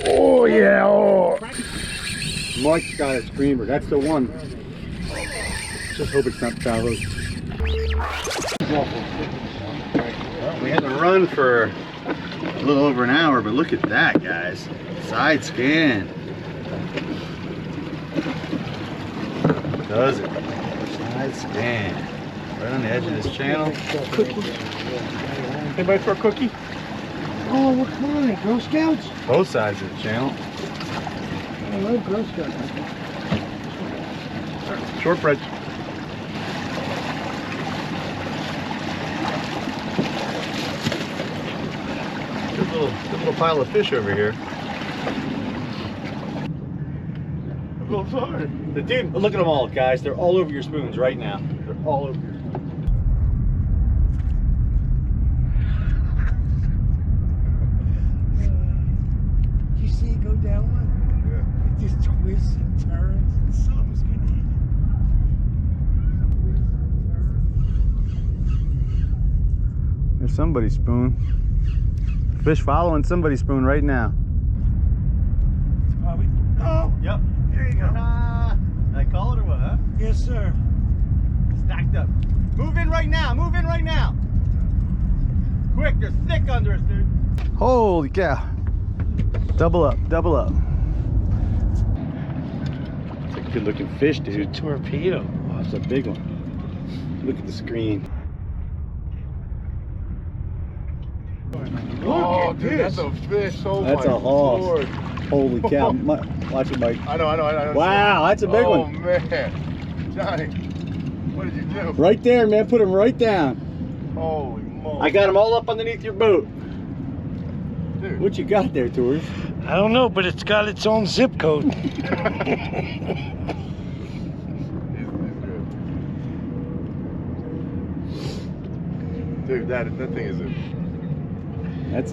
Oh yeah, oh. Mike's got a screamer, that's the one. Just hope it's not foul. We had to run for a little over an hour, but look at that, guys. Side scan. Does it? Side scan. Right on the edge of this channel. Cookie. Anybody for a cookie? Oh, what kind? Girl Scouts? Both sides of the channel. I love Girl Scouts. Shortbread. Good little pile of fish over here. I'm sorry. Dude, look at them all, guys. They're all over your spoons right now. They're all over your spoons. Did you see it go down one? Yeah. It just twists and turns and something's gonna hit it. There's somebody's spoon. Fish following somebody's spoon right now. It's probably. Oh! Yep. There you go. Did I call it or what, huh? Yes, sir. Stacked up. Move in right now. Move in right now. Quick, they're thick under us, dude. Holy cow. Double up, double up. It's a good looking fish, dude. It's a torpedo. Oh, it's a big one. Look at the screen. Oh, dude, that's a fish. Oh, that's a horse. Holy cow. Watch it, Mike. I know. Wow, that's a big one. Oh, man. Johnny, what did you do? Right there, man. Put him right down. Holy moly. I got him all up underneath your boat. Dude. What you got there, Tours? I don't know, but it's got its own zip code. Dude, that thing is a... That's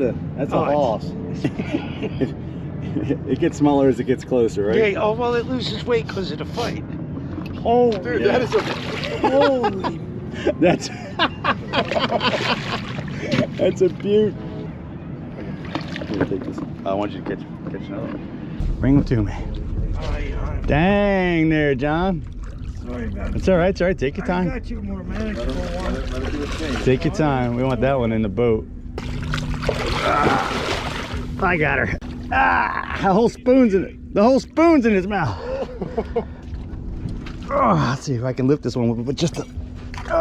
a horse. It gets smaller as it gets closer, right? Yeah, oh, well, it loses weight because of the fight. Oh, dude, yeah. that is a... Holy... That's... That's a beaut. Here, take this. I want you to catch another one. Bring them to me. Dang there, John. Sorry about it. It's all right, it's all right. Take your time. I got you a more manageable one. Let it do its thing. Take your time. We want that one in the boat. I got her. The whole spoon's in it. The whole spoon's in his mouth. Let's see if I can lift this one with just a... Back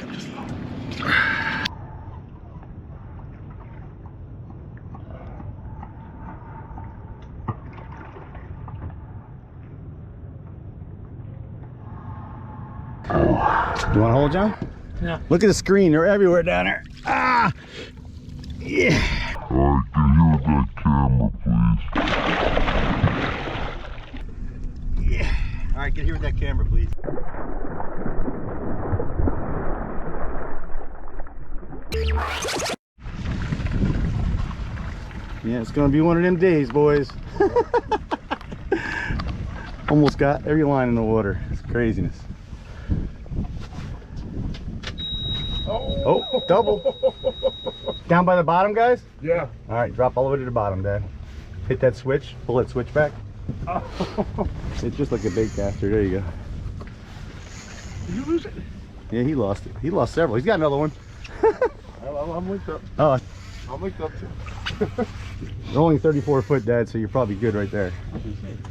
up just a little. You want to hold, John? Yeah. Look at the screen. They're everywhere down there. Yeah. Alright, get here with that camera, please. Yeah. All right, get here with that camera, please. Yeah, it's gonna be one of them days, boys. Almost got every line in the water. It's craziness. Oh, double. Down by the bottom, guys? Yeah. All right, drop all the way to the bottom, Dad. Hit that switch, pull that switch back. It's just like a bait caster. There you go. Did you lose it? Yeah, he lost it. He lost several. He's got another one. I'm linked up. Oh, I'm linked up too. they're only 34 foot, Dad, so you're probably good right there.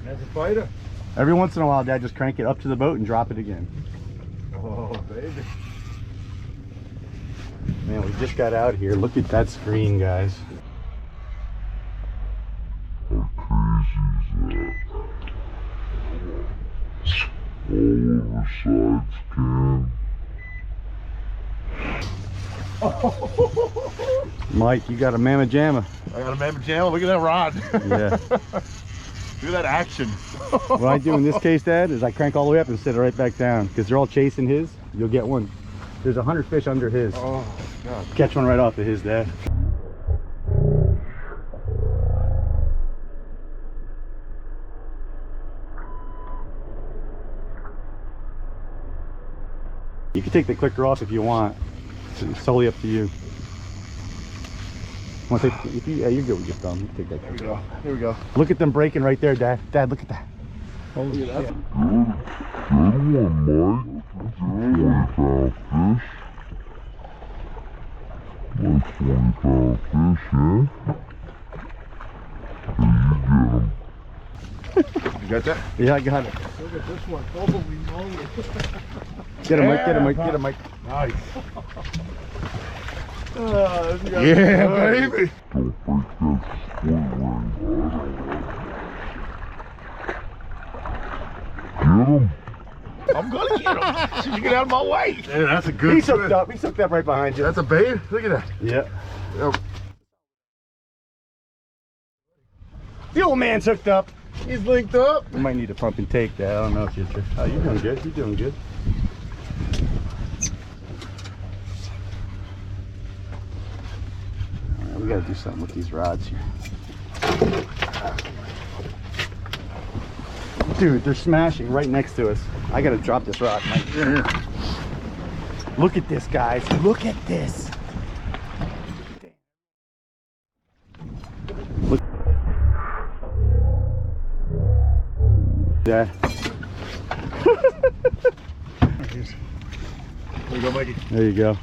That's a fighter. Every once in a while, Dad, just crank it up to the boat and drop it again. Oh, baby. Man, we just got out here. Look at that screen, guys. How crazy is that? All over side scan. Mike, you got a mamma jamma. I got a mamma jamma. Look at that rod. Yeah. Look at that action. What I do in this case, Dad, is I crank all the way up and set it right back down because they're all chasing his. You'll get one. There's 100 fish under his. Oh, God. Catch one right off of his, Dad. You can take the clicker off if you want. It's totally up to you. Want to take, if you, yeah, you're good with your thumb. You take that. Here we go. Here we go. Look at them breaking right there, Dad. Dad, look at that. Holy shit. Good one, Mike. That's a 20-pound fish. Like 20-pound fish, yeah? You got that? Yeah, I got it. Look at this one. Holy moly. Get him, Mike. Get him, Mike. Get him, Mike. Nice. Yeah, baby. Don't break that sport ring. Get him. I'm gonna get him. Should you get out of my way? Yeah, that's a good. He's hooked up. He's hooked up right behind you. That's a bait? Look at that. Yep. Yep. The old man's hooked up. He's linked up. We might need a pump and take that. I don't know if you're. Oh, you're doing good. You're doing good. All right, we got to do something with these rods here. Dude, they're smashing right next to us. I got to drop this rod, Mike. Yeah. Look at this, guys. Look at this. Look. Yeah. There you go, Mikey. There you go.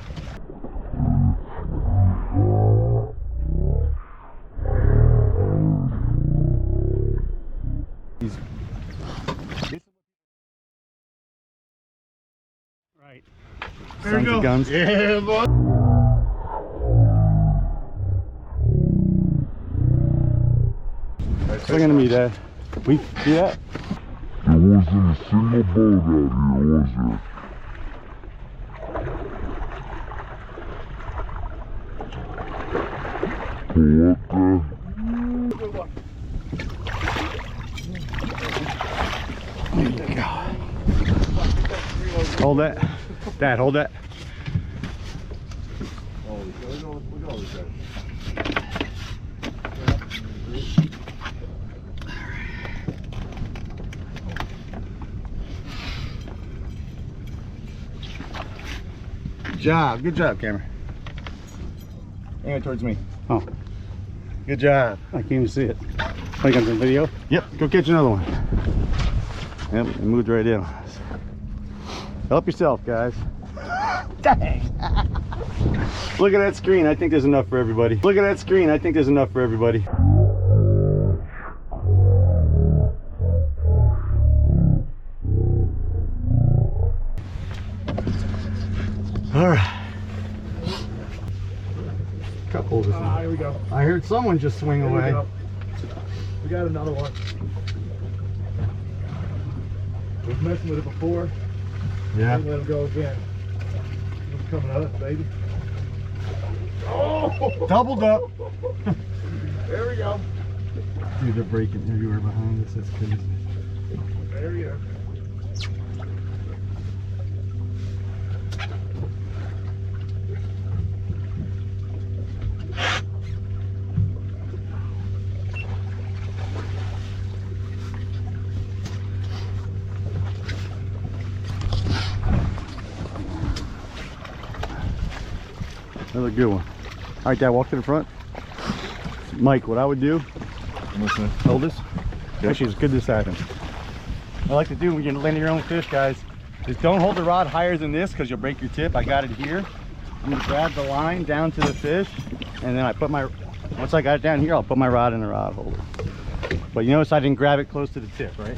Right. There you go. Guns. Yeah, boy. Swing to me, Dad. We see that? There wasn't a single boat out here, was there? Pull up there. There you go. Hold that. Dad, hold that. Look at all this guys. Good job, Cameron. Aim it towards me. Oh, Good job. I can't even see it. Like on the video? Yep, go catch another one. Yep, it moved right in. Help yourself, guys. Dang. Look at that screen. I think there's enough for everybody. Look at that screen. I think there's enough for everybody. All right. Couple of us. Here we go. I heard someone just swing Here we away. go. We got another one. Was messing with it before. Yeah. Let him go again. He's coming up, baby. Oh! Doubled up. There we go. Dude, they're breaking everywhere behind us. That's crazy. There we go. Another good one. All right, Dad, walk to the front. Mike, what I would do, hold this. Actually, it's good this side. I like to do when you're landing your own fish, guys, is don't hold the rod higher than this because you'll break your tip. I got it here. I'm gonna grab the line down to the fish, and then I put my, once I got it down here, I'll put my rod in the rod holder. But you notice I didn't grab it close to the tip, right?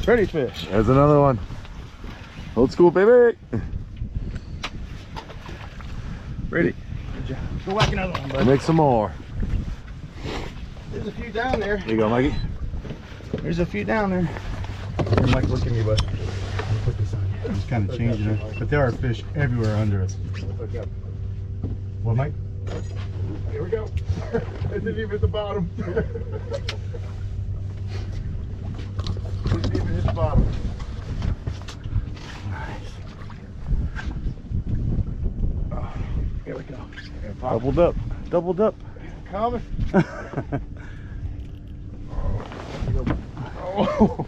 Pretty fish. There's another one. Old school, baby. Pretty. Good job. Go whack another one, bud. Make some more. There's a few down there. Here you go, Mikey. There's a few down there. Here, Mike, look at me, bud. I'll put this on you. I'm just kind of changing it. But there are fish everywhere under us. What, Mike? Here we go. It didn't even hit the bottom. Didn't even hit the bottom. Nice. Oh, here we go. Doubled up. Doubled up. Coming. Oh.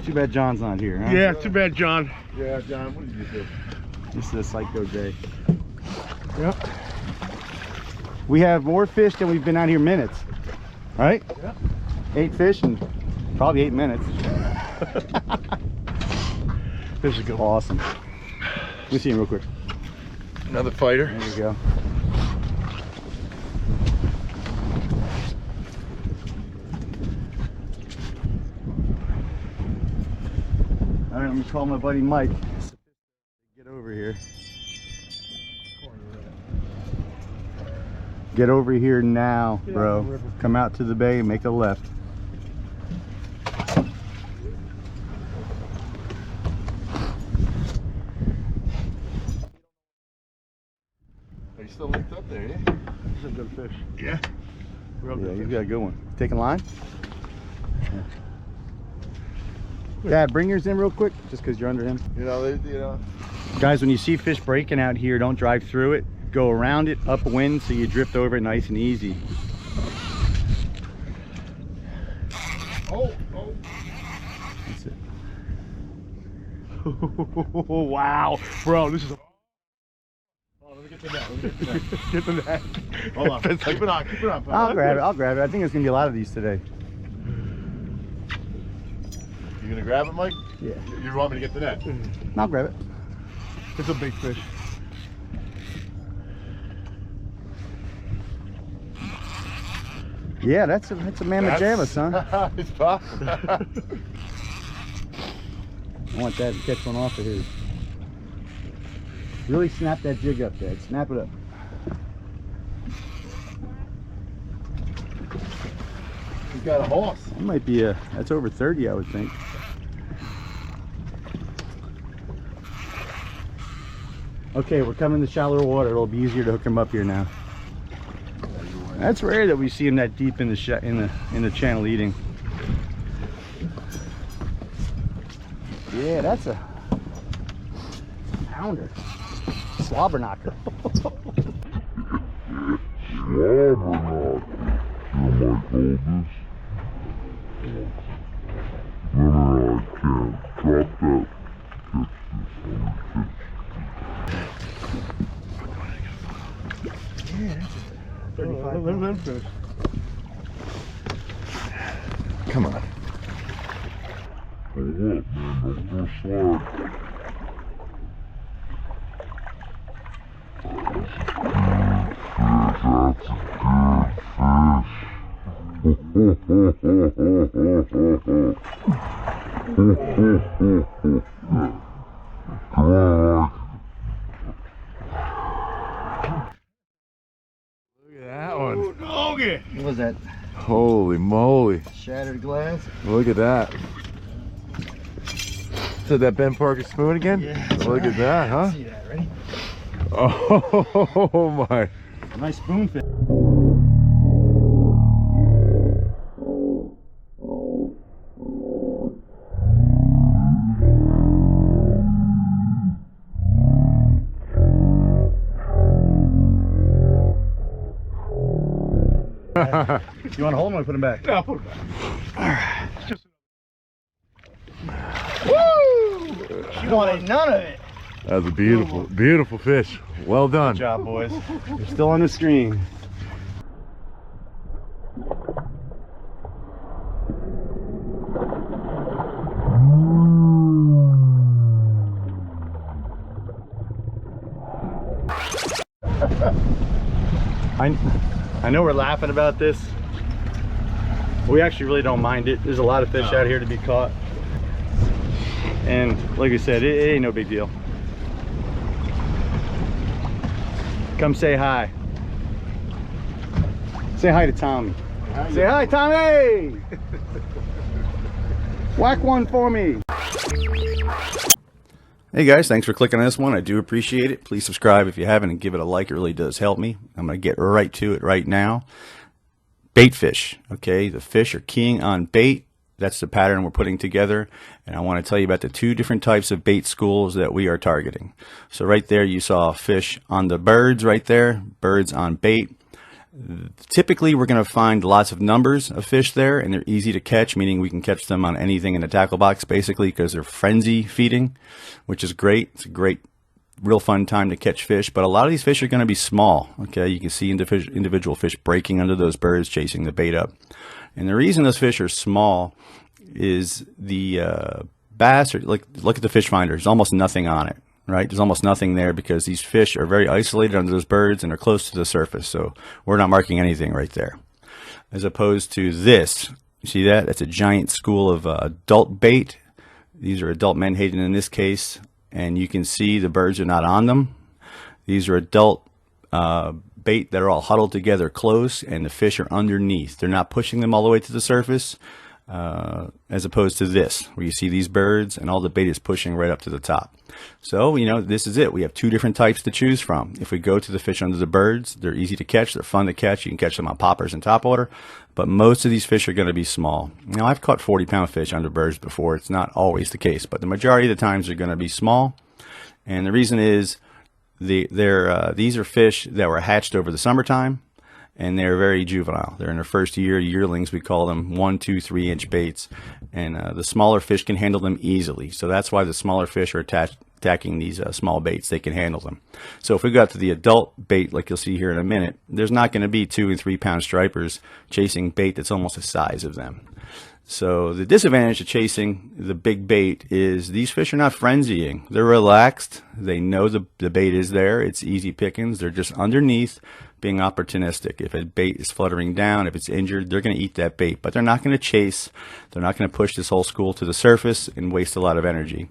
Too bad John's not here, huh? Yeah, too bad, John. Yeah, John, what did you do? This is a psycho day. Yep. We have more fish than we've been out here minutes. Right? Yep. 8 fish in probably 8 minutes. This is good. Awesome. Let me see him real quick. Another fighter. There you go. All right, let me call my buddy Mike. Get over here. Get over here now, bro. Come out to the bay and make a left. Are you still linked up there, yeah? This is a good fish. Yeah. Yeah, he's got a good one. Taking line? Yeah. Dad, bring yours in real quick, just because you're under him. You know, Guys, when you see fish breaking out here, don't drive through it. Go around it, upwind, so you drift over it nice and easy. Oh. That's it. Wow, bro, this is. Let me get to that. Get the net. Hold on. Keep it on. I'll grab it. I'll grab it. I think there's gonna be a lot of these today. You gonna grab it, Mike? Yeah. You want me to get the net? I'll grab it. It's a big fish. Yeah, that's a mamma jamma, son. It's pop. I want that to catch one off of his. Really snap that jig up, Dad. Snap it up. He's got a horse. That might be that's over 30, I would think. Okay, we're coming to shallower water. It'll be easier to hook him up here now. That's rare that we see him that deep in the channel eating. Yeah, that's a pounder. Slobber knocker. Slobber knocker. You might hold this. No, I can't. Drop that. Let him finish. Come on. Hold up, man. Don't go slide. What was that? Holy moly. Shattered glass? Look at that. So that Ben Parker spoon again? Yeah. Look at that, huh? See that, ready? Oh my. Nice spoonfish. You want to hold him or put him back? No, put it back. Woo! She wanted none of it. That was a beautiful, beautiful fish. Well done. Good job, boys. You're still on the screen. I know we're laughing about this. We actually really don't mind it. There's a lot of fish out here to be caught. And like I said, it ain't no big deal. Come say hi. Say hi to Tommy. Say hi, Tommy! Whack one for me. Hey guys, thanks for clicking on this one. I do appreciate it. Please subscribe if you haven't and give it a like. It really does help me. I'm going to get right to it right now. Bait fish. Okay, the fish are keying on bait. That's the pattern we're putting together. And I want to tell you about the 2 different types of bait schools that we are targeting. So right there you saw fish on the birds right there. Birds on bait. Typically we're going to find lots of numbers of fish there, and they're easy to catch, meaning we can catch them on anything in the tackle box basically because they're frenzy feeding, which is great. It's a great real fun time to catch fish, but a lot of these fish are going to be small. Okay, you can see individual fish breaking under those birds, chasing the bait up. And the reason those fish are small is the bass, or look at the fish finder, there's almost nothing on it, right? There's almost nothing there because these fish are very isolated under those birds and are close to the surface, so we're not marking anything right there. As opposed to this, you see that? That's a giant school of adult bait. These are adult menhaden in this case, and you can see the birds are not on them. These are adult bait that are all huddled together close, and the fish are underneath. They're not pushing them all the way to the surface, as opposed to this, where you see these birds and all the bait is pushing right up to the top. So, you know, this is it. We have two different types to choose from. If we go to the fish under the birds, they're easy to catch. They're fun to catch. You can catch them on poppers and topwater, but most of these fish are going to be small. Now, I've caught 40-pound fish under birds before. It's not always the case, but the majority of the times they're going to be small. And the reason is these are fish that were hatched over the summertime, and they're very juvenile. They're in their first year, yearlings. We call them 1, 2, 3 inch baits, and the smaller fish can handle them easily. So that's why the smaller fish are attacking these small baits. They can handle them. So if we go out to the adult bait, like you'll see here in a minute, there's not going to be 2 and 3 pound stripers chasing bait that's almost the size of them. So the disadvantage of chasing the big bait is these fish are not frenzying. They're relaxed. They know the bait is there. It's easy pickings. They're just underneath being opportunistic. If a bait is fluttering down, if it's injured, they're going to eat that bait. But they're not going to chase. They're not going to push this whole school to the surface and waste a lot of energy.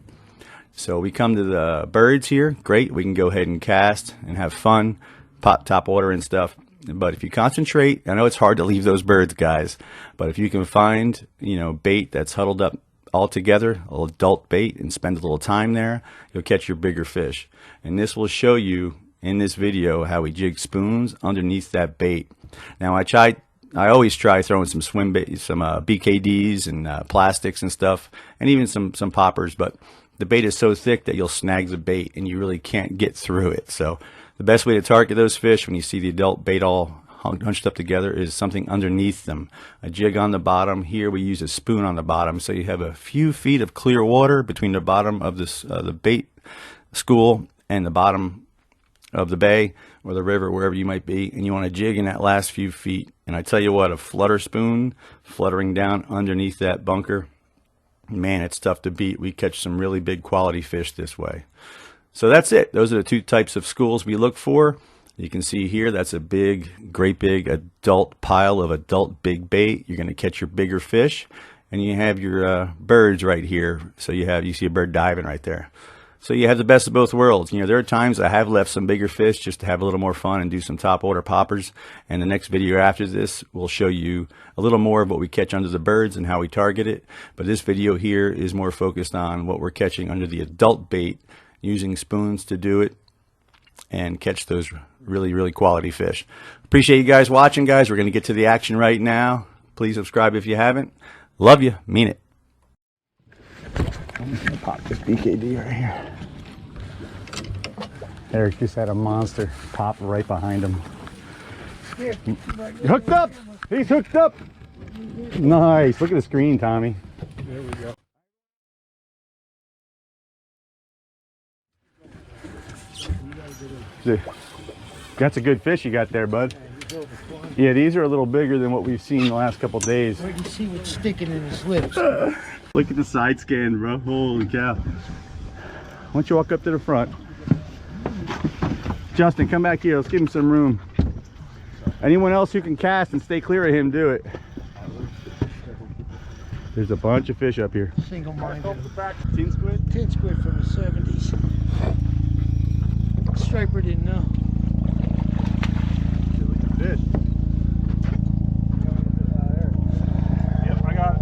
So we come to the birds here. Great. We can go ahead and cast and have fun, pot top water and stuff. But if you concentrate, I know it's hard to leave those birds, guys, but if you can find, you know, bait that's huddled up all together, a little adult bait, and spend a little time there, you'll catch your bigger fish. And this will show you in this video how we jig spoons underneath that bait. Now, I always try throwing some swim bait, some BKD'S and plastics and stuff, and even some poppers, but the bait is so thick that you'll snag the bait and you really can't get through it. So the best way to target those fish when you see the adult bait all hunched up together is something underneath them. A jig on the bottom. Here we use a spoon on the bottom, so you have a few feet of clear water between the bottom of this the bait school and the bottom of the bay or the river, wherever you might be, and you want to jig in that last few feet. And I tell you what, a flutter spoon fluttering down underneath that bunker, man, it's tough to beat. We catch some really big quality fish this way. So that's it. Those are the two types of schools we look for. You can see here, that's a big, great big adult pile of adult big bait. You're going to catch your bigger fish. And you have your birds right here. So you see a bird diving right there. So you have the best of both worlds. You know, there are times I have left some bigger fish just to have a little more fun and do some top water poppers. And the next video after this will show you a little more of what we catch under the birds and how we target it. But this video here is more focused on what we're catching under the adult bait, using spoons to do it and catch those really, really quality fish. Appreciate you guys watching, guys. We're going to get to the action right now. Please subscribe if you haven't. Love you. Mean it. I'm just going to pop this BKD right here. Eric just had a monster pop right behind him. Hooked up! He's hooked up! Nice. Look at the screen, Tommy. There we go. That's a good fish you got there, bud. Yeah, these are a little bigger than what we've seen the last couple days. You can see what's sticking in his lips. Look at the side scan, bro. Holy cow. Why don't you walk up to the front? Justin, come back here. Let's give him some room. Anyone else who can cast and stay clear of him, do it. There's a bunch of fish up here. Single-minded. Tin squid? Tin squid from the 70s. Striper didn't know. Fish. Yep, I got it.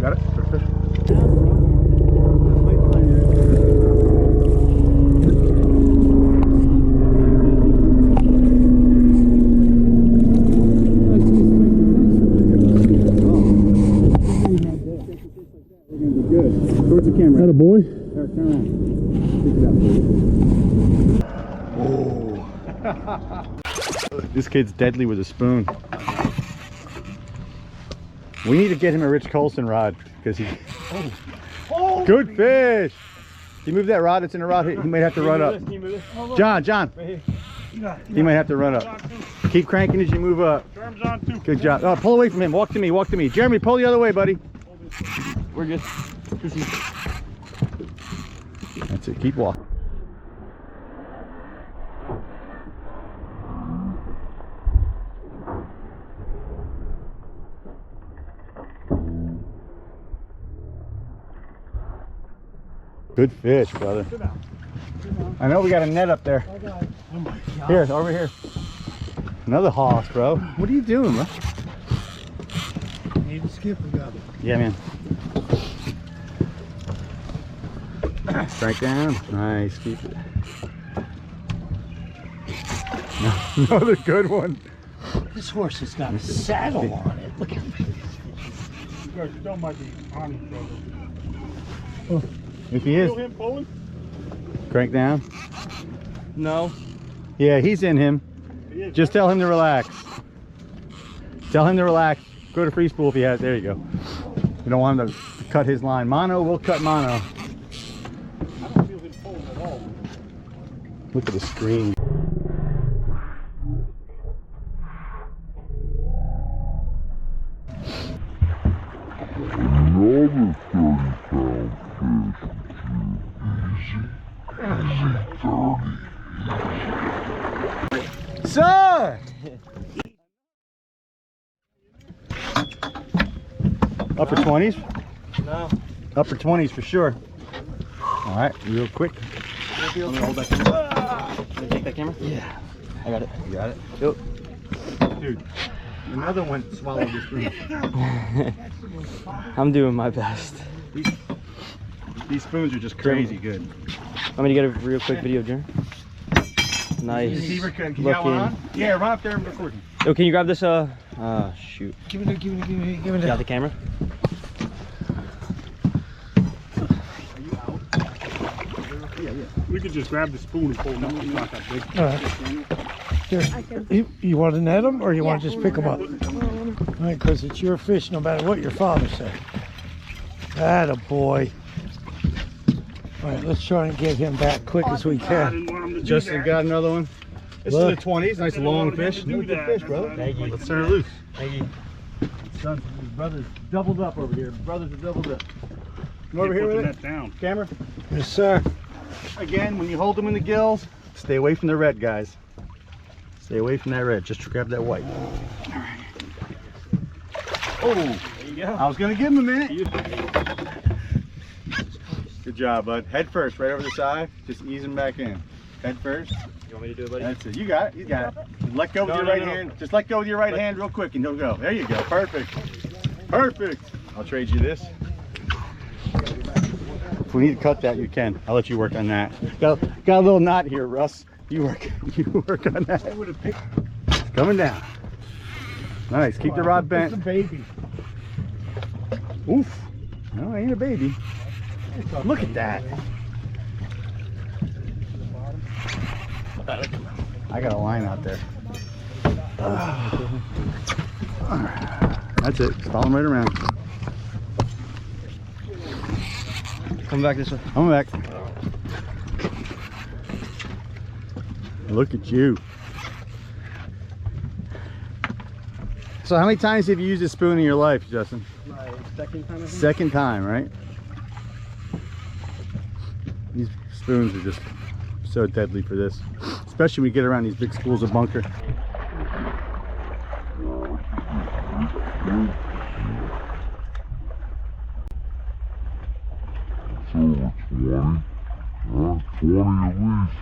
Got it? Towards the camera. That a boy? Eric, turn around. Oh. This kid's deadly with a spoon. We need to get him a Rich Coulson rod because he. Good fish. You move that rod. It's in the rod. He might have to run up. John. He might have to run up. Keep cranking as you move up. Good job. Oh, pull away from him. Walk to me. Jeremy, pull the other way, buddy. We're good. That's it. Keep walking. Good fish, brother. I know we got a net up there. Here, over here. Another hoss, bro. What are you doing, bro? Need to skip a gobble. Yeah, man. Strike down. Nice. Keep it. Another good one. This horse has got a saddle on it. Look at me. You guys still might be on each other. If he is. Feel him pulling? Crank down. No. Yeah, he's in him. He is. Just tell him to relax. Tell him to relax. Go to free spool if he has. There you go. You don't want him to cut his line. Mono, we'll cut mono. I don't feel him pulling at all. Look at the screen. Another 30-pound fish. Easy 30. Sir! Upper 20s? No. Upper 20s for sure. All right, real quick. Let me hold that camera. Can you take that camera? Yeah. I got it. You got it? Yep. Dude, another one swallowed this thing. I'm doing my best. These spoons are just crazy good. Want me to get a real quick video, Jeremy? Nice. Receiver, can you got one on? Yeah, run up there and record. Oh, can you grab this? Shoot. Give it. You got the camera? We could just grab the spoon and pull him up. It's not that big. You want to net them or you want to just pick them up? All right, because it's your fish no matter what your father said. Atta boy. All right, let's try and get him back quick as we I can. didn't want him to do Justin that. got another one. This Look. is the 20s. Nice long fish. Do Another good that. fish, brother. Thank you. Let's turn her loose. Thank you. Son, his brothers doubled up over here. Brothers are doubled up. Come over Keep here putting with it. that down. Camera. Yes, sir. Again, when you hold them in the gills, stay away from the red, guys. Stay away from that red. Just grab that white. Oh, there you go. I was gonna give him a minute. Good job, bud. Head first, right over the side. Just ease him back in. Head first. You want me to do it, buddy? That's it. You got it. You got it. Let go with your right hand. Just let go with your right hand real quick and he'll go. There you go. Perfect. Perfect. I'll trade you this. If we need to cut that, you can. I'll let you work on that. Got a little knot here, Russ. You work on that. It's coming down. Nice. Keep the rod bent. It's a baby. Oof. No, I ain't a baby. Look at that. I got a line out there. That's it. Just follow him right around. Come back this way. I'm back. Look at you. So how many times have you used a spoon in your life, Justin? My second time, I think. Second time, right? These spoons are just so deadly for this, especially when we get around these big schools of bunker. So 20. 20 at least.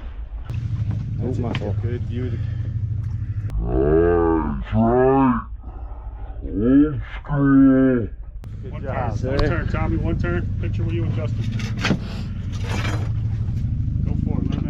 That's my fault. Good view. Nice, right. Old school. Good One job. turn. One turn, Tommy. One turn. Picture with you and Justin. Go for it. Learn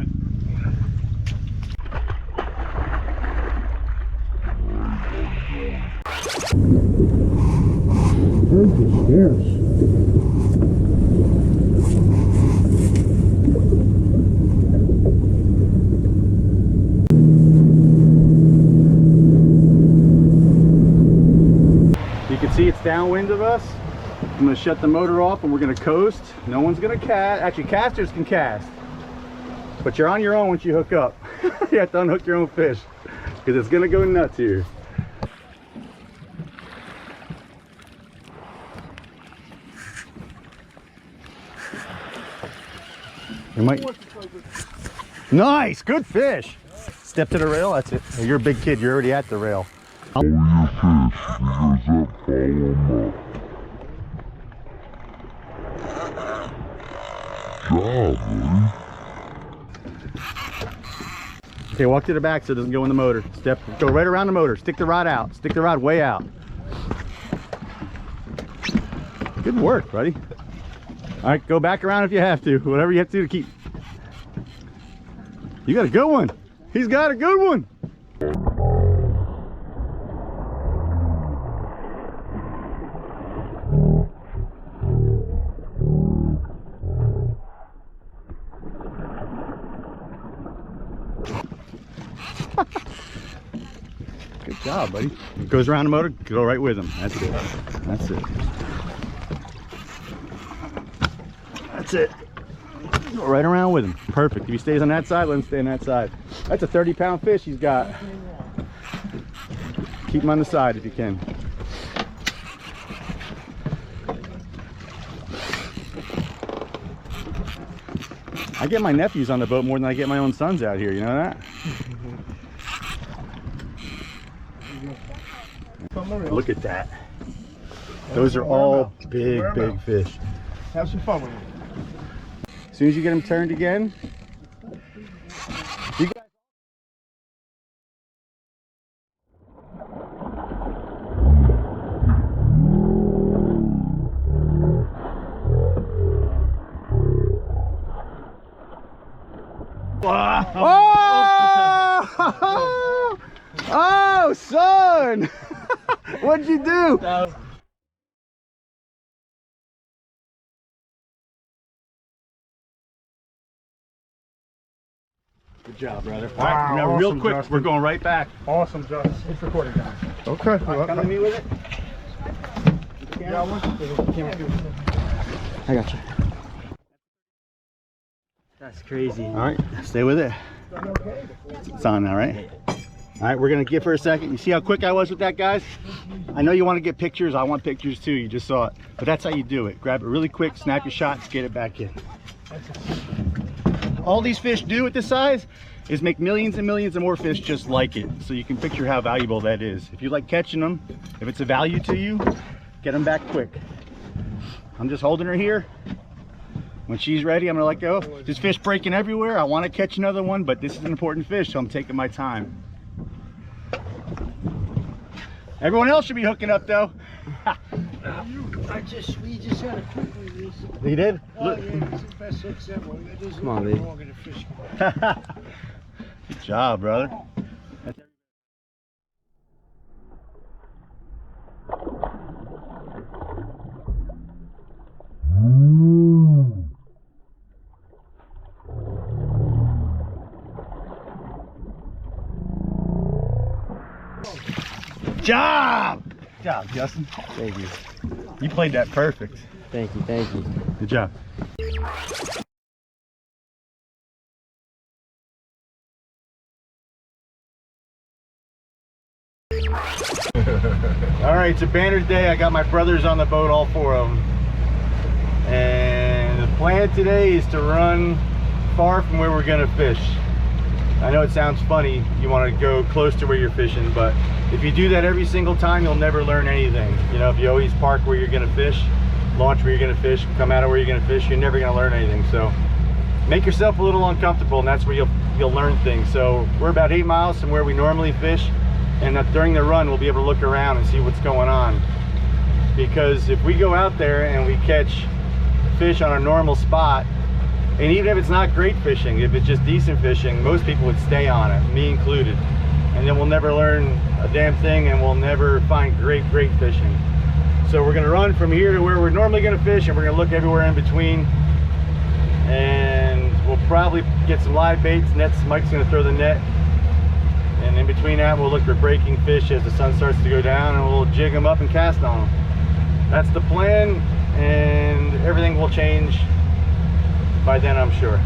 You can see it's downwind of us. I'm gonna shut the motor off and we're gonna coast. No one's gonna cast. Actually, casters can cast, but you're on your own once you hook up. You have to unhook your own fish because it's gonna go nuts here. You might. Nice, good fish. Step to the rail. That's it. Oh, you're a big kid. You're already at the rail. All your fish, because that follow them up. Job, buddy. Okay, walk to the back so it doesn't go in the motor. Go right around the motor. Stick the rod out. Stick the rod way out. Good work, buddy. All right, go back around if you have to. Whatever you have to do to keep. You got a good one. He's got a good one. Good job, buddy. It goes around the motor, go right with him. That's it. That's it. That's it. Go right around with him. Perfect. If he stays on that side, let him stay on that side. That's a 30-pound fish he's got. Keep him on the side if you can. I get my nephews on the boat more than I get my own sons out here, you know that? Look at that. Those are all big, big fish. Have some fun with it. As soon as you get them turned again, you guys. Oh! Oh, son! What'd you do? Good job, brother. All right, now Awesome, real quick, Justin. we're going right back. Awesome, Justin. It's recording now. Okay. All right, come to me with it. I got you. That's crazy. All right, stay with it. It's on now, right? All right, we're gonna give her a second. You see how quick I was with that, guys? I know you want to get pictures. I want pictures too. You just saw it, but that's how you do it. Grab it really quick, snap your shots, get it back in. All these fish do at this size is make millions and millions of more fish just like it. So you can picture how valuable that is. If you like catching them, if it's a value to you, get them back quick. I'm just holding her here. When she's ready, I'm gonna let go. There's fish breaking everywhere. I want to catch another one, but this is an important fish, so I'm taking my time. Everyone else should be hooking up though. We just had a quick release. You did? Oh, yeah, it's the best hooks ever. Come on, baby. Good job, brother. Job! Good job, Justin. Thank you. You played that perfect. Thank you. Thank you. Good job. All right, it's a banner day. I got my brothers on the boat, all four of them. And the plan today is to run far from where we're gonna fish. I know it sounds funny, you want to go close to where you're fishing, but if you do that every single time, you'll never learn anything. You know, if you always park where you're gonna fish, launch where you're gonna fish, come out of where you're gonna fish, you're never gonna learn anything. So make yourself a little uncomfortable, and that's where you'll learn things. So we're about 8 miles from where we normally fish, and during the run we'll be able to look around and see what's going on. Because if we go out there and we catch fish on a normal spot, and even if it's not great fishing, if it's just decent fishing, most people would stay on it, me included. And then we'll never learn a damn thing, and we'll never find great fishing. So we're gonna run from here to where we're normally gonna fish, and we're gonna look everywhere in between. And we'll probably get some live baits. Mike's gonna throw the net. And in between that, we'll look for breaking fish as the sun starts to go down, and we'll jig them up and cast on them. That's the plan, and everything will change by then, I'm sure.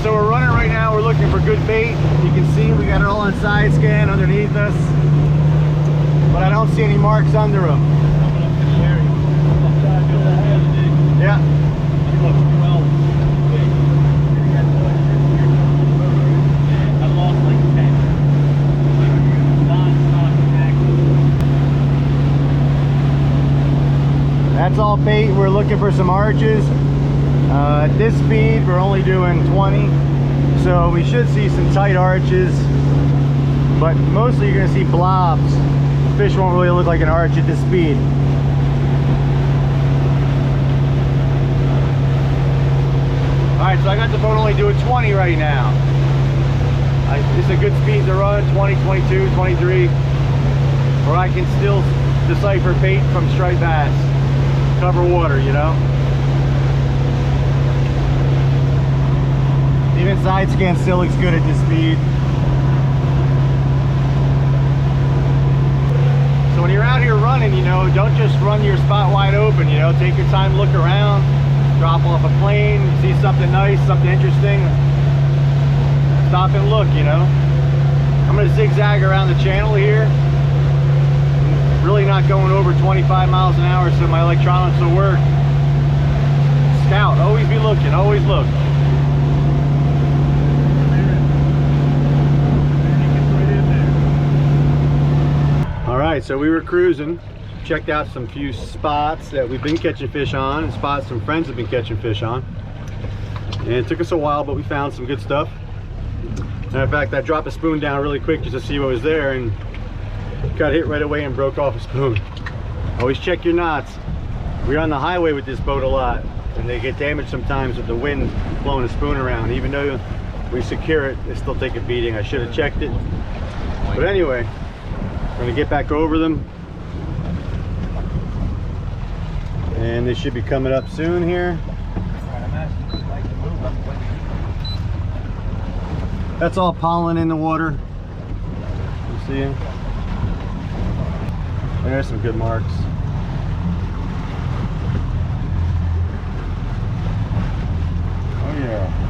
So we're running right now, we're looking for good bait. You can see we got it all on side scan underneath us, but I don't see any marks under them. Yeah. That's all bait. We're looking for some arches. At this speed, we're only doing 20, so we should see some tight arches, but mostly you're going to see blobs. Fish won't really look like an arch at this speed. Alright, so I got the boat only doing 20 right now. It's a good speed to run, 20, 22, 23, where I can still decipher bait from striped bass. Cover water, you know. Even side scan still looks good at this speed. So when you're out here running, you know, don't just run your spot wide open, you know, take your time, look around, drop off a plane, see something nice, something interesting, stop and look, you know. I'm going to zigzag around the channel here, really not going over 25 miles an hour so my electronics will work. Scout, always be looking, always look. Alright, so we were cruising, checked out some few spots that we've been catching fish on, and spots some friends have been catching fish on. And it took us a while, but we found some good stuff. Matter of fact, I dropped a spoon down really quick just to see what was there, and got hit right away and broke off a spoon. Always check your knots. We're on the highway with this boat a lot, and they get damaged sometimes with the wind blowing a spoon around. Even though we secure it, they still take a beating. I should have checked it. But anyway, we're going to get back over them, and they should be coming up soon here. That's all pollen in the water. You see it? There's some good marks. Oh yeah.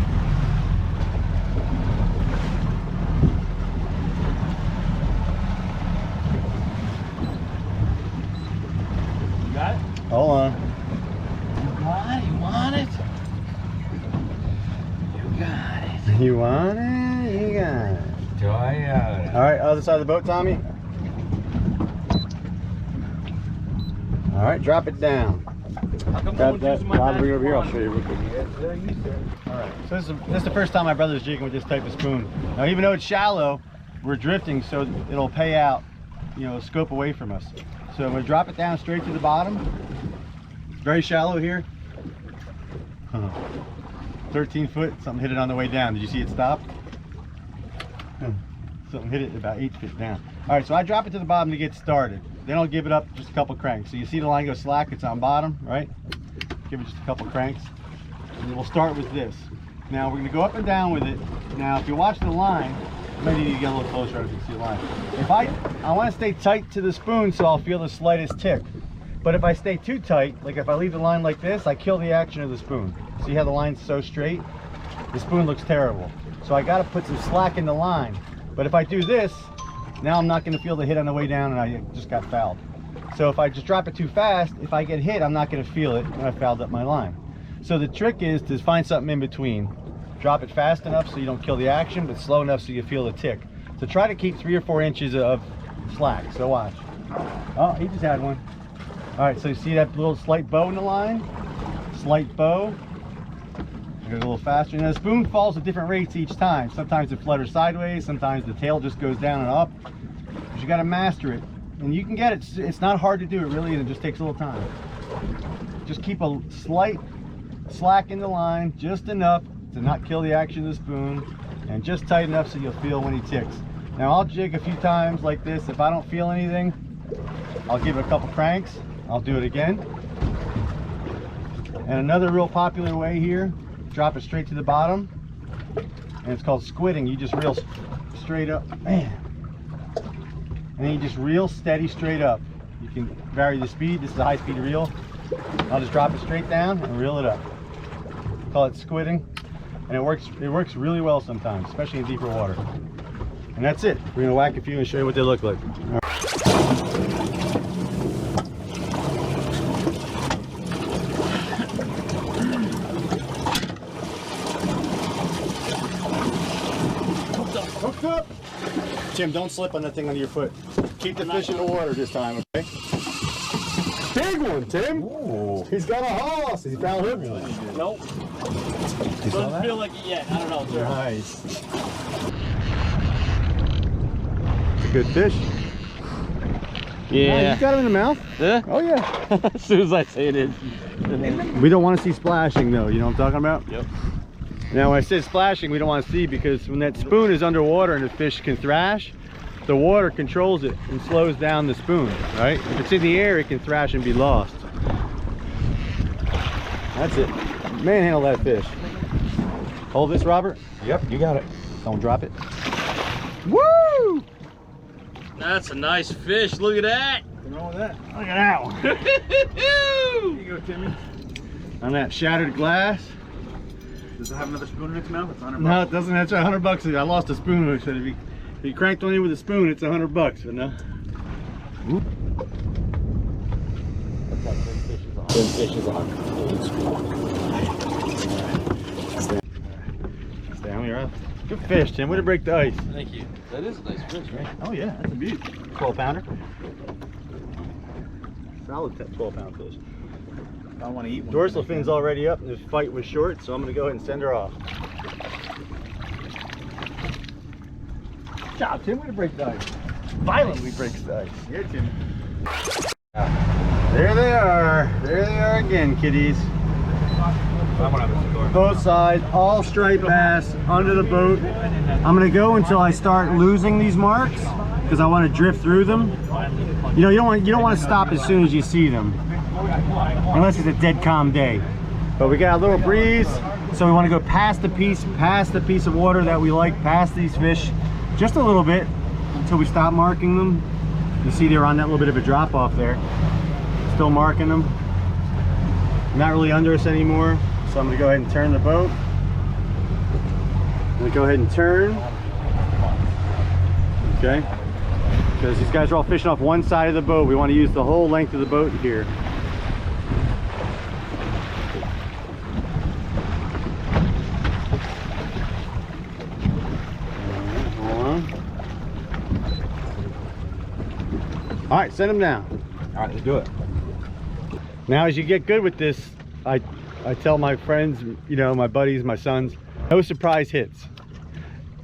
Hold on. You got it? You want it? You got it. You want it? You got it. Try out. Alright, other side of the boat, Tommy. Alright, drop it down. Grab that bobber over here, I'll show you real quick. Alright, so this is the first time my brother's jigging with this type of spoon. Now, even though it's shallow, we're drifting, so it'll pay out, you know, scope away from us. So I'm going to drop it down straight to the bottom. Very shallow here. 13 foot, something hit it on the way down. Did you see it stop? Something hit it about 8 feet down. All right, so I drop it to the bottom to get started. Then I'll give it up just a couple cranks. So you see the line go slack, it's on bottom, right? Give it just a couple cranks. And we'll start with this. Now we're gonna go up and down with it. Now if you watch the line, maybe you need to get a little closer so you can see the line. If I want to stay tight to the spoon so I'll feel the slightest tick. But if I stay too tight, like if I leave the line like this, I kill the action of the spoon. See how the line's so straight? The spoon looks terrible. So I got to put some slack in the line. But if I do this, now I'm not going to feel the hit on the way down and I just got fouled. So if I just drop it too fast, if I get hit, I'm not going to feel it and I fouled up my line. So the trick is to find something in between. Drop it fast enough so you don't kill the action, but slow enough so you feel the tick. So try to keep 3 or 4 inches of slack. So watch. Oh, he just had one. All right, so you see that little slight bow in the line? Slight bow. Go a little faster. Now the spoon falls at different rates each time. Sometimes it flutters sideways, sometimes the tail just goes down and up. But you got to master it and you can get it. It's not hard to do. It really is. It just takes a little time. Just keep a slight slack in the line, just enough to not kill the action of the spoon, and just tight enough so you'll feel when he ticks. Now I'll jig a few times like this. If I don't feel anything, I'll give it a couple cranks. I'll do it again. And another real popular way here, drop it straight to the bottom, and it's called squidding. You just reel straight up, man, and then you just reel steady straight up. You can vary the speed. This is a high-speed reel. I'll just drop it straight down and reel it up. Call it squidding, and it works really well sometimes, especially in deeper water. And that's it. We're gonna whack a few and show you what they look like. Hooked up. Tim, don't slip on that thing under your foot. Keep the fish in the water this time, okay? Big one, Tim. Ooh. He's got a hoss. Has he found a hook? Nope. Doesn't feel like it yet. I don't know, sir. Nice. It's a good fish. Yeah. You got him in the mouth? Yeah? Oh, yeah. As soon as I say it is. We don't want to see splashing, though. You know what I'm talking about? Yep. Now, when I said splashing, we don't want to see, because when that spoon is underwater and the fish can thrash, the water controls it and slows down the spoon, right? If it's in the air, it can thrash and be lost. That's it. Manhandle that fish. Hold this, Robert. Yep, you got it. Don't drop it. Woo! That's a nice fish. Look at that. Nothing wrong with that. Look at that one. Here you go, Timmy. On that shattered glass. Does it have another spoon in its mouth? It's 100 No, it doesn't. That's $100. I lost a spoon hook, so if you cranked on it with a spoon, it's $100, but no. Stay on your own. Good fish, Tim. Way to break the ice. Thank you. That is a nice fish, right? Oh yeah, that's a beaut. 12-pounder. Solid 12-pound fish. I want to eat one. Dorsal fin's already up, and this fight was short, so I'm going to go ahead and send her off. Good job, Tim. Way to break the ice. Violently breaks the ice. Yeah, Tim. There they are. There they are again, kiddies. Both sides, all striped bass under the boat. I'm going to go until I start losing these marks, because I want to drift through them. You know, you don't want to stop as soon as you see them, unless it's a dead calm day. But we got a little breeze, so we want to go past the piece of water that we like, past these fish, just a little bit until we stop marking them. You see they're on that little bit of a drop off there. Still marking them. Not really under us anymore, so I'm going to go ahead and turn the boat. I'm going to go ahead and turn. Okay. Because these guys are all fishing off one side of the boat. We want to use the whole length of the boat here. All right, send them down. All right, let's do it. Now, as you get good with this, I tell my friends, you know, my buddies, my sons, no surprise hits.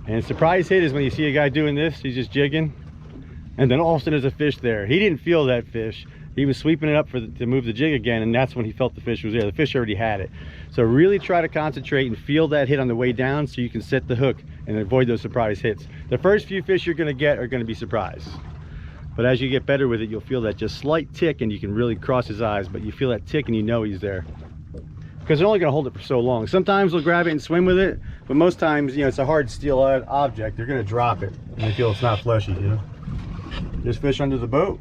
And a surprise hit is when you see a guy doing this, he's just jigging, and then all of a sudden there's a fish there. He didn't feel that fish. He was sweeping it up to move the jig again, and that's when he felt the fish was there. The fish already had it. So really try to concentrate and feel that hit on the way down so you can set the hook and avoid those surprise hits. The first few fish you're gonna get are gonna be surprise. But as you get better with it, you'll feel that just slight tick, and you can really cross his eyes, but you feel that tick and you know he's there. Because they're only gonna hold it for so long. Sometimes they'll grab it and swim with it, but most times, you know, it's a hard steel object. They're gonna drop it and they feel it's not fleshy, you know. There's fish under the boat.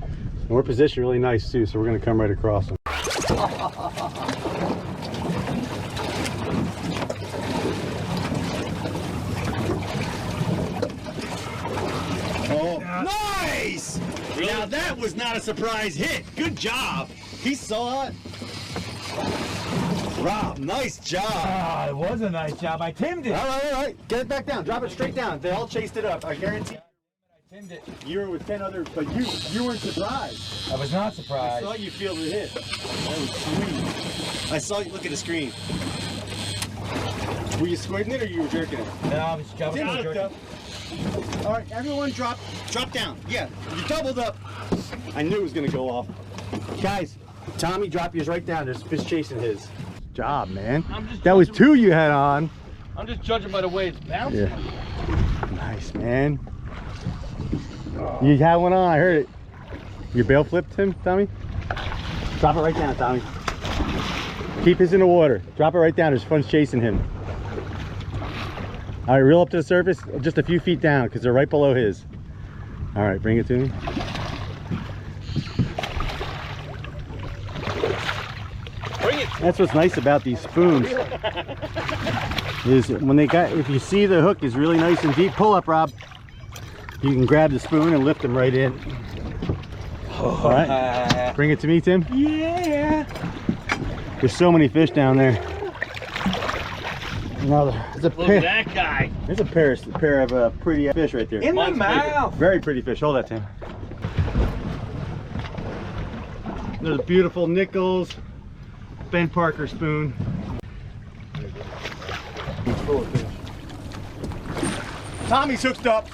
And we're positioned really nice too, so we're gonna come right across them. Oh, nice! Now that was not a surprise hit. Good job. He saw it. Rob, nice job. Ah, it was a nice job. I timed it. All right. Get it back down. Drop it straight down. They all chased it up. I guarantee. I timed it. You were with 10 others, but you weren't surprised. I was not I surprised. saw you feel the hit. That was sweet. I saw you look at the screen. Were you squirting it or you were jerking it? No, I was Tim hooked up. All right, everyone drop down. Yeah, you doubled up. I knew it was gonna go off. Guys, Tommy, drop yours right down. There's fish chasing his. Job, man. That was 2 you had on. I'm just judging by the way it's bouncing. Yeah. Nice, man. You had one on, I heard it. Your bail flipped him, Tommy? Drop it right down, Tommy. Keep his in the water. Drop it right down. There's fun's chasing him. All right, reel up to the surface, just a few feet down, because they're right below his. All right, bring it to me. Bring it. That's what's nice about these spoons. Is when they got, if you see the hook is really nice and deep, pull up, Rob. You can grab the spoon and lift them right in. All right, bring it to me, Tim. Yeah. There's so many fish down there. Now there's a Look at that guy. There's a pair of pretty fish right there. In the mouth. Very pretty fish. Hold that, Tim. There's a beautiful Nichols Ben Parker spoon. Tommy's hooked up.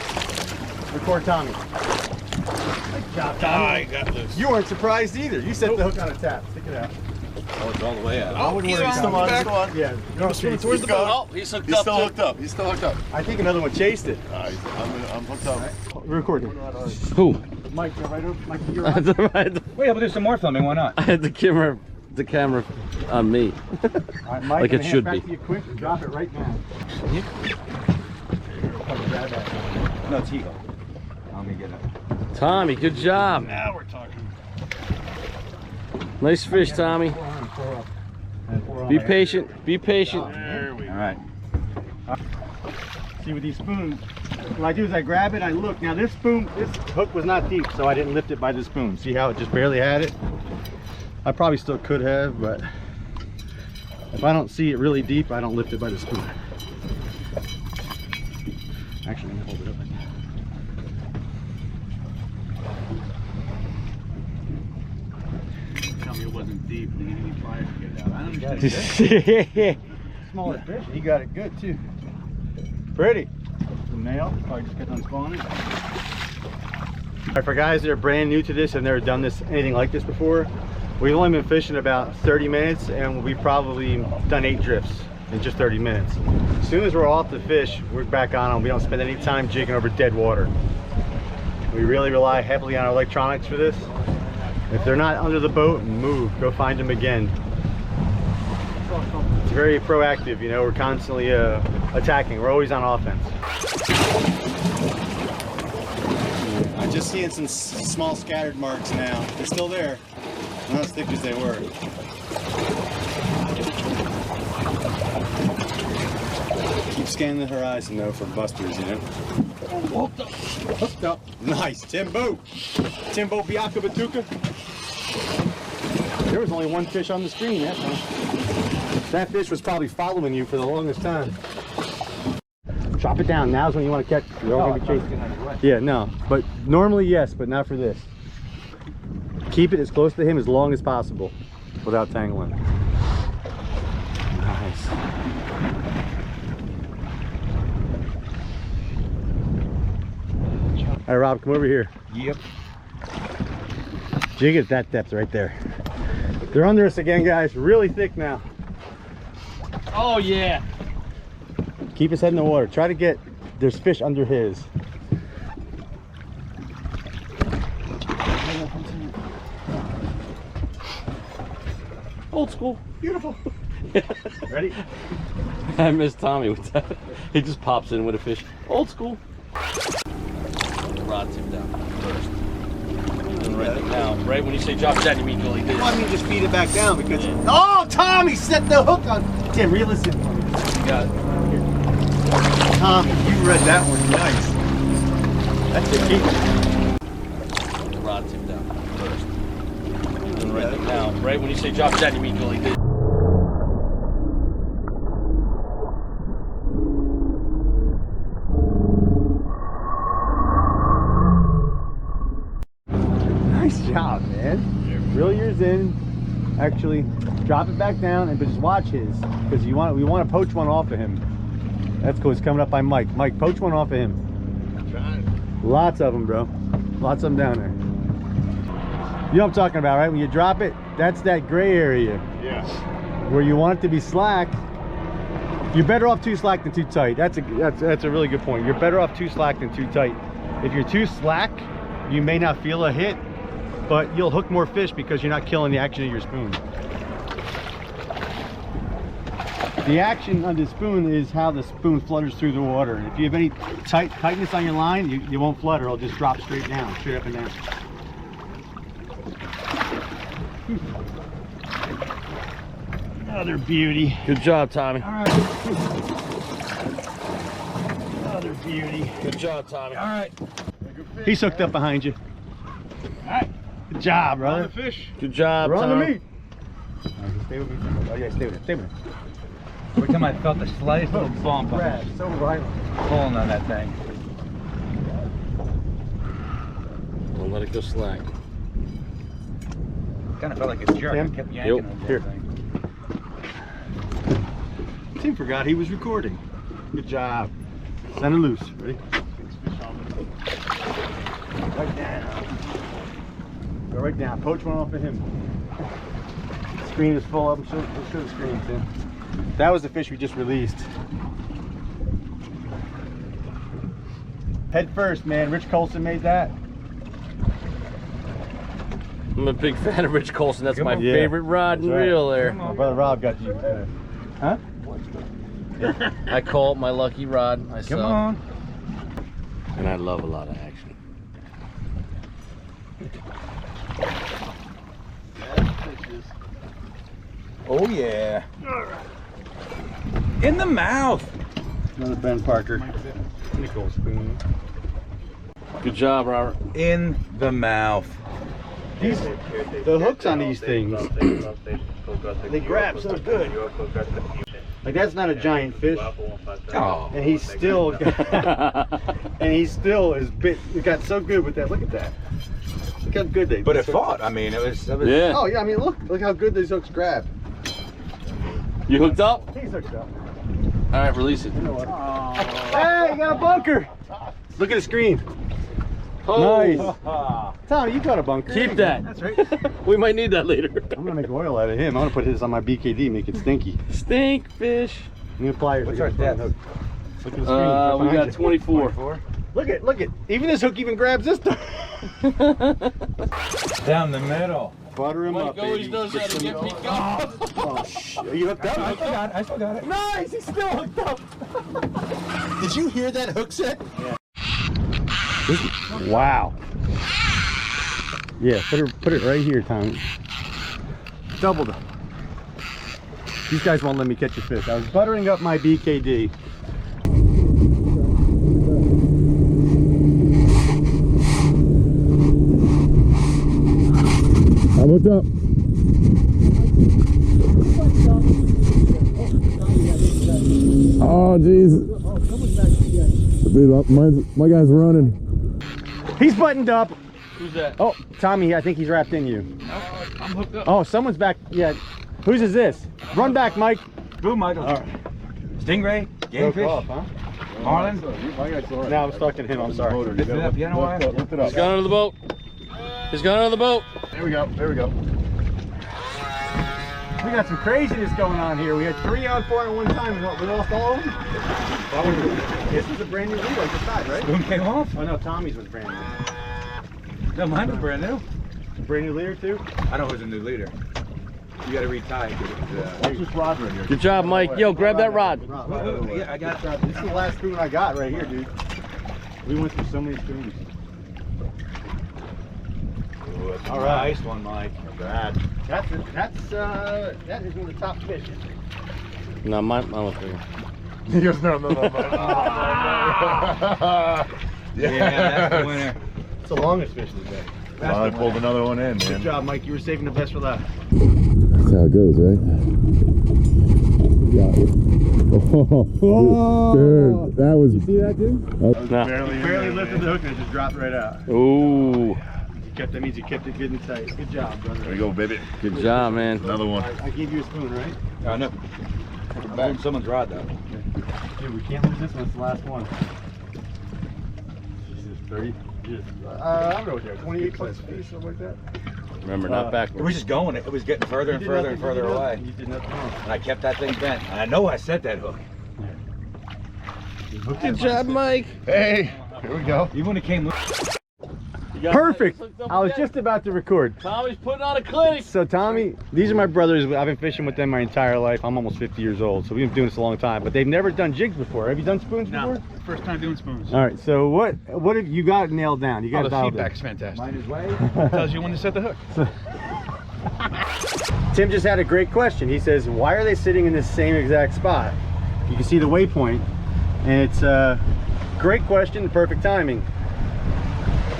Record Tommy. Good job, Tommy. I got loose. You weren't surprised either. You set the hook on a tap. Stick it out. Oh, it's all the way out. I wouldn't worry. he's Still on. on. Yeah. Towards the boat. Oh, he's hooked up. Still hooked up. He's still hooked up. I think another one chased it. I'm hooked up. Record it. Who? Mike, you're right over. Mike, you're right. Wait, I'm gonna do some more filming. Why not? I had the camera on me. All right, Mike, Like it I'm gonna should hand be. back to you quick and drop it right now. Grab that. No, it's Eagle. Let me get it. Tommy, good job. Now we're talking. Nice fish, Tommy. Be patient. Be patient. There we go. All right. See with these spoons, what I do is I grab it, I look. Now this spoon, this hook was not deep, so I didn't lift it by the spoon. See how it just barely had it? I probably still could have, but if I don't see it really deep, I don't lift it by the spoon. Actually, I'm gonna hold it up like that. Tell me it wasn't deep. And you need fire to get it out. I don't understand. Smaller fish. He got it good too. Pretty. The male probably just kept on spawning. All right, for guys that are brand new to this and never done this anything like this before, we've only been fishing about 30 minutes and we've probably done 8 drifts in just 30 minutes. As soon as we're off the fish, we're back on them. We don't spend any time jigging over dead water. We really rely heavily on our electronics for this. If they're not under the boat, move, go find them again. It's very proactive, you know, we're constantly attacking. We're always on offense. I'm just seeing some small scattered marks now. They're still there. Not as thick as they were. Keep scanning the horizon though for busters, you know. Hooked up. Nice, Timbo. Timbo Biaka Batuka. There was only one fish on the screen that time. That fish was probably following you for the longest time. Drop it down. Now's when you want to catch. You're all gonna be chasing. Yeah, no. But normally yes, but not for this. Keep it as close to him as long as possible without tangling. Nice. All right, Rob, come over here. Yep. Jig it at that depth right there. They're under us again, guys. Really thick now. Oh yeah. Keep his head in the water. Try to get, there's fish under his. Old school. Beautiful. Ready? I miss Tommy with that. He just pops in with a fish. Old school. The rod tip down first. And right now, right when you say drop it down, you mean go like this. Well, I mean, just feed it back down because. Yeah. Oh, Tommy set the hook on. Tim, reel this in for me. You got it. Tommy, you read that one nice. That's a keep. The rod tip down first. And right now, right when you say drop it down, you mean go like this. Nice job, man. Reel yours in. Actually, drop it back down and just watch his, because we want to poach one off of him. That's cool. It's coming up by Mike. Mike, poach one off of him. Lots of them, bro. Lots of them down there. You know what I'm talking about, right? When you drop it, that's that gray area. Yeah. Where you want it to be slack. You're better off too slack than too tight. That's a really good point. You're better off too slack than too tight. If you're too slack, you may not feel a hit, but you'll hook more fish because you're not killing the action of your spoon. The action on the spoon is how the spoon flutters through the water. And if you have any tightness on your line, you won't flutter. It'll just drop straight down, straight up and down. Another beauty. Good job, Tommy. All right. Another beauty. Good job, Tommy. All right. He's hooked up behind you. All right. Good job, brother. Fish. Good job, We're on the Tommy. meat. Stay with me. Oh yeah, stay with it. Stay with it. Every time I felt the slightest little bump, I Brad, so right. was pulling on that thing. Don't let it go slack. Kind of felt like a jerk. Tim? I kept yanking Yep. on that Here. thing. Tim forgot he was recording. Good job. Send it loose. Ready? Right down. Go right down. Poach one off of him. Screen is full of them. Show the screen, Tim. That was the fish we just released. Head first, man. Rich Coulson made that. I'm a big fan of Rich Coulson. That's my Yeah. favorite rod and That's right. reel there. My brother Rob got you. Huh? I call it my lucky rod myself. Come on. And I love a lot of action. Oh yeah. In the mouth. Another Ben Parker. Nickel spoon. Good job, Robert. In the mouth. The hooks on these things, they grab so good. Like that's not a giant fish, Oh. and he's still, is bit. It got so good with that. Look at that. Look how good they. But it fought. I mean, it was. Yeah. Oh yeah, I mean look how good these hooks grab. You hooked up? He's hooked up. All right, release it. Hey, you got a bunker. Look at the screen. Oh. Nice. Tom, you got a bunker. Keep that. That's right. We might need that later. I'm gonna make oil out of him. I'm gonna put his on my BKD, make it stinky. Stink fish. I'm gonna apply it. What's our depth? Look at the screen. We got 24. Look at. Even this hook even grabs this stuff. Down the middle. Butter him up, Mike always baby. knows how to get me going. Oh, are you hooked up? I still got it. Nice, he's still hooked up. Did you hear that hook set? Yeah. Wow. Yeah, put it right here, Tommy. Doubled it. These guys won't let me catch a fish. I was buttering up my BKD. I'm hooked up. Oh, jeez. Dude, my guy's running. He's buttoned up. Who's that? Oh, Tommy, I think he's wrapped in you. I'm hooked up. Oh, someone's back. Yeah. Whose is this? Run back, Mike. Boom, Michael. All right. Stingray. Gamefish. Marlin. Now I'm stuck in him. I'm sorry. Lift it up. You know why? Lift it up. He's gone under the boat. He's gone under the boat. There we go. There we go. We got some craziness going on here. We had 3 on 4 at one time and we lost all of them. This was a brand new lead I just got, right? Boom came off. Oh no, Tommy's was brand new. No, mine was brand new. Brand new leader too? I know who's a new leader. You got to retie. That's just rod right here. Good job, Mike. Yo, grab that rod. Yeah, I got it. This is the last spoon I got right here, dude. We went through so many spoons. All right. Nice one, Mike. That is one of the top fish. No, mine was bigger. He goes, no. Yeah, that's the winner. It's the longest fish of the day. I pulled another one in, Good man. job, Mike. You were saving the best for last. That's how it goes, right? Yeah. Oh, dude, that was. See that, dude? No. Barely lifted the hook and it just dropped right out. Ooh. That means you kept it good and tight. Good job, brother. There you go, baby. Good job, man. Another one. I gave you a spoon, right? No. Back. Someone's rod, though. Dude, we can't lose this one. It's the last one. Jesus, 30? I'll go with that. 28 bucks a piece, something like that. Remember, not It backwards. was just going. It was getting further and further and further away. You did nothing wrong. And I kept that thing bent. And I know I set that hook. Good job, Mike. Hey, here we go. Even when it came. Perfect. I was just about to record. Tommy's putting on a clinic. So Tommy, these are my brothers. I've been fishing with them my entire life. I'm almost 50 years old, so we've been doing this a long time. But they've never done jigs before. Have you done spoons before? No, first time doing spoons. All right. So what have you got nailed down? You got Oh, the dialed feedback's in. fantastic. Mine is way. Tells you when to set the hook. Tim just had a great question. He says, why are they sitting in this same exact spot? You can see the waypoint, and it's a great question, perfect timing.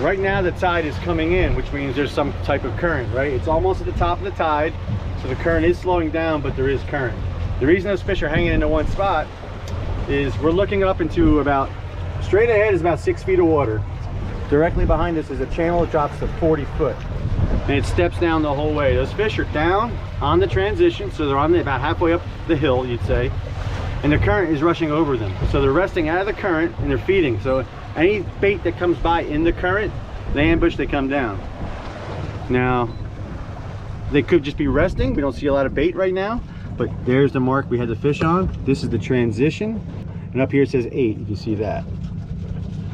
Right now the tide is coming in, which means there's some type of current, right? It's almost at the top of the tide, so the current is slowing down, but there is current. The reason those fish are hanging into one spot is we're looking up into about, straight ahead is about 6 feet of water. Directly behind us is a channel that drops to 40 foot. And it steps down the whole way. Those fish are down on the transition, so they're on about halfway up the hill, you'd say, and the current is rushing over them. So they're resting out of the current and they're feeding. So any bait that comes by in the current, they ambush, they come down. Now, they could just be resting. We don't see a lot of bait right now, but there's the mark we had the fish on. This is the transition, and up here it says 8, if you see that.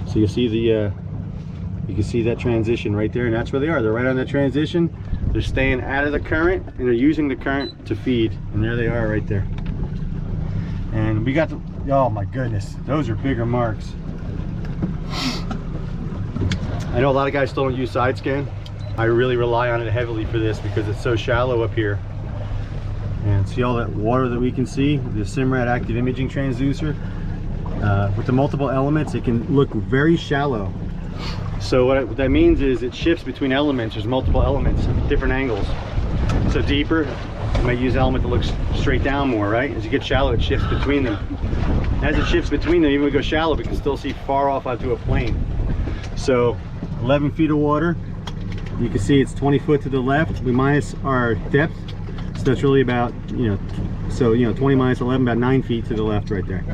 So you'll see the you can see that transition right there, and that's where they are. They're right on that transition. They're staying out of the current, and they're using the current to feed. And there they are right there. And we got the, oh my goodness, those are bigger marks. I know a lot of guys still don't use side scan. I really rely on it heavily for this because it's so shallow up here. And see all that water that we can see? The Simrad active imaging transducer. With the multiple elements, it can look very shallow. So what that means is it shifts between elements. There's multiple elements, different angles. So deeper, you might use an element that looks straight down more, right? As you get shallow, it shifts between them. As it shifts between them, even when we go shallow, we can still see far off onto a plane. So 11 feet of water. You can see it's 20 foot to the left. We minus our depth. So that's really about, 20 minus 11, about 9 feet to the left right there.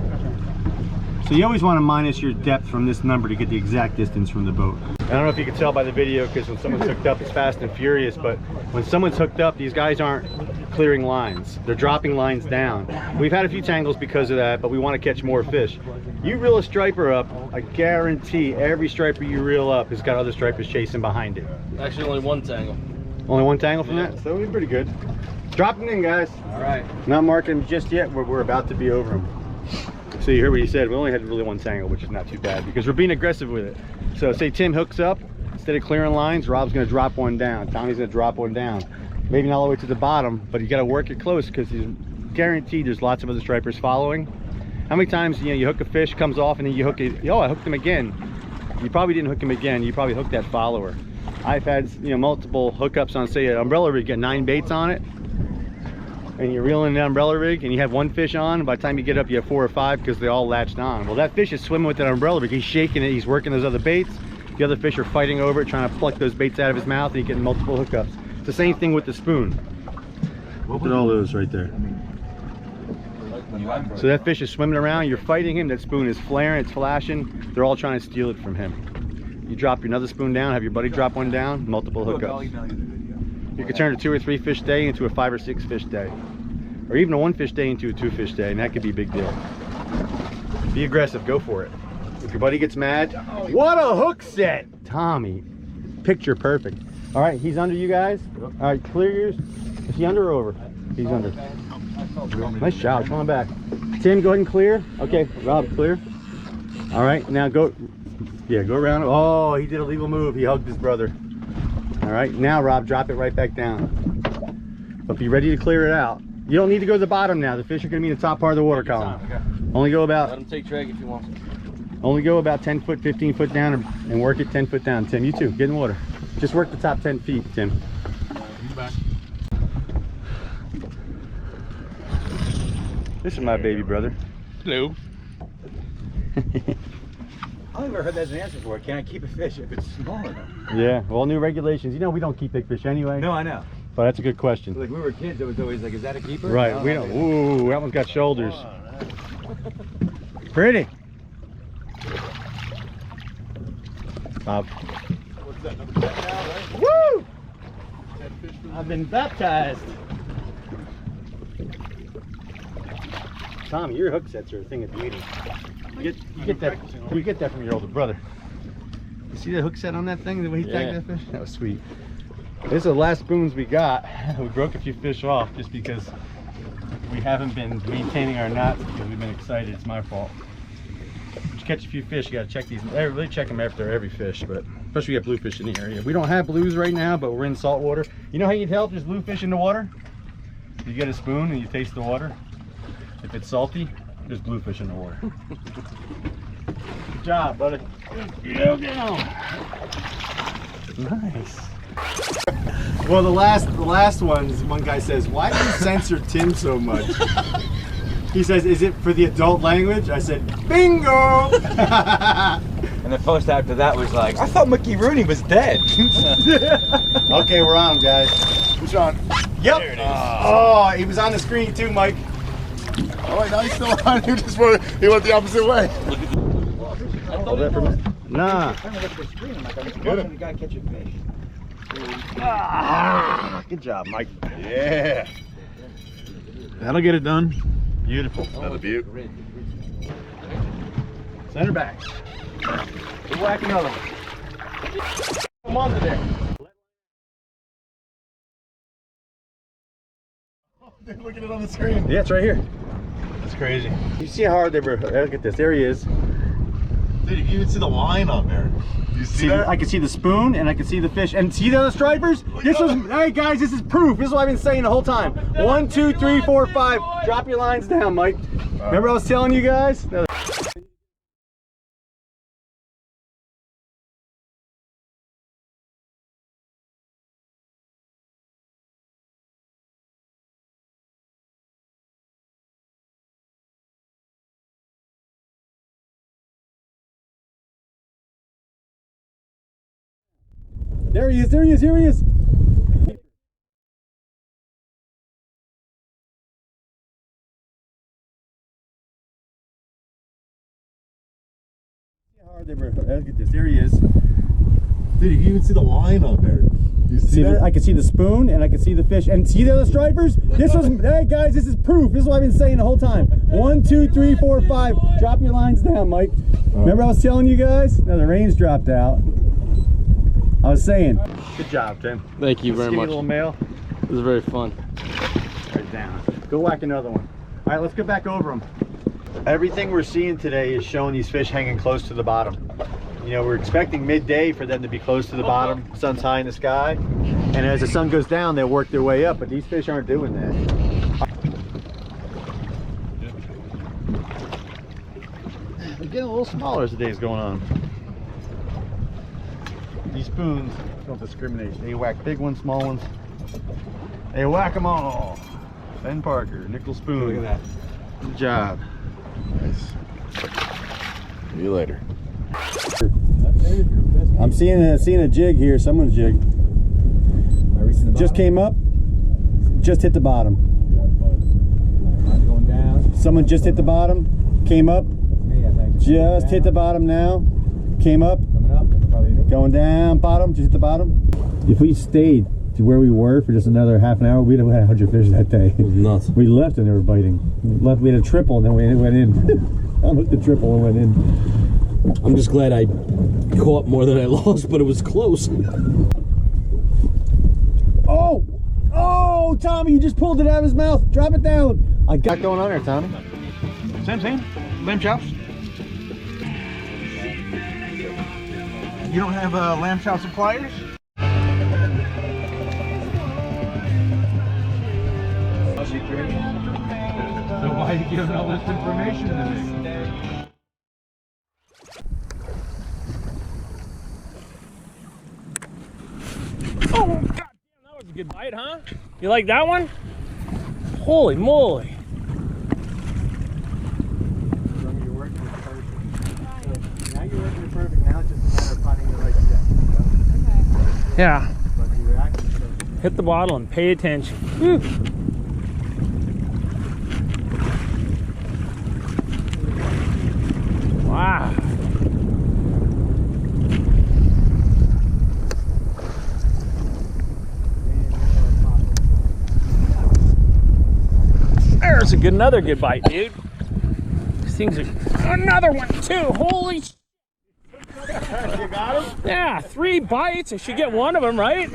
So you always want to minus your depth from this number to get the exact distance from the boat. I don't know if you can tell by the video because when someone's hooked up, it's fast and furious, but when someone's hooked up, these guys aren't clearing lines. They're dropping lines down. We've had a few tangles because of that, but we want to catch more fish. You reel a striper up, I guarantee every striper you reel up has got other stripers chasing behind it. Actually, only one tangle. Only one tangle from that? So we're pretty good. Drop them in, guys. All right. Not marking them just yet, we're about to be over them. So you heard what he said. We only had really one tangle, which is not too bad because we're being aggressive with it. So say Tim hooks up, instead of clearing lines, Rob's going to drop one down. Tommy's going to drop one down. Maybe not all the way to the bottom, but you got to work it close because he's guaranteed there's lots of other stripers following. How many times you hook a fish, comes off, and then you hook it? Oh, I hooked him again. You probably didn't hook him again. You probably hooked that follower. I've had multiple hookups on, say, an umbrella rig, get 9 baits on it. And you're reeling the umbrella rig and you have one fish on, and by the time you get up you have 4 or 5 because they all latched on. Well, that fish is swimming with that umbrella rig, he's shaking it, he's working those other baits, the other fish are fighting over it, trying to pluck those baits out of his mouth, and he's getting multiple hookups. It's the same thing with the spoon. Look at all those right there. So that fish is swimming around, you're fighting him, that spoon is flaring, it's flashing, they're all trying to steal it from him. You drop another spoon down, have your buddy drop one down, multiple hookups. You could turn a 2 or 3 fish day into a 5 or 6 fish day, or even a 1 fish day into a 2 fish day, and that could be a big deal. Be aggressive, go for it. If your buddy gets mad, what a hook set, Tommy, picture perfect. All right, he's under, you guys. All right, clear yours. Is he under or over? He's under. Nice job, come on back. Tim, go ahead and clear. Okay, Rob, clear. All right, now go around. Oh, he did a legal move, he hugged his brother. All right, now Rob, drop it right back down. But be ready to clear it out. You don't need to go to the bottom now. The fish are going to be in the top part of the water column. Only go about. Let him take drag if you want. Only go about 10 foot, 15 foot down, and work it 10 foot down. Tim, you too. Get in water. Just work the top 10 feet, Tim. This is my baby brother. Hello. I've never heard that as an answer before. Can I keep a fish if it's small enough? Yeah, well, new regulations. We don't keep big fish anyway. No, I know. But that's a good question. Like we were kids, it was always like, is that a keeper? Right, No, we don't. Ooh, that one's got shoulders. Pretty. Bob. What's that, number 10 now, right? Woo! 10 fish for the I've been baptized. Tom, your hook sets are a thing of beauty. You get that from your older brother. You see the hook set on that thing, the way he tagged that fish? That was sweet. This is the last spoons we got. We broke a few fish off just because we haven't been maintaining our knots because we've been excited. It's my fault. When you catch a few fish, you gotta check these. Really check them after every fish, but especially we have bluefish in the area. We don't have blues right now, but we're in saltwater. You know how you help there's bluefish in the water? You get a spoon and you taste the water. If it's salty, there's bluefish in the water. Good job, buddy. Good go. Nice. Well, the last ones, one guy says, "Why do you censor Tim so much?" He says, "Is it for the adult language?" I said, "Bingo!" And the post after that was like, I thought Mickey Rooney was dead. Okay, we're on, guys. Which on? Yep. There it is. Oh, he was on the screen too, Mike. Oh, wait, now he's still on. He went the opposite way. Hold that for a minute. Nah. I'm trying to look at the screen. I'm like, I'm watching the guy catch a fish. Good job, Mike. Yeah. That'll get it done. Beautiful. Another beaut. Send her back. We'll whack another one. Come on there. They're looking at it on the screen. Yeah, it's right here. That's crazy. You see how hard they were? Look at this. There he is. Dude, you can even see the line on there. Do you see that? I can see the spoon and I can see the fish. And see the other stripers? This was, hey guys, this is proof. This is what I've been saying the whole time. 1, 2, 3, 4, 5. Drop your lines down, Mike. Remember I was telling you guys? There he is, there he is, here he is. See how hard they were. Look at this, there he is. Dude, you can even see the line on there. Do you see that? I can see the spoon and I can see the fish. And see the other stripers? This was, hey guys, this is proof. This is what I've been saying the whole time. 1, 2, 3, 4, 5. Drop your lines down, Mike. Remember I was telling you guys? Now the rain's dropped out. I was saying. Good job, Tim. Thank you very much. Little male. It was very fun. Right down. Go whack another one. All right, let's get back over them. Everything we're seeing today is showing these fish hanging close to the bottom. You know, we're expecting midday for them to be close to the bottom. Sun's high in the sky. And as the sun goes down, they'll work their way up. But these fish aren't doing that. They're getting a little smaller as the day's going on. These spoons don't discriminate. They whack big ones, small ones. They whack them all. Ben Parker, nickel spoon. Look at that. Good job. Nice. See you later. I'm seeing a jig here. Someone's jig. Just came up. Just hit the bottom. Going down. Someone just hit the bottom. Came up. Just hit the bottom now. Came up. Going down, bottom, just hit the bottom. If we stayed to where we were for just another half an hour, we'd have had 100 fish that day. Nuts. We left and they were biting. We had a triple and then we went in. I looked at triple and went in. I'm just glad I caught more than I lost, but it was close. Oh! Oh, Tommy, you just pulled it out of his mouth. Drop it down. I got going on there, Tommy. Same. Lamb chops. You don't have lamb chop suppliers? So why are you giving all this information to me? Oh, God damn, that was a good bite, huh? You like that one? Holy moly. You're working with perfect. Now you're working with perfect. Now it's just a matter of finding the right step. Yeah. But you're actually perfect. Hit the bottle and pay attention. Whew. Wow. There's another good bite, dude. These things are another one too. Holy sh! You got him? Yeah, 3 bites. I should get one of them, right?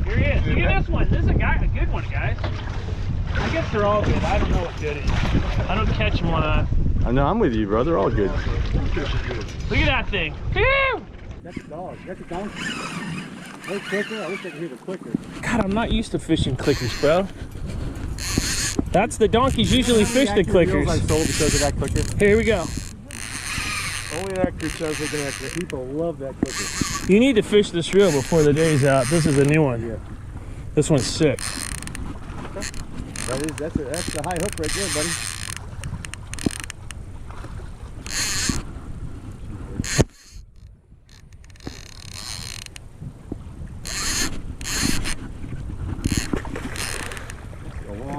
Here he is. Look at this one. This is a good one, guys. I guess they're all good. I don't know what good is. I don't catch them on. I know, I'm with you, bro. They're all good. Look at that thing. Woo! That's a dog. That's a donkey. No clicker. I wish I could hear the clicker. God, I'm not used to fishing clickers, bro. That's the donkeys usually fish the clickers. I sold because of that clicker. Here we go. Only that crew shows looking at the people love that clicker. You need to fish this reel before the day's out. This is a new one. Yeah. This one's sick. That's the high hook right there, buddy.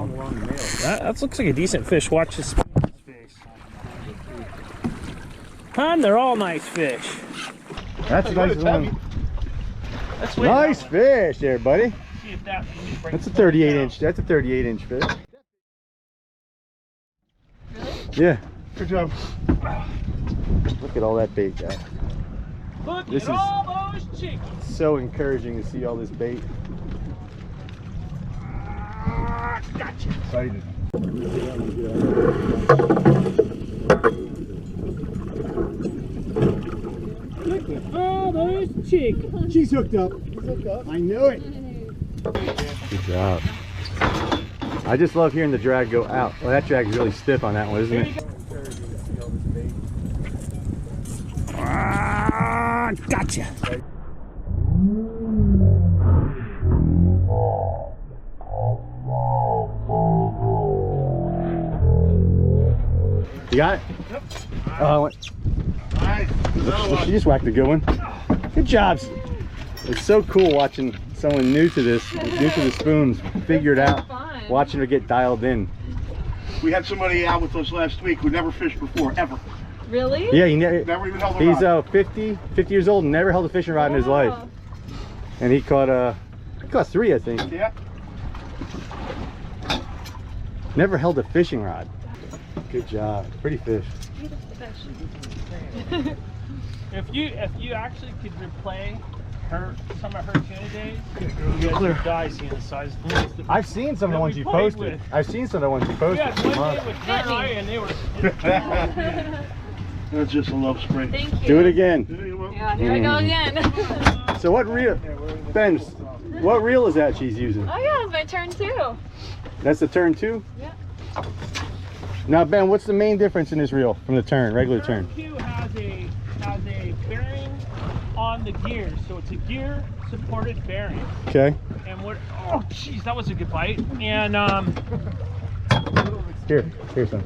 Long nail. That looks like a decent fish. Watch this face. Hun, they're all nice fish. That's a nice one. Let's Nice fish there, buddy. See if that That's a 38-inch. That's a 38-inch fish. Yeah. Good job. Look at all that bait, guys. Look This at all those chickens. So encouraging to see all this bait. Gotcha. Excited. Look at all those chickens. She's hooked up. I knew it. Good job. I just love hearing the drag go out. Well, that drag's really stiff on that one, isn't it? Gotcha. You got it? Yep. Oh, nice. She just whacked a good one. Good jobs. It's so cool watching someone new to this, new to the spoons, figure it out, watching her get dialed in. We had somebody out with us last week who never fished before, ever. Really? Yeah, Never even held a rod. He's 50 years old and never held a fishing rod in his life. And he caught 3, I think. Yeah. Never held a fishing rod. Good job. Pretty fish. If you actually could replay some of her tuna days, you guys would die seeing the size of the I've seen some of the ones you posted. I've seen some of the ones you posted. Yeah, one day with her and I, and they were. That's just a love spring. Thank you. Do it again. Yeah, here I go again. So what reel, Ben, what reel is that she's using? Oh yeah, it's my turn too. That's the turn 2? Yeah. Now Ben, what's the main difference in this reel from the turn, regular turn? Turn 2 has a bearing on the gear, so it's a gear supported bearing. Okay. And what, oh jeez, that was a good bite. And Here's some.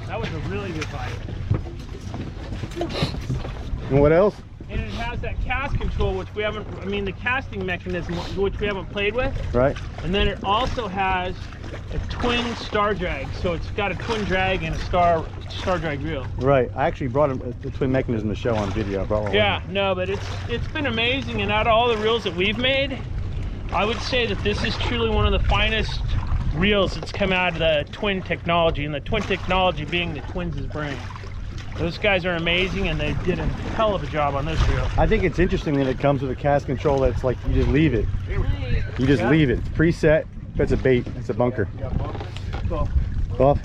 that was a really good bite. And what else? And it has that cast control, which we haven't, the casting mechanism, which we haven't played with. Right. And then it also has a twin star drag. So it's got a twin drag and a star drag reel. Right. I actually brought the twin mechanism to show on video. I brought one. Yeah, no, but it's been amazing. And out of all the reels that we've made, I would say that this is truly one of the finest reels that's come out of the twin technology, and the twin technology being the Twins' brain. Those guys are amazing, and they did a hell of a job on this reel. I think it's interesting that it comes with a cast control that's like you just leave it. You just leave it. It's preset. That's a bait. That's a bunker. Off.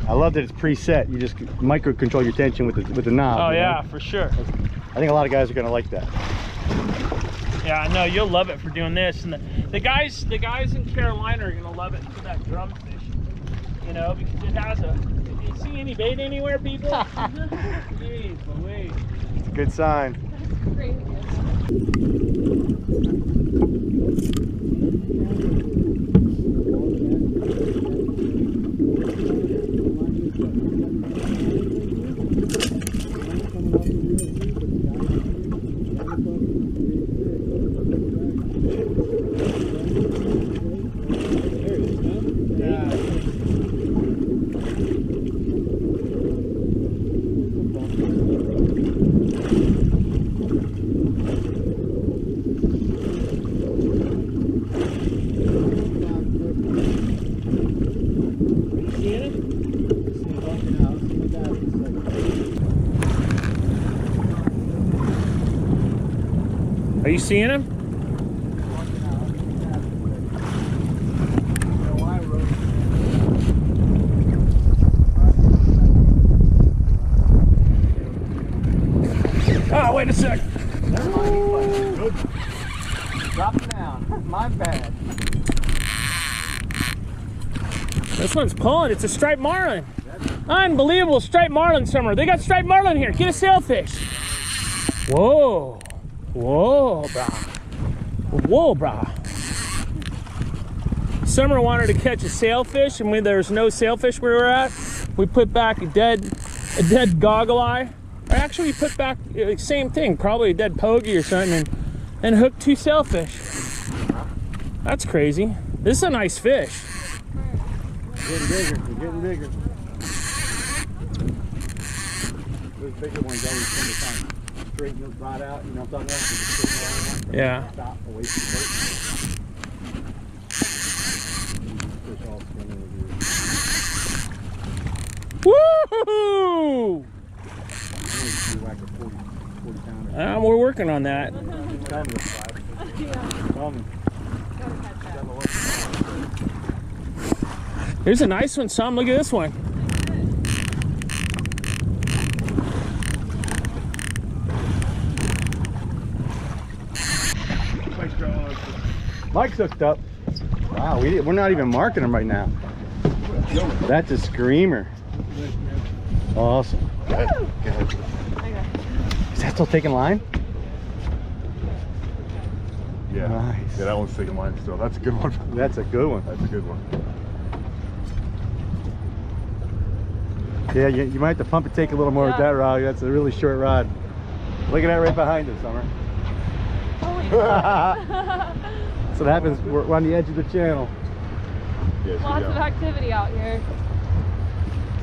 I love that it's preset. You just micro control your tension with the knob. Oh yeah, know? for sure. I think a lot of guys are gonna like that. Yeah, I know you'll love it for doing this, and the guys in Carolina are gonna love it for that drumfish. You know, because it has a. Do you see any bait anywhere, people? Jeez, Louise. It's a good sign. Are you seeing him? Oh, wait a sec. Drop it down. My bad. This one's pulling. It's a striped marlin. Unbelievable striped marlin summer. They got striped marlin here. Get a sailfish. Whoa. Whoa, brah. Whoa, brah. Summer wanted to catch a sailfish, and when there was no sailfish where we were at, we put back a dead goggle eye. Or actually, we put back same thing, probably a dead pogey or something, and hooked 2 sailfish. That's crazy. This is a nice fish. Getting bigger. We're getting bigger. Those bigger ones always tend to kind of straighten those rod out. You know what I'm talking about? Yeah. Stop away from the boat. Fish all swimming with you. Woo! Whack a 40 pounder. We're working on that. Here's a nice one, Sam. Look at this one. Mike's hooked up. Wow, we're not even marking him right now. That's a screamer. Awesome. Is that still taking line? Yeah. Nice. Yeah, that one's taking line still. That's a good one. That's a good one. That's a good one. Yeah, you might have to pump and take a little more with that rod. That's a really short rod. Look at that right behind us, Summer. That's what happens. We're on the edge of the channel. Yeah, Lots of activity out here.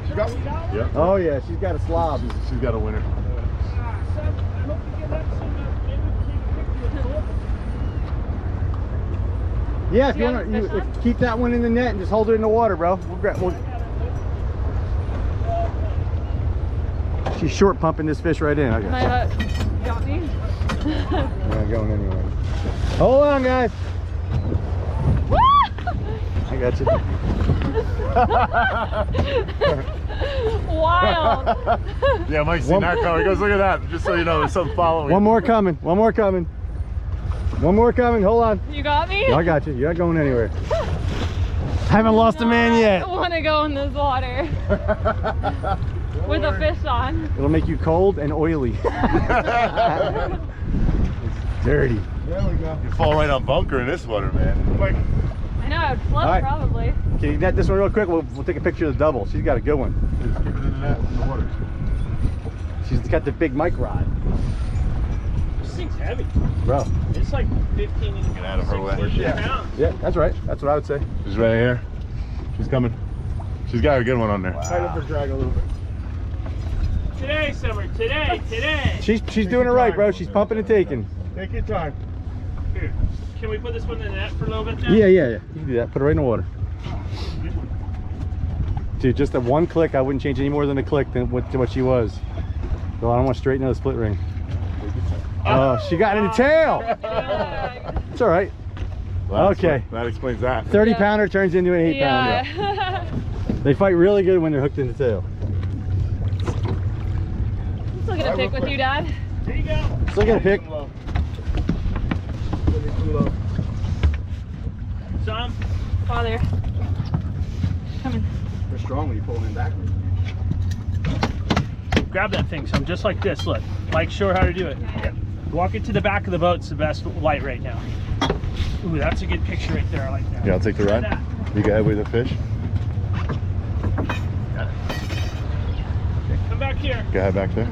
She got one? Yeah. Oh yeah, she's got a slob. She's got a winner. Yeah, if you want to keep that one in the net and just hold it in the water, bro. She's short pumping this fish right in. I got My hook. Got me? We're not going anywhere. Hold on, guys. I got you. Wild. Yeah, Mike's seen that coming. He goes, look at that. Just so you know, there's something following. One more coming. One more coming. One more coming. Hold on. You got me? I got you. You're not going anywhere. Haven't lost a man yet. I want to go in this water. With a fish on. It'll make you cold and oily. It's dirty. There we go. You fall right on bunker in this water, man. Like, I know, I would float right. probably. Okay, net this one real quick. We'll take a picture of the double. She's got a good one. just keep it in the net in the water. She's got the big mic rod. This thing's heavy. Bro. It's like 15 Get out of her way. pounds. Yeah, that's right. That's what I would say. She's right here. She's coming. She's got a good one on there. Tight up her drag a little bit. Today, Summer. Today. She's doing it right, bro. She's pumping and taking. Take your time. Here. Can we put this one in the net for a little bit now? Yeah. You can do that. Put it right in the water. Dude, just a one click. I wouldn't change any more than a click than what she was. So I don't want to straighten out the split ring. Oh, she got it in the tail. It's all right. Well, okay. That explains that. 30 pounder turns into an 8 pounder. Yeah. They fight really good when they're hooked in the tail. I'm still gonna pick with you, Dad. Here you go. Still get a pick. Sam. Father. Coming. They're strong when you pull them in backwards. Grab that thing, Sam, just like this. Look, Mike's sure how to do it. Walk it to the back of the boat. It's the best light right now. Ooh, that's a good picture right there. I like that. Yeah, I'll take the ride. You go ahead with the fish. Got it. Come back here. Go ahead back there.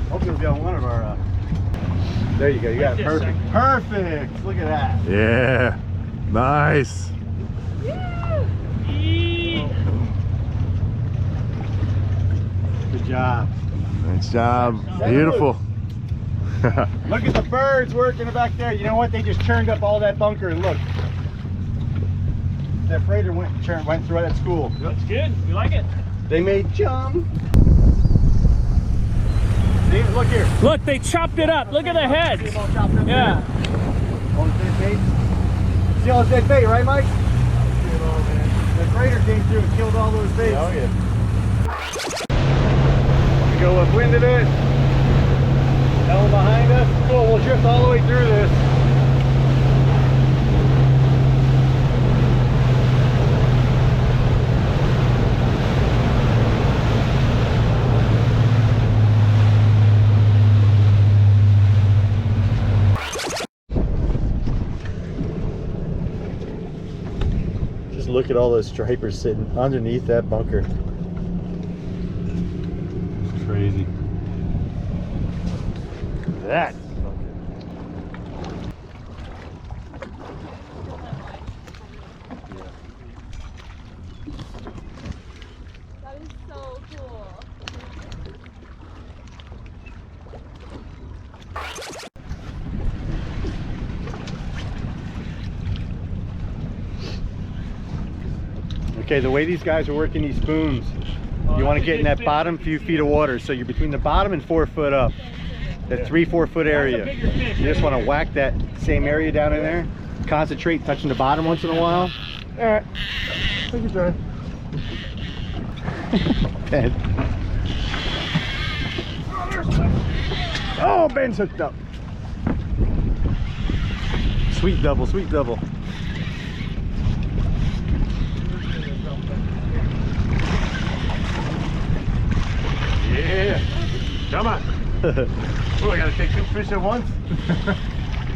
Hopefully it'll be on one of our. There you go. You got it. Perfect. Perfect. Look at that. Yeah. Nice. Good job. Nice job. Beautiful. Look at the birds working back there. You know what? They just churned up all that bunker and look. That freighter went through it at school. That's good. We like it. They made chum. See, look here. Look, they chopped it up. Look at the heads. Yeah. All the dead bait? See all the dead bait, right, Mike? The freighter came through and killed all those baits. Oh, yeah. We go upwind of it. Hell behind us. Cool, we'll drift all the way through this. Just look at all those stripers sitting underneath that bunker. It's crazy. That. That is so cool. Okay, the way these guys are working these spoons, you want to get in that bottom few feet of water. So you're between the bottom and 4 foot up. That 3-4 foot area. You just want to whack that same area down in there. Concentrate touching the bottom once in a while. All right, take your turn. Ben. Oh, Ben's hooked up. Sweet double, sweet double. Yeah. Come on. Oh, I gotta take 2 fish at once.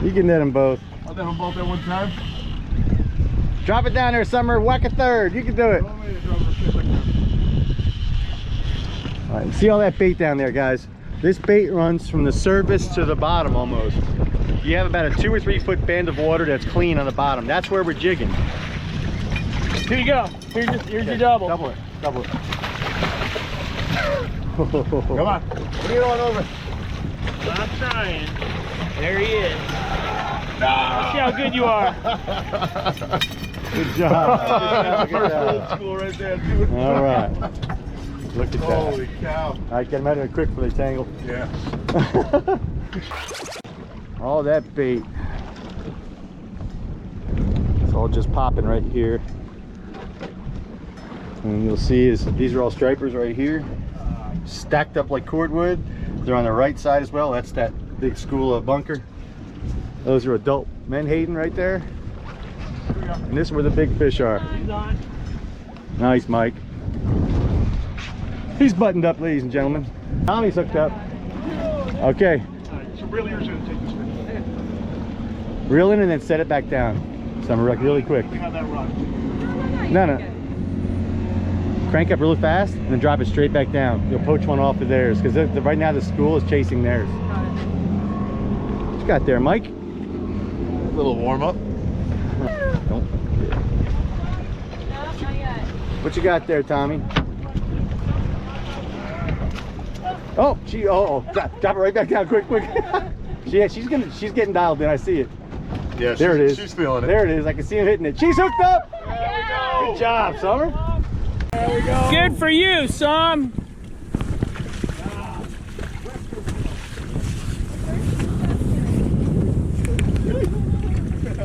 You can net them both. I'll net them both at one time. Drop it down there, Summer. Whack a third. You can do it. All right, see all that bait down there, guys? This bait runs from the surface to the bottom almost. You have about a 2 or 3 foot band of water that's clean on the bottom. That's where we're jigging. Here you go. Here's your double. Double it. Double it. Come on. Bring it on over. I'm trying. There he is. Let's see how good you are. Good job. First old school right there, dude. All right. Look at that. Holy cow. All right, get them out of there quick before they tangle. Yeah. All that bait. It's all just popping right here. And you'll see is these are all stripers right here. Stacked up like cordwood. They're on the right side as well. That's that big school of bunker. Those are adult menhaden right there. And this is where the big fish are. Nice, Mike. He's buttoned up, ladies and gentlemen. Tommy's hooked up. Okay. So reel yours in, take this fish. Reel in and then set it back down. So I'm really quick. We have that rod. No. Crank up really fast and then drop it straight back down. You'll poach one off of theirs because right now the school is chasing theirs. What you got there, Mike? A little warm up. No, not yet. What you got there, Tommy? Oh, drop it right back down, quick. She's getting dialed in. I see it. Yeah, there it is. She's feeling it. There it is. I can see him hitting it. She's hooked up. There we go. Good job, Summer. There we go. Good for you, Sam.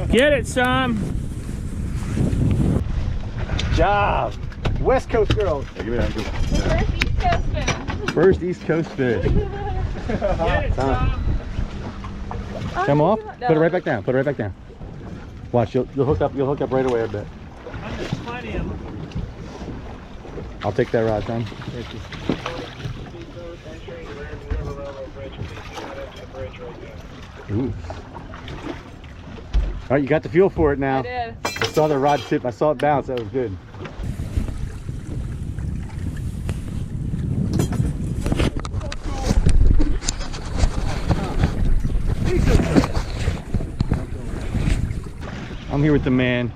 Get it, Sam. Good job. West Coast girls. Yeah, give me that. The first East Coast fish. First East Coast fish. Get it, Sam. Come off. Put it right back down. Put it right back down. Watch. You'll hook up. You'll hook up right away. I bet. There's plenty of them. I'll take that rod, Tom. Thank you. Ooh. All right, you got the feel for it now. I did. I saw the rod tip. I saw it bounce. That was good. I'm here with the man.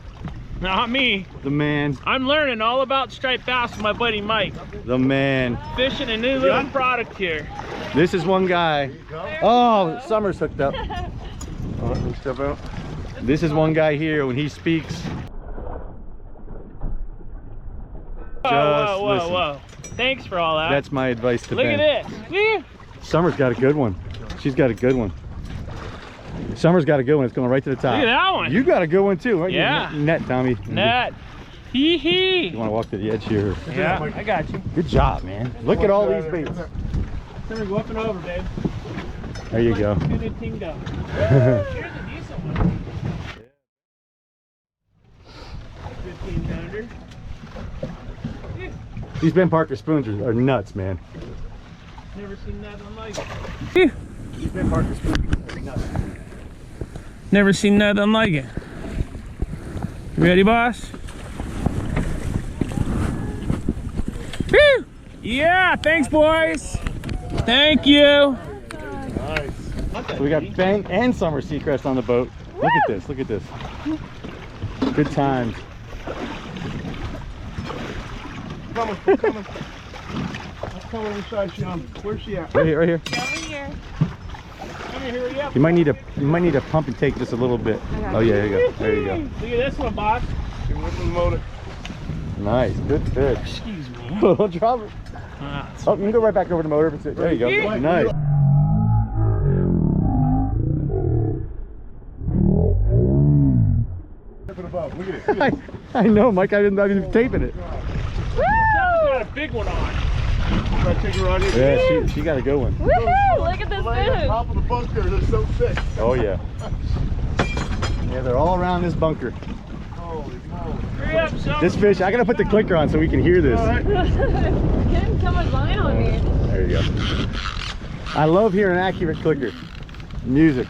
Not me. The man. I'm learning all about striped bass with my buddy Mike. The man. Fishing a new little product here. This is one guy. Oh, Summer's hooked up. Step out. This is one guy here when he speaks. Whoa. Thanks for all that. That's my advice to Look Ben. at this. Woo. Summer's got a good one. she's got a good one. Summer's got a good one. It's going right to the top. Look at that one. You got a good one too. Right? Yeah. Net, Tommy. Net. Hee hee. You want to walk to the edge here? Yeah, I got you. Good job, man. Look at all these baits. Summer, go up and over, babe. There you go. Here's a decent one. 15-pounder. These Ben Parker spoons are nuts, man. Never seen nothing like it. These Ben Parker spoons are nuts. Never seen nothing like it. You ready, boss? Woo! Yeah, thanks, boys. Thank you. Nice. So we got Ben and Summer Seacrest on the boat. Woo! Look at this. Look at this. Good times. Coming. I'm coming inside, Sean. Where's she at? Right here. Right here. Over here. Hurry up. You might need a pump and take just a little bit. Oh yeah, there you go. There you go. Look at this one, boss. Get away from the motor. Nice, good fish. Excuse me. Don't drop it. Oh, you can go right back over the motor. There you go. Nice. Look at it. I know, Mike. I've been taping it. Sal's got a big one on. Try to take her on in. Yeah, she got a good one. Woohoo! Look at this Laying on food. top of the bunker, they're so thick. Oh yeah. Yeah, they're all around this bunker. Holy moly. Hurry up, Sal. This fish, I gotta put the clicker on so we can hear this. Getting so much line on me. There you go. I love hearing accurate clicker music.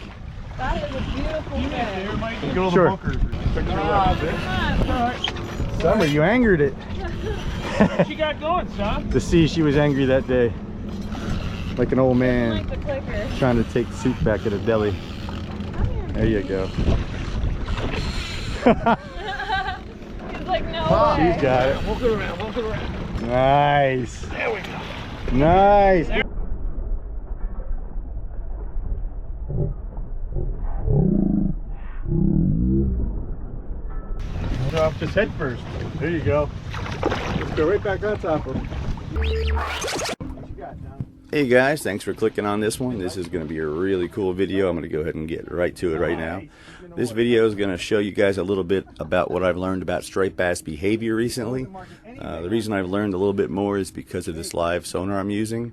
That is a beautiful fish. Go to Sure. the bunker. Picture that. Summer, you angered it. What you got going, son? To see she was angry that day. Like an old man Like the clicker. trying to take soup back at a deli. There you go. He's like, no way. She's got it. Walk it around, walk it around. Nice. There we go. Nice. Drop just head first. There you go. Let's go right back on top of him. What you got, Tom? Hey guys, thanks for clicking on this one. This is going to be a really cool video. I'm going to go ahead and get right to it right now. This video is going to show you guys a little bit about what I've learned about striped bass behavior recently. The reason I've learned a little bit more is because of this live sonar I'm using.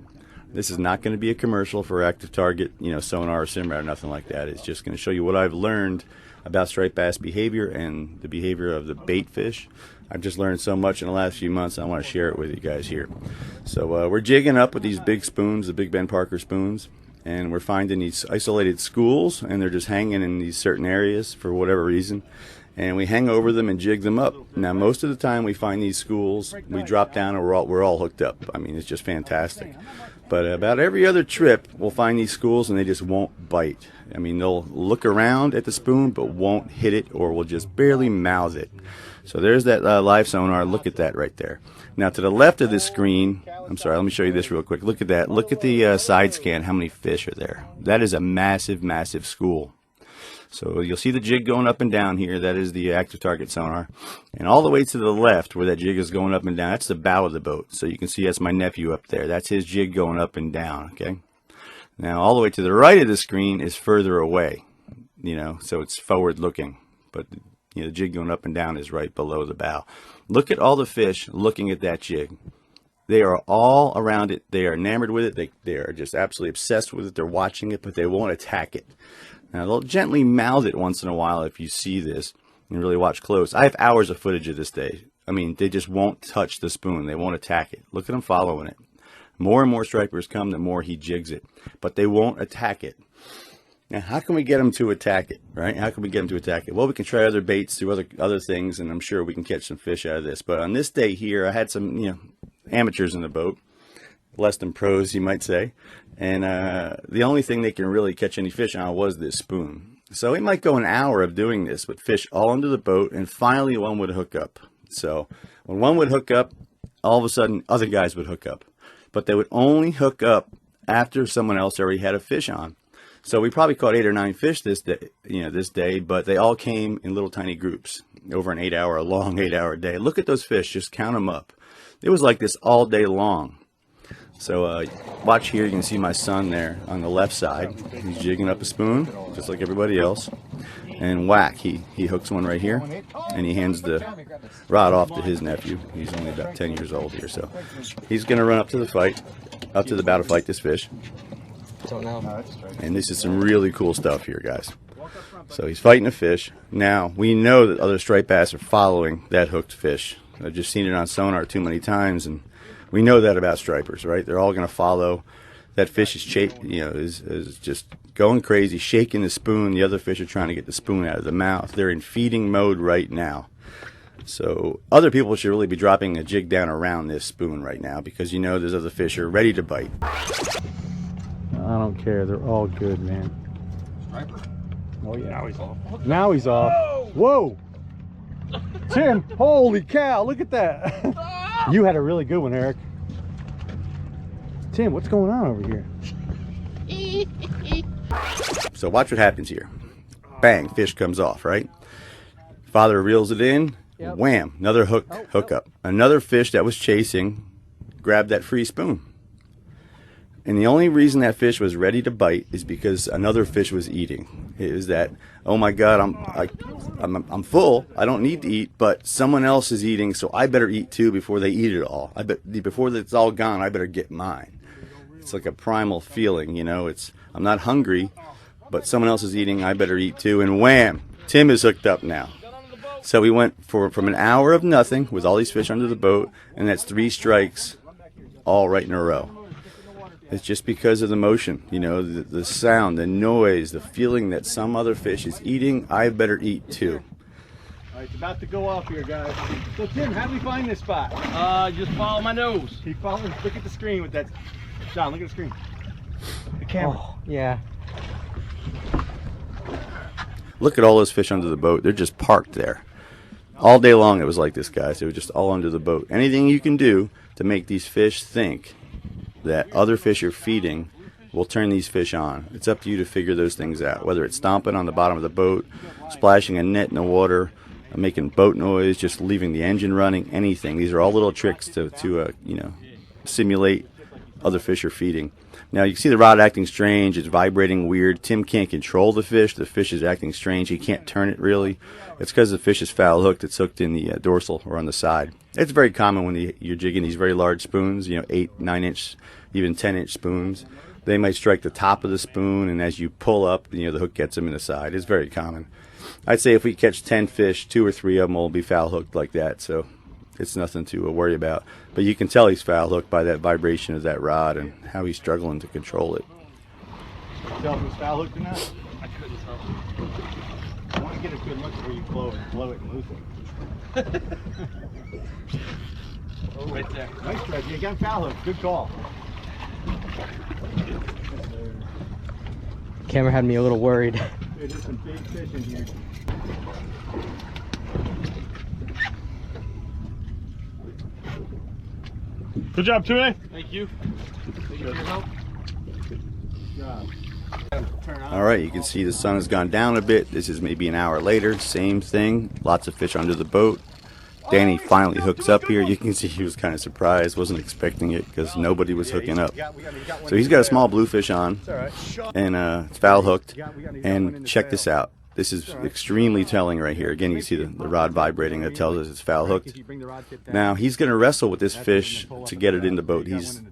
This is not going to be a commercial for active target, sonar or sim or nothing like that. It's just going to show you what I've learned about striped bass behavior and the behavior of the bait fish. I've just learned so much in the last few months. I want to share it with you guys here. So we're jigging up with these big spoons, the big Ben Parker spoons, and we're finding these isolated schools, and they're just hanging in these certain areas for whatever reason. And we hang over them and jig them up. Now, most of the time we find these schools, we drop down and we're all hooked up. I mean, it's just fantastic. But about every other trip, we'll find these schools and they just won't bite. I mean, they'll look around at the spoon but won't hit it, or will just barely mouth it. So there's that live sonar. Look at that right there. Now to the left of this screen, I'm sorry, let me show you this real quick. Look at that. Look at the side scan. How many fish are there? That is a massive, massive school. So you'll see the jig going up and down here. That is the active target sonar. And all the way to the left where that jig is going up and down, that's the bow of the boat. So you can see that's my nephew up there. That's his jig going up and down, okay? Now all the way to the right of the screen is further away, so it's forward looking. But the jig going up and down is right below the bow. Look at all the fish looking at that jig. They are all around it. They are enamored with it. They are just absolutely obsessed with it. They're watching it, but they won't attack it. Now, they'll gently mouth it once in a while if you see this and really watch close. I have hours of footage of this day. I mean, they just won't touch the spoon. They won't attack it. Look at them following it. More and more stripers come, the more he jigs it. But they won't attack it. Now, how can we get them to attack it, right? How can we get them to attack it? Well, we can try other baits, do other things, and I'm sure we can catch some fish out of this. But on this day here, I had some, amateurs in the boat. Less than pros, you might say. And the only thing they can really catch any fish on was this spoon. So it might go an hour of doing this with fish all under the boat, and finally one would hook up. So when one would hook up, all of a sudden other guys would hook up. But they would only hook up after someone else already had a fish on. So we probably caught 8 or 9 fish this day, but they all came in little tiny groups over an 8-hour day. Look at those fish, just count them up. It was like this all day long. So watch here, you can see my son there on the left side. He's jigging up a spoon, just like everybody else. And whack, he hooks one right here, and he hands the rod off to his nephew. He's only about 10 years old here, so he's going to run up to the bow to fight this fish. And this is some really cool stuff here, guys. So he's fighting a fish. Now, we know that other striped bass are following that hooked fish. I've just seen it on sonar too many times, and we know that about stripers, right? They're all going to follow. That fish is just going crazy, shaking the spoon. The other fish are trying to get the spoon out of the mouth. They're in feeding mode right now. So other people should really be dropping a jig down around this spoon right now, because you know there's other fish are ready to bite. I don't care. They're all good, man. Striper. Oh yeah. Now he's off. Now he's off. Whoa! Tim, holy cow! Look at that. You had a really good one, Eric. Tim, what's going on over here? So watch what happens here. Bang, fish comes off, right? Father reels it in. Yep. Wham, another hook up. Another fish that was chasing grabbed that free spoon. And the only reason that fish was ready to bite is because another fish was eating. It was that, oh my God, I'm full. I don't need to eat, but someone else is eating, so I better eat too before they eat it all. Before it's all gone, I better get mine. It's like a primal feeling, you know. I'm not hungry, but someone else is eating. I better eat too. And wham, Tim is hooked up now. So we went from an hour of nothing with all these fish under the boat, and that's 3 strikes, all right in a row. It's just because of the motion, you know, the sound, the noise, the feeling that some other fish is eating. I better eat too. All right, it's about to go off here, guys. So Tim, how do we find this spot? Just follow my nose. He follows. Look at the screen with that. John, look at the screen. The camera. Oh, yeah. Look at all those fish under the boat. They're just parked there. All day long it was like this, guys. It was just all under the boat. Anything you can do to make these fish think that other fish are feeding will turn these fish on. It's up to you to figure those things out. Whether it's stomping on the bottom of the boat, splashing a net in the water, making boat noise, just leaving the engine running, anything. These are all little tricks to you know, simulate other fish are feeding. Now you can see the rod acting strange. It's vibrating weird. Tim can't control the fish. The fish is acting strange. He can't turn it really. It's because the fish is foul hooked. It's hooked in the dorsal or on the side. It's very common when you're jigging these very large spoons, you know, 8, 9 inch, even 10 inch spoons. They might strike the top of the spoon, and as you pull up, you know, the hook gets them in the side. It's very common. I'd say if we catch 10 fish, 2 or 3 of them will be foul hooked like that. So it's nothing to worry about. But you can tell he's foul hooked by that vibration of that rod and how he's struggling to control it. Tell if he's foul hooked or not? I couldn't tell. I want to get a good look where you blow it and lose it. Oh, right there. Nice try. You got foul hooked. Good call. Camera had me a little worried. There's some big fish in here. Good job, Tune. Thank you. Thank you for your help. Good job. All right, you can see the sun has gone down a bit. This is maybe an hour later. Same thing. Lots of fish under the boat. Danny finally hooks up here. You can see he was kind of surprised. Wasn't expecting it because nobody was hooking up. So he's got a small bluefish on, and it's foul hooked. And check this out. This is extremely telling right here. Again, you see the rod vibrating. That tells us it's foul hooked. Now, he's going to wrestle with this fish to get it in the boat.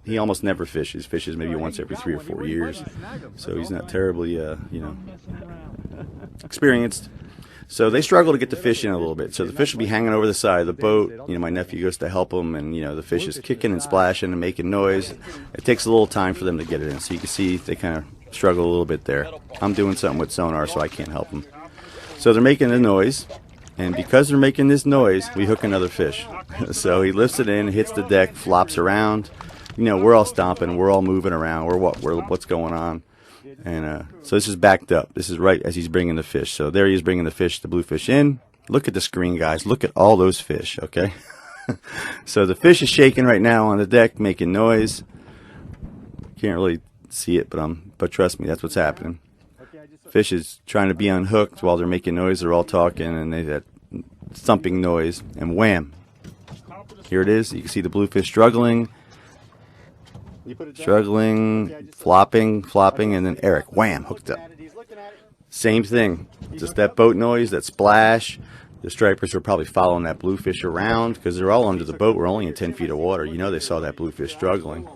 He almost never fishes. Fishes maybe once every 3 or 4 years. So he's not terribly, you know, experienced. So they struggle to get the fish in a little bit. So the fish will be hanging over the side of the boat. You know, my nephew goes to help them, and, you know, the fish is kicking and splashing and making noise. It takes a little time for them to get it in. So you can see they kind of struggle a little bit there. I'm doing something with sonar, so I can't help them. So they're making the noise, and because they're making this noise, we hook another fish. So he lifts it in, hits the deck, flops around. You know, we're all stomping, we're all moving around. What's going on? And so this is backed up. This is right as he's bringing the fish. So there he is bringing the fish, the bluefish in. Look at the screen, guys. Look at all those fish, okay? So the fish is shaking right now on the deck, making noise. Can't really see it, but trust me, that's what's happening. Fish is trying to be unhooked while they're making noise. They're all talking, and they that thumping noise, and wham! Here it is. You can see the bluefish struggling. struggling, flopping, and then Eric, wham, hooked up. Same thing, just that boat noise, that splash. The stripers were probably following that bluefish around because they're all under the boat. We're only in 10 feet of water. You know they saw that bluefish struggling.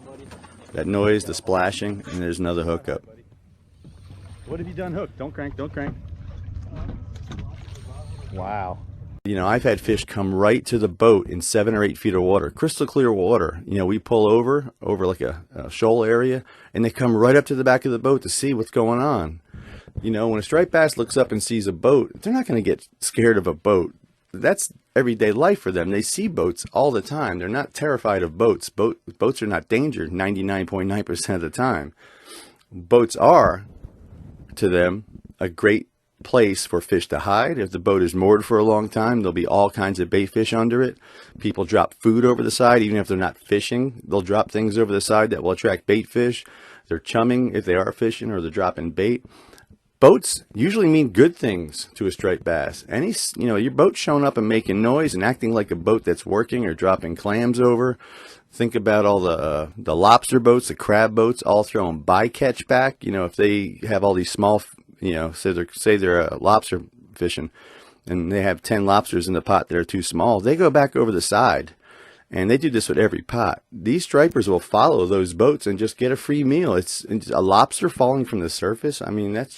That noise, the splashing, and there's another hookup. What have you done hooked? Don't crank, don't crank. Wow. You know, I've had fish come right to the boat in 7 or 8 feet of water, crystal clear water. You know, we pull over like a shoal area, and they come right up to the back of the boat to see what's going on. You know, when a striped bass looks up and sees a boat, they're not going to get scared of a boat. That's everyday life for them. They see boats all the time. They're not terrified of boats. Boats are not danger 99.9% of the time. Boats are, to them, a great place for fish to hide. If the boat is moored for a long time, there'll be all kinds of bait fish under it. People drop food over the side, even if they're not fishing. They'll drop things over the side that will attract bait fish. They're chumming if they are fishing, or they're dropping bait. Boats usually mean good things to a striped bass. Your boat showing up and making noise and acting like a boat that's working, or dropping clams over. Think about all the lobster boats, the crab boats, all throwing bycatch back. You know, if they have all these small, say they're lobster fishing, and they have 10 lobsters in the pot that are too small, they go back over the side. And they do this with every pot. These stripers will follow those boats and just get a free meal. It's a lobster falling from the surface. I mean, that's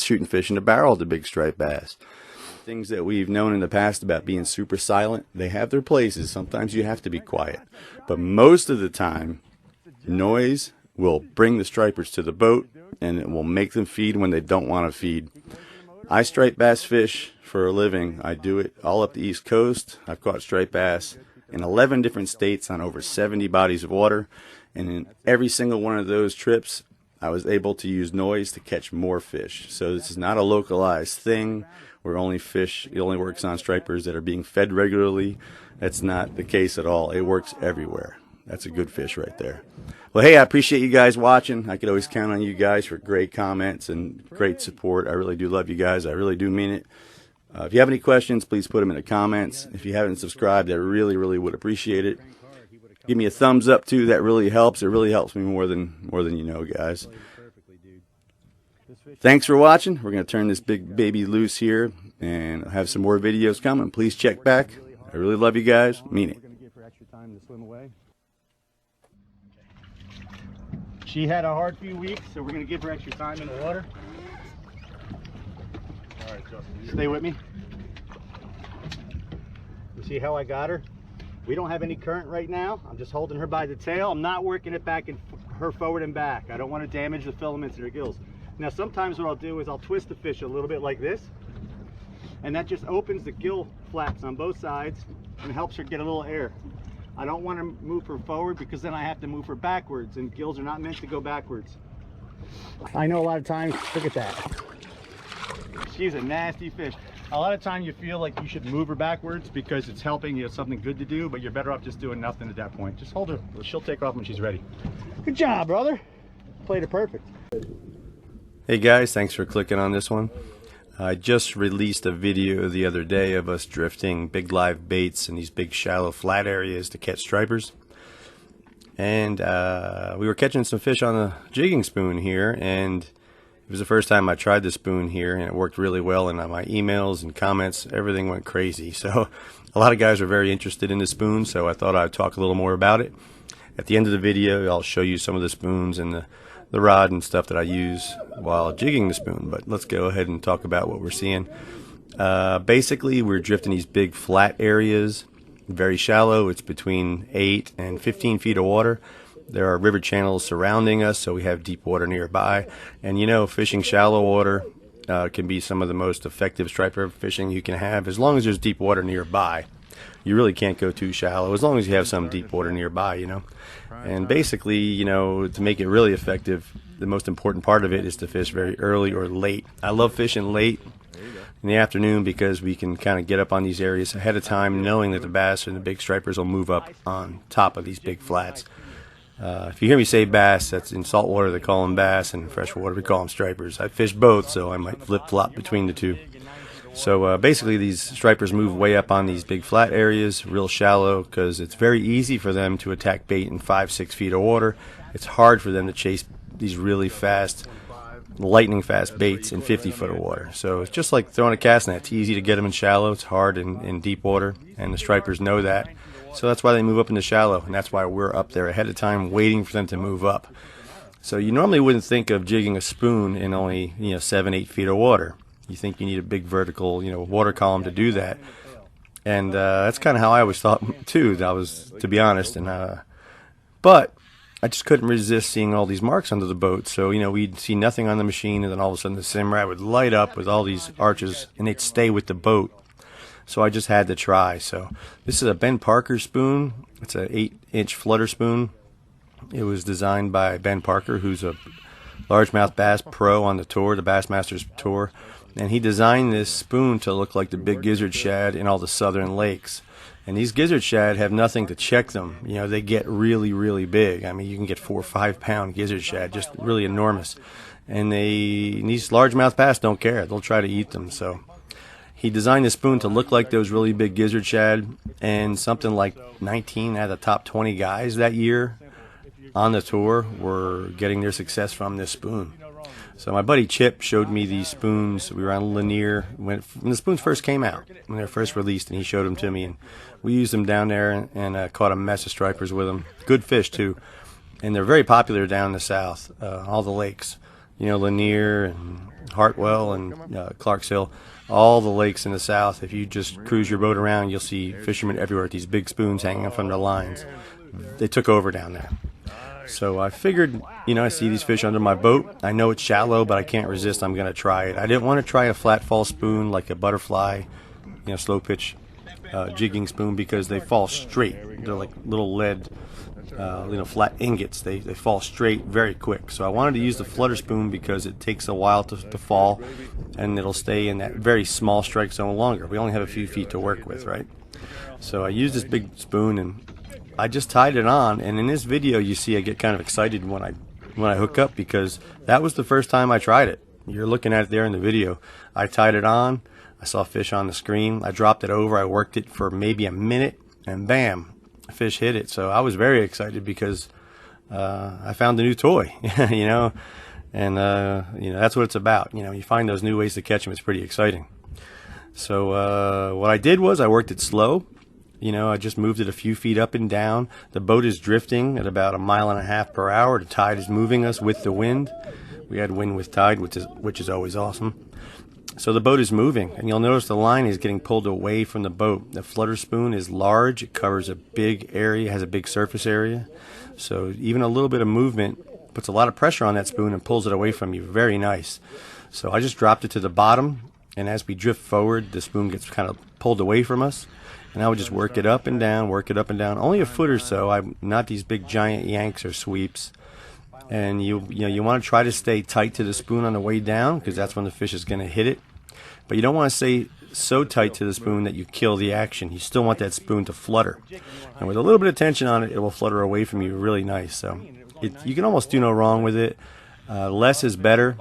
shooting fish in a barrel to big striped bass. Things that we've known in the past about being super silent, they have their places. Sometimes you have to be quiet. But most of the time, noise will bring the stripers to the boat, and it will make them feed when they don't want to feed. I stripe bass fish for a living. I do it all up the East Coast. I've caught striped bass in 11 different states on over 70 bodies of water, and in every single one of those trips I was able to use noise to catch more fish. So this is not a localized thing where it only works on stripers that are being fed regularly. That's not the case at all. It works everywhere. That's a good fish right there. Well, hey, I appreciate you guys watching. I could always count on you guys for great comments and great support. I really do love you guys. I really do mean it. If you have any questions, please put them in the comments. If you haven't subscribed, I really, really would appreciate it. Give me a thumbs up too. That really helps. It really helps me more than you know, guys. Thanks for watching. We're going to turn this big baby loose here and have some more videos coming. Please check back. I really love you guys. Mean it. She had a hard few weeks, so we're going to give her extra time in the water. All right, Justin. Stay with me. You see how I got her? We don't have any current right now. I'm just holding her by the tail. I'm not working it back and her forward and back. I don't want to damage the filaments in her gills. Now sometimes what I'll do is I'll twist the fish a little bit like this, and that just opens the gill flaps on both sides and helps her get a little air. I don't want to move her forward because then I have to move her backwards, and gills are not meant to go backwards. I know a lot of times, look at that. She's a nasty fish. A lot of times you feel like you should move her backwards because it's helping you have something good to do, but you're better off just doing nothing at that point. Just hold her. She'll take off when she's ready. Good job, brother. Played it perfect. Hey guys, thanks for clicking on this one. I just released a video the other day of us drifting big live baits in these big shallow flat areas to catch stripers. And we were catching some fish on a jigging spoon here, and it was the first time I tried the spoon here, and it worked really well. And my emails and comments, everything went crazy. So a lot of guys are very interested in the spoon, so I thought I'd talk a little more about it. At the end of the video, I'll show you some of the spoons and the rod and stuff that I use while jigging the spoon. But let's go ahead and talk about what we're seeing. Basically, we're drifting these big flat areas, very shallow. It's between 8 and 15 feet of water. There are river channels surrounding us, so we have deep water nearby. And you know, fishing shallow water can be some of the most effective striper fishing you can have, as long as there's deep water nearby. You really can't go too shallow, as long as you have some deep water nearby, you know. And basically, you know, to make it really effective, the most important part of it is to fish very early or late. I love fishing late in the afternoon because we can kind of get up on these areas ahead of time, knowing that the bass and the big stripers will move up on top of these big flats. If you hear me say bass, that's in saltwater they call them bass, and in freshwater we call them stripers. I fish both, so I might flip-flop between the two. So basically these stripers move way up on these big flat areas, real shallow, because it's very easy for them to attack bait in 5-6 feet of water. It's hard for them to chase these really fast, lightning fast baits in 50 foot of water. So it's just like throwing a cast net. It's easy to get them in shallow, it's hard in deep water, and the stripers know that. So that's why they move up into shallow, and that's why we're up there ahead of time waiting for them to move up. So you normally wouldn't think of jigging a spoon in only 7-8 feet of water. You think you need a big vertical water column to do that, and that's kind of how I always thought too. That was, to be honest, and but I just couldn't resist seeing all these marks under the boat. So we'd see nothing on the machine, and then all of a sudden the Simrat would light up with all these arches, and they'd stay with the boat. So I just had to try. So this is a Ben Parker spoon. It's an 8-inch Flutter Spoon. It was designed by Ben Parker, who's a largemouth bass pro on the tour, the Bassmasters tour, and he designed this spoon to look like the big gizzard shad in all the southern lakes. And these gizzard shad have nothing to check them. They get really, really big. I mean, you can get 4 or 5 pound gizzard shad, just really enormous. And these largemouth bass don't care. They'll try to eat them. So he designed the spoon to look like those really big gizzard shad, and something like 19 out of the top 20 guys that year on the tour were getting their success from this spoon. So my buddy Chip showed me these spoons. We were on Lanier when the spoons first came out, when they were first released, and he showed them to me, and we used them down there and caught a mess of stripers with them. Good fish too, and they're very popular down in the south, all the lakes, Lanier and Hartwell and Clark's Hill, all the lakes in the south. If you just cruise your boat around, you'll see fishermen everywhere with these big spoons hanging from their lines. They took over down there. So I figured, I see these fish under my boat. I know it's shallow, but I can't resist. I'm going to try it. I didn't want to try a flat fall spoon like a butterfly, slow pitch jigging spoon, because they fall straight. They're like little lead, flat ingots. They fall straight very quick. So I wanted to use the Flutter Spoon because it takes a while to fall, and it'll stay in that very small strike zone longer. We only have a few feet to work with, right? So I used this big spoon, and I just tied it on, and in this video you see I get kind of excited when I hook up, because that was the first time I tried it. You're looking at it there in the video. I tied it on, I saw fish on the screen, I dropped it over, I worked it for maybe a minute, and bam, a fish hit it. So I was very excited because I found a new toy, and that's what it's about. You find those new ways to catch them, it's pretty exciting. So what I did was I worked it slow. I just moved it a few feet up and down. The boat is drifting at about 1.5 miles per hour. The tide is moving us with the wind. We had wind with tide, which is always awesome. So the boat is moving, and you'll notice the line is getting pulled away from the boat. The Flutter Spoon is large. It covers a big area, has a big surface area. So even a little bit of movement puts a lot of pressure on that spoon and pulls it away from you. Very nice. So I just dropped it to the bottom, and as we drift forward, the spoon gets kind of pulled away from us. And I would just work it up and down, only a foot or so. I'm not these big giant yanks or sweeps. And you want to try to stay tight to the spoon on the way down, because that's when the fish is going to hit it. But you don't want to stay so tight to the spoon that you kill the action. You still want that spoon to flutter. And with a little bit of tension on it, it will flutter away from you really nice. So you can almost do no wrong with it. Less is better.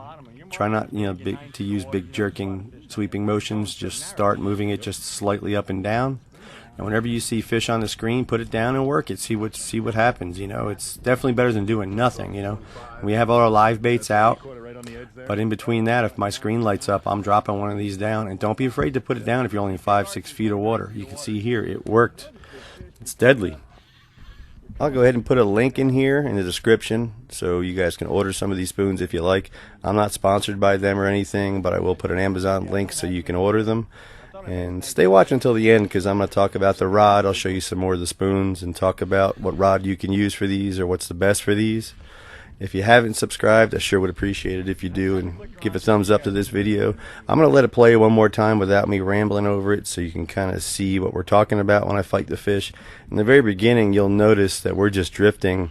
Try not to use big jerking, sweeping motions. Just start moving it just slightly up and down. And whenever you see fish on the screen, put it down and work it. See what happens. It's definitely better than doing nothing. We have all our live baits out, but in between that, if my screen lights up, I'm dropping one of these down. And don't be afraid to put it down if you're only in 5-6 feet of water. You can see here it worked. It's deadly. I'll go ahead and put a link in here in the description so you guys can order some of these spoons if you like. I'm not sponsored by them or anything, but I will put an Amazon link so you can order them. And stay watching until the end, because I'm going to talk about the rod. I'll show you some more of the spoons and talk about what rod you can use for these or what's the best for these. If you haven't subscribed, I sure would appreciate it if you do, and give a thumbs up to this video. I'm going to let it play one more time without me rambling over it so you can kind of see what we're talking about when I fight the fish. In the very beginning, you'll notice that we're just drifting,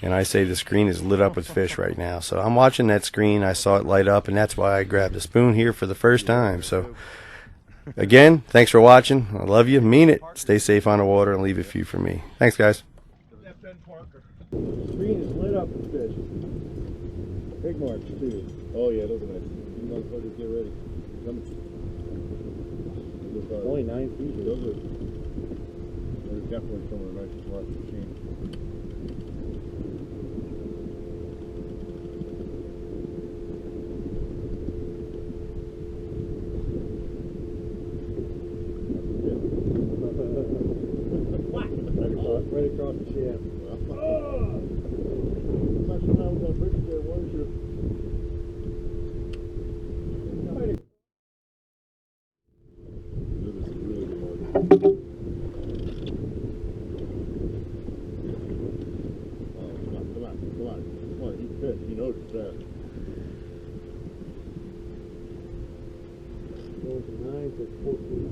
and I say the screen is lit up with fish right now. So I'm watching that screen. I saw it light up, and that's why I grabbed a spoon here for the first time. So again, thanks for watching. I love you. Mean it. Stay safe on the water, and leave a few for me. Thanks, guys. The screen is lit up with fish. Big marks, too. Oh, yeah, those are nice. You motherfuckers get ready. Coming. Only 9 feet. Those are definitely some of the nicest rods I've seen. Right across the shaft. Last time I was on bridge there, weren't you? This is really good one. Oh, come on, eat fish. You noticed that. Going from 9 to 14.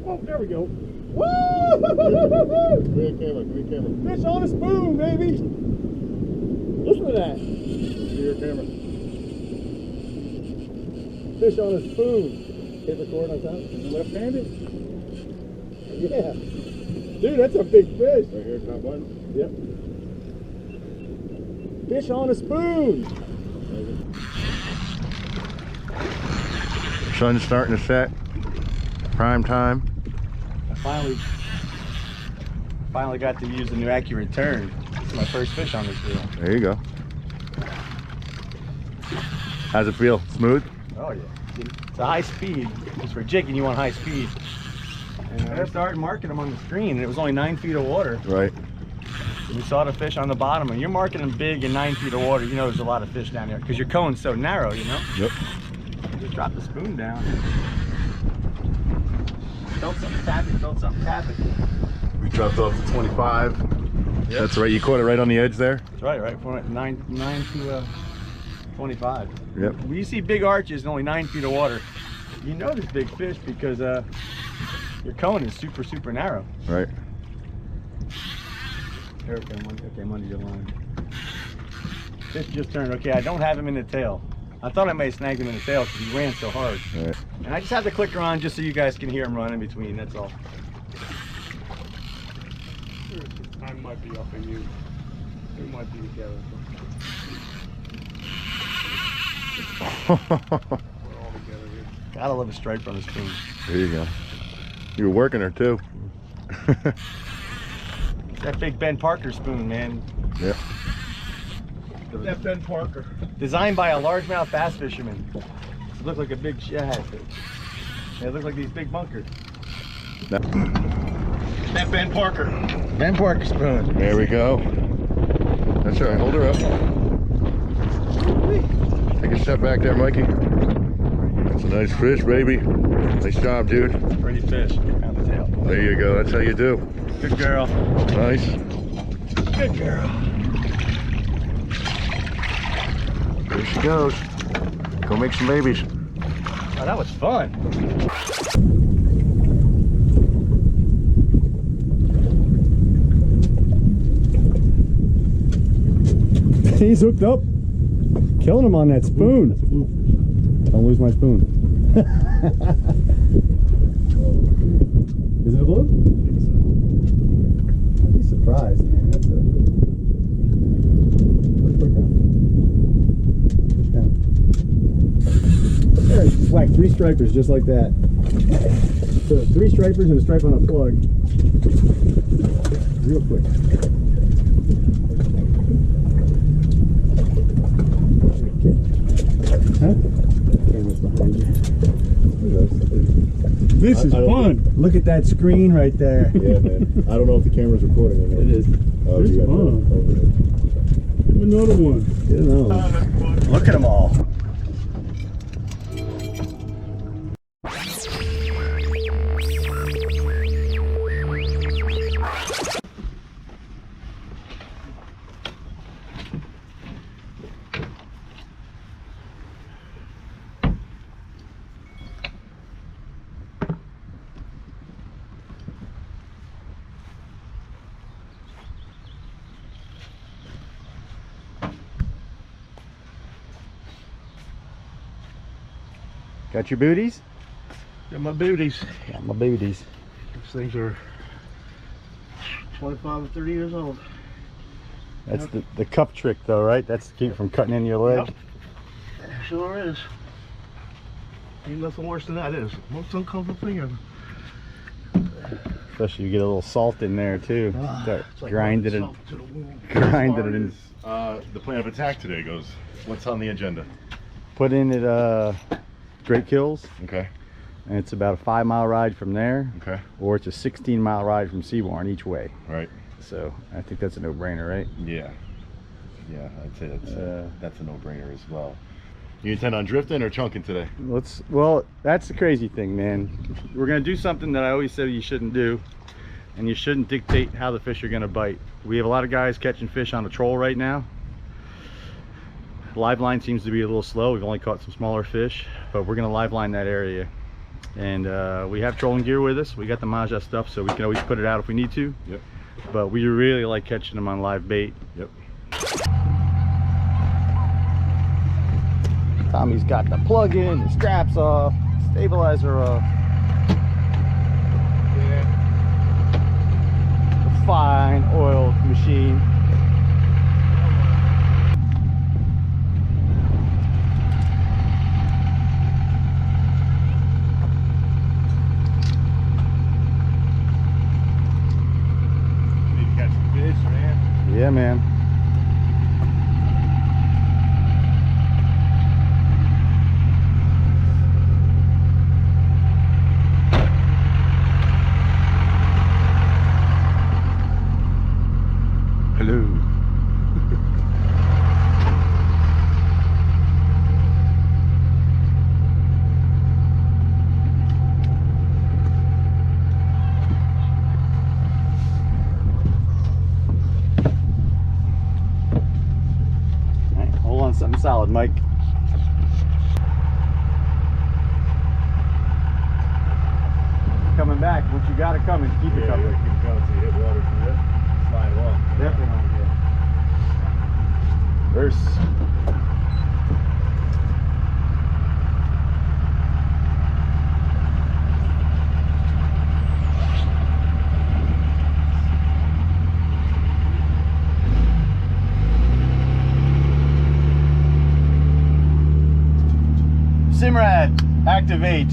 Oh, there we go. Woo! Green camera. Fish on a spoon, baby. Listen to that. See your camera. Fish on a spoon. Hit record on top. Left-handed? Yeah. Dude, that's a big fish. Right here, top one? Yep. Fish on a spoon. Sun's starting to set. Prime time. I finally got to use the new accurate turn. This is my first fish on this reel. There you go. How's it feel? Smooth? Oh yeah. It's a high speed. Just for jigging, you want high speed. And I started marking them on the screen, and it was only 9 feet of water. Right. We saw the fish on the bottom, and you're marking them big in 9 feet of water. You know there's a lot of fish down there because your cone's so narrow, you know? Yep. Just drop the spoon down. Felt something tap it. We dropped off to 25. Yep. That's right, you caught it right on the edge there? That's right, from 9 to 25. Yep. When you see big arches and only 9 feet of water, you know there's big fish because your cone is super narrow. Right. Here, okay, I'm under your line. Fish just turned. Okay, I don't have him in the tail. I thought I may have snagged him in the tail because he ran so hard. Right. And I just have the clicker on just so you guys can hear him run in between, that's all. I might be up in you. We might be together. We're all together here. Gotta love a stripe on the spoon. There you go. You were working her too. That big Ben Parker spoon, man. Yep. That Ben Parker. Designed by a largemouth bass fisherman. It looked like a big shad. It looked like these big bunkers. That Ben Parker. Ben Parker spoon. There we go. That's all right. Hold her up. Take a step back there, Mikey. That's a nice fish, baby. Nice job, dude. Pretty fish. On the tail. There you go. That's how you do. Good girl. Nice. Good girl. There she goes. Go make some babies. Oh, that was fun. He's hooked up. Killing him on that spoon. Don't lose my spoon. Is it a blue? I think so. I'd be surprised, man. That's a... Let's put down. There, it's like 3 stripers just like that. So 3 stripers and a stripe on a plug. Real quick. Huh? Camera's behind you. This is fun. Look at that screen right there. Yeah, man. I don't know if the camera's recording or not. It is. Oh, it's fun. Give another one. Get another one. Look at them all. Got your booties? Got my booties. Got my booties. These things are 25 or 30 years old. That's the cup trick though, right? That's to keep from cutting into your leg. Yep. Sure is. Ain't nothing worse than that is. Most uncomfortable thing ever. Especially you get a little salt in there too. Start Like grinding it. salt to the wound. Grinding it in. The plan of attack today goes. What's on the agenda? Put in at Great Kills. Okay. And it's about a 5-mile ride from there. Okay. Or it's a 16-mile ride from Seaborn each way. Right. So I think that's a no-brainer, right? Yeah. Yeah, I'd say that's a no-brainer as well. You intend on drifting or chunking today? Well, that's the crazy thing, man. We're gonna do something that I always said you shouldn't do, and you shouldn't dictate how the fish are gonna bite. We have a lot of guys catching fish on a troll right now. Live line seems to be a little slow. We've only caught some smaller fish, but we're gonna live line that area. And we have trolling gear with us. We got the Maja stuff, so we can always put it out if we need to. Yep. But we really like catching them on live bait. Yep. Tommy's got the plug in, the straps off, stabilizer off. Yeah. The fine oiled machine. Need to catch some fish, man. Yeah, man. Hello. All right, hold on something solid, Mike. Coming back, what you got it coming, keep it coming. Keep it coming till you hit water from this. Slide along. Definitely on here. Verse. Simrad, activate.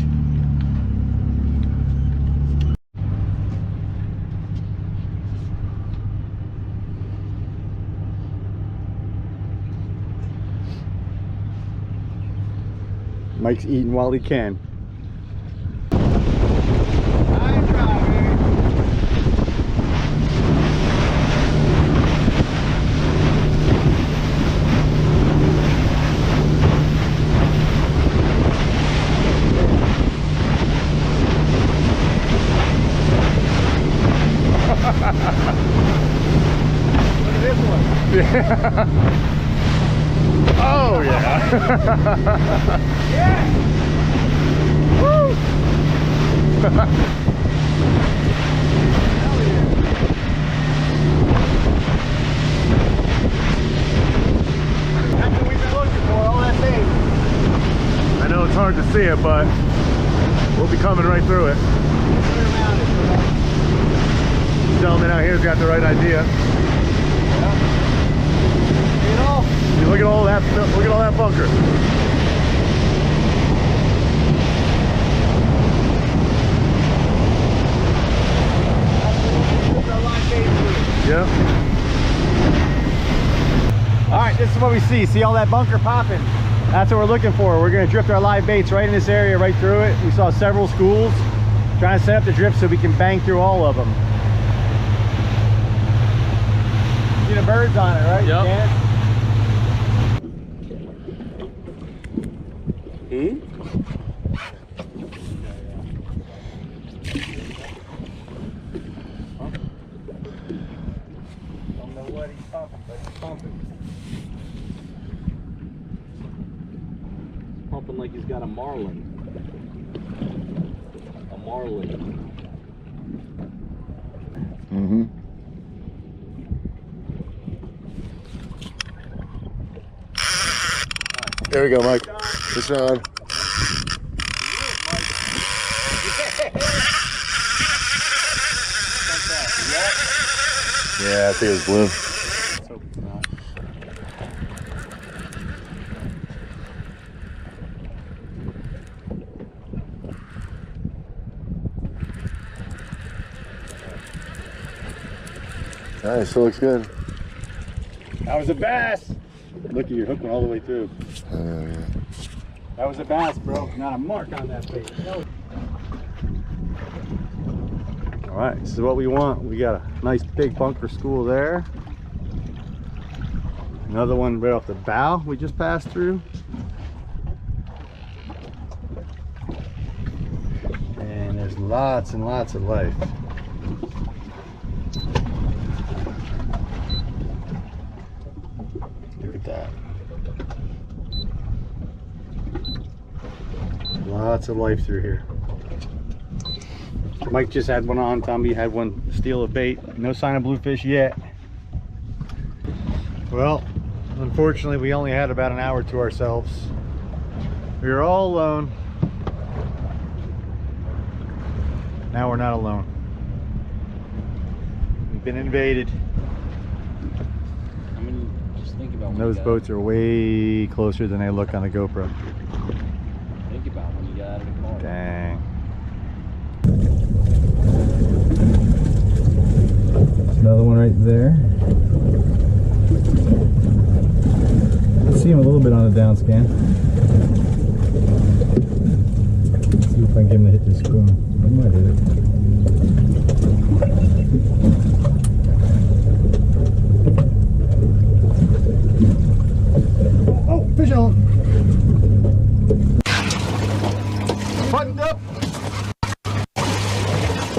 Mike's eating while he can. I'm driving. Look at this one. Yeah. Oh yeah. Yeah. Woo. Hell yeah. That's what we've been looking for all that day. I know it's hard to see it, but we'll be coming right through it. Gentleman out here's got the right idea. You look at all that. Look at all that bunker. Yep. All right, this is what we see. See all that bunker popping? That's what we're looking for. We're going to drift our live baits right in this area, right through it. We saw several schools. Trying to set up the drift so we can bang through all of them. See the birds on it, right? Yep. Yeah. Don't know what he's pumping, but he's pumping. Pumping like he's got a marlin. A marlin. Mm-hmm. There we go, Mike. It's on. Yeah, I think it was blue. Let's hope it's not. All right, still looks good. That was a bass. Look at your hook went all the way through. Yeah. That was a bass, bro. Not a mark on that bait. No. All right, this is what we want. We got a nice big bunker school there. Another one right off the bow we just passed through. And there's lots and lots of life. Look at that. Lots of life through here. Mike just had one on. Tommy had one steal a bait. No sign of bluefish yet. Well, unfortunately, we only had about an hour to ourselves. We were all alone. Now we're not alone. We've been invaded. I mean, just think about when Those boats are way closer than they look on the GoPro. Think about when you got out of the car. Dang. Another one right there. I see him a little bit on the down scan. Let's see if I can get him to hit this spoon. I might hit it. Oh, fish on! Buttoned up!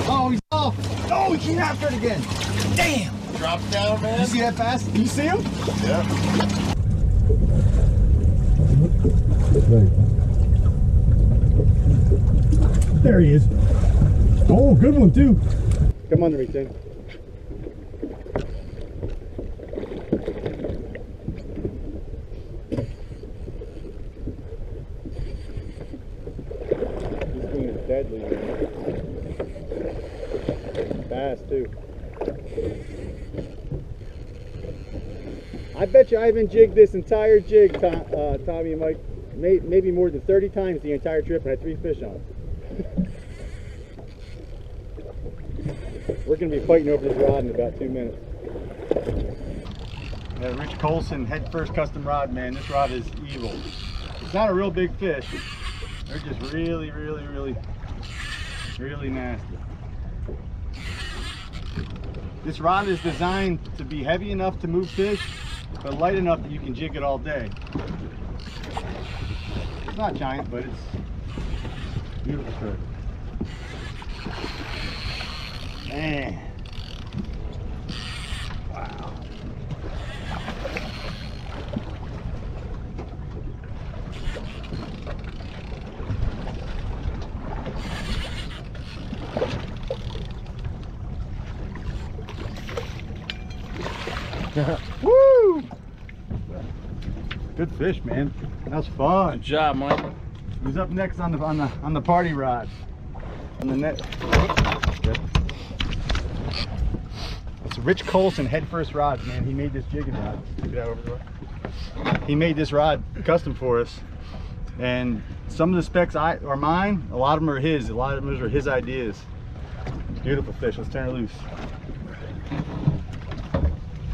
Oh, he's off! Oh, he came after it again! Damn! Drop down, man. You see that fast? You see him? Yeah. There he is. Oh, good one too. Come under me, Tim. This thing is deadly, man. Fast too. I bet you I haven't jigged this entire jig, Tommy and Mike, maybe more than 30 times the entire trip and had 3 fish on. We're going to be fighting over this rod in about 2 minutes. That Rich Coulson head first custom rod, man. This rod is evil. It's not a real big fish. They're just really nasty. This rod is designed to be heavy enough to move fish, but light enough that you can jig it all day. It's not giant, but it's beautiful fish. Man. Wow. Woo! Good fish, man. That was fun. Good job, Mike. Who's up next on the party rod? On the net. Good. It's Rich Coulson head first rods, man. He made this jigging rod. Look at that over there. He made this rod custom for us, and some of the specs are mine. A lot of them are his. A lot of them are his ideas. Beautiful fish. Let's turn her loose.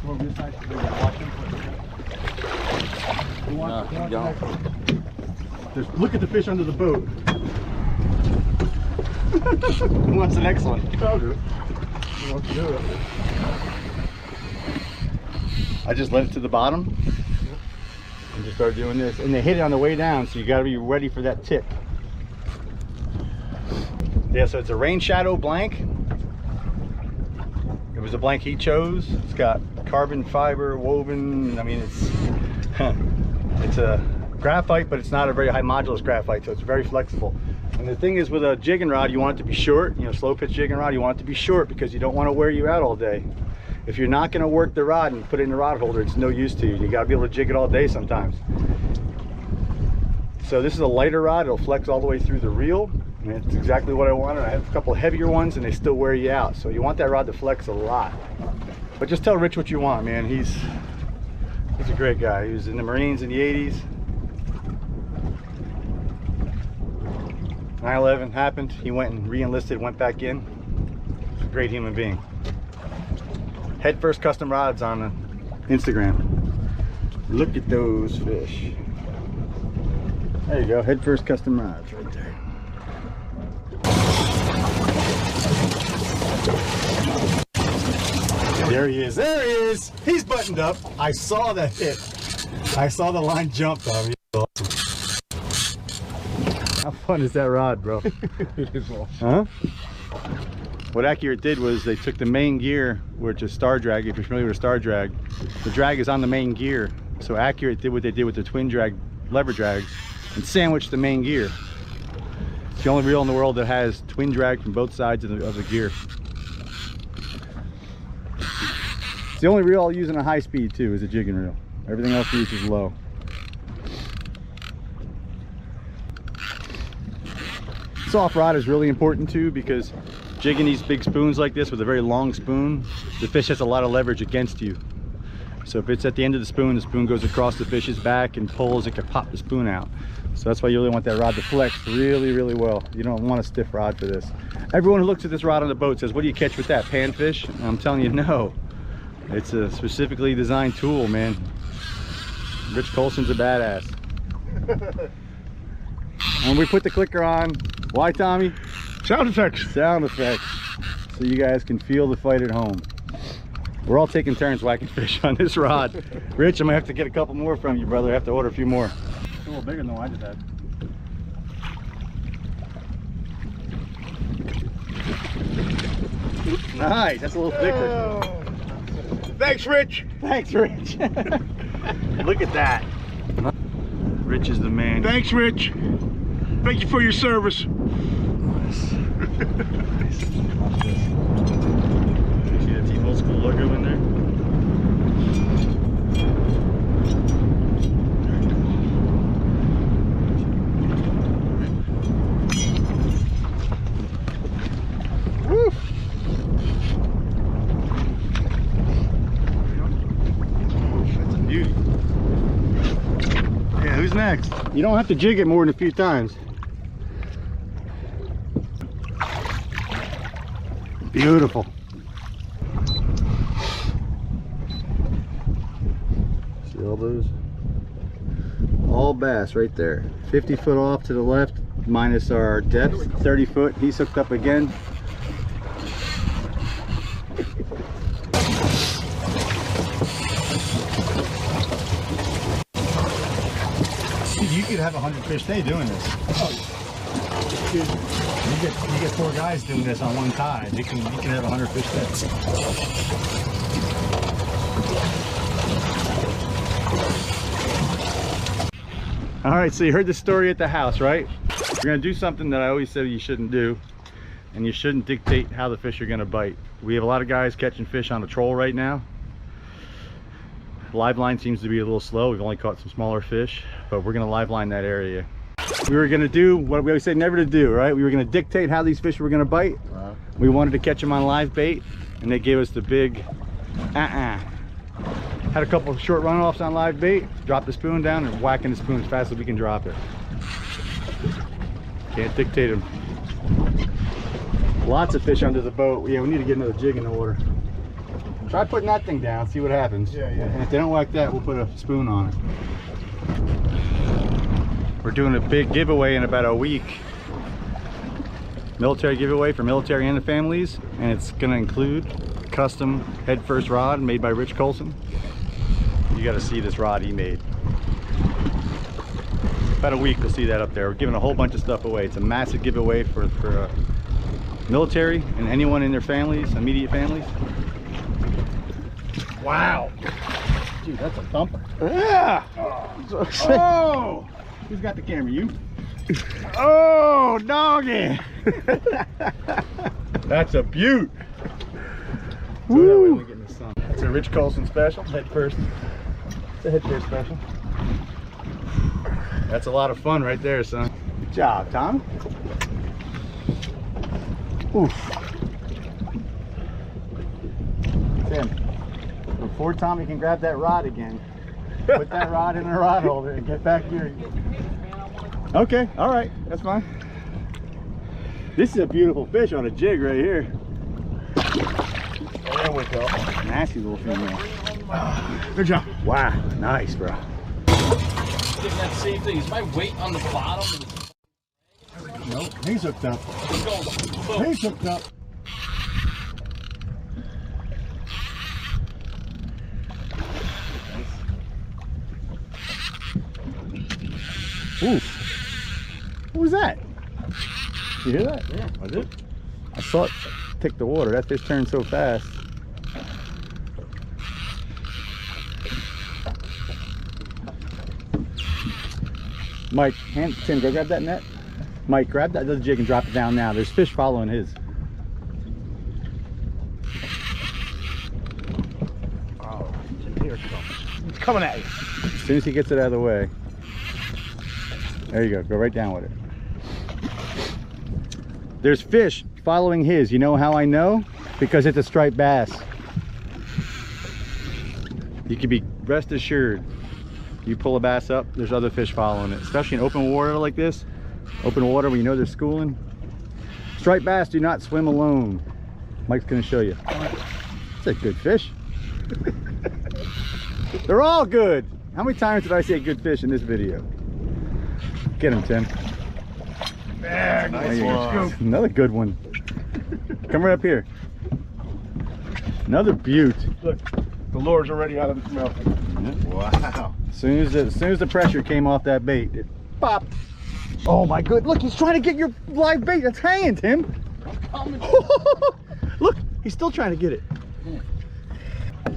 Come over this side so we can watch him. Just look at the fish under the boat. Who wants the next one? I'll do it. Who wants to do it? I just let it to the bottom and just start doing this. And they hit it on the way down, so you got to be ready for that tip. Yeah, so it's a rain shadow blank. It was a blank he chose. It's got carbon fiber woven. I mean, it's a graphite, but it's not a very high modulus graphite, so it's very flexible. And the thing is, with a jigging rod, you want it to be short. You know, slow pitch jigging rod, you want it to be short because you don't want to wear you out all day. If you're not going to work the rod and put it in the rod holder, it's no use to you. You got to be able to jig it all day sometimes. So this is a lighter rod. It'll flex all the way through the reel. And it's exactly what I wanted. I have a couple heavier ones and they still wear you out. So you want that rod to flex a lot. But just tell Rich what you want, man. He's a great guy. He was in the Marines in the 80s. 9/11 happened. He went and re-enlisted, went back in. He's a great human being. Head First Custom Rods on Instagram. Look at those fish. There you go, Head First Custom Rods right there. There he is, there he is! He's buttoned up. I saw that hit. I saw the line jump, Tommy. Awesome. How fun is that rod, bro? It is awesome. Huh? What Accurate did was they took the main gear, which is star drag. If you're familiar with star drag, the drag is on the main gear. So Accurate did what they did with the twin drag lever drags and sandwiched the main gear. It's the only reel in the world that has twin drag from both sides of the gear. It's the only reel I'll use in a high speed too, is a jigging reel. Everything else we use is low. Soft rod is really important too, because jigging these big spoons like this with a very long spoon, the fish has a lot of leverage against you. So if it's at the end of the spoon goes across the fish's back and pulls, it can pop the spoon out. So that's why you really want that rod to flex really, really well. You don't want a stiff rod for this. Everyone who looks at this rod on the boat says, what do you catch with that, panfish? And I'm telling you, no. It's a specifically designed tool, man. Rich Coulson's a badass. When we put the clicker on, why, Tommy? Sound effects. Sound effects. So you guys can feel the fight at home. We're all taking turns whacking fish on this rod. Rich, I'm gonna have to get a couple more from you, brother. I have to order a few more. It's a little bigger than the one I just had. Nice, that's a little thicker. Oh. Thanks, Rich. Thanks, Rich. Look at that. Rich is the man. Thanks, Rich. Thank you for your service. Nice. Nice. Watch this. See that Team Old School logo in there? Woo! That's a beauty. Yeah, who's next? You don't have to jig it more than a few times. Beautiful. See all those? All bass right there. 50 foot off to the left, minus our depth. 30 foot. He's hooked up again. Dude, you could have 100 fish a day doing this. Dude, you get 4 guys doing this on one tide. You can have 100 fish a day. All right, so you heard the story at the house, right? We're gonna do something that I always said you shouldn't do, and you shouldn't dictate how the fish are gonna bite. We have a lot of guys catching fish on a troll right now. Live line seems to be a little slow. We've only caught some smaller fish, but we're gonna live line that area. We were gonna do what we always say never to do, right? We were gonna dictate how these fish were gonna bite. We wanted to catch them on live bait, and they gave us the big Had a couple of short runoffs on live bait, dropped the spoon down and whacking the spoon as fast as we can drop it. Can't dictate them. Lots of fish under the boat. Yeah, we need to get another jig in the water. Try putting that thing down, see what happens. Yeah. And if they don't like that, we'll put a spoon on it. We're doing a big giveaway in about a week. Military giveaway for military and the families, and it's going to include a custom head first rod made by Rich Coulson. You got to see this rod he made. About a week we'll see that up there. We're giving a whole bunch of stuff away. It's a massive giveaway for military and anyone in their families, immediate families. Wow. Dude, that's a thumper. Yeah. Oh. Who's got the camera? You? Oh, doggy. That's a beaut. Woo. That way we get in the sun. It's a Rich Coulson special, head first. It's a head first special. That's a lot of fun right there, son. Good job, Tom. Oof. Tim. before Tommy can grab that rod again, put that rod in the rod holder and get back here. Okay, all right, that's fine. This is a beautiful fish on a jig right here. There we go. Nasty little female. Good job. Wow, nice, bro. Getting that same thing. Is my weight on the bottom? Nope, he's hooked up. He's hooked up. Ooh. What was that? You hear that? Yeah, I did. I saw it tick the water. That fish turned so fast. Mike, Tim, go grab that net. Mike, grab that other jig and drop it down now. There's fish following his. Oh, here it comes. It's coming at you. As soon as he gets it out of the way. There you go. Go right down with it. There's fish following his. You know how I know? Because it's a striped bass. You can be rest assured. You pull a bass up, there's other fish following it. Especially in open water like this. Open water where you know they're schooling. Striped bass do not swim alone. Mike's gonna show you. It's a good fish. They're all good. How many times did I say good fish in this video? Get him, Tim. Yeah, nice one. Another good one. Come right up here. Another beaut. Look, the lure's already out of its mouth. Wow. As soon as the pressure came off that bait, it popped. Oh my good! Look, he's trying to get your live bait. That's hanging, Tim. Look, he's still trying to get it.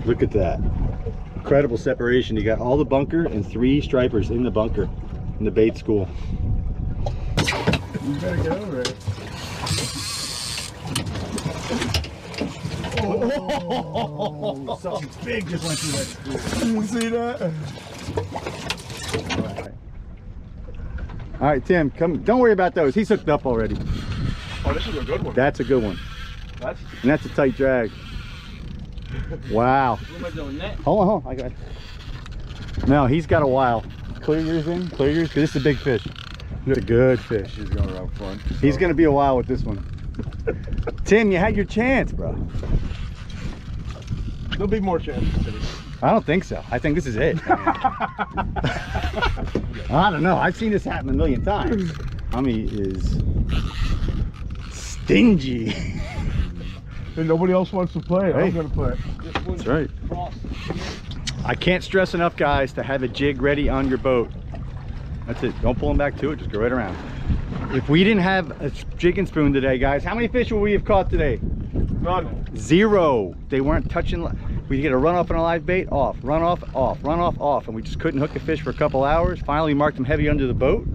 Look at that. Incredible separation. You got all the bunker and 3 stripers in the bunker in the bait school. You better get over it. Oh, something big just went through that school. You see that? All right, Tim, come. Don't worry about those. He's hooked up already. Oh, this is a good one. That's a good one. That's... And that's a tight drag. Wow. What am I doing? Net? Hold on. I got it. No, he's got a while. Clear yours in. Clear yours, because this is a big fish. It's a good fish. He's going around front. He's going to be a while with this one. Tim, you had your chance, bro. There'll be more chances today. I don't think so. I think this is it. I don't know. I've seen this happen a million times. Tommy is stingy. And nobody else wants to play. Hey. I'm going to play. That's right. I can't stress enough, guys, to have a jig ready on your boat. That's it. Don't pull them back to it. Just go right around. If we didn't have a jig and spoon today, guys, how many fish would we have caught today? None. 0. They weren't touching. We get a run off on a live bait, off, run off, run off, off, and we just couldn't hook the fish for a couple hours. Finally, we marked them heavy under the boat.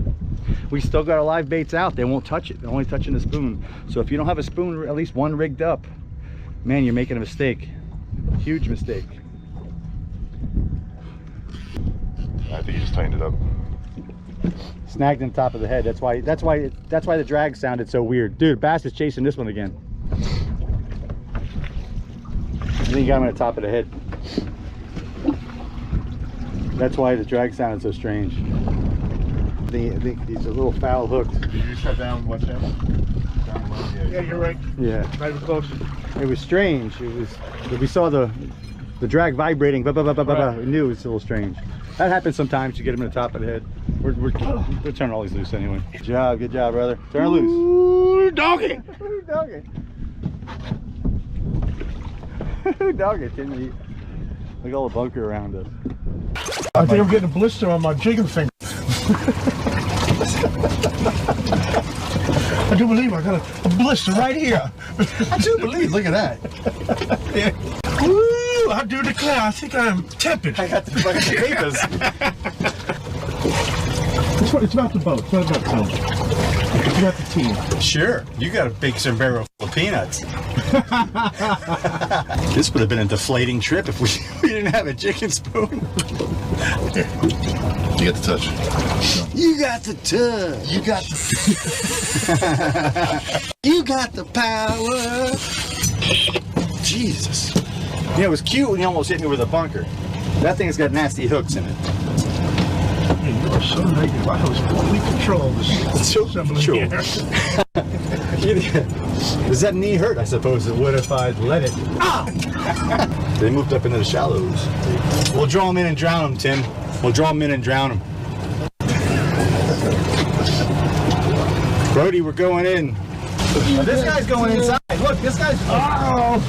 We still got our live baits out. They won't touch it. They're only touching the spoon. So if you don't have a spoon, at least one rigged up, man, you're making a mistake. Huge mistake. I think he just tightened it up. Snagged in the top of the head. That's why the drag sounded so weird. Dude, bass is chasing this one again. I think you got him at the top of the head. That's why the drag sounded so strange. I think he's a little foul hooked. Did you shut down what's him? Down low? Yeah, you're right. Yeah. Right close. It was strange. It was. We saw the drag vibrating. We knew it was a little strange. That happens sometimes. You get him in the top of the head. We're turning all these loose anyway. Good job, brother. Turn her loose. Ooh, doggy. Ooh, doggy. Ooh, doggy. Timmy. Look at all the bunker around us. I think I'm getting a blister on my jigging finger. I do believe I got a blister right here. I do believe. Look at that. Yeah. Woo, I do declare, I think I am tepid. I got the fucking papers. It's about the boat. It's not about Tom. It's about the team. Sure. You got a big sombrero full of peanuts. This would have been a deflating trip if we didn't have a chicken spoon. You got the touch. You got the touch. You got the... You got the power. Jesus. You know, it was cute when he almost hit me with a bunker. That thing's got nasty hooks in it. Hey, you are so negative. I was fully control this assembly here. Does that knee hurt? I suppose it would if I'd let it. Ah! They moved up into the shallows. We'll draw them in and drown them, Tim. We'll draw them in and drown them. Brody, we're going in. Now this guy's going inside. Look, this guy's. Uh-oh.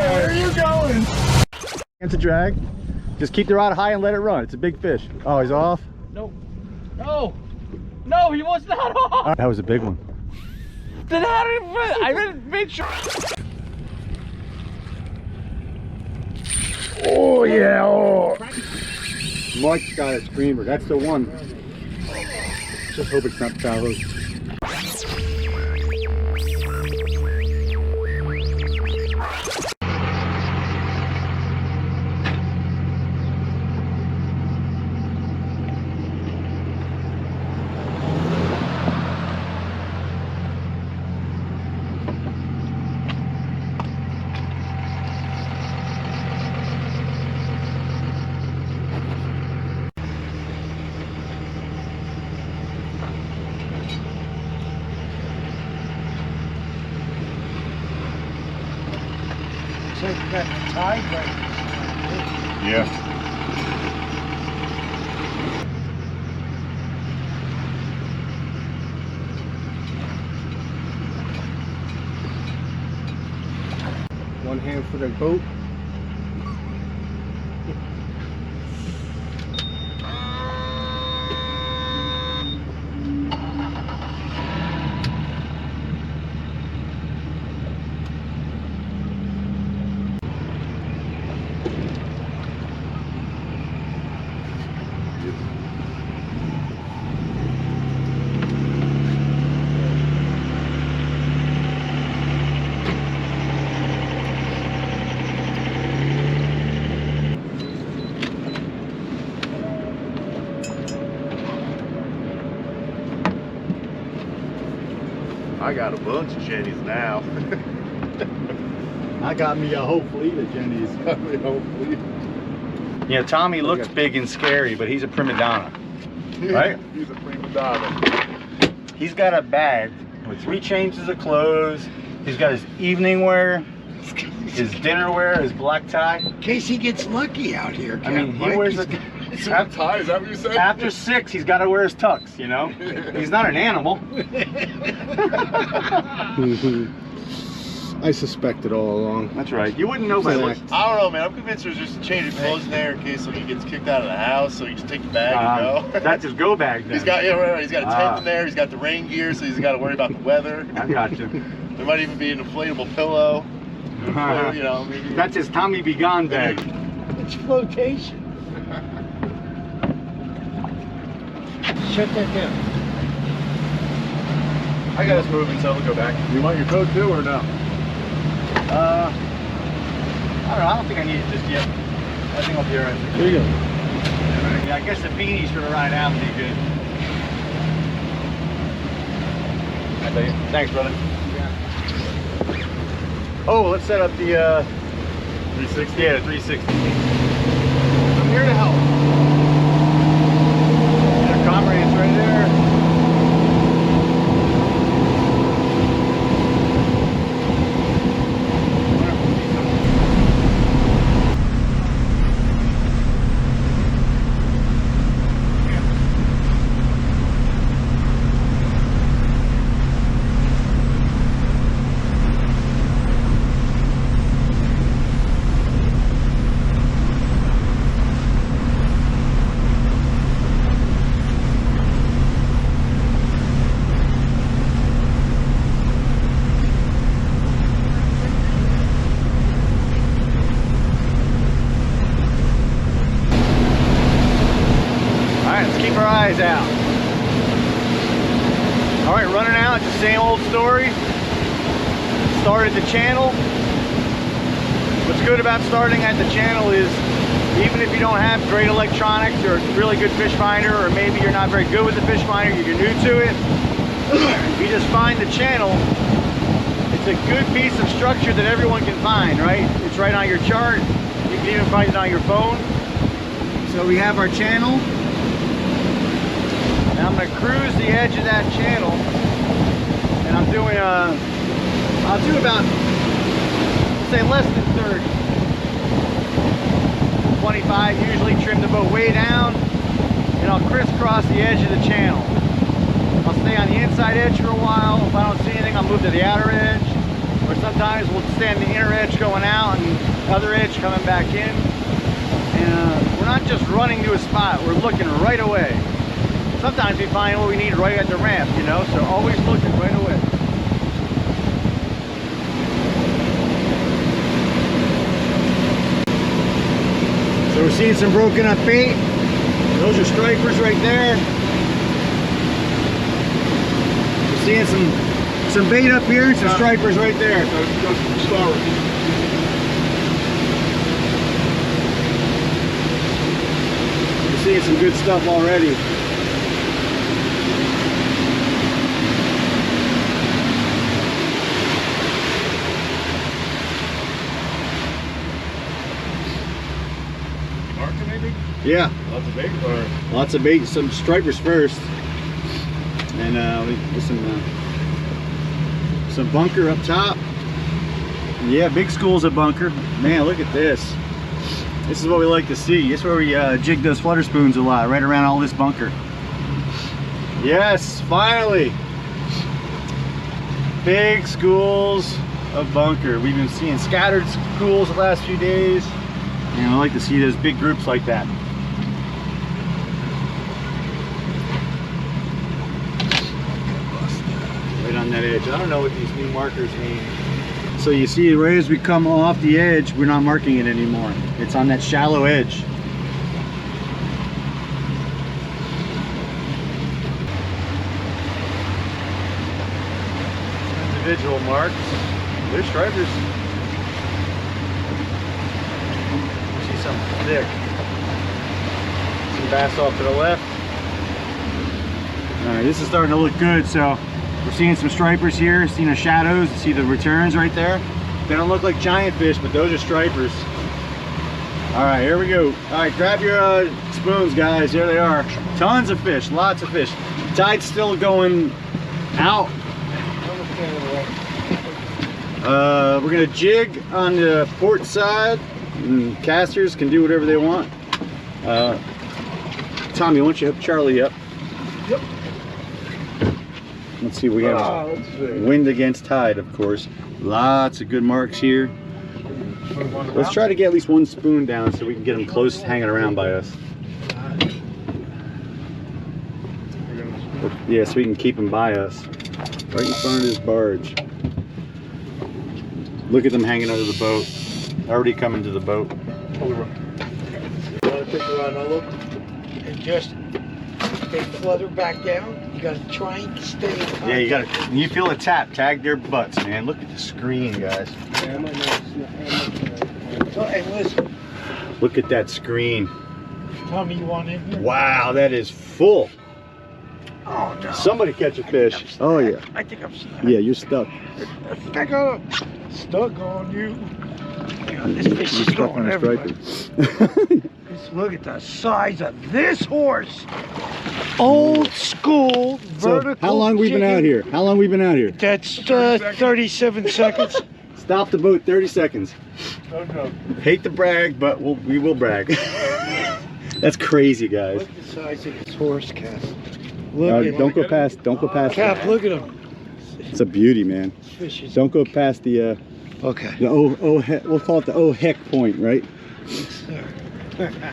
Where are you going? It's a drag. Just keep the rod high and let it run. It's a big fish. Oh, he's off. No. No. No, he was not off. That was a big one. Then how did I didn't make sure. Oh yeah. Oh. Mike's got a screamer. That's the one. Just hope it's not shallows. Yeah. One hand for the boat. I got a bunch of jennies now. I got me a whole fleet of jennies. You know, Tommy looks big and scary, but he's a prima donna, right? He's a prima donna. He's got a bag with 3 changes of clothes. He's got his evening wear, his dinner wear, his black tie. In case he gets lucky out here. I mean, he wears a tie. Is that what you said? After 6, he's got to wear his tux. You know, he's not an animal. I suspected all along. That's right. You wouldn't know by looks. I don't know, man. I'm convinced there's just a change of clothes in there in case he gets kicked out of the house, so he just take the bag and go. That's his go bag then. He's got, yeah, right. He's got a tent in there. He's got the rain gear, so he's got to worry about the weather. I got you. There might even be an inflatable pillow. You know, maybe. That's his Tommy Be Gone bag. It's flotation. Shut that down. I got us moving, so we'll go back. You want your coat too, or no? I don't know. I don't think I need it just yet. I think I'll be alright. Here you go. Yeah, I guess the beanies for the ride out would be good. I tell you. Thanks, brother. Oh, let's set up the 360. Yeah, the 360. I'm here to help. Their comrade's right there. Out. All right, running out, it's the same old story. Started the channel. What's good about starting at the channel is even if you don't have great electronics or a really good fish finder, or maybe you're not very good with the fish finder, you're new to it, you just find the channel. It's it's a good piece of structure that everyone can find, right? It's right on your chart. You can even find it on your phone. So we have our channel. And I'm gonna cruise the edge of that channel. And I'm doing I'll do about, say, less than 30. 25 usually, trim the boat way down, and I'll crisscross the edge of the channel. I'll stay on the inside edge for a while. If I don't see anything, I'll move to the outer edge. Or sometimes we'll stay on the inner edge going out and the other edge coming back in. And we're not just running to a spot, we're looking right away. Sometimes we find what we need right at the ramp, you know, so always looking right away. So we're seeing some broken up bait. Those are stripers right there. We're seeing some bait up here and some stripers right there. We're seeing some good stuff already. Yeah. Lots of bait, or? Lots of bait, some stripers first. And with some bunker up top. Yeah, big schools of bunker. Man, look at this. This is what we like to see. This is where we jig those flutter spoons a lot, right around all this bunker. Yes, finally. Big schools of bunker. We've been seeing scattered schools the last few days. And I like to see those big groups like that. Right on that edge. I don't know what these new markers mean. So you see, right as we come off the edge, we're not marking it anymore. It's on that shallow edge. Individual marks. They're stripers. See some thick. Some bass off to the left. All right, this is starting to look good. So we're seeing some stripers here, seeing the shadows, see the returns right there. They don't look like giant fish, but those are stripers. All right, here we go. All right, grab your spoons, guys. There they are. Tons of fish, lots of fish. Tide's still going out. We're gonna jig on the port side, and casters can do whatever they want. Tommy, why don't you hook Charlie up? Yep. Let's see, we have wind against tide, of course. Lots of good marks here. Let's try to get at least one spoon down so we can get them close hanging around by us. Yeah, so we can keep them by us. Right in front of this barge. Look at them hanging under the boat. Already coming to the boat. And just they flutter back down. You gotta try and stay in contact. Yeah, you gotta. You feel a tap. Tag their butts, man. Look at the screen, guys. So, and listen. Look at that screen. Tell me you want in here? Wow, that is full. Oh no. Somebody catch a fish. Oh yeah. I think I'm stuck. Yeah, you're stuck. Stuck on you. This fish is going everywhere. Look at the size of this horse. Old school vertical. So how long we been out here? How long we been out here? That's 37 seconds. Stop the boat 30 seconds. Okay. Hate to brag, but we will brag. That's crazy, guys. Look at the size of this horse, Cap. Look at don't go past. Don't go past. Cap, look at him. It's a beauty, man. Don't go past the. Okay. The we'll call it the heck point, right?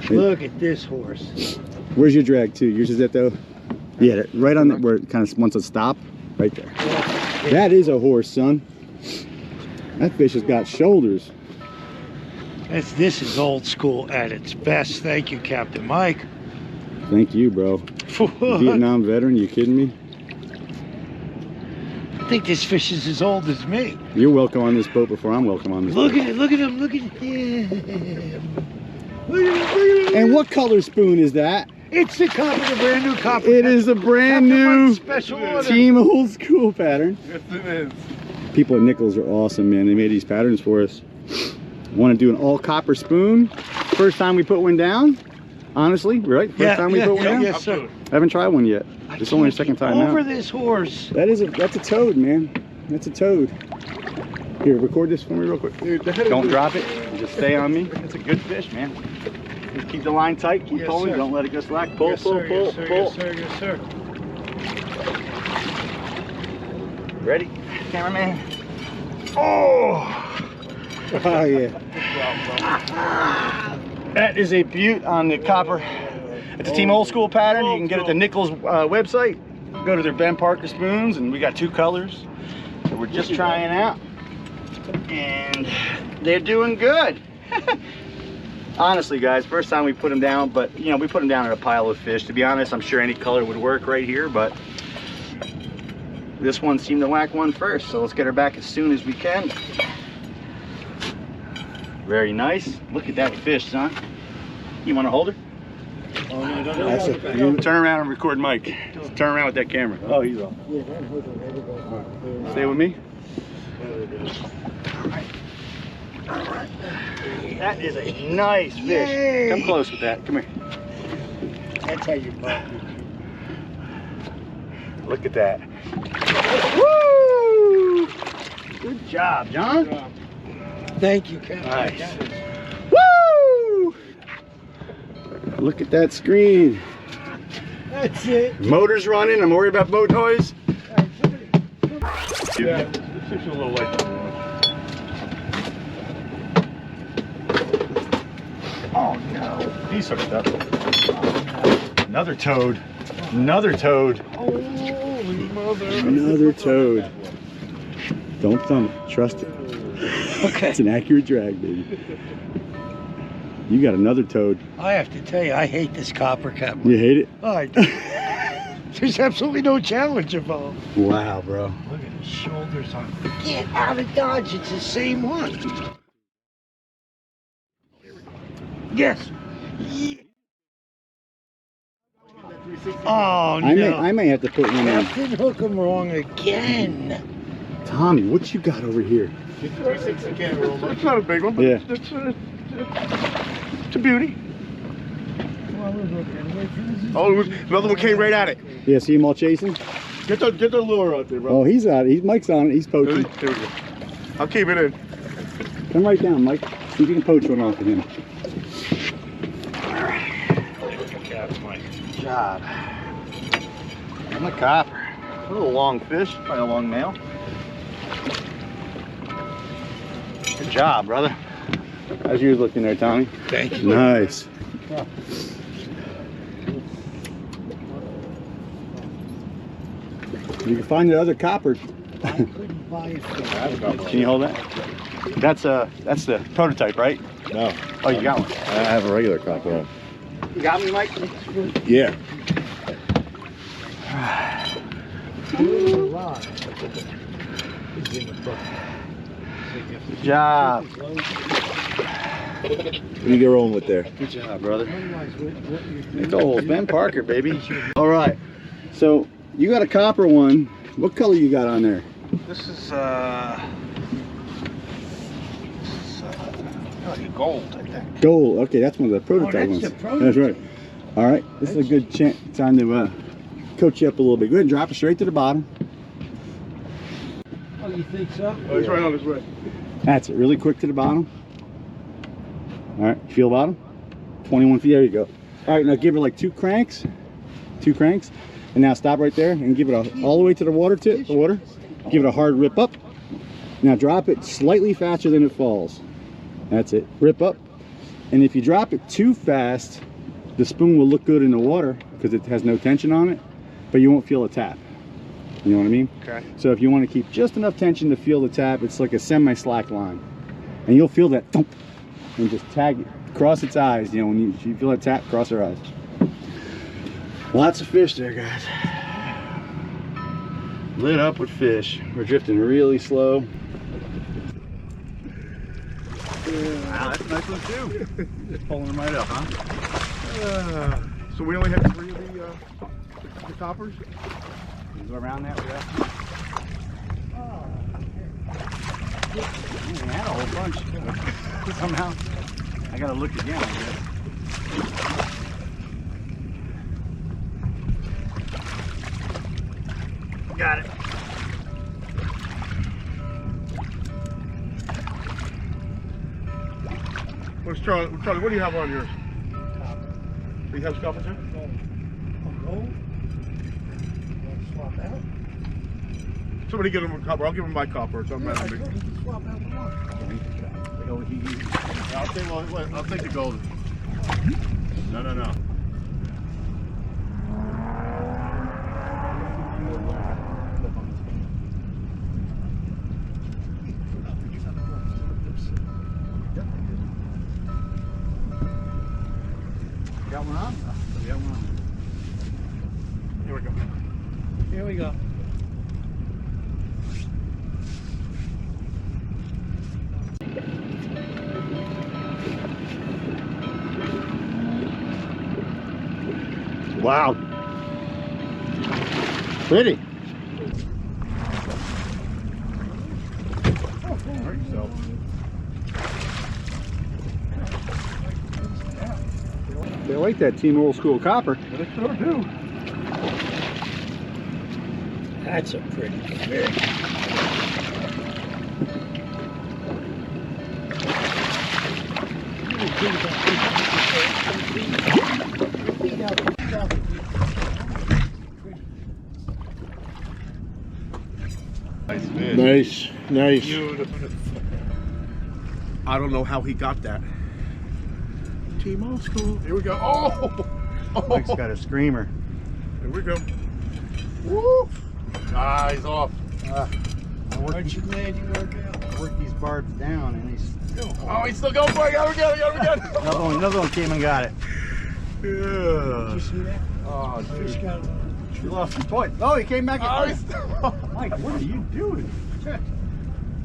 Look at this horse. Where's your drag to? Yours is at the. Yeah, right on the where it kind of wants to stop. Right there. That is a horse, son. That fish has got shoulders. This is old school at its best. Thank you, Captain Mike. Thank you, bro. Vietnam veteran, you kidding me? I think this fish is as old as me. You're welcome on this boat before I'm welcome on this boat. Look at it, look at him, look at him. And what color spoon is that? It's the brand new copper. It is a brand new special order. Team Old School pattern. Yes, it is. People at Nichols are awesome, man. They made these patterns for us. Want to do an all copper spoon. First time we put one down, honestly, right? First time we put one down? Yes, sir. I haven't tried one yet. It's only the second time Over out. this horse. That's a toad, man. That's a toad. Here, record this for me real quick. Dude, the head Don't is drop it. Just stay on me. It's a good fish, man. Just keep the line tight. Keep Yes, pulling. sir. Don't let it go slack. Pull, Yes, pull, sir. pull, Yes, sir. pull. Yes, sir. Yes, sir. Ready, cameraman? Oh! Oh, yeah. That is a beaut on the copper. It's a Team Old School pattern. You can get it at the Nichols website. Go to their Ben Parker spoons, and we got 2 colors that we're just trying out. And they're doing good. Honestly, guys, first time we put them down, but you know, we put them down in a pile of fish. To be honest, I'm sure any color would work right here, but this one seemed to whack one first, so let's get her back as soon as we can. Very nice. Look at that fish, son. You want to hold her? Oh, no, That's it. Turn around and record Mike. Just turn around with that camera. Oh, he's off. Stay with me. All right. That is a nice fish. Yay. Come close with that. Come here. That's how you pop. Look at that. Woo! Good job, John. Thank you, Captain. Nice. Woo! Look at that screen. That's it. Motor's running. I'm worried about boat noise. Yeah, it's just a little light. Oh no, he's hooked up. Another toad. Another toad. Holy mother. Another toad. Don't thumb it. Trust it. Okay. It's an accurate drag, baby. You got another toad. I have to tell you, I hate this copper cap. You hate it? Oh, I do. There's absolutely no challenge involved. Wow, bro. Look at his shoulders on. Get out of Dodge. It's the same one. Yes. Oh, no. I may have to put one in. Captain Hook 'em wrong again. Tommy, what you got over here? It's not a big one, but Yeah. it's a beauty. Oh, another one came right at it. Yeah, see him all chasing? Get the lure out there, bro. Oh, he's out. Mike's on it. He's poaching. Here we go. I'll keep it in. Come right down, Mike. See if you can poach one off of him. Good job. On the copper. A little long fish, probably a long male. Good job, brother. How's yours looking there, Tommy? Thank you. Nice. You can find the other copper. I couldn't buy it. Can you hold that? That's the prototype, right? No. Oh, you got one. I have a regular copper. You got me, Mike? Yeah. Good job. What are you rolling with there? Good job, brother. It's old Ben Parker, baby. All right. So you got a copper one. What color you got on there? This is gold, I think. Gold. Okay, that's one of the prototype that's ones. the prototype. That's right. All right. This is a good time to coach you up a little bit. Go ahead and drop it straight to the bottom. Oh, you think so? Oh, he's right on his way. That's it. Really quick to the bottom. All right. You feel the bottom? 21 feet. There you go. All right. Now give it like 2 cranks. 2 cranks. And now stop right there and give it all the way to the water tip. The water. Give it a hard rip up. Now drop it slightly faster than it falls. That's it. Rip up. And if you drop it too fast, the spoon will look good in the water because it has no tension on it, but you won't feel a tap. You know what I mean? Okay. So if you want to keep just enough tension to feel the tap, it's like a semi-slack line. And you'll feel that thump and just tag it, cross its eyes. You know, when you feel that tap, cross her eyes. Lots of fish there, guys. Lit up with fish. We're drifting really slow. Wow, that's a nice one too. Just pulling them right up, huh? So we only had 3 of the coppers? You go around that, yeah. had a whole bunch. Somehow, I gotta look again, I guess. Got it. Where's Charlie? Charlie, what do you have on yours? Do you have copper too? Swap out. Somebody get him a copper. I'll give him my copper. It's on my Swap out the one. I'll take the gold. No. Got one on? Got one on. Here we go. Here we go. Wow. Pretty. They like that Team Old School copper. They sure do. That's a pretty fish. Nice fish. Nice, nice. Beautiful. I don't know how he got that. Team Old School. Here we go. Oh! Mike's got a screamer. Here we go. Woo! Ah, he's off. Aren't you glad you worked out? I worked these barbs down and he's still. Oh, he's still going for it. Got it. Another one came and got it. Yeah. Did you see that? Oh, Fish dude. got You lost your point. Oh, he came back. Oh, he's still. Mike, what are you doing?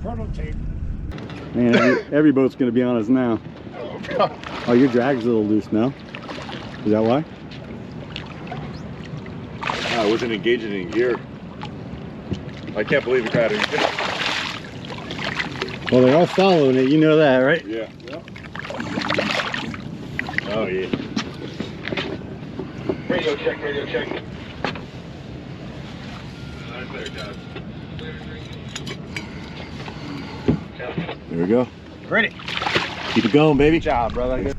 prototype. Man, every boat's gonna be on us now. Oh, your drag's a little loose now. Is that why? I wasn't engaging in gear. I can't believe it got it. Well, they're all following it. You know that, right? Yeah. Oh yeah. Radio check, radio check. There we go. Ready. Keep it going, baby. Good job, brother.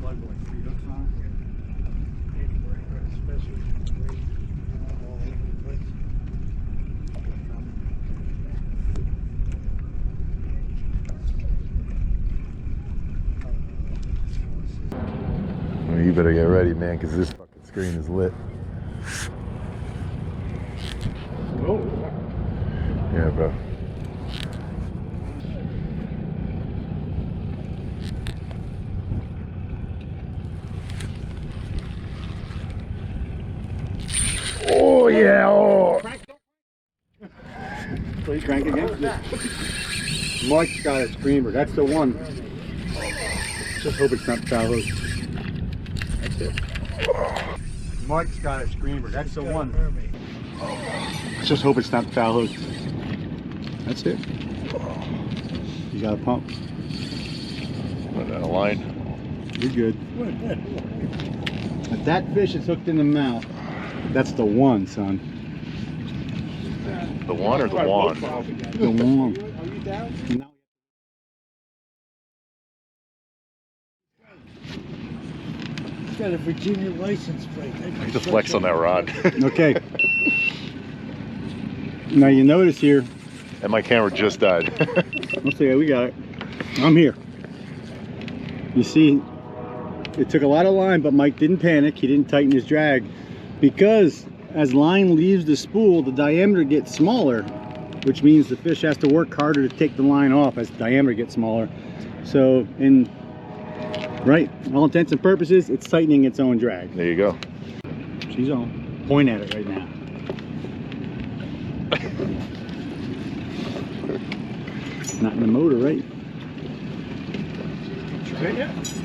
Well, you better get ready, man, because this fucking screen is lit. Oh. Yeah, bro. Oh yeah! Oh. So you crank again? Mike's got a screamer. That's the one. Just hope it's not foul. That's it. Mike's got a screamer. That's the one. Just hope it's not foul. That's it. You got a pump. Put that line. You're good. If that fish is hooked in the mouth, that's the one, son. The one or the wand? The one. Are you down? Now It's got a Virginia license plate. I need to flex on that rod. okay. Now you notice here. And my camera just died. Let's see, we got it. I'm here. You see, it took a lot of line, but Mike didn't panic. He didn't tighten his drag because as line leaves the spool, the diameter gets smaller, which means the fish has to work harder to take the line off as the diameter gets smaller. So, right, all intents and purposes, it's tightening its own drag. There you go. She's on. Point at it right now. Not in the motor, right?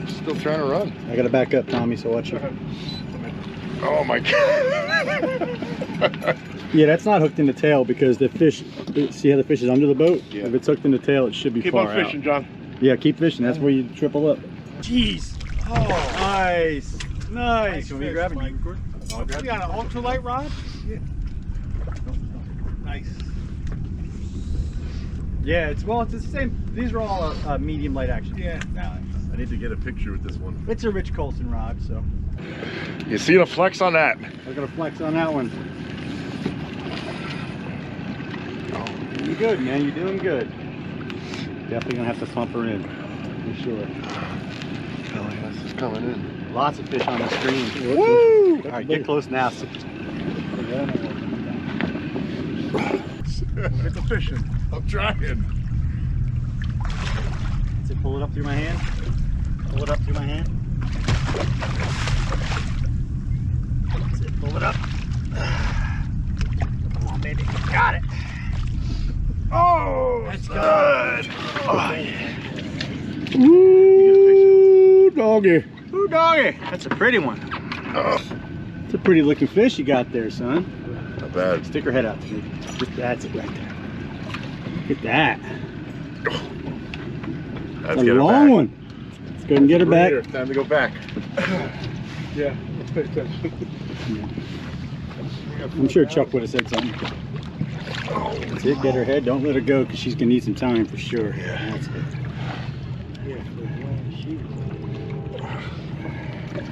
Still trying to run. I gotta back up, Tommy, so watch it. Oh my god. Yeah, that's not hooked in the tail because the fish, see how the fish is under the boat? Yeah. If it's hooked in the tail, it should be Keep far on fishing, out. John. Yeah, keep fishing. That's where you triple up. Jeez. Oh, Nice. Nice. Can we grab it? Mike. I'll grab We got an ultralight rod? Yeah. Nice. Yeah, it's the same. These are all medium light action. Yeah. I need to get a picture with this one. It's a Rich Coulson rod, so You see the flex on that? we're gonna flex on that one. You're good, man. You're doing good. Definitely gonna have to pump her in, for sure. This is coming in. Lots of fish on the screen. Woo! All right, get close now. Get the fishing. I'm trying. So pull it up through my hand. Pull it up through my hand. That's it. Pull it up. Come on, baby. Got it. Oh, That's good. Oh, yeah. Ooh, doggy. Ooh, doggy. That's a pretty one. It's a pretty looking fish you got there, son. Not bad. Stick her head out to me. That's it right there. Look at that. Let's a get her long back. one. Let's go and get her back. Later. Time to go back. Yeah, let's pay attention. I'm sure Chuck would have said something. That's it. Get her head. Don't let her go because she's gonna need some time for sure. Yeah. That's it.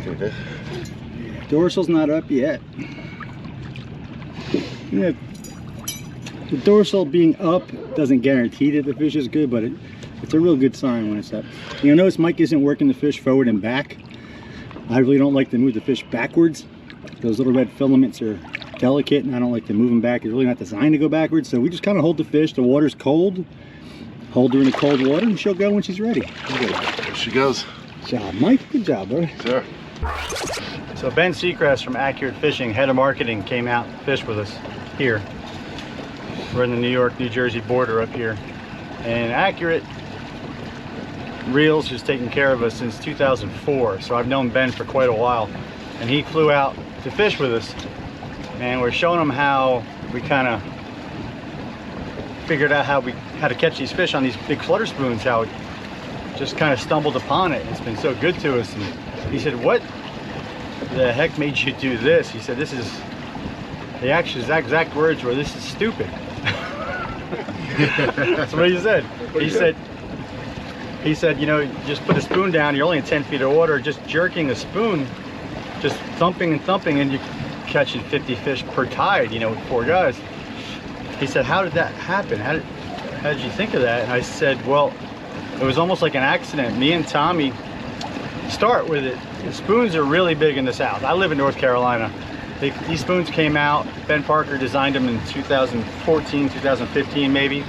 See this? Dorsal's not up yet. Yeah, the dorsal being up doesn't guarantee that the fish is good, but it's a real good sign when it's up. You notice Mike isn't working the fish forward and back. I really don't like to move the fish backwards. Those little red filaments are delicate and I don't like to move them back. It's really not designed to go backwards, so we just kind of hold the fish. The water's cold. Hold her in the cold water and she'll go when she's ready. There she goes. Good job, Mike. Good job, buddy. Sure. So Ben Seacrest from Accurate Fishing, head of marketing, came out and fished with us here. We're in the New York, New Jersey border up here. And Accurate Reels has taken care of us since 2004. So I've known Ben for quite a while. And he flew out to fish with us. And we're showing him how we kind of figured out how to catch these fish on these big Flutter Spoons, how it just kind of stumbled upon it. It's been so good to us. And he said, what the heck made you do this? He said, this is, the exact words were, this is stupid. That's what he said. He said, you know, just put a spoon down, you're only in 10 feet of water, just jerking a spoon, just thumping and thumping, and you're catching 50 fish per tide, you know, with 4 guys. He said, how did that happen? How did you think of that? And I said, well, it was almost like an accident. Me and Tommy start with it. The spoons are really big in the South. I live in North Carolina. These spoons came out, Ben Parker designed them in 2014, 2015 maybe,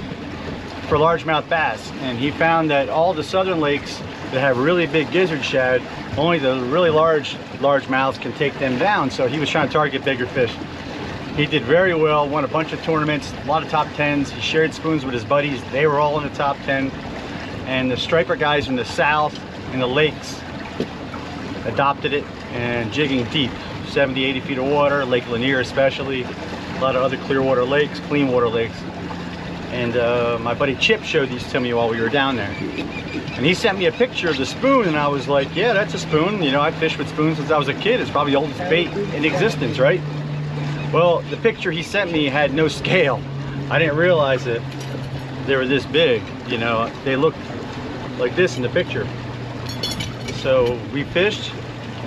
for largemouth bass. And he found that all the southern lakes that have really big gizzard shad, only the really large mouths can take them down. So he was trying to target bigger fish. He did very well, won a bunch of tournaments, a lot of top 10s. He shared spoons with his buddies. They were all in the top 10. And the striper guys from the South and the lakes adopted it and jigging deep, 70, 80 feet of water, Lake Lanier especially, a lot of other clear water lakes, clean water lakes. And my buddy Chip showed these to me while we were down there. And he sent me a picture of the spoon and I was like, yeah, that's a spoon. You know, I fished with spoons since I was a kid. It's probably the oldest bait in existence, right? Well, the picture he sent me had no scale. I didn't realize that they were this big, you know. They looked like this in the picture. So we fished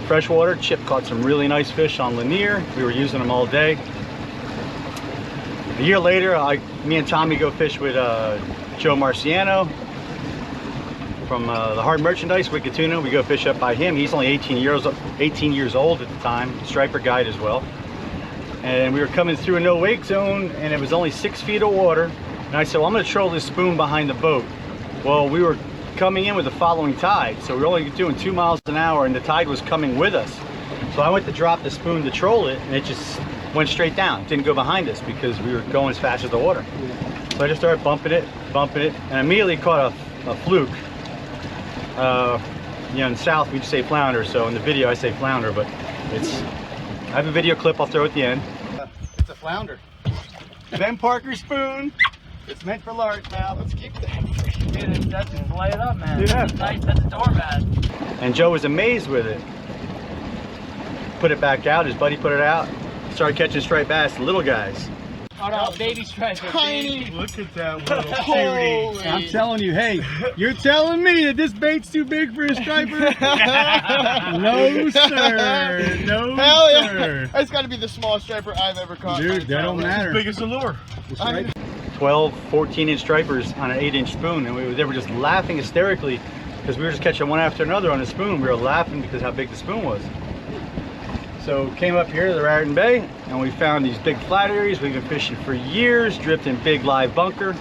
freshwater. Chip caught some really nice fish on Lanier. We were using them all day. A year later, me and Tommy go fish with Joe Marciano from the Hard Merchandise, Wicked Tuna. We go fish up by him. He's only 18 years old at the time, striper guide as well. And we were coming through a no wake zone and it was only 6 feet of water. And I said, well, I'm gonna troll this spoon behind the boat. Well, we were coming in with the following tide. So we were only doing 2 miles an hour and the tide was coming with us. So I went to drop the spoon to troll it and it just went straight down. It didn't go behind us because we were going as fast as the water. So I just started bumping it, and immediately caught a fluke. You know, in the South we just say flounder, so in the video I say flounder, but I have a video clip I'll throw at the end. It's a flounder. Ben Parker spoon. It's meant for large now. Let's keep that. Dude, that's just light it up, man. Yeah. That's nice. That's a doormat. And Joe was amazed with it. Put it back out. His buddy put it out. Started catching striped bass, little guys. Oh no, baby stripe. Tiny. Look at that little Holy. I'm telling you, hey, you're telling me that this bait's too big for a striper? No, sir. No, Hell yeah. sir. That's got to be the smallest striper I've ever caught. Dude, that don't matter. Biggest lure. 12, 14-inch stripers on an 8-inch spoon, and they were just laughing hysterically because we were just catching one after another on the spoon. We were laughing because how big the spoon was. So came up here to the Raritan Bay, and we found these big flat areas. We've been fishing for years, drifting big live bunker,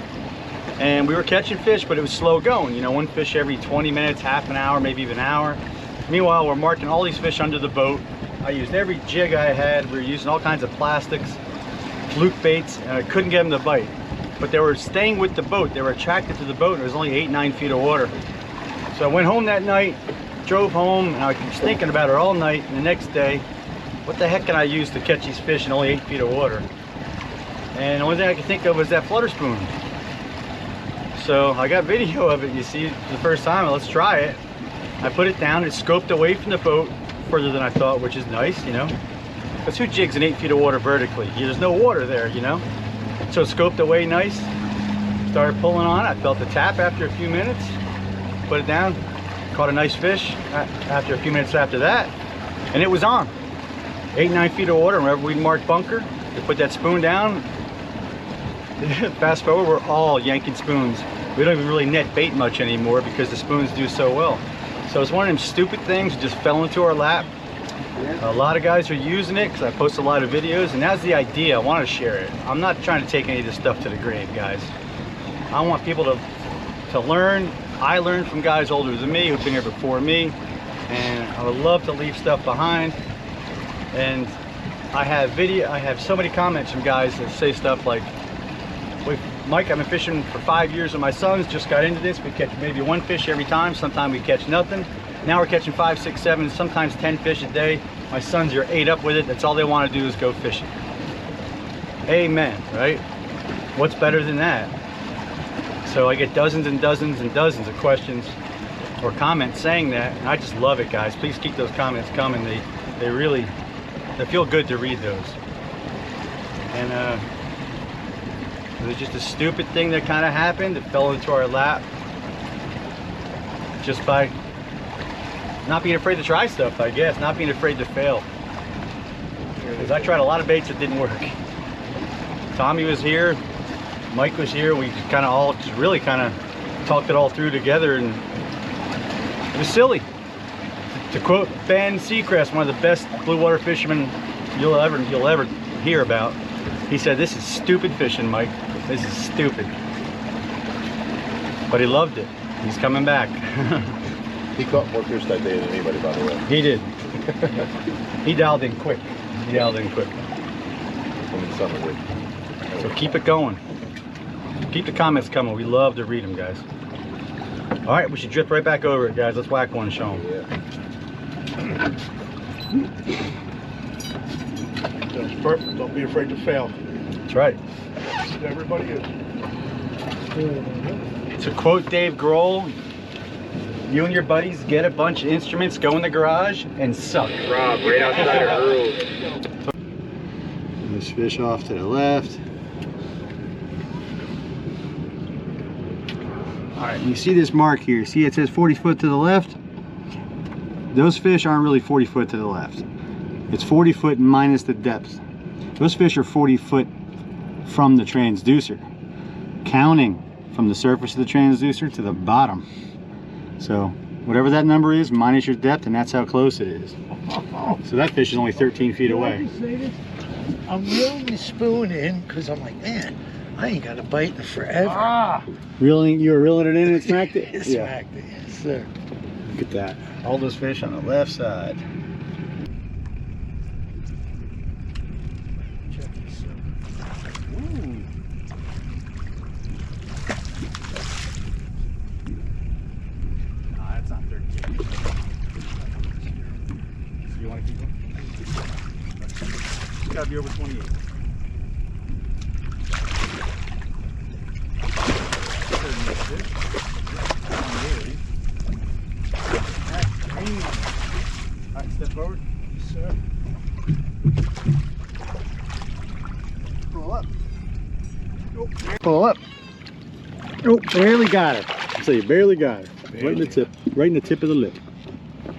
and we were catching fish, but it was slow going. You know, one fish every 20 minutes, half an hour, maybe even an hour. Meanwhile, we're marking all these fish under the boat. I used every jig I had. We were using all kinds of plastics, fluke baits, and I couldn't get them to bite. But they were staying with the boat. They were attracted to the boat, and it was only 8-9 feet of water. So I went home that night, drove home, and I was thinking about it all night. And the next day, what the heck can I use to catch these fish in only 8 feet of water? And the only thing I could think of was that flutter spoon. So I got video of it, you see, for the first time. Let's try it. I put it down, it scoped away from the boat further than I thought, which is nice, you know. Because who jigs in 8 feet of water vertically? There's no water there, you know. So it scoped away nice. Started pulling on. I felt the tap after a few minutes. Put it down. Caught a nice fish after a few minutes after that. And it was on. 8-9 feet of water. Wherever we marked bunker, we put that spoon down. Fast forward, we're all yanking spoons. We don't even really net bait much anymore because the spoons do so well. So it's one of them stupid things that just fell into our lap. A lot of guys are using it because I post a lot of videos, and that's the idea. I want to share it. I'm not trying to take any of this stuff to the grave, guys. I want people to learn. I learned from guys older than me who've been here before me, and I would love to leave stuff behind. And I have so many comments from guys that say stuff like, "Wait, Mike, I've been fishing for 5 years with my sons, just got into this. We catch maybe one fish every time. Sometimes we catch nothing. Now we're catching 5, 6, 7, sometimes 10 fish a day. My sons are ate up with it. That's all they want to do is go fishing." Amen, right? What's better than that? So I get dozens and dozens and dozens of questions or comments saying that, and I just love it, guys. Please keep those comments coming. They feel good to read those. And it was just a stupid thing that kind of happened. It fell into our lap just by not being afraid to try stuff, I guess. Not being afraid to fail. Because I tried a lot of baits that didn't work. Tommy was here, Mike was here. We kind of all just really kind of talked it all through together, and it was silly. To quote Ben Seacrest, one of the best blue water fishermen you'll ever hear about, he said, "This is stupid fishing, Mike. This is stupid." But he loved it. He's coming back. He caught more fish that day than anybody, by the way. He did. He dialed in quick. He dialed in quick. Only the summer did. So keep it going. Keep the comments coming. We love to read them, guys. All right, we should drift right back over it, guys. Let's whack one and show them. That's perfect. Don't be afraid to fail. That's right. Everybody is. To quote Dave Grohl, you and your buddies get a bunch of instruments, go in the garage, and suck. Rob, right outside of rules. This fish off to the left. All right, you see this mark here. See it says 40 foot to the left? Those fish aren't really 40 foot to the left. It's 40 foot minus the depth. Those fish are 40 foot from the transducer, counting from the surface of the transducer to the bottom. So whatever that number is, minus your depth, and that's how close it is. So that fish is only 13 feet away. I'm reeling the spoon in because I'm like, man, I ain't got a bite in forever. You were reeling it in and it smacked it? It smacked it, yes, sir. Look at that. All those fish on the left side. Check this out. Ooh. Nah, that's not 13. So you want to keep them? It's got to be over 28. Forward. Yes, sir. Pull up. Pull up. Oh, barely got her. So you barely got her. Right in the tip. Right in the tip of the lip.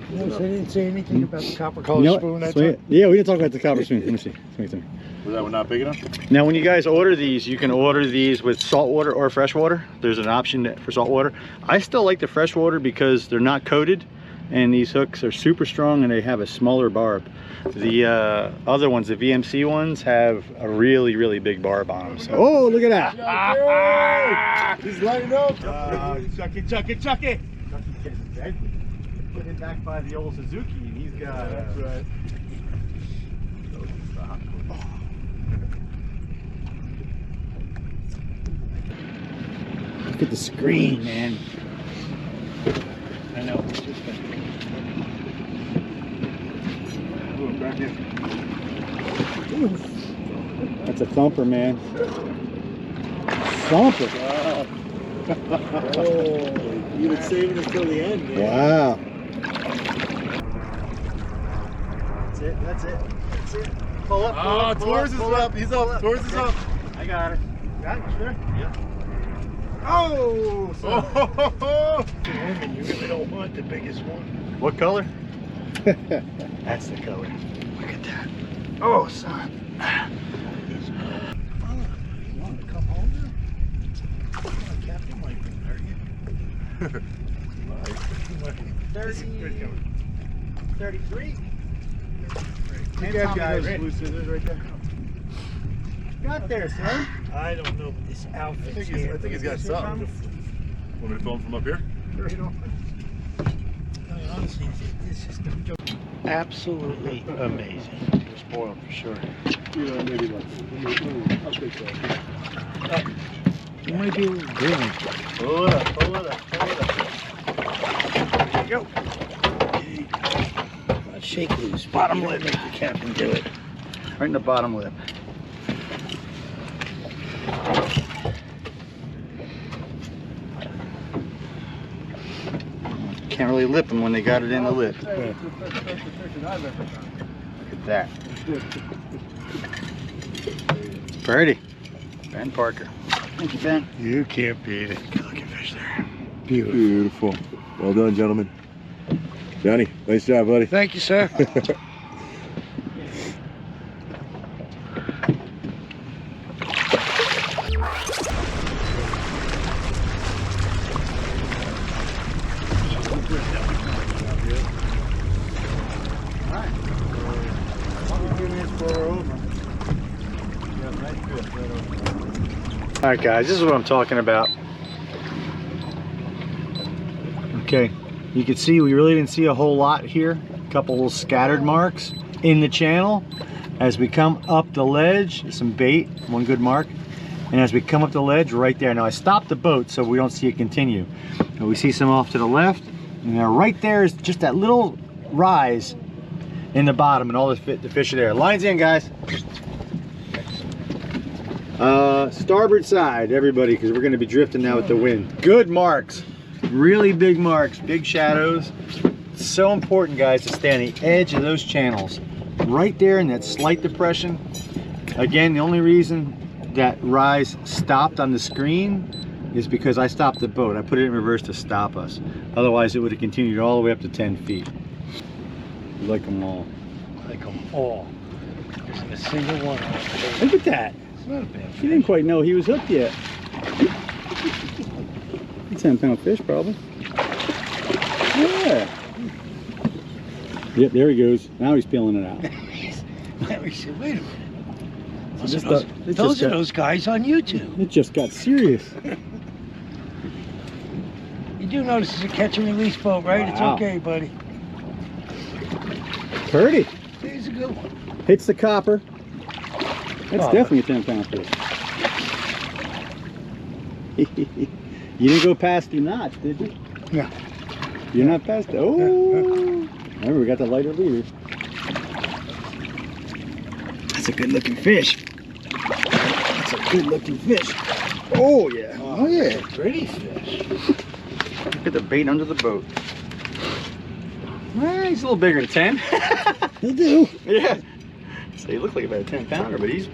Notice I didn't say anything about the copper colored You know spoon. what? That's it. Yeah, we didn't talk about the copper spoon. Let me see. Let me see. Was that one not big enough? Now, when you guys order these, you can order these with salt water or fresh water. There's an option for salt water. I still like the fresh water because they're not coated, and these hooks are super strong and they have a smaller barb. The other ones, the VMC ones, have a really, really big barb on them. So, oh, look at that! He's lighting up. Chuck it, chuck it, chuck it! Put him back by the old Suzuki, and he's got. That's right. Look at the screen, man. I know. That's a thumper, man. Thumper. Oh, you would save it until the end, man. Wow. That's it, that's it, that's it. Pull up, pull Oh, up, pull Torres up, is pull up. He's up. Torres is up. I got it. Got it, sure? Yeah. Oh! Oh! And you really don't want the biggest one. What color? That's the color. Look at that. Oh, son. You want to come home now? Captain Mike, are you? 33. You guys, blue scissors right there. Got there, son. I don't know, but this outfit. I think he's got something. Want me to film from up here? Sure, you know. Honestly, this is absolutely amazing. You're spoiled for sure. Yeah, maybe not. I'll take that. You might be able to do it. Pull it up, pull it up, pull it up. There you go. Shake loose. Bottom lip. Make the captain do it. Right in the bottom lip. Can't really lip them when they got it in the lip. Look at that. Pretty. Ben Parker. Thank you, Ben. You can't beat it. Good looking fish there. Beautiful. Well done, gentlemen. Johnny, nice job, buddy. Thank you, sir. All right, guys, this is what I'm talking about. Okay, you can see we really didn't see a whole lot here. A couple little scattered marks in the channel. As we come up the ledge, some bait, one good mark. And as we come up the ledge, right there. Now I stopped the boat so we don't see it continue. And we see some off to the left. And now right there is just that little rise in the bottom, and all the fish are there. Lines in, guys. Starboard side, everybody, because we're going to be drifting now with the wind. Good marks, really big marks, big shadows. It's so important, guys, to stay on the edge of those channels, right there in that slight depression. Again, the only reason that rise stopped on the screen is because I stopped the boat. I put it in reverse to stop us. Otherwise, it would have continued all the way up to 10 feet. You like them all. Like them all. There isn't a single one. Look at that. Not a bad He didn't quite know he was hooked yet. 10-pound fish, probably. Yeah. Yep, there he goes. Now he's peeling it out. Now he said, wait a minute. So Those are those guys on YouTube. It just got serious. You do notice it's a catch and release boat, right? It's Wow. okay, buddy. Pretty. He's a good one. Hits the copper. That's Oh, definitely a 10-pound fish. You didn't go past your notch, did you? No. You're not past it. Oh. Remember, we got the lighter leader. That's a good looking fish. That's a good looking fish. Oh yeah. Oh yeah. Pretty fish. Look at the bait under the boat. Well, he's a little bigger than 10. He'll do. Yeah. So he looked like about a 10-pounder, but he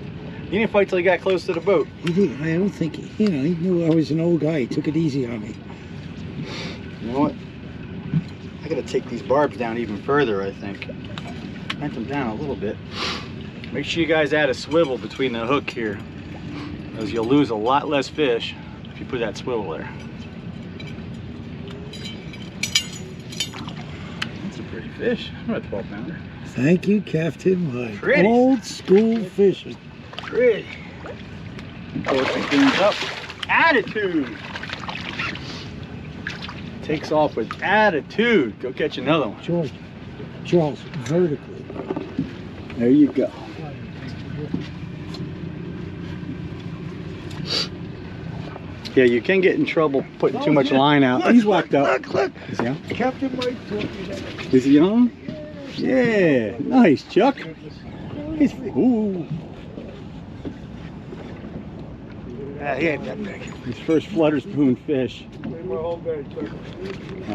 didn't fight till he got close to the boat. He did. I don't think, he knew I was an old guy. He took it easy on me. You know what? I gotta take these barbs down even further, I think. Bent them down a little bit. Make sure you guys add a swivel between the hook here, because you'll lose a lot less fish if you put that swivel there. That's a pretty fish. I'm a 12-pounder. Thank you, Captain Mike. Pretty. Old school fishing. Pretty. Coulson cleans up. Attitude. Takes off with attitude. Go catch another one. Charles, vertically. There you go. Yeah, you can get in trouble putting too much line out. He's whacked up. Look. Is he on? Captain Mike taught me that. Is he on? Yeah. Nice, Chuck. He's, ooh. He ain't that big. His first Flutter Spoon fish. Oh,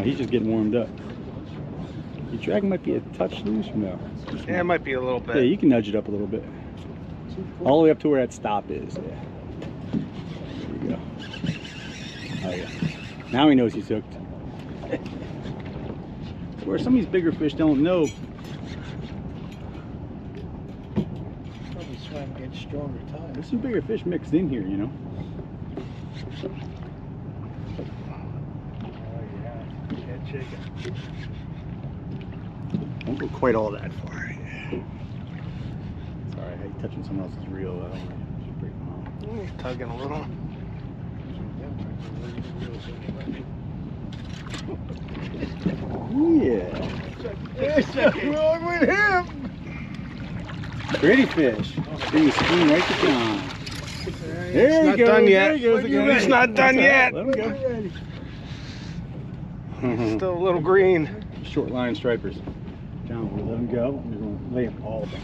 he's just getting warmed up. Your drag might be a touch loose or no? Yeah, it might be a little bit. Yeah, you can nudge it up a little bit. All the way up to where that stop is. Yeah. There you go. Oh yeah. Now he knows he's hooked. Where some of these bigger fish don't know. Probably swam against stronger tides. There's some bigger fish mixed in here, you know. Can't shake it. Don't go quite all that far. Sorry, I hate touching someone else's reel. I don't want to break them off. Tugging a little. Oh yeah. There's something wrong with him. Pretty fish. Bring the spoon right to John. There It's he not goes. done There yet. he goes again. It's not done That's yet. all right. Let him go. Still a little green. Short line stripers. John, we let them go. We're going to lay them all down.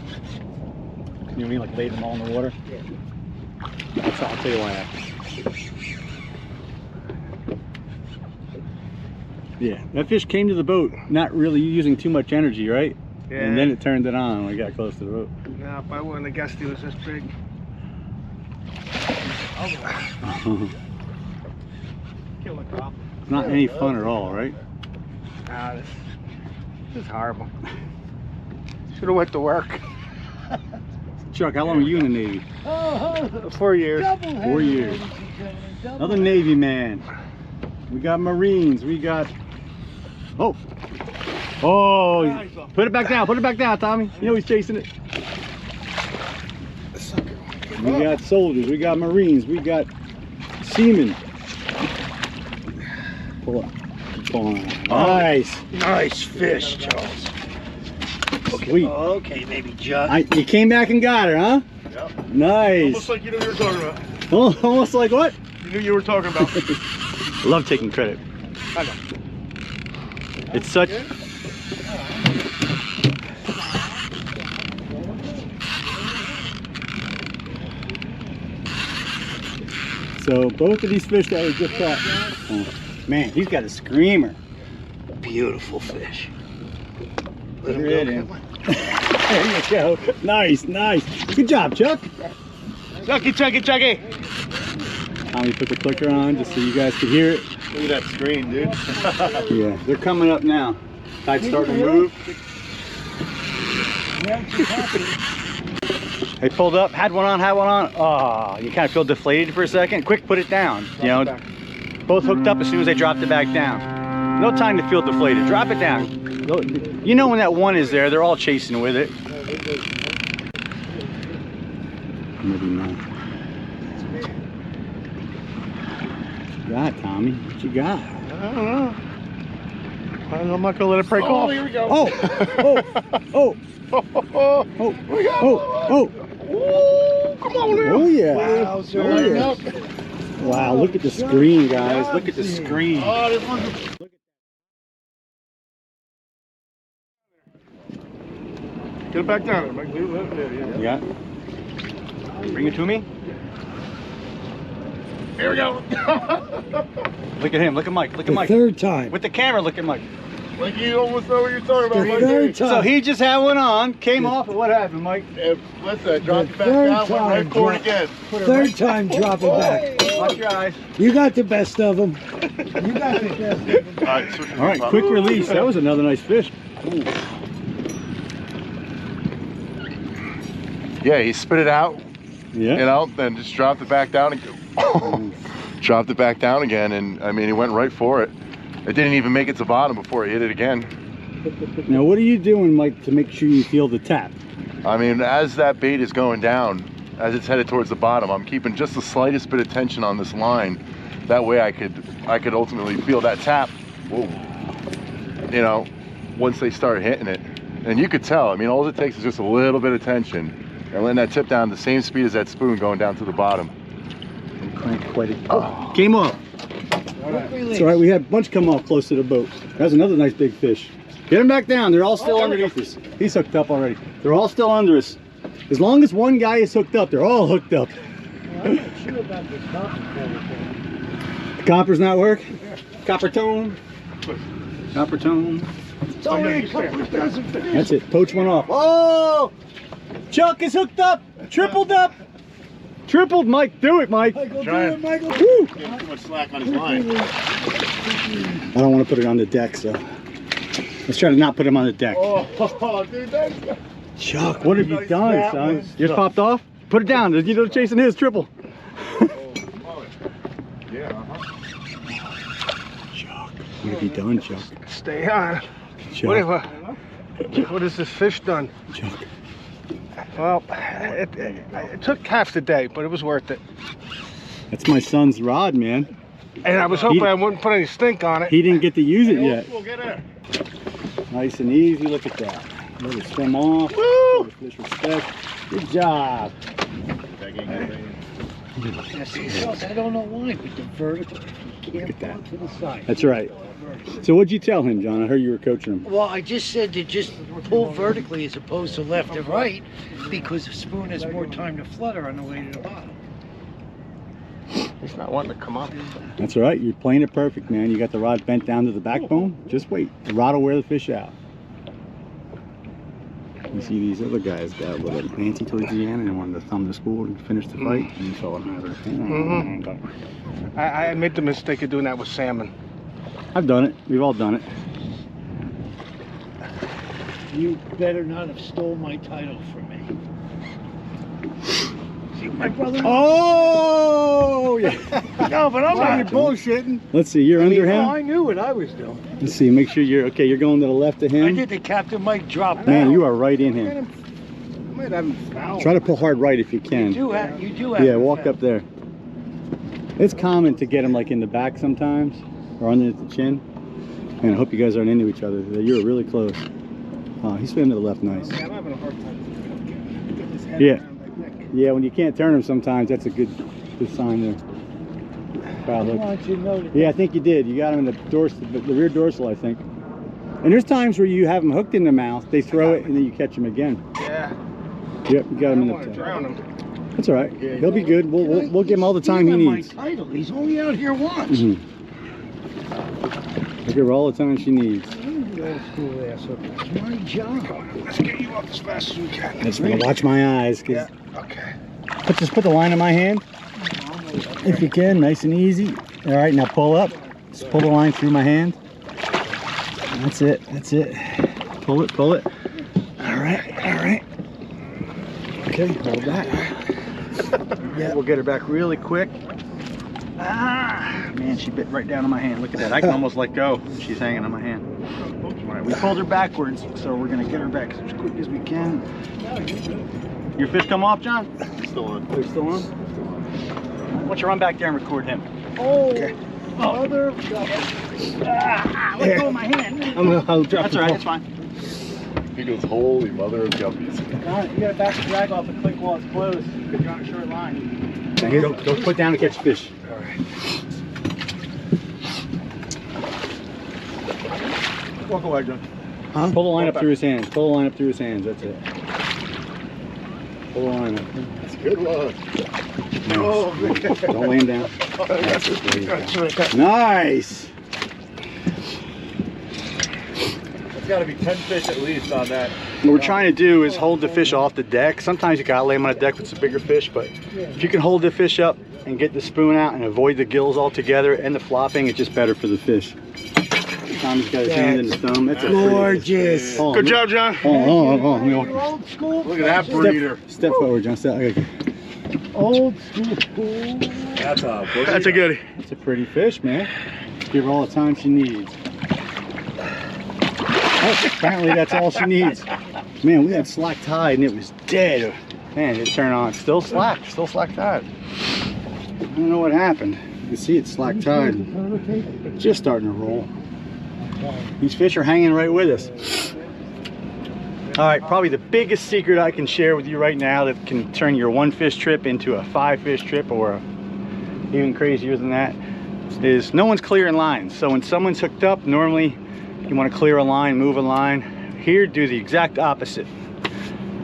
You know what I mean? Like lay them all in the water? Yeah. That's all. I'll tell you why after. Yeah, that fish came to the boat not really using too much energy, right? Yeah. And then it turned it on when we got close to the boat. No, if I wouldn't have guessed he was this big. Kill a cop. Not any fun at all, right? Nah, this is horrible. Should have went to work. Chuck, how long were you in the Navy? 4 years. 4 years. Another Navy man. We got Marines. We got. Oh, put it back down. Put it back down, Tommy. You know he's chasing it. We got soldiers. We got Marines. We got seamen. Pull up. Pull on. Nice. Nice fish, Charles. Sweet. Okay, maybe Judd. You came back and got her, huh? Yep. Nice. Almost like you knew you were talking about. Almost like what? You knew you were talking about. I love taking credit. I know. It's such. So both of these fish that we just caught. Oh, man, he's got a screamer. Beautiful fish. Let him go. There you go. Nice, nice. Good job, Chuck. Chucky. Tommy put the clicker on just so you guys could hear it. Look at that screen, dude. Yeah, they're coming up now. Tide's starting to move. They pulled up, had one on. Oh, you kind of feel deflated for a second. Quick, put it down. You know, both hooked up as soon as they dropped it back down. No time to feel deflated. Drop it down. You know when that one is there, they're all chasing with it. Maybe not. What you got, Tommy? What you got? I don't know. I'm not gonna let it break off. Here we go. Oh! Come on now. Oh yeah! Wow, Oh, yeah. Wow! Look at the screen, guys. Look at the screen. Oh, this one's. Get it back down there, Mike. Leave it there, yeah. You got it? Bring it to me. Here we go. Look at him. Look at Mike. Look at The Mike. third time. With the camera, look at Mike. Like you almost know what you're talking about. The third time. So he just had one on, came off, and what happened, Mike? Listen, I dropped it back down, went right for it again. Third time, drop it back. Watch your eyes. You got the best of them. You got the best of them. All right, quick release. That was another nice fish. Yeah, he spit it out, Yeah. you know, then just dropped it back down again. Dropped it back down again, and I mean, he went right for it. It didn't even make it to bottom before he hit it again. Now, what are you doing, Mike, to make sure you feel the tap? I mean, as that bait is going down, as it's headed towards the bottom, I'm keeping just the slightest bit of tension on this line. That way I could ultimately feel that tap. Whoa. You know, once they start hitting it. And you could tell, I mean, all it takes is just a little bit of tension. And letting that tip down the same speed as that spoon going down to the bottom. Crank quite a... Oh, came off. It's all right, we had a bunch come off close to the boat. That's another nice big fish. Get him back down. They're all still underneath us. He's hooked up already. They're all still under us. As long as one guy is hooked up, they're all hooked up. I'm not sure about this copper thing. The copper's not work? Copper tone. Copper tone. It's only a couple of dozen fish. That's it. Poach one off. Oh! Chuck is hooked up. Tripled up. Tripled, Mike. Do it, Mike. Michael, do it, Michael. Woo! Getting too much slack on his line. I don't want to put it on the deck, so let's try to not put him on the deck. Oh, dude, that's... Chuck, what have you done, son? You just popped off? Put it down. You know, chasing his triple. Yeah, Chuck, what have you done, Chuck? Stay on. Chuck. What has this fish done? Chuck. Well, it took half the day, but it was worth it. That's my son's rod, man. And I was hoping I wouldn't put any stink on it. He didn't get to use it yet. We'll get in. Nice and easy. Look at that. Let it swim off. Woo! Fish respect. Good job. I don't know why, but the vertical, you can't pull it to the side. That's right. So what'd you tell him, John? I heard you were coaching him. Well, I just said to just pull vertically as opposed to left and right, because the spoon has more time to flutter on the way to the bottom. He's not wanting to come up. That's all right. You're playing it perfect, man. You got the rod bent down to the backbone. Just wait. The rod will wear the fish out. You see these other guys got a little fancy towards the end and they wanted to thumb the spool and finish the fight. And you saw what happened. I made the mistake of doing that with salmon. I've done it. We've all done it. You better not have stole my title from me. See, my brother. Oh, yeah. No, but I'm not bullshitting. Let's see. You're under him. No, I knew what I was doing. Let's see. Make sure you're okay. You're going to the left of him. I did the Captain Mike drop. Man, you are right in him. I might have him foul. Try to pull hard right if you can. You do have Yeah, him walk foul. up there. It's common to get him like in the back sometimes, or underneath the chin. And I hope you guys aren't into each other. You're really close. Oh, he's swimming to the left, nice. Yeah, I'm having a hard time. Get his head Yeah. around my neck. Yeah, when you can't turn him sometimes, that's a good sign there. Foul I hook. want you to know that. Yeah, I think you did. You got him in the rear dorsal, I think. And there's times where you have them hooked in the mouth, they throw it, and then you catch them again. Yeah. Yep, you got I him don't in want to the drown him. That's all right. He'll be good. We'll give him all the time he Give him needs. my title. He's only out here once. We'll give her all the time she needs. I'm the old school asshole. It's my job. Let's get you up as fast as we can. I just want to watch my eyes. Yeah, okay. Just put the line in my hand. If you can, nice and easy. All right, now pull up. Just pull the line through my hand. That's it. That's it. Pull it. Pull it. All right. All right. Okay, hold that. Yeah, we'll get her back really quick. Ah, man, she bit right down on my hand. Look at that. I can almost let go. She's hanging on my hand. All right, we pulled her backwards, so we're gonna get her back as quick as we can. Your fish come off, John? Still on. They're still on? Why don't you run back there and record him? Oh, Okay. mother. Let go of my hand. I'll drop That's all right, it's fine. He goes, holy mother of guppies. You gotta back the drag off and click while it's closed, because you're on a short line. Don't put down to catch fish. All right. Walk away, John. Huh? Pull the line up through his hands. Pull the line up through his hands, that's it. Pull the line up. That's a good one. Nice. Oh, man. Don't lay him down. That's it. There you go. Nice. That's got to be 10 fish at least on that. What we're trying to do is hold the fish off the deck. Sometimes you gotta lay them on a deck with some bigger fish, but if you can hold the fish up and get the spoon out and avoid the gills altogether and the flopping, it's just better for the fish. Tommy's got his hand in his thumb. That's gorgeous. Good job, John. Old school. Look at that breeder. Step forward, John. Old school. That's a goodie. It's a pretty fish, man. Give her all the time she needs. Oh, apparently that's all she needs. Man, we had slack tide and it was dead. Man, it turned on. Still slack tide. I don't know what happened. You can see it's slack tide. Just starting to roll. These fish are hanging right with us. All right, probably the biggest secret I can share with you right now that can turn your 1 fish trip into a 5 fish trip, or even crazier than that, is no one's clearing lines. So when someone's hooked up, normally you want to clear a line, move a line. Here, do the exact opposite.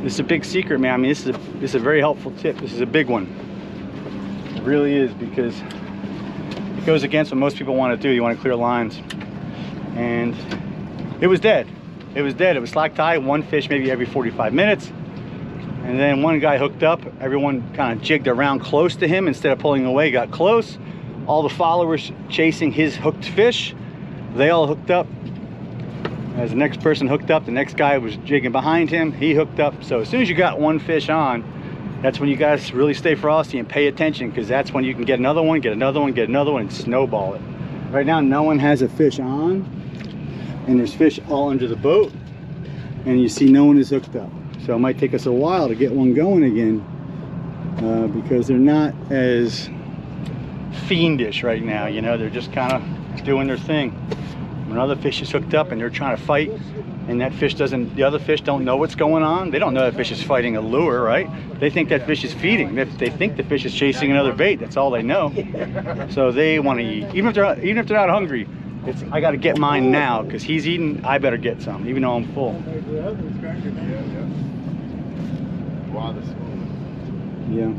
This is a big secret, man. I mean, this is a very helpful tip. This is a big one. It really is, because it goes against what most people want to do. You want to clear lines. And it was dead. It was dead. It was slack tide, 1 fish maybe every 45 minutes. And then one guy hooked up. Everyone kind of jigged around close to him. Instead of pulling away, got close. All the followers chasing his hooked fish, they all hooked up. As the next person hooked up, the next guy was jigging behind him. He hooked up. So as soon as you got 1 fish on, that's when you guys really stay frosty and pay attention, because that's when you can get another one, get another one, get another one, and snowball it. Right now, no one has a fish on, and there's fish all under the boat, and you see no one is hooked up. So it might take us a while to get one going again, because they're not as fiendish right now. You know, they're just kind of doing their thing. When other fish is hooked up and they're trying to fight, and that fish doesn't, the other fish don't know what's going on. They don't know that fish is fighting a lure, right? They think that fish is feeding. They think the fish is chasing another bait. That's all they know. So they want to eat, even if they're not hungry. It's, I got to get mine now, because he's eating. I better get some, even though I'm full. Yeah,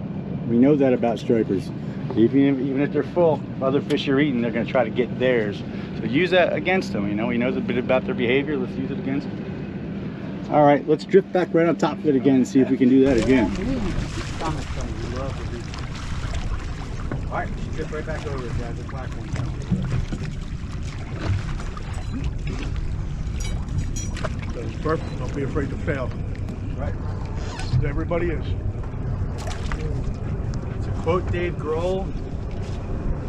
we know that about stripers. Even if they're full, other fish are eating, they're going to try to get theirs. So use that against them. You know, he knows a bit about their behavior. Let's use it against them. All right, let's drift back right on top of it again and see if we can do that again. All right, drift right back over it, guys. The black one. That's perfect. Don't be afraid to fail. Right. Everybody is. To quote Dave Grohl,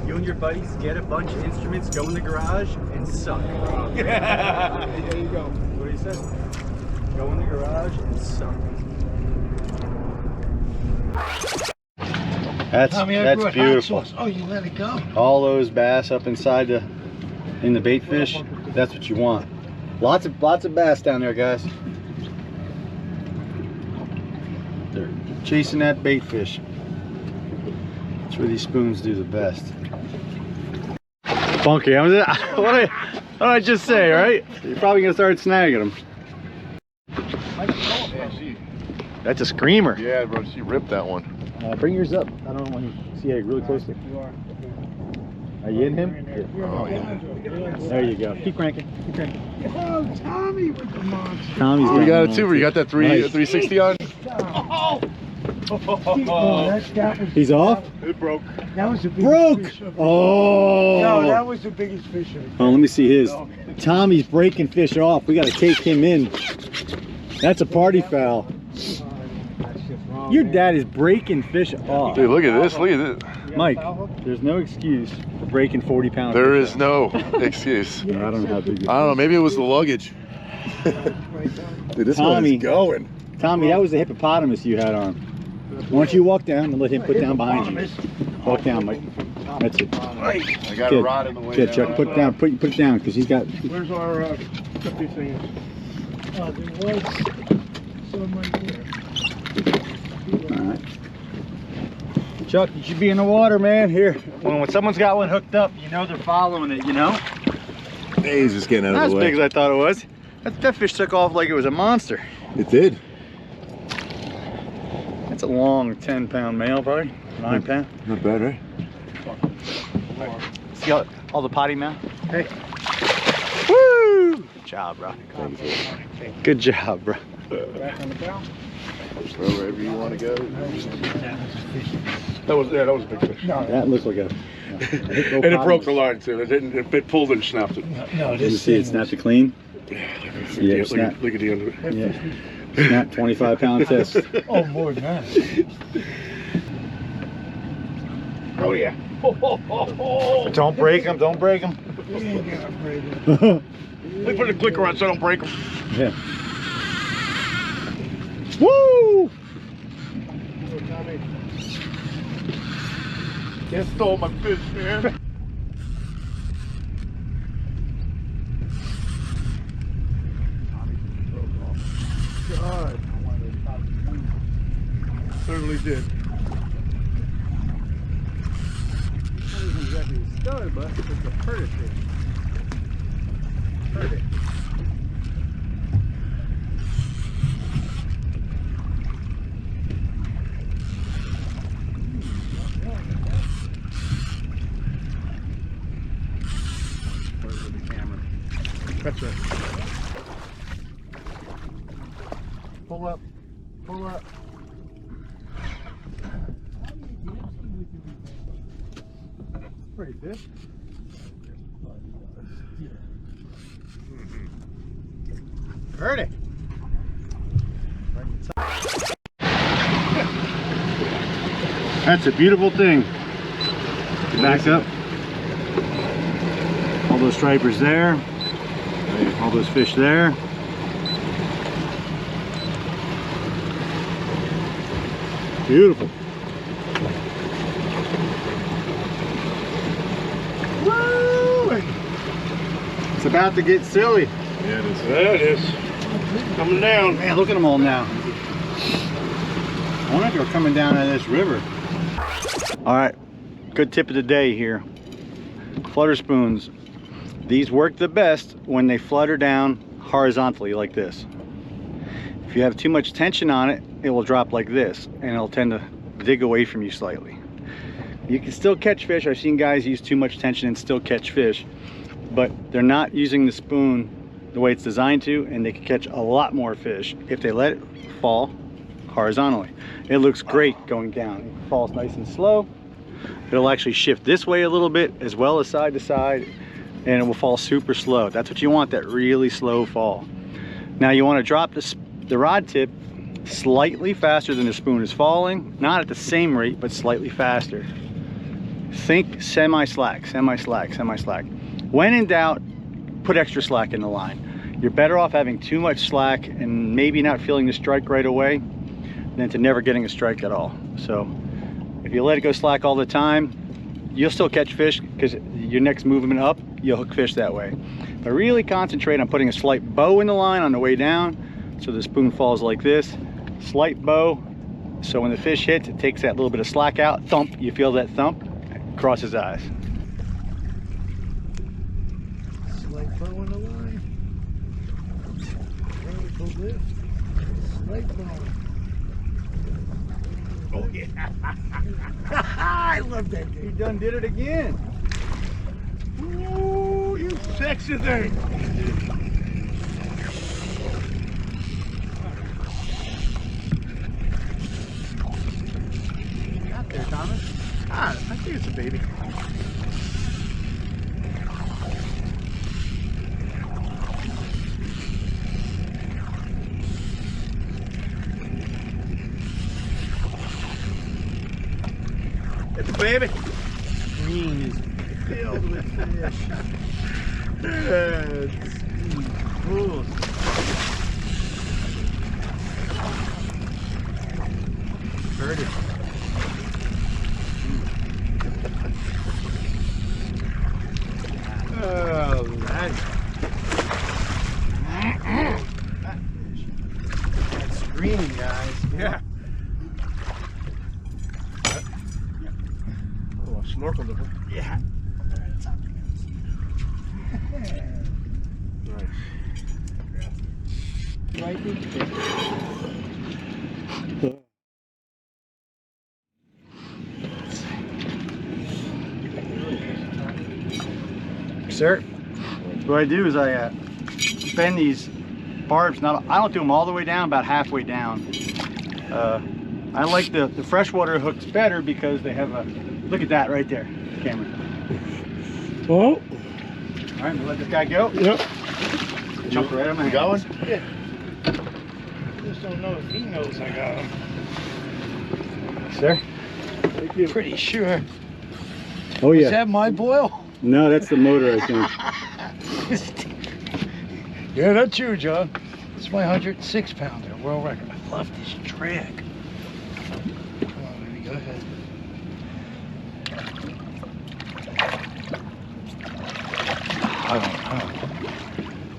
you and your buddies get a bunch of instruments, go in the garage, and suck. Yeah. There you go. What he said? Go in the garage and suck. That's beautiful. Oh, you let it go. All those bass up inside in the bait fish. That's what you want. Lots of bass down there, guys. They're chasing that bait fish. That's where these spoons do the best. Funky. What did I just say, right? You're probably gonna start snagging them. That's a screamer. Yeah, bro, she ripped that one. Bring yours up. I don't want to see it really closely. Are you in him? Yeah. Oh, yeah. There you go. Keep cranking. Keep cranking. Oh, Tommy with the monster. Tommy's We got it too. You got that 360 on? That was, he's off? It broke. that was the biggest Broke! fish of- Oh! No, that was the biggest fish of Oh, let me see his. Tommy's breaking fish off. We got to take him in. That's a party foul. Your dad is breaking fish off. Dude, look at this. Look at this. Mike, there's no excuse for breaking 40-pound There fish is no excuse. off. I don't know how big it is. I don't know. Maybe it was the luggage. Dude, this one Tommy. is going. Tommy, that was the hippopotamus you had on. Why don't you walk down and let him put down behind you? Walk down, Mike. That's it. I got Good. a rod in the way. Good, now. Chuck. Put it down. Put it down, because he's got. Where's our 50 things? There was some right there. All right. Chuck, you should be in the water, man. Here, when someone's got one hooked up, you know they're following it. You know. Hey, he's just getting out Not of as the way. big as I thought it was. That fish took off like it was a monster. It did. That's a long 10-pound male, probably 9-pound. Not bad, right? See all the potty mouth? Hey. Woo! job, bro. Good job, bro. Back on the bow. Just throw wherever you want to go. That was a big fish. No, That looks like a. And it broke the line too. It pulled and snapped it. no, You this see it thing snapped it clean? Yeah, Yeah, snap. look at the end of it. Yeah. Snap 25-pound fist. Oh, more than that. Oh yeah. Don't break them. Don't break them. We ain't got a braid. We put a clicker on so I don't break them. Yeah. Woo! You stole my fish, man. God. Certainly did. Not even exactly a stud, but it's a perdish fish. Perdish. That's right. Pull up. Pull up. Pretty good. Heard it. That's a beautiful thing. Back up. All those stripers there. All those fish there. Beautiful. Woo! It's about to get silly. Yeah, it is. There it is. Coming down. Man, look at them all now. I wonder if they're coming down out of this river. All right, good tip of the day here. Flutter spoons. These work the best when they flutter down horizontally like this. If you have too much tension on it, it will drop like this and it'll tend to dig away from you slightly. You can still catch fish. I've seen guys use too much tension and still catch fish, but they're not using the spoon the way it's designed to, and they can catch a lot more fish if they let it fall horizontally. It looks great going down. It falls nice and slow. It'll actually shift this way a little bit as well as side to side, and it will fall super slow. That's what you want, that really slow fall. Now you want to drop the rod tip slightly faster than the spoon is falling, not at the same rate, but slightly faster. Think semi-slack, semi-slack, semi-slack. When in doubt, put extra slack in the line. You're better off having too much slack and maybe not feeling the strike right away than to never getting a strike at all. So if you let it go slack all the time, you'll still catch fish because your next movement up, you'll hook fish that way. But really concentrate on putting a slight bow in the line on the way down so the spoon falls like this. Slight bow, so when the fish hits, it takes that little bit of slack out. Thump, you feel that thump, cross his eyes. Slight bow on the line. Vertical lift. Slight bow. Oh yeah. I love that You dude. done did it again. Ooh, you sexy thing. Out there, Thomas. Ah, I think it's a baby. It's a baby. Green is filled with fish. It's cool. Heard it. Oh, nice. That's green, guys. Yeah. Oh, I snorkeled it. Yeah. Nice. Right in Sir, what I do is I bend these barbs. I don't do them all the way down, about halfway down. I like the freshwater hooks better because they have a, look at that right there, camera. Oh. All right, we'll let this guy go. Yep. Jump right on my Going? Yeah. Just don't know if he knows I got him. Sir? Pretty sure. Oh yeah. Is that my boil? No, that's the motor, I think. Yeah, that's you, John. It's my 106 pounder, world record. I love this drag. Come on, baby, go ahead. Oh.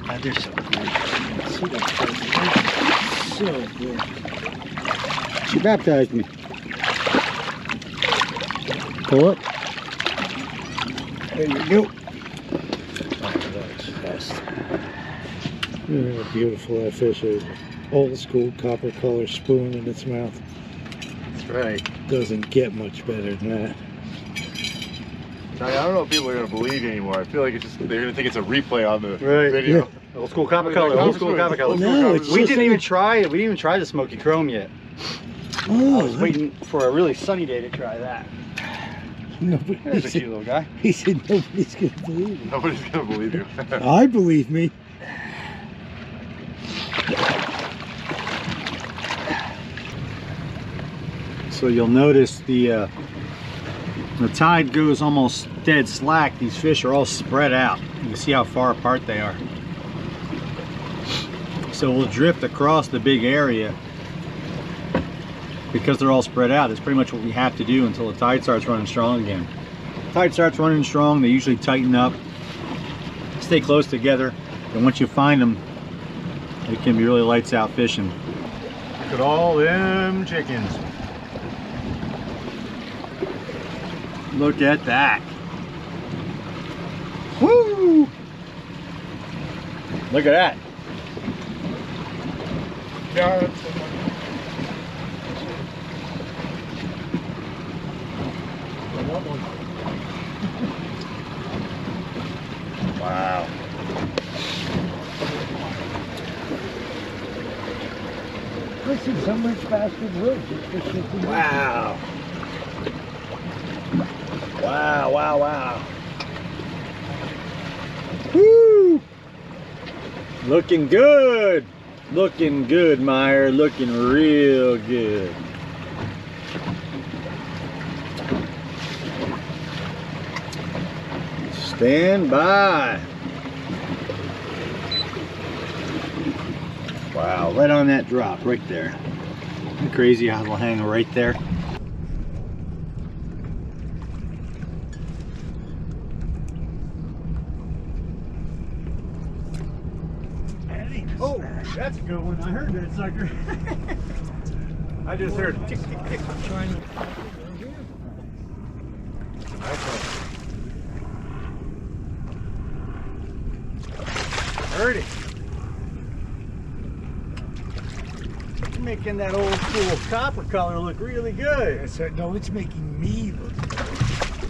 God, they're so good. See that fish? So good. She baptized me. Pull up. There you go. Oh, that's fast. Look how beautiful that fish is. Old school copper color spoon in its mouth. That's right. Doesn't get much better than that. I don't know if people are gonna believe you anymore. I feel like it's just they're gonna think it's a replay on the Right. video. Yeah. Old school copper color. Old school copper color. No, it's We just didn't like even try it. We didn't even try the smoky chrome yet. I was waiting for a really sunny day to try that. Nobody, There's a cute little guy. he said nobody's gonna believe it. Nobody's gonna believe you. I believe me. So you'll notice the tide goes almost dead slack. These fish are all spread out. You can see how far apart they are. So we'll drift across the big area because they're all spread out. That's pretty much what we have to do until the tide starts running strong again. Tide starts running strong, they usually tighten up, stay close together, and once you find them, it can be really lights out fishing. Look at all them chickens. Look at that. Woo! Look at that. Wow. Listen, some rich bastard would just fish 50 minutes. Wow. Wow, wow, wow. Woo! Looking good. Looking good, Meyer. Looking real good. Stand by. Wow, right on that drop, right there. Isn't it crazy how it'll hang right there? Oh, that's a good one. I heard that sucker. I just heard tick, tick, tick. I'm trying to... Heard it. You're making that old school copper color look really good. Yes, sir. No, it's making me look good.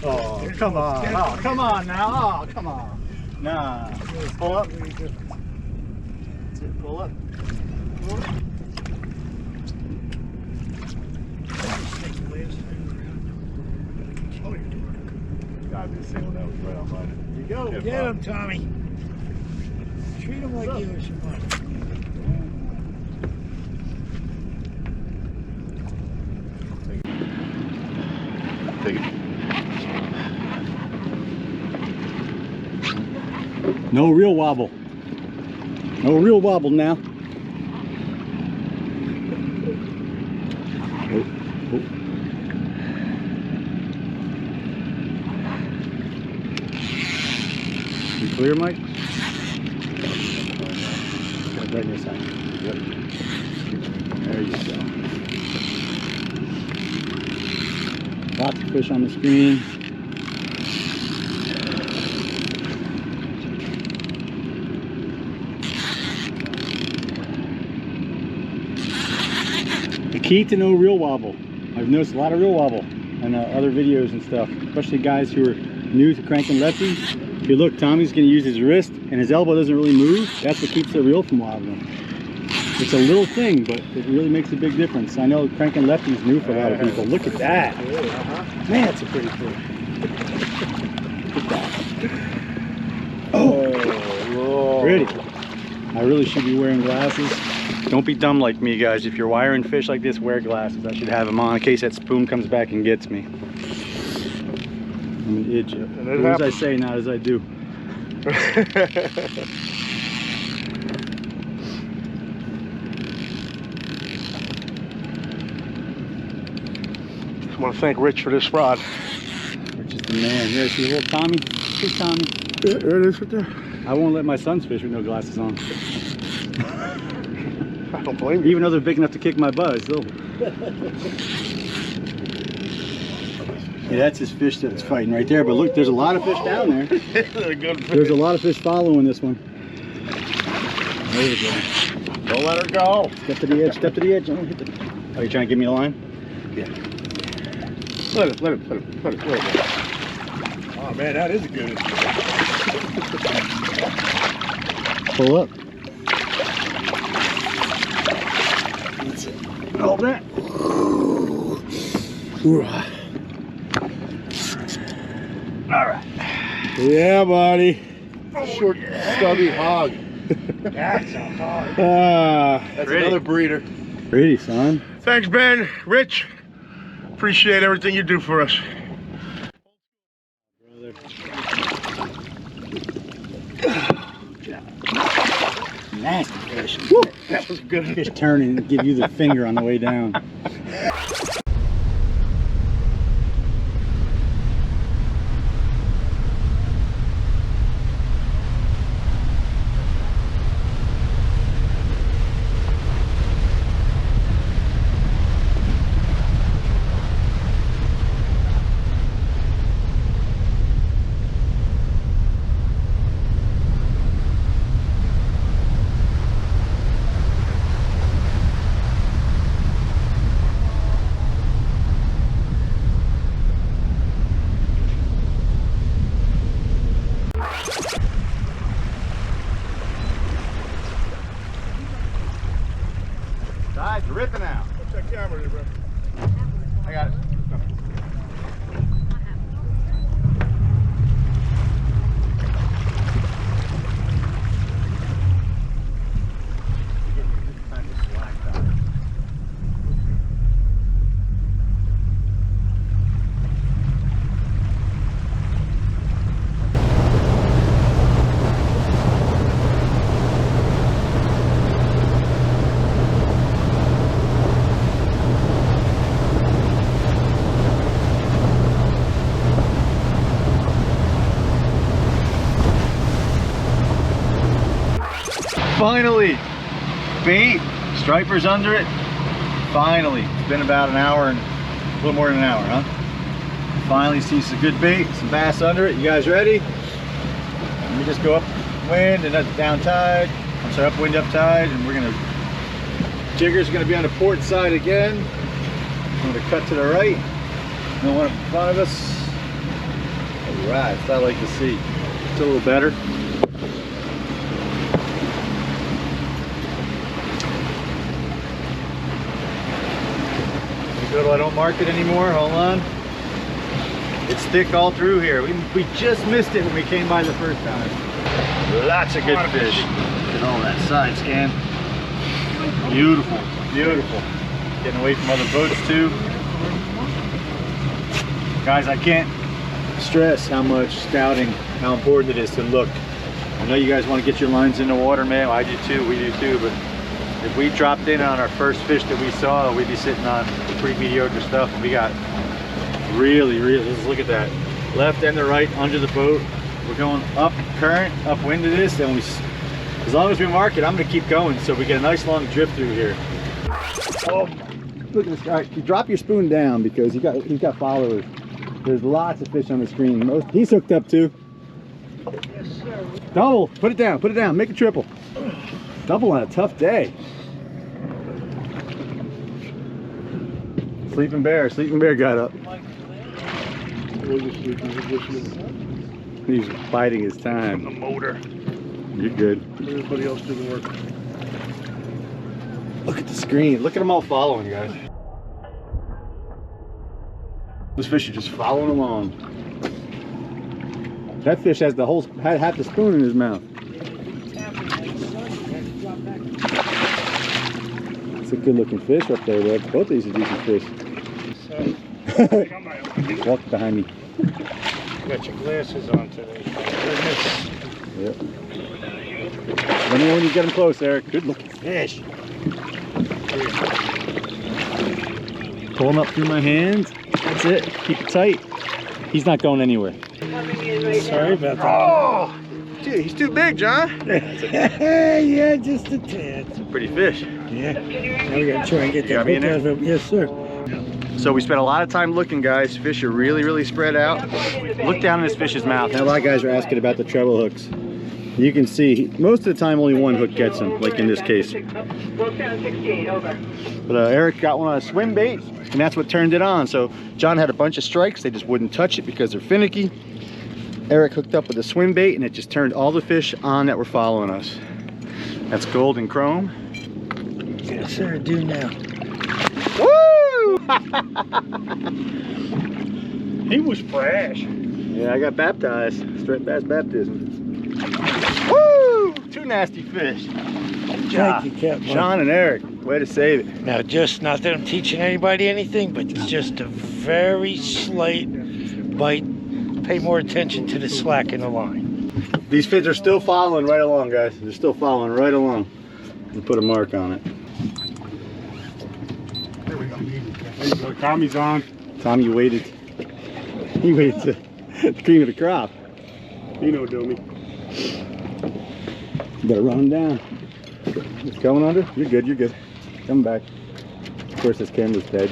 Oh, come on. Oh, come on now. Oh, come on. Nah. Pull up. That's it. Pull up. Pull up. God, this thing that was right on mine. There you go. Get him, Tommy. Treat him like you or somebody. Take it. No real wobble. No real wobble now. Oh, oh. You clear, Mike? Right in your side. Yep. There you go. Lots of fish on the screen. The key to no reel wobble. I've noticed a lot of reel wobble in other videos and stuff, especially guys who are new to cranking lefty. If you look, Tommy's going to use his wrist, and his elbow doesn't really move. That's what keeps the reel from wobbling. It's a little thing, but it really makes a big difference. I know cranking lefty is new for a lot of people. Look at that. Man, it's a pretty fish. Look at that. Oh, pretty. I really should be wearing glasses. Don't be dumb like me, guys. If you're wiring fish like this, wear glasses. I should have them on in case that spoon comes back and gets me. I'm an idiot. Do as I say, not as I do. I want to thank Rich for this rod. Rich is the man. Here, see little Tommy? Hey, Tommy. Yeah, there it is right there. I won't let my sons fish with no glasses on. I don't blame you. Even though they're big enough to kick my butt, still. Yeah, that's his fish that's fighting right there. But look, there's a lot of fish down there. They're good fish. There's a lot of fish following this one. There we go. Don't let her go. Step to the edge. Step to the edge. Don't hit the... Oh, you trying to give me the line? Yeah. Let it. Oh man, that is a good one. Pull up. That's it. Hold that. All right. Yeah, buddy. Short, stubby hog. That's a hog. That's Pretty. another breeder. Pretty, son. Thanks, Ben. Rich. Appreciate everything you do for us. Nasty fish. Woo, that was good. Fish turning and give you the finger on the way down. Tide's ripping out. What's that camera there, bro? I got it. Finally, bait, stripers under it. Finally, it's been about an hour and a little more than an hour, huh? Finally see some good bait, some bass under it. You guys ready? Let me just go upwind and down tide. I'm sorry, upwind, up tide, and we're gonna. Jigger's gonna be on the port side again. I'm gonna cut to the right. No one in front of us. All right, that's what I like to see. It's a little better. Good, I don't mark it anymore. Hold on. It's thick all through here. We just missed it when we came by the first time. Lots of good fish. Look at all that side scan. Beautiful, beautiful. Getting away from other boats too. Guys, I can't stress how much scouting, how important it is to look. I know you guys want to get your lines in the water, man. I do too, we do too, but if we dropped in on our first fish that we saw, we'd be sitting on pretty mediocre stuff. We got really, just look at that. Left and the right under the boat. We're going up current, upwind of this, and as long as we mark it, I'm gonna keep going so we get a nice long drift through here. Oh, look at this guy. You drop your spoon down because he's got followers. There's lots of fish on the screen. He's hooked up too. Yes, sir. Double, put it down, make it triple. Double on a tough day. Sleeping bear got up. He's biding his time. The motor. You're good. Everybody else do the work. Look at the screen. Look at them all following, guys. This fish is just following along. That fish has the whole half the spoon in his mouth. It's a good looking fish up there, Red. Both of these are decent fish. Walk behind me. Got your glasses on today. Yep. Let me know when you get them close, Eric. Good looking fish. Pull him up through my hands. That's it. Keep it tight. He's not going anywhere. Sorry about that. Oh! Dude, he's too big, John. Yeah, just a tad. It's a pretty fish. Yeah. Now we gotta try and get that got me in hook out of him. Yes, sir. So we spent a lot of time looking, guys. Fish are really, really spread out. Look down in this fish's mouth. Now, a lot of guys are asking about the treble hooks. You can see, most of the time only one hook gets him, like in this case. But Eric got one on a swim bait, and that's what turned it on. So John had a bunch of strikes. They just wouldn't touch it because they're finicky. Eric hooked up with a swim bait, and it just turned all the fish on that were following us. That's gold and chrome. Yes, sir. Do now. Woo! He was fresh. Yeah, I got baptized. Straight bass baptism. Woo! Two nasty fish. Thank you, Captain. Sean and Eric, way to save it. Now, just not that I'm teaching anybody anything, but it's just a very slight bite. Pay more attention to the slack in the line. These fish are still following right along, guys. They're still following right along. And put a mark on it. There we go. There you go. Tommy's on. Tommy waited. He waited to the cream of the crop. You know, Domi. You better run him down. It's coming under? You're good, you're good. Come back. Of course, this camera's dead.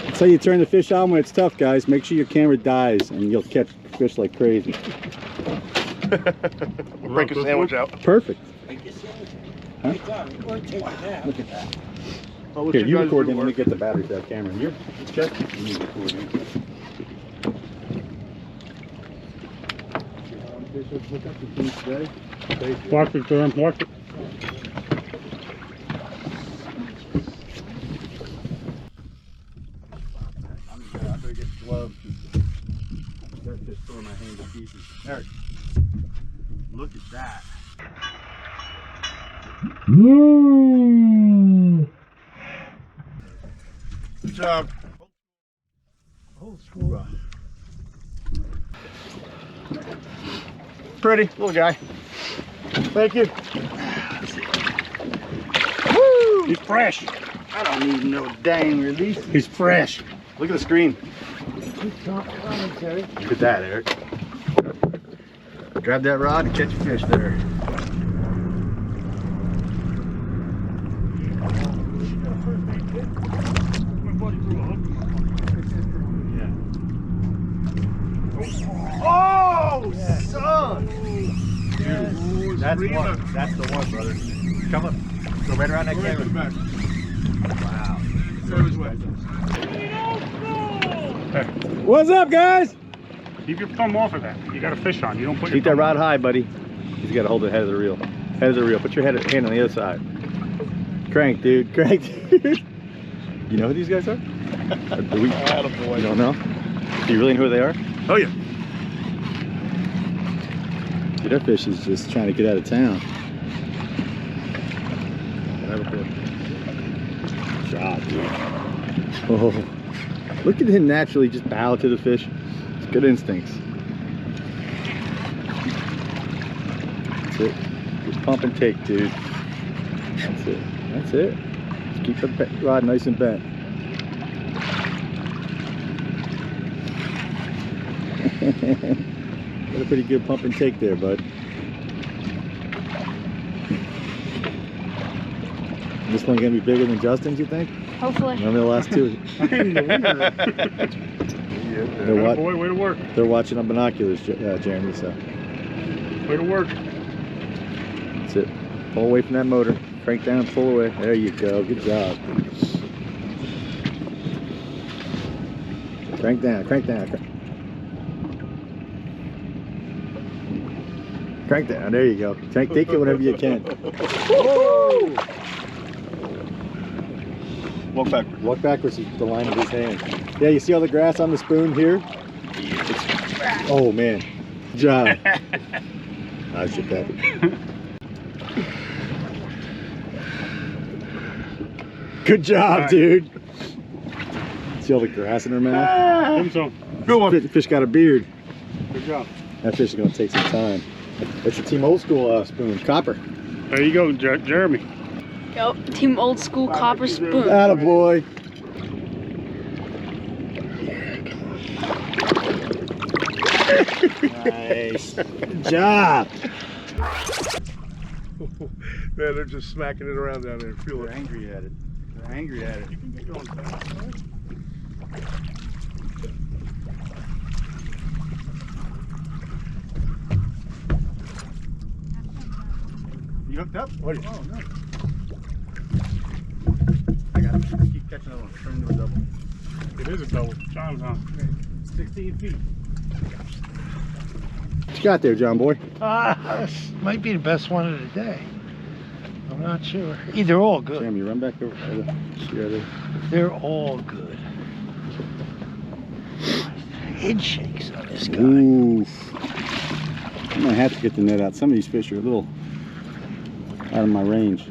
That's how you turn the fish on when it's tough, guys. Make sure your camera dies and you'll catch fish like crazy. We'll break a sandwich out. Perfect. Huh? Look at that. Here, you record it, let me get the battery for that camera. You're check. You record it. Walk it to him. Walk it. I better get gloves. Start just throwing my hand to pieces. Eric, look at that. Good job. Old school. Pretty little guy. Thank you. Woo! He's fresh. I don't need no dang release. He's fresh. Look at the screen. Commentary. Look at that, Eric. Grab that rod and catch a fish there. Oh, son! Dude, that's one. That's the one, brother. Come up. Go right around that camera. Wow. What's up, guys? Keep your thumb off of that. You got a fish on. You don't put Keep that rod high, buddy. You got to hold the head of the reel. Head of the reel. Put your hand on the other side. Crank, dude. Crank, dude. You know who these guys are? Do we? Attaboy. You don't know? Do you really know who they are? Oh, yeah. Dude, that fish is just trying to get out of town. Shot, dude. Oh, look at him naturally just bow to the fish. It's good instincts. That's it. Just pump and take, dude. That's it. That's it. Just keep the rod nice and bent. Got a pretty good pump and take there, bud. This one gonna be bigger than Justin's, you think? Hopefully. Remember the last two? Boy, way to work. They're watching on binoculars, Jeremy, so. Way to work. That's it. Pull away from that motor. Crank down, pull away. There you go. Good job. Crank down, crank down. Crank that. There you go. Take it whenever you can. Whoa! Walk backwards. Walk backwards with the line of his hand. Yeah, you see all the grass on the spoon here? Oh man. Good job. I should that. Good job, right, dude. See all the grass in her mouth? Good one. Fish got a beard. Good job. That fish is going to take some time. It's a Team Old School spoon, copper. There you go, Jeremy. Yep, Team Old School copper spoon. Attaboy. Nice. Good job. Man, they're just smacking it around down there. Feel They're angry at it. They're angry at it. You can get going fast. You hooked up? What? Oh, no. I got it. Keep catching that one. Turn into a double. It is a double. John's on. 16 feet. What you got there, John boy? This might be the best one of the day. I'm not sure. They're all good. Jeremy, run back over. They're all good. Head shakes on this guy. Oof. I'm gonna have to get the net out. Some of these fish are a little out of my range.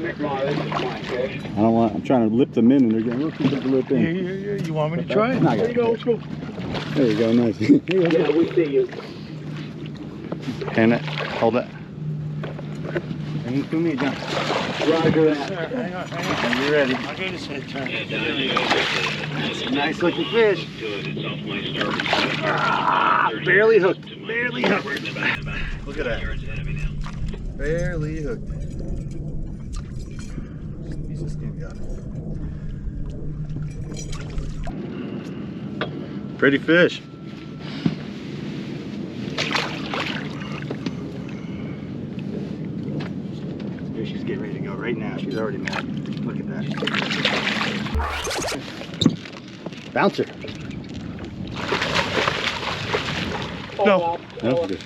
I don't want. I'm trying to lip them in, and they're getting a little too big to lip in. You want me to try it? No, there you go. Let's go. There you go. Nice. Yeah, we see you. Hand it. Hold it. Hang it to me, John. Roger that. Hang on. You ready? I'll get his head turned. Nice looking fish. Barely hooked. Barely hooked. Look at that. Barely hooked. Piece of skin got it. Pretty fish. She's getting ready to go right now. She's already mad. Look at that. Bouncer. No. No. Good.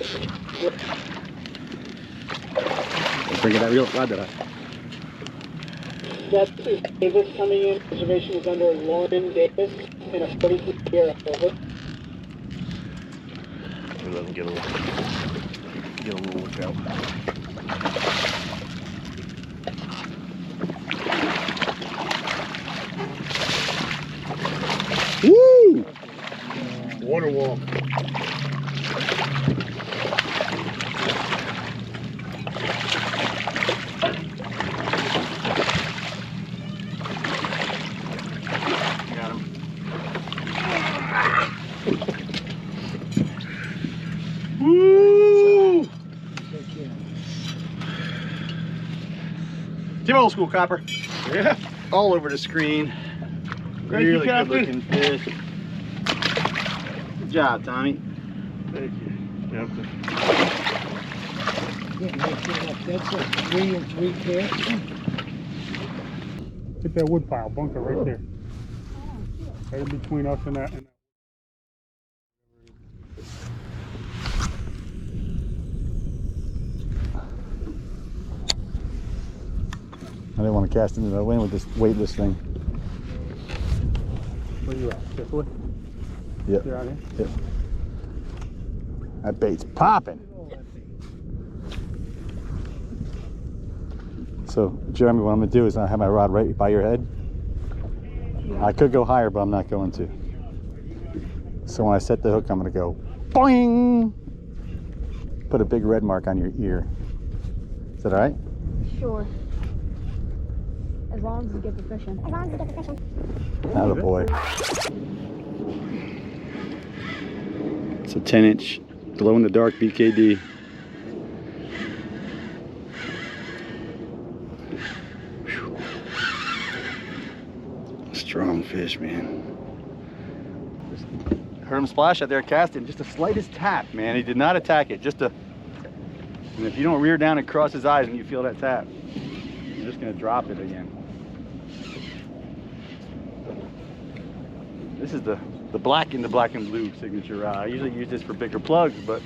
Bring it out real wide, did I? That's Davis coming in. Reservation is under Lauren Davis in a 40-foot pier. Over. Let him get a little look out. Woo! Water walk. Got him. Woo! Team Old School copper. Yeah. All over the screen. Thank you, Really good Captain. looking fish. Good job, Tommy. Thank you, Captain. That's a 3 and 3 cast. Hit that wood pile, bunker right there. Right in between us and that. I didn't want to cast into the wind with this weightless thing. Where you at? This way? Yep. You're out here? Yep. That bait's popping. So, Jeremy, what I'm going to do is I have my rod right by your head. I could go higher, but I'm not going to. So when I set the hook, I'm going to go boing! Put a big red mark on your ear. Is that all right? Sure. As long as you get the fish in. Attaboy. It's a 10-inch glow-in-the-dark BKD. Whew. Strong fish, man. Just heard him splash out there casting. Just the slightest tap, man. He did not attack it. Just a. And if you don't rear down and cross his eyes when you feel that tap, you're just gonna drop it again. This is the black and blue signature rod. I usually use this for bigger plugs, but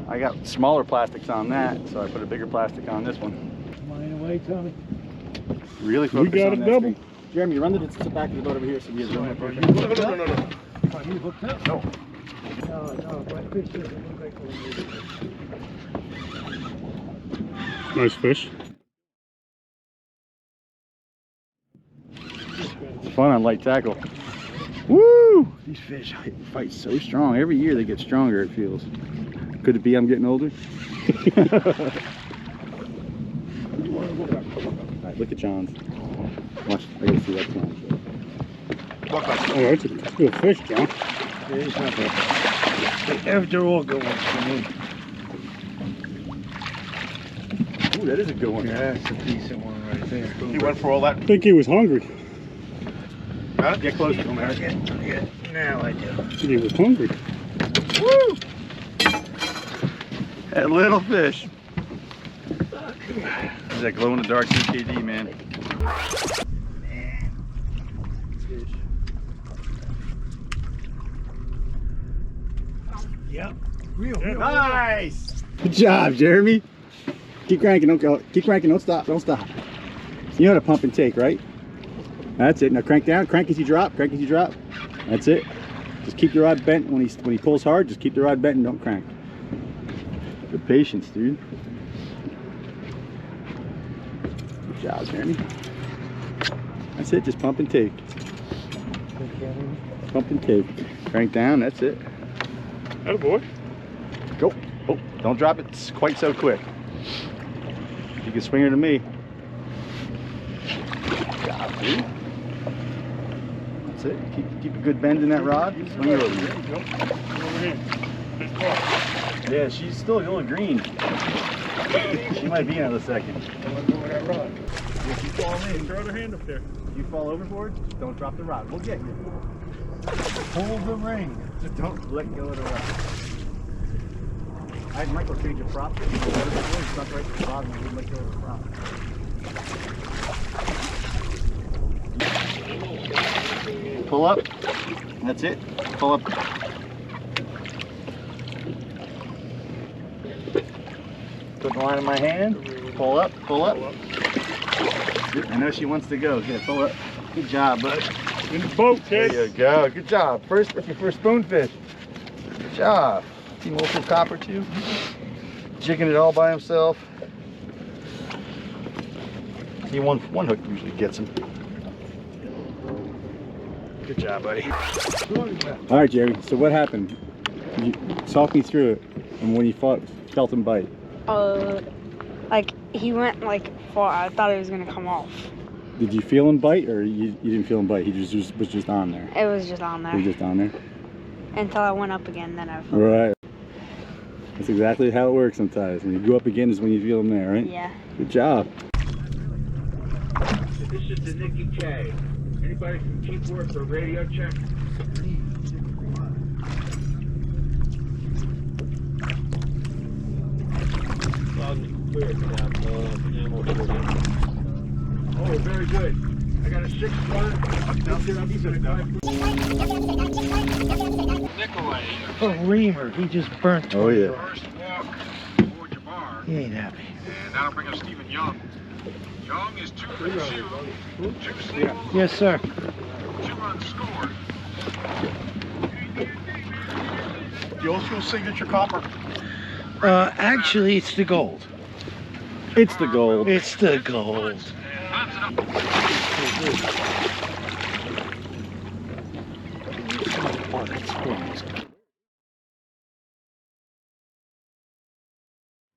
I got smaller plastics on that, so I put a bigger plastic on this one. Mine away, Tommy. Really focus got on a that double. screen. Jeremy, run to the back of the boat over here so we have room up here. No. Are you hooked up? No. No, but fish doesn't look like one. Nice fish. It's fun on light tackle. Woo! These fish fight so strong. Every year they get stronger, it feels. Could it be I'm getting older? Alright, look at John's. Watch, I gotta see that John's. Oh, that's a good fish, John. Yeah, it's not bad. They're all good ones for me. Ooh, that is a good one. Yeah, that's a decent one right there. He went for all that. I think he was hungry. Huh? Get close to him, Eric. Yeah, now I do. He was hungry. Woo! That little fish. Is that glow in the dark BKD, man? Fish. Yep. Real. Nice! Good job, Jeremy. Keep cranking, don't go. Keep cranking, don't stop, don't stop. You know how to pump and take, right? That's it. Now crank down, crank as you drop, crank as you drop. That's it. Just keep the rod bent when he pulls hard, just keep the rod bent and don't crank. Good patience, dude. Good job, Jeremy. That's it, just pump and take. Pump and take. Crank down, that's it. Attaboy. Go. Oh, don't drop it quite so quick. You can swing her to me. Good job, dude. That's it. Keep a good bend in that rod. Swing her over here. Yeah, she's still a little green. She might be another second. If you fall in, throw her hand up there. If you fall overboard, don't drop the rod. We'll get you. Hold the ring. Just don't let go of the rod. I had Michael change a prop. He stuck right to the bottom and wouldn't let go of the prop. Pull up. That's it. Pull up. Put the line in my hand. Pull up. Pull up. I know she wants to go. Good. Pull up. Good job, bud. In the boat, kid. There you go. Good job. That's your first spoonfish. Good job. Team Wolf Copper too. Jigging it all by himself. See, one hook usually gets him. Good job, buddy. All right, Jerry. So what happened? You talk me through it, and when you felt him bite. Like he went like far. I thought he was gonna come off. Did you feel him bite, or you didn't feel him bite? He was just on there. It was just on there. He was just on there. Until I went up again, then I felt Right. That's exactly how it works sometimes. When you go up again is when you feel them there, right? Yeah. Good job. This is the Nicky K. Anybody from Keyboard for a radio check? Oh, very good. I got a 6-1. Nicolay. Oh, Reamer, he just burnt. Oh yeah. First walk toward your bar. He ain't happy. And that'll bring us Stephen Young. Young is 2 for 2. 2 singles. Yes, sir. 2 runs scored. The old school signature copper. Actually, it's the gold. It's the gold. It's the gold. Oh, that spoon is good.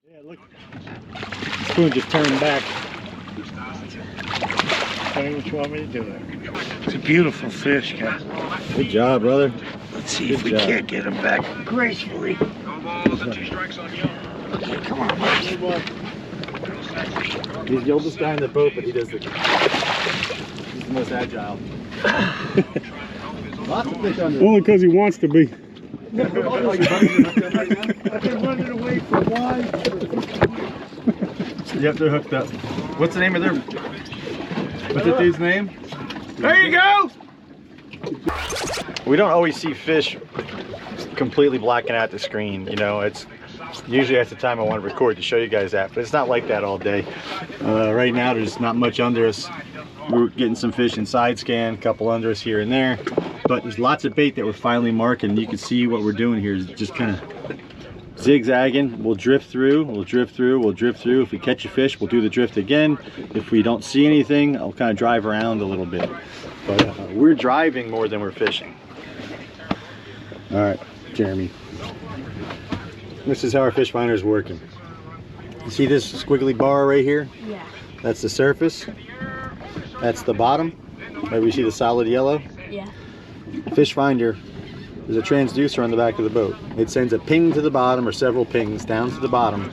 Yeah, look. Spoon just turned back. Tell me what you want me to do there. It's a beautiful fish, guys. Good job, brother. Let's see if we can't get him back gracefully. No balls and 2 strikes on Young. Come on, Mike. He's the oldest guy in the boat, but he's the most agile. Lots of fish under. Only because he wants to be. I've been running away for a while. Yep, they're hooked up. What's the name of their? What's the dude's name? There you go. We don't always see fish completely blacking out the screen. You know, it's Usually that's the time I want to record to show you guys that, but it's not like that all day. Right now there's not much under us. We're getting some fish in side scan, a couple under us here and there, but there's lots of bait that we're finally marking. You can see what we're doing here is just kind of zigzagging. We'll drift through, we'll drift through, we'll drift through. If we catch a fish, we'll do the drift again. If we don't see anything, I'll kind of drive around a little bit. But we're driving more than we're fishing. All right, Jeremy. This is how our fish finder is working. You see this squiggly bar right here? Yeah. That's the surface. That's the bottom. Maybe you see the solid yellow? Yeah. Fish finder is a transducer on the back of the boat. It sends a ping to the bottom, or several pings down to the bottom.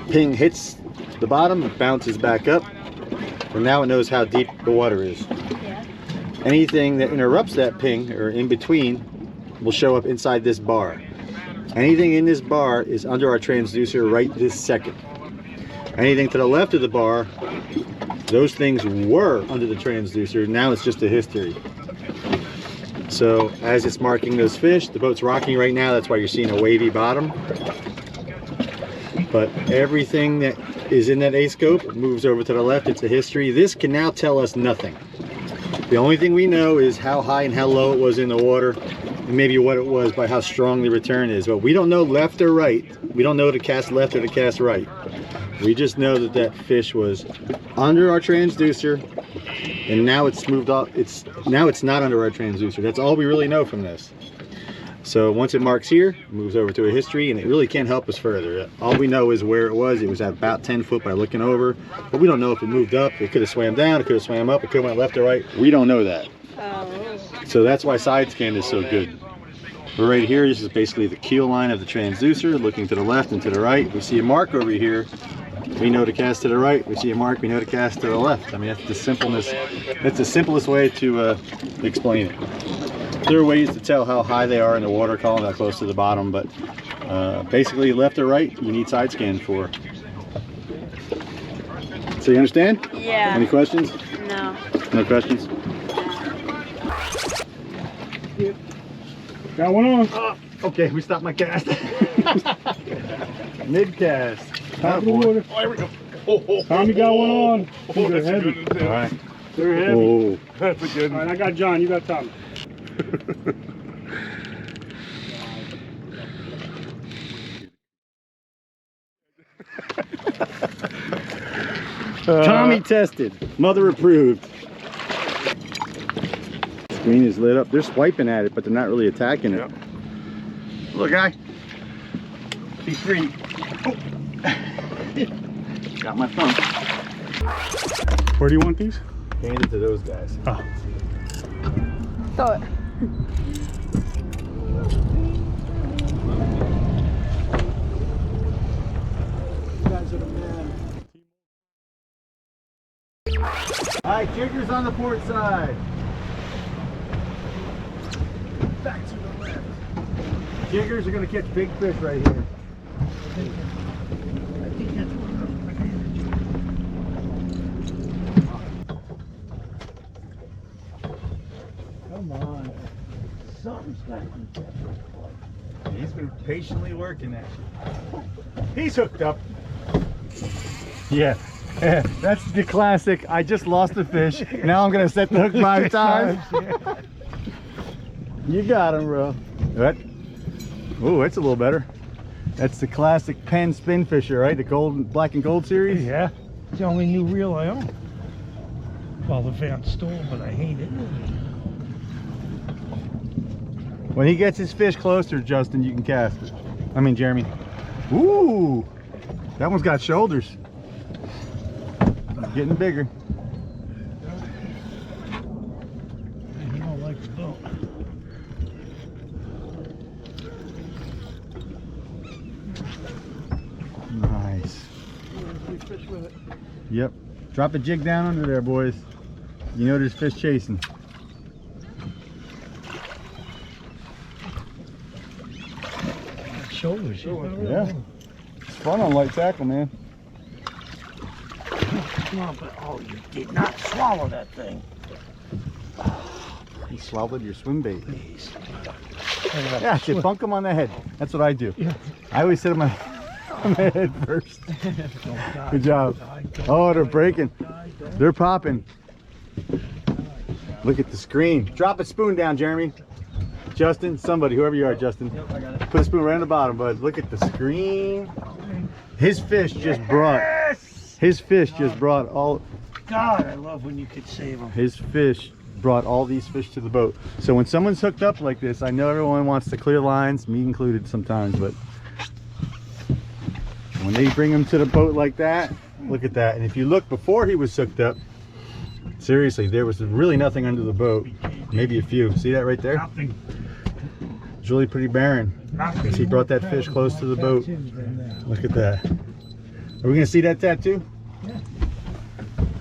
Ping hits the bottom, bounces back up, and now it knows how deep the water is. Yeah. Anything that interrupts that ping, or in between, will show up inside this bar. Anything in this bar is under our transducer right this second. Anything to the left of the bar, those things were under the transducer. Now it's just a history. So as it's marking those fish, the boat's rocking right now. That's why you're seeing a wavy bottom. But everything that is in that A-scope moves over to the left. It's a history. This can now tell us nothing. The only thing we know is how high and how low it was in the water, and maybe what it was by how strong the return is. But we don't know left or right. We don't know to cast left or to cast right. We just know that that fish was under our transducer, and now it's moved off. Now it's not under our transducer. That's all we really know from this. So once it marks here, it moves over to a history, and it really can't help us further. All we know is where it was. It was at about 10 foot by looking over, but we don't know if it moved up. It could have swam down, it could have swam up, it could have went left or right. We don't know that. So that's why side scan is so good. But right here, this is basically the keel line of the transducer, looking to the left and to the right. We see a mark over here. We know to cast to the right. We see a mark. We know to cast to the left. I mean, that's the simpleness. That's the simplest way to explain it. There are ways to tell how high they are in the water column, how close to the bottom, but basically left or right, you need side scan for. So you understand? Yeah. Any questions? No. No questions? Got one on. Okay, we stopped my cast. Mid cast. Top of the water. Oh, here we go. Oh, Tommy got one on. Oh, that's heavy. a good one. All right. They're heavy. Oh. That's a good All one. right, I got John. You got Tommy. Tommy tested, mother approved. Screen is lit up. They're swiping at it, but they're not really attacking it. Yep. Look, guy. Be free. Oh. Got my thumb. Where do you want these? Hand it to those guys. Oh. Throw it. You guys are the man. All right, jiggers on the port side. Back to the left. Jiggers are going to catch big fish right here. Come on. Something's got to be. He's been patiently working that shit. He's hooked up. Yeah. That's the classic. I just lost the fish. Now I'm going to set the hook 5 times. You got him, bro. What? Oh, that's a little better. That's the classic Penn spin fisher, right? The gold, black and gold series? Yeah. It's the only new reel I own. Well, the Van Stoel, but I hate it. When he gets his fish closer, Justin, you can cast it. I mean, Jeremy. Ooh, that one's got shoulders. Getting bigger. You don't like the boat. Nice. Yep. Drop a jig down under there, boys. You know there's fish chasing. Shoulders. Yeah. It's fun on light tackle, man. Come on, but oh, you did not swallow that thing. He swallowed your swim bait. Please. Yeah, shit, bunk them on the head. That's what I do. I always sit on my head first. Good job. Oh, they're breaking. They're popping. Look at the screen. Drop a spoon down, Jeremy. Justin, somebody, whoever you are, Justin. Put a spoon right on the bottom, bud. Look at the screen. His fish just brought. His fish just brought all. God, I love when you could save them. His fish brought all these fish to the boat. So when someone's hooked up like this, I know everyone wants to clear lines, me included sometimes, but when they bring them to the boat like that, look at that. And if you look before he was hooked up, seriously, there was really nothing under the boat. Maybe a few. See that right there? Nothing. It's really pretty barren. Because he brought that fish close to the boat. Look at that. Are we gonna see that tattoo? Yeah.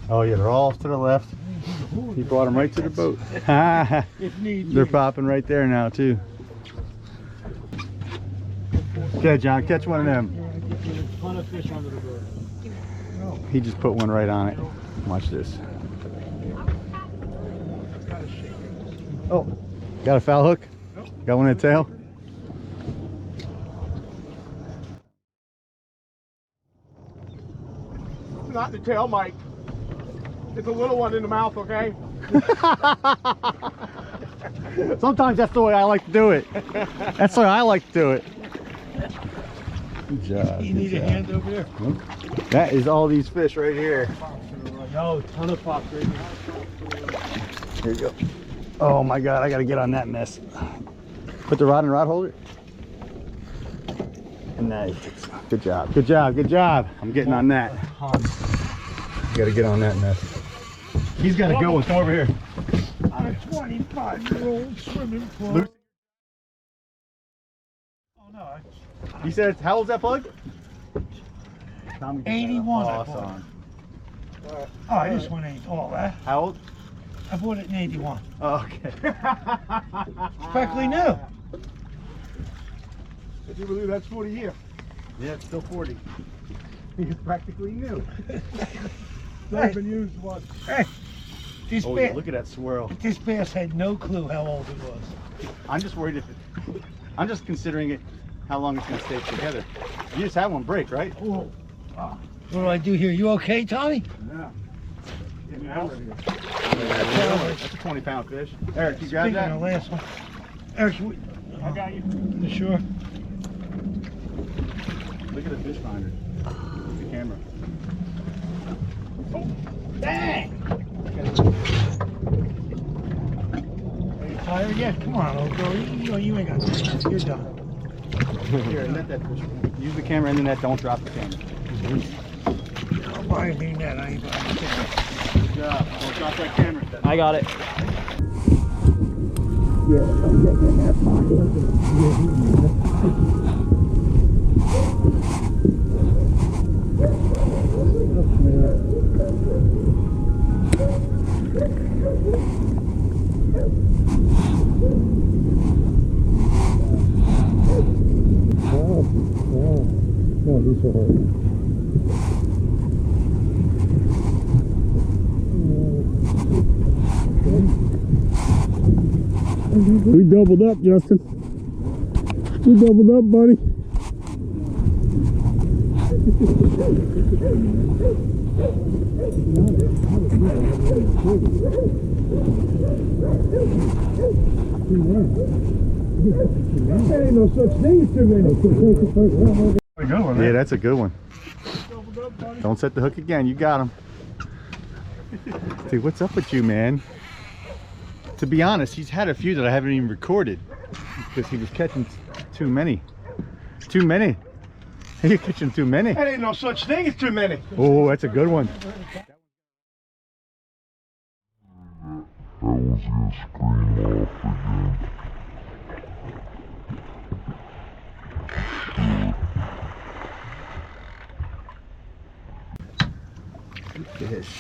Oh yeah, they're all off to the left. He brought them right to the boat. They're popping right there now too. Okay, John, catch one of them. He just put one right on it. Watch this. Oh, got a foul hook? Got one in the tail? Not the tail, Mike. It's a little one in the mouth, okay? Sometimes that's the way I like to do it. That's the way I like to do it. Good job. You need a hand over there? That is all these fish right here. No, ton of pops right here. Here you go. Oh my God, I gotta get on that mess. Put the rod in the rod holder. Nice. Good job, good job, good job. I'm getting on that. Gotta get on that mess. He's gotta go. Come over here. On a 25-year-old swimming pool. Oh no. You said, how old's that plug? 81. Awesome. Oh, this one ain't all that. How old? I bought it in 81. Oh, okay. Practically new. If you believe that's 40 years. Yeah, it's still 40. He's practically new. Never been used once. Hey, this Oh, bass, yeah, look at that swirl. this bass had no clue how old it was. I'm just worried if it, I'm just considering it, how long it's gonna stay together. You just had one break, right? Oh. What do I do here? You okay, Tommy? Yeah. That's a 20-pound fish. Eric, you grab Speaking that? of the last one. Eric, I got you. You sure? Look at the fish finder. Look at the camera. Oh, dang! Are you tired yet? Come on, old girl. You ain't got to do this. You're done. Here, let that fish. Use the camera and then that. Don't drop the camera. Why ain't that? I ain't got it. Good job. Don't drop that camera. I got it. We doubled up, Justin. We doubled up, buddy. There ain't no such thing as too many. Yeah, that's a good one. Don't set the hook again. You got him. Dude, what's up with you, man? To be honest, he's had a few that I haven't even recorded because he was catching too many. Too many. You're catching too many. There ain't no such thing as too many. Oh, that's a good one. I was gonna scream off again. Good fish.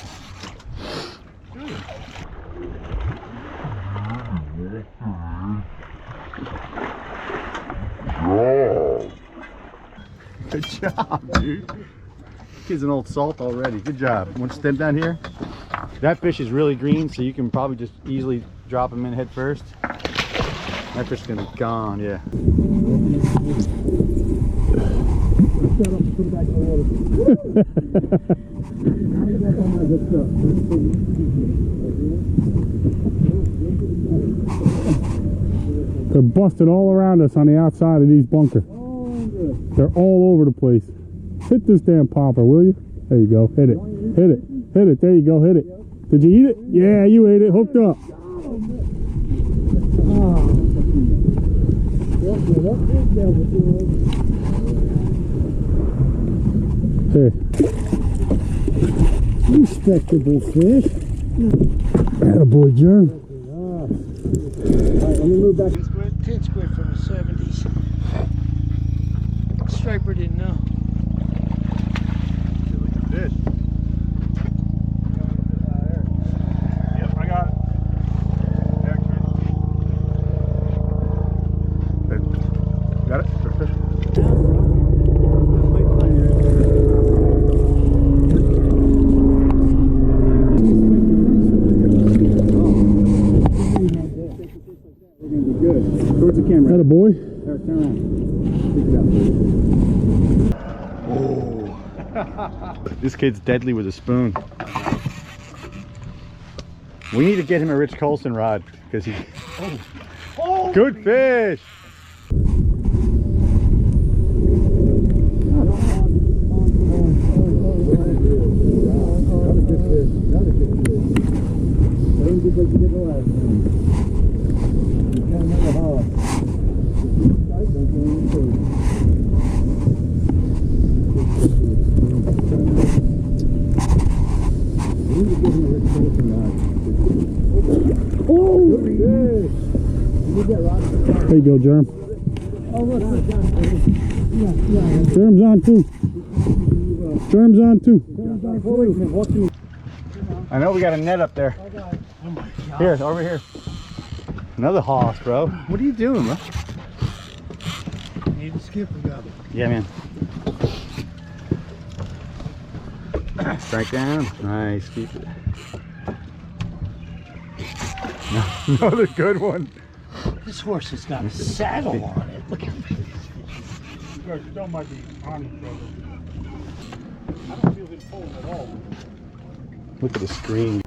Good job, dude. Kid's an old salt already. Good job. Want to stem down here? That fish is really green, so you can probably just easily drop him in head first. That fish is gonna be gone, yeah. They're busted all around us on the outside of these bunkers. They're all over the place. Hit this damn popper, will you? There you go. Hit it. Hit it. Hit it. There you go. Hit it. Did you eat it? Yeah, you ate it. Hooked up. Hey. Respectable fish. Attaboy, Germ. Alright, let me move back. Tin squid from the 70s. Striper didn't know. Fish. Yep, I got it. Got it? Good. Towards the camera. Attaboy. There, turn around. Pick it up. Oh. This kid's deadly with a spoon. We need to get him a Rich Coulson rod because he. Oh. Good fish. There you go, Germ. Germ's on too. Germ's on too. I know we got a net up there. Here, over here. Another hoss, bro. What are you doing, bro? Need to skip a gobble. Yeah, man. Strike down. Nice. Keep it. Another good one. This horse has got a saddle on it. Look at me. You guys don't mind the honest, brother. I don't feel it pulling at all. Look at the screen.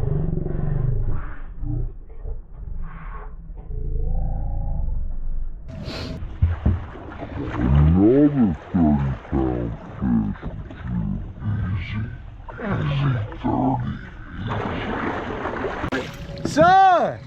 Another 30-pound fish. Easy 30. Son!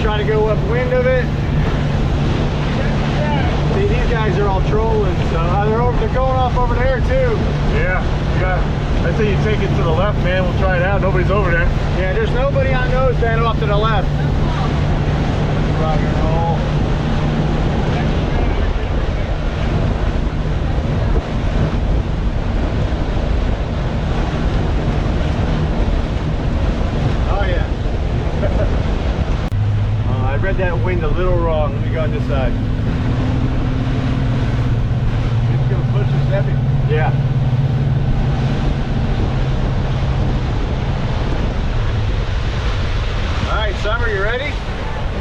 Try to go upwind of it. See, these guys are all trolling, so they're going off over there too. Yeah. I say you take it to the left, man. We'll try it out. Nobody's over there. Yeah, there's nobody on nose band off to the left. Rock and roll. Oh yeah. I read that wind a little wrong. Let me go on this side. It's gonna push us heavy. Yeah. All right, Summer, you ready?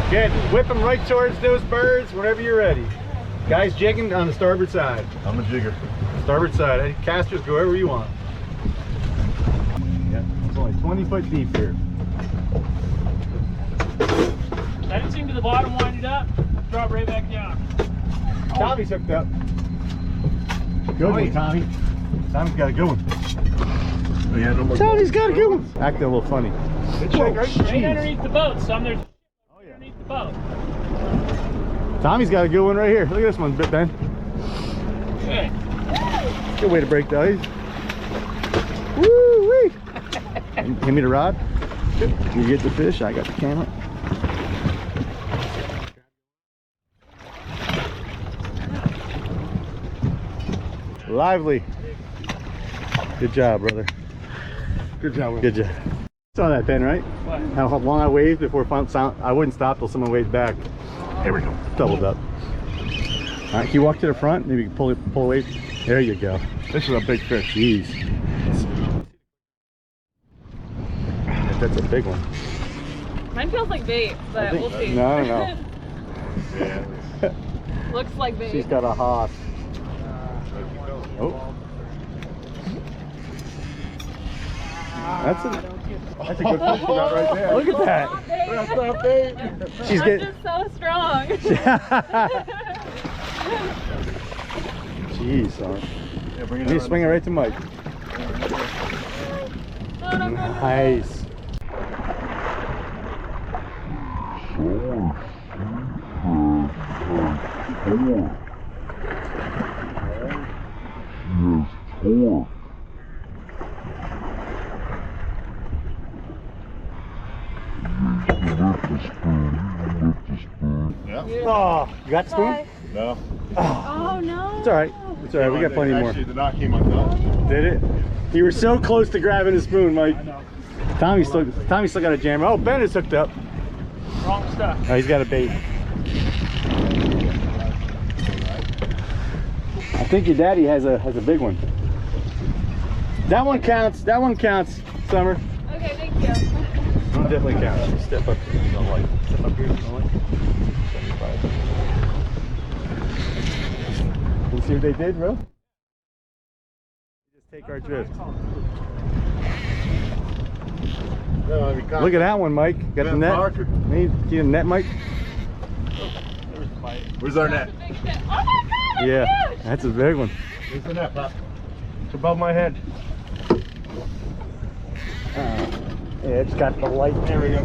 Good. Whip them right towards those birds whenever you're ready. Guys jigging on the starboard side. I'm a jigger. Starboard side. Hey, casters, go wherever you want. Yeah, it's only 20 foot deep here. Let it sink to the bottom, wind it up, drop right back down. Tommy's hooked up. Good one, Tommy. Tommy's got a good one. Oh, yeah, no more. Tommy's got a good one. Acting a little funny. Right underneath the boat, some there's underneath the boat. Tommy's got a good one right here. Look at this one, Ben. Good. Good way to break the ice. Woo-wee. Give me the rod. You get the fish, I got the camera. Lively. Good job, brother. Good job. Good job. Saw that, Ben, right? What? How long I waved before I wouldn't stop till someone waved back. Here we go. Doubled up. All right, can you walk to the front? Maybe you can pull away. There you go. This is a big fish. Jeez. That's a big one. Mine feels like bait, but we'll see. No. Yeah. Looks like bait. She's got a hoss. Oh. That's a good fish you got right there. Look at that. That's not bait. She's That's just so strong. Jeez, son. Yeah, bring You swing it right to Mike. Nice. Oh, you got the spoon? No. Oh no. It's all right. It's all right. We got plenty more. Actually, the knot came undone. Did it? You were so close to grabbing the spoon, Mike. Tommy's still got a jammer. Oh, Ben is hooked up. Wrong stuff. Oh, he's got a bait. I think your daddy has a big one. That one counts. That one counts, Summer. Okay, thank you. That definitely counts. Step up here. You don't like. Step up here. You don't like. You see what they did, bro? Just take our drift. No, Look at that one, Mike. Got the net. See the net, Mike? Where's our net? Oh my god! Yeah, that's a big one. Where's the net, Pop? It's above my head. Yeah, it's got the light. There we go.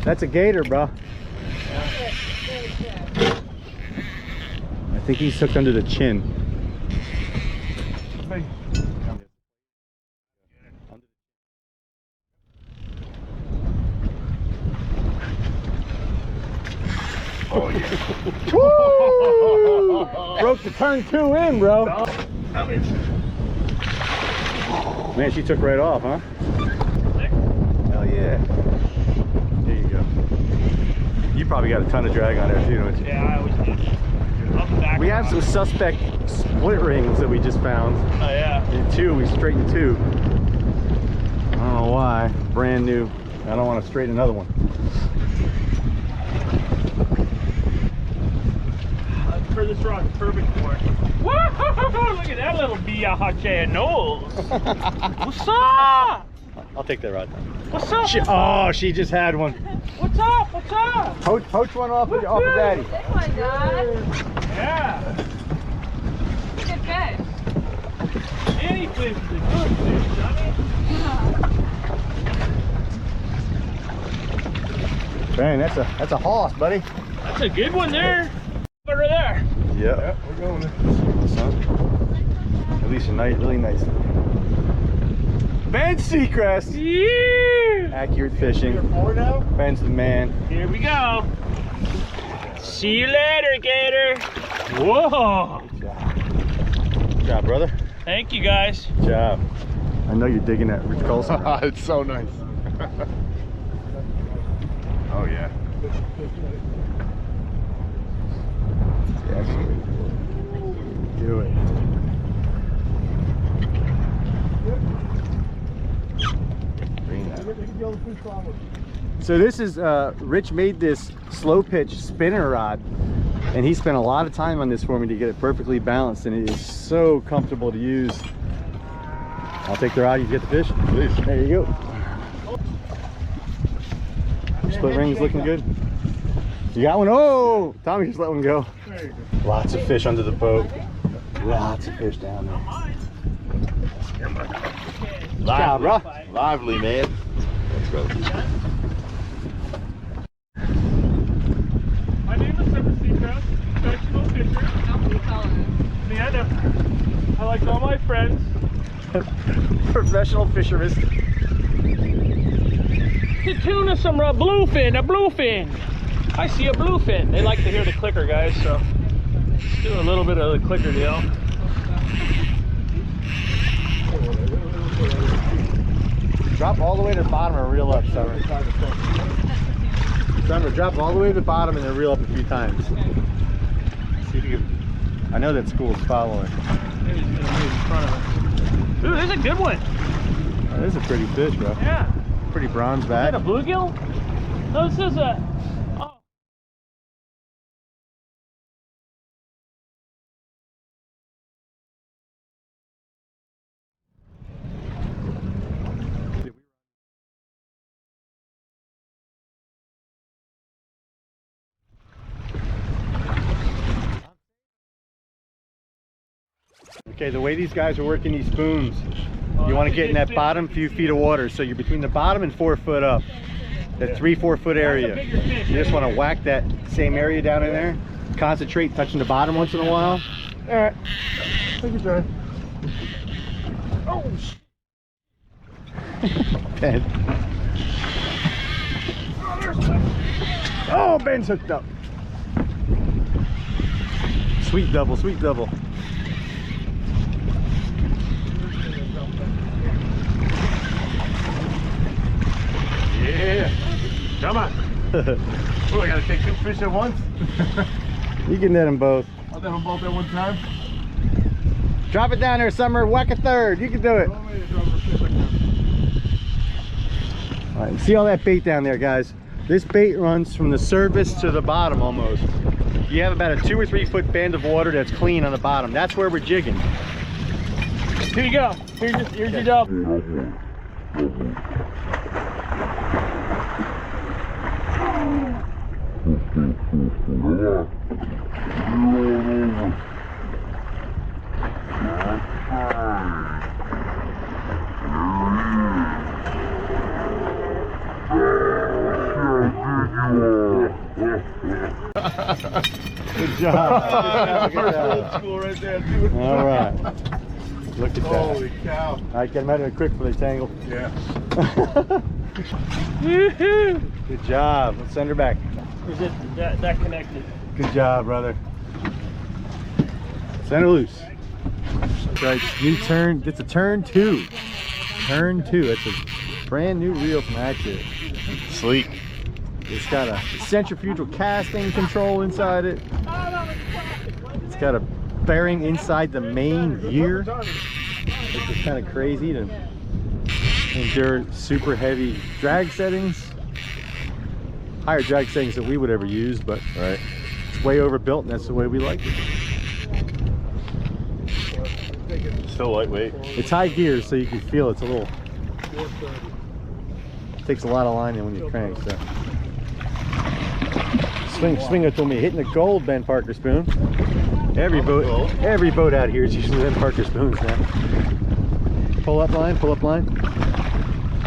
That's a gator, bro. I think he's hooked under the chin. Oh yeah. Broke the turn 2 in, bro. Man, she took right off, huh? Hell yeah. There you go. You probably got a ton of drag on there too, don't you? Yeah, I always do. We have some suspect split rings that we just found. Oh yeah. In 2, we straightened 2. I don't know why. Brand new. I don't want to straighten another one. For this rock, perfect for it. Woo-hoo-hoo-hoo! Look at that little biahache nose. What's up? I'll take that rod. What's up? She just had one. What's up? What's up? Poach one off of Daddy. Oh my god. Yeah. Good fish. Any fish is a good fish, Johnny. Man, that's a hoss, buddy. That's a good one there. Over there. Yep. Yeah, we're going there. At least a nice, really nice. Ben Seacrest. Yeah. Accurate fishing. You're 4 now? Ben's the man. Here we go. See you later, Gator. Whoa. Good job, brother. Thank you, guys. Good job. I know you're digging that Rich Coulson. It's so nice. Oh yeah. Do it. So this is Rich made this slow pitch spinner rod, and he spent a lot of time on this for me to get it perfectly balanced, and it is so comfortable to use. I'll take the rod. You get the fish. Please. There you go. Split ring's looking good. You got one? Oh, Tommy just let one go. Lots of fish under the boat. Lots of fish down there. Good job, bro. Lively, man. Let's go. My name is 7+HOUR, professional fisher. I like all my friends. Professional fisherman. Tuna some bluefin, a bluefin. I see a bluefin. They like to hear the clicker, guys, so. Do a little bit of the clicker deal. Drop all the way to the bottom and reel up, Summer. Summer, drop all the way to the bottom and then reel up a few times. See if you can. I know that school's following. Maybe he's gonna move in front of us. Ooh, there's a good one. Oh, this is a pretty fish, bro. Yeah. Pretty bronze Is back. that a bluegill? No, this is a. Oh. Okay, the way these guys are working these spoons, you want to get in that bottom few feet of water. So you're between the bottom and 4 foot up. That 3-4 foot area. You just want to whack that same area down in there. Concentrate touching the bottom once in a while. All right, take your turn. Oh, Ben. Oh, Ben's hooked up. Sweet double, sweet double. Yeah. Come on. Oh, I gotta take 2 fish at once? You can net them both. I'll net them both at one time. Drop it down there, Summer. Whack a third. You can do it. All right, see all that bait down there, guys? This bait runs from the surface to the bottom almost. You have about a 2 or 3 foot band of water that's clean on the bottom. That's where we're jigging. Here you go. Here's your dub. Good job. First old school right there, dude. All right. Look at that. Holy cow. All right, get them out of there quick before they tangle. Yeah. Good job. Let's send her back. Is it that connected? Good job, brother. Send her loose. That's right. New turn. It's a turn 2. Turn 2. It's a brand new reel from Active. Sleek. It's got a centrifugal casting control inside it. It's got a bearing inside the main gear, which is kind of crazy to endure super heavy drag settings. Higher drag settings that we would ever use, but Right. it's way overbuilt and that's the way we like it. Still lightweight. It's high gear, so you can feel it's a little, takes a lot of line in when you crank, so. Swingo told me hitting the gold Ben Parker spoon. Every boat out here is using Ben Parker spoons now. Pull up line,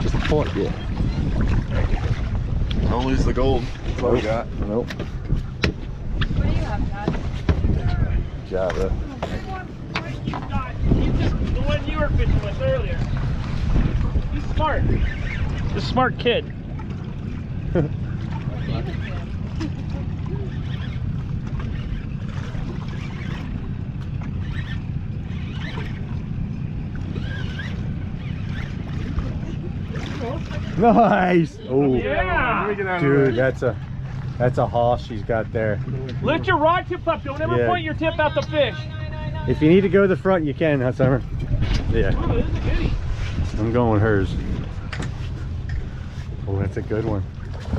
just pull it. Yeah. Don't lose the gold. That's all we got. Nope. What do you have, Dad? Good job, bro. He's just the one you were fishing with earlier. He's smart. He's a smart kid. Nice. Oh, Yeah. dude, that's a hoss she's got there. Lift your rod tip up. Don't ever point your tip at the fish. If you need to go to the front, you can, huh, Summer? Yeah. Ooh, this is a goodie. I'm going with hers. Oh, that's a good one.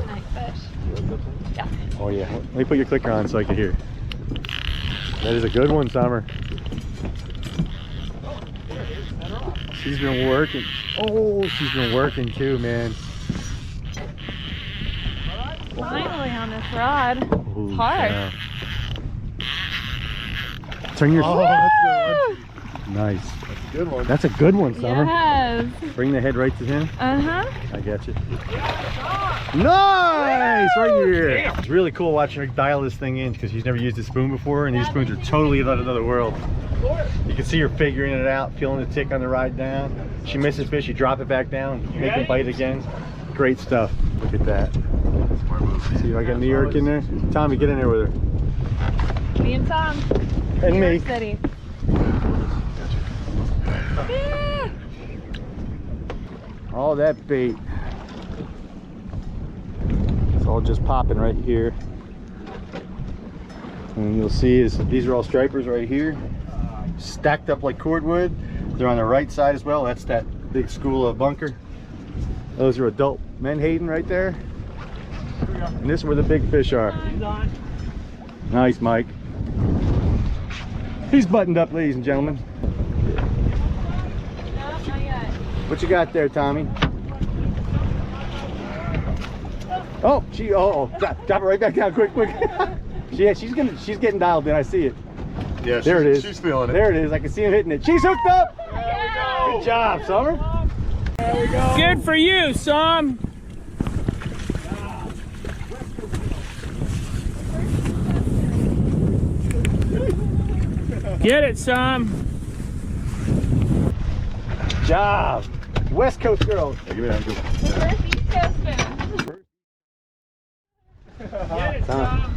Nice fish. Yeah. Oh yeah. Let me put your clicker on so I can hear. That is a good one, Summer. She's been working. Oh, she's been working too, man. Finally on this rod. Ooh, It's hard. yeah. Turn your. Oh, that's good. Nice. That's a good one. That's a good one, Summer. Yes. Bring the head right to him. Uh-huh. I got you. Nice! Right here. It's really cool watching her dial this thing in because she's never used a spoon before, and these spoons are totally in another world. You can see her figuring it out, feeling the tick on the ride down. She misses fish, you drop it back down, make them bite again. Great stuff. Look at that. See if I got New York in there. Tommy, get in there with her. Me and Tom. And New me. York City. Yeah. All that bait. It's all just popping right here. And you'll see is these are all stripers right here, stacked up like cordwood. They're on the right side as well. That's that big school of bunker. Those are adult menhaden right there. And this is where the big fish are. Nice, Mike. He's buttoned up, ladies and gentlemen. No, not yet. What you got there, Tommy? Oh, drop it right back down, quick. She's getting dialed in. I see it. Yeah, there it is. She's feeling it. There it is. I can see him hitting it. She's hooked up. There we go. Good job, Summer. There we go. Good for you, Sam. Get it, Sam. Good job. West Coast girls. Give me that. The first East Coast spoon. Get it, Sam.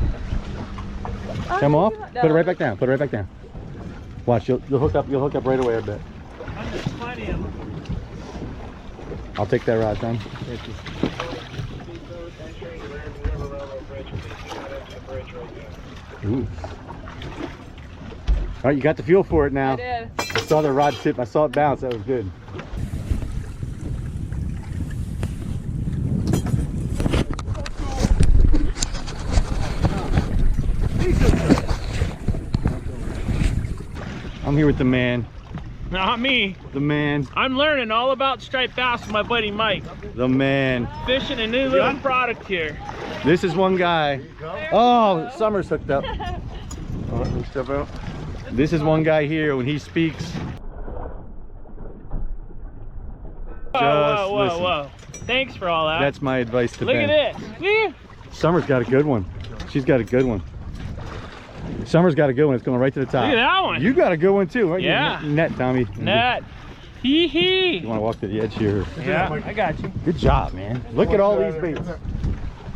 Come off. Put it right back down. Put it right back down. Watch. You'll hook up. You'll hook up right away. I bet. There's plenty of them. I'll take that rod, Tom. Thank you. Ooh. All right, you got the feel for it now. I did. I saw the rod tip. I saw it bounce. That was good. I'm here with the man. Not me. The man. I'm learning all about striped bass with my buddy Mike. The man. Fishing a new little product here. This is one guy. Oh, Summer's hooked up. Step out. This is one guy here when he speaks. Whoa. Thanks for all that. That's my advice to Look Ben. at this. Woo. Summer's got a good one. She's got a good one. Summer's got a good one. It's going right to the top. Look at that one. You got a good one too. Right? Yeah. Net, Tommy. Net. Hee hee. You want to walk to the edge here? Yeah, I got you. Good job, man. Look at all these baits.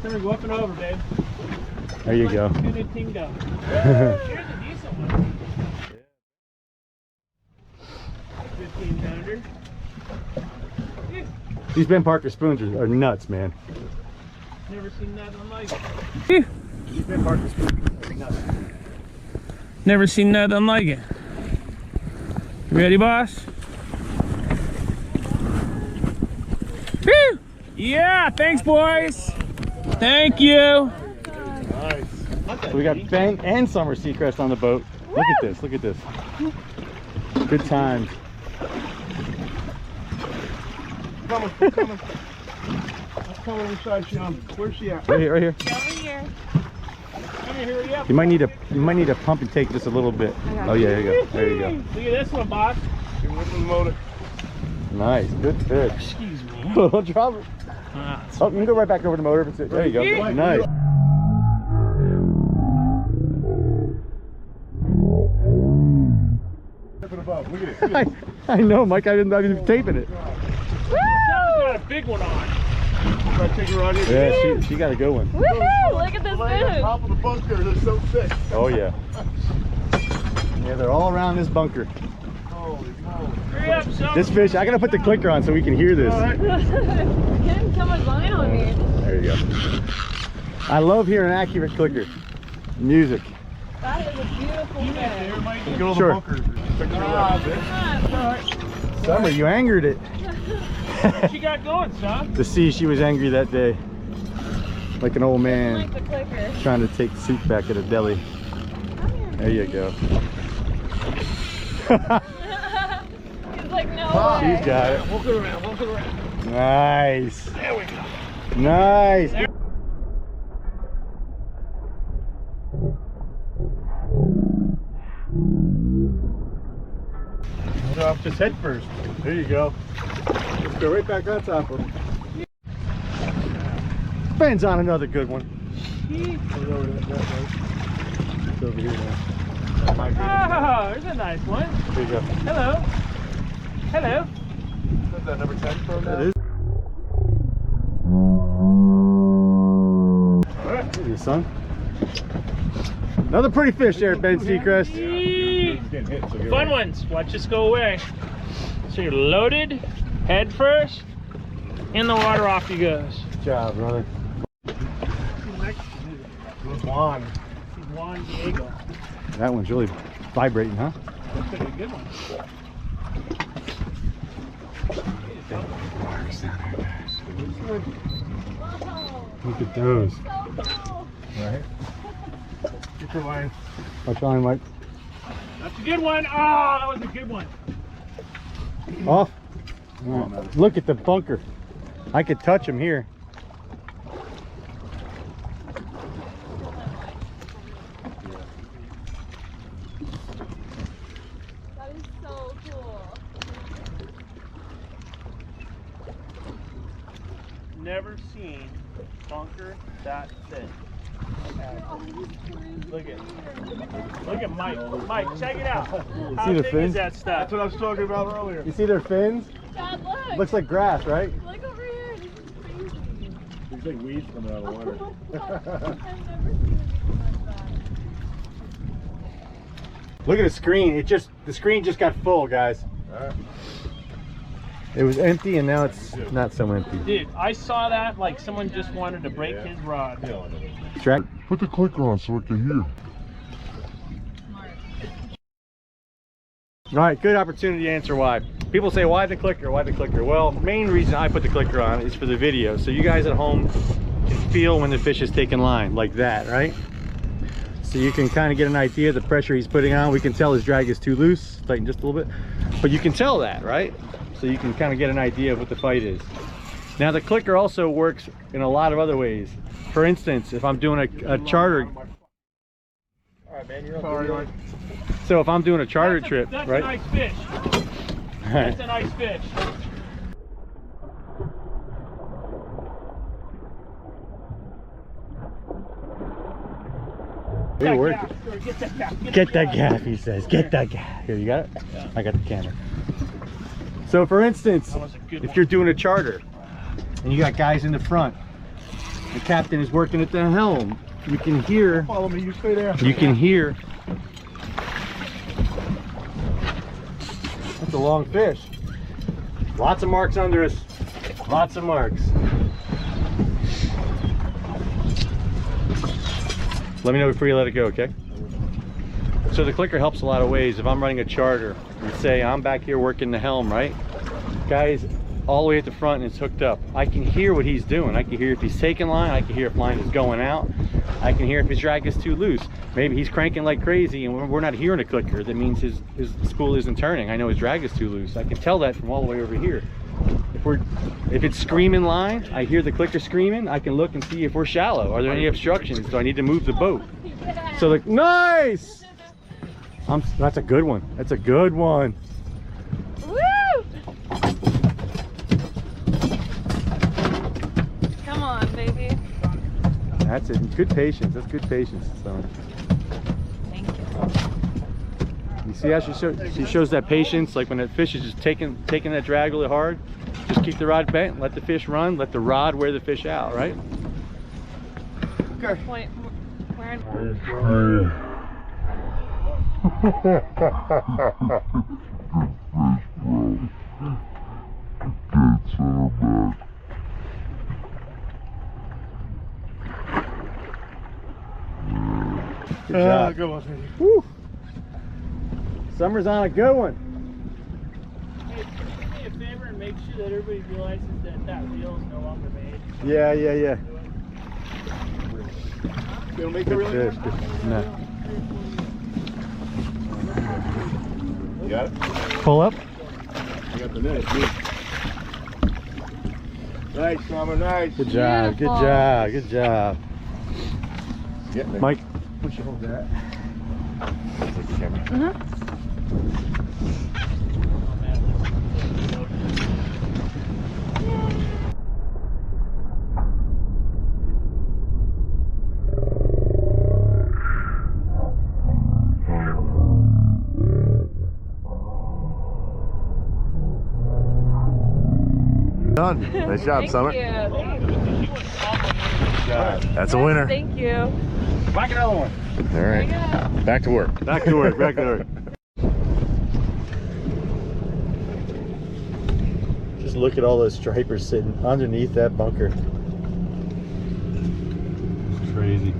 Gonna go up and over, babe. There you go. Here's a decent one. 15-pounder. These Ben Parker spoons are nuts, man. Never seen nothing like it. These Ben Parker spoons are nuts. Never seen nothing like it. You ready, boss? Woo! Yeah, thanks, boys. Thank you. Nice. So we got Ben and Summer Seacrest on the boat. Look at this. Look at this. Good times. Coming. I'm coming inside, Sean. Where's she at? Right here. Right here. Over here. Hurry up. You might need a pump and take just a little bit. Oh yeah, there you go. There you go. Look at this one, boss. You're whipping the motor. Nice. Good fish. Excuse me. Don't drop it. Oh, you can go right back over the motor if it's it. There you go. Nice. Look at it. I know, Mike. I've been taping it. Sal's got a big one on. Try to take her on in. Yeah, she got a good one. Woohoo! Look at this Laying on food. top of the bunker, they're so thick. Oh yeah. Yeah, they're all around this bunker. Holy moly. Hurry up, son. This fish, I gotta put the clicker on so we can hear this. Getting so much line on me. There you go. I love hearing accurate clicker music. That is a beautiful fish. Go to Sure. the bunker. Pick her up. Summer, you angered it. What you got going, son? To see she was angry that day. Like an old man Like the clicker. trying to take soup back at a deli. There you go. He's like, no way. She's got it. Walk it around. Nice. There we go. Nice. Off just head first. There you go. Let's go right back on top of him. Ben's on another good one. It's over here now. Oh, there's a nice one. There you go. Hello. Hello. Is that number 10 from That is. Alright, there you son. Another pretty fish there, Ben Seacrest. Fun ones. Watch this go away. So you're loaded, head first, in the water, off he goes. Good job, brother. Juan. Juan Diego. That one's really vibrating, huh? That's a good one. Look at those. Right. Get your line. I'll try and Mike. That's a good one. Oh, that was a good one. Off. Right. Look at the bunker. I could touch him here. That is so cool. Never seen bunker that thin. Look at Mike. Mike, check it out. How See the big fins? is that stuff? That's what I was talking about earlier. You see their fins? Dad, look. Looks like grass, right? Look over here. This is crazy. Looks like weeds coming out of the water. I've never seen anything like that. Look at the screen. The screen just got full, guys. It was empty and now it's not so empty. Dude, I saw that like someone just wanted to break his rod. Track. Put the clicker on so I can hear. All right, good opportunity to answer why. People say, why the clicker? Why the clicker? Well, the main reason I put the clicker on is for the video. So you guys at home can feel when the fish is taking line, like that, right? So you can kind of get an idea of the pressure he's putting on. We can tell his drag is too loose, tighten just a little bit. But you can tell that, right? So you can kind of get an idea of what the fight is. Now the clicker also works in a lot of other ways. For instance, if I'm doing a charter. All right, man, you're on. So if I'm doing a charter trip, That's right? a nice fish. That's a nice fish. It works. Get that gaff. Get that gaff, he says. Get that gaff. Here, you got it? Yeah. I got the camera. So for instance, if you're doing a charter and you got guys in the front, the captain is working at the helm, you can hear. Follow me, you stay there. You can hear. That's a long fish. Lots of marks under us. Lots of marks. Let me know before you let it go, okay? So the clicker helps a lot of ways. If I'm running a charter, you say I'm back here working the helm, right? Guys all the way at the front and it's hooked up. I can hear what he's doing. I can hear if he's taking line. I can hear if line is going out. I can hear if his drag is too loose. Maybe he's cranking like crazy and we're not hearing a clicker. That means his spool isn't turning. I know his drag is too loose. I can tell that from all the way over here. If it's screaming line, I hear the clicker screaming. I can look and see if we're shallow. Are there any obstructions? Do I need to move the boat? So like, nice! That's a good one. That's a good one. Woo! Come on, baby. That's it. Good patience. That's good patience. So. Thank you. You see how she shows that patience, like when that fish is just taking that drag really hard. Just keep the rod bent, let the fish run, let the rod wear the fish out, right? Okay. Point, where in Good job. Good one, baby. Woo. Summer's on a good one. Hey, can you do me a favor and make sure that everybody realizes that reel is no longer made? Yeah. You don't make it Good really? fish. No. You got it? Pull up. You got the net. Good. Nice, Summer, nice. Good job. Good job. Good job. Get me. Mike. Push you hold that. Take the camera. Done. Nice job, Summer. Thank you. Good job. That's a winner. Thank you. Back another one. All right. Back to work. Back to work. Back to work. Just look at all those stripers sitting underneath that bunker. Crazy.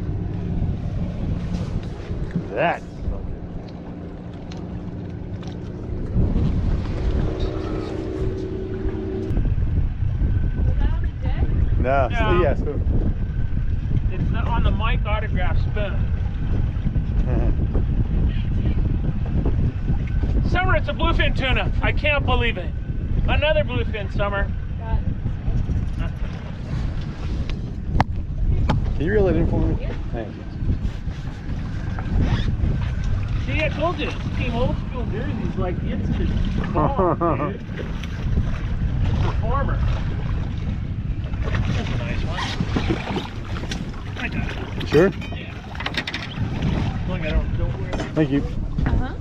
That. No, No. yeah, spoon. It's on the Mike autograph spoon. Summer, it's a bluefin tuna. I can't believe it. Another bluefin, Summer. Can you reel it in for me? Yeah. Thank you. See, I told you, Team Old School jerseys like instant bomb, dude. Performer. That's a nice one. I got it. Sure? Yeah. Look, I don't wear it. Thank you. Uh-huh.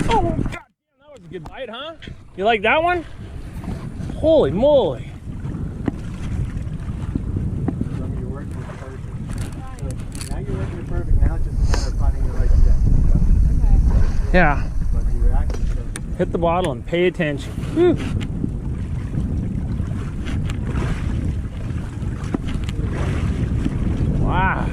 Oh, God damn, that was a good bite, huh? You like that one? Holy moly. You're working it perfect. Now you're working it perfect. Now it's just a matter of finding the right step. Yeah. But you're actually Hit the bottle and pay attention. Whew. Wow.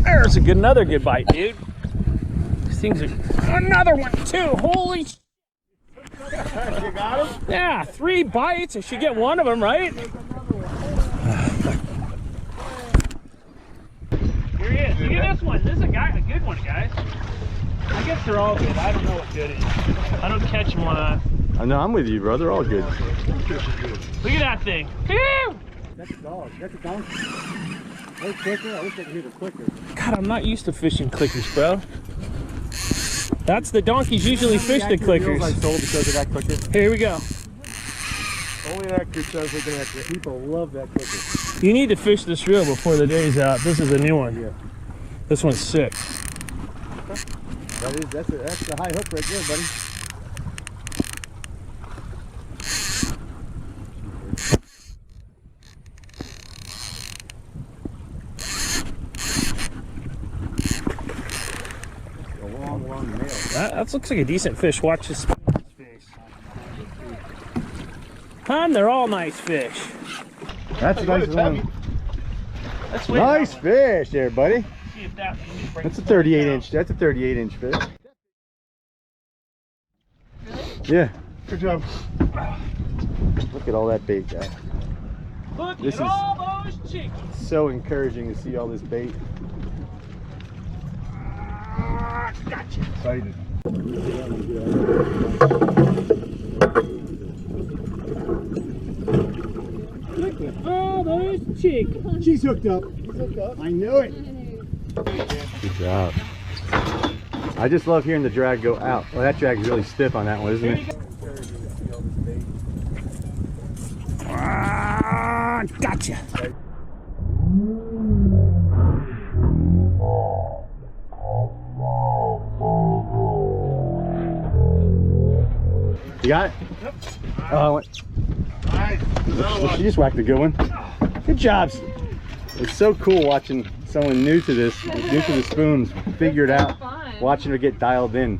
There's another good bite, dude. These things are another one too. Holy sh! You got him? Yeah, 3 bites. I should get one of them, right? Here he is. Look at this one. This is a good one, guys. I guess they're all good. I don't know what good is. I don't catch them on. I know, I'm with you, bro. They're all good. Look at that thing. Woo! That's a dog. That's a donkey. No clicker. I wish I could hear the clicker. God, I'm not used to fishing clickers, bro. That's the donkeys usually fish the clickers. I sold because of that clicker. Here we go. Only that could shows looking at the people love that clicker. You need to fish this reel before the day's out. This is a new one. Yeah. This one's sick. That's the high hook right there, buddy. Long nail. That looks like a decent fish. Watch this face. Hun, they're all nice fish. That's a nice one. Let's Nice fish there, buddy. See if that That's a 38 inch. That's a 38 inch fish. Yeah. Good job. Look at all that bait, guys. Look This at is all those chickens. so encouraging to see all this bait. Gotcha. Excited. Look at all those chickens. She's hooked up. I knew it. Good job. I just love hearing the drag go out. Well, that drag is really stiff on that one, isn't it? Gotcha. You got it? Yep. Oh, Nice. she just whacked a good one. Good job. It's so cool watching someone new to this, new to the spoons, figure it out, watching her get dialed in.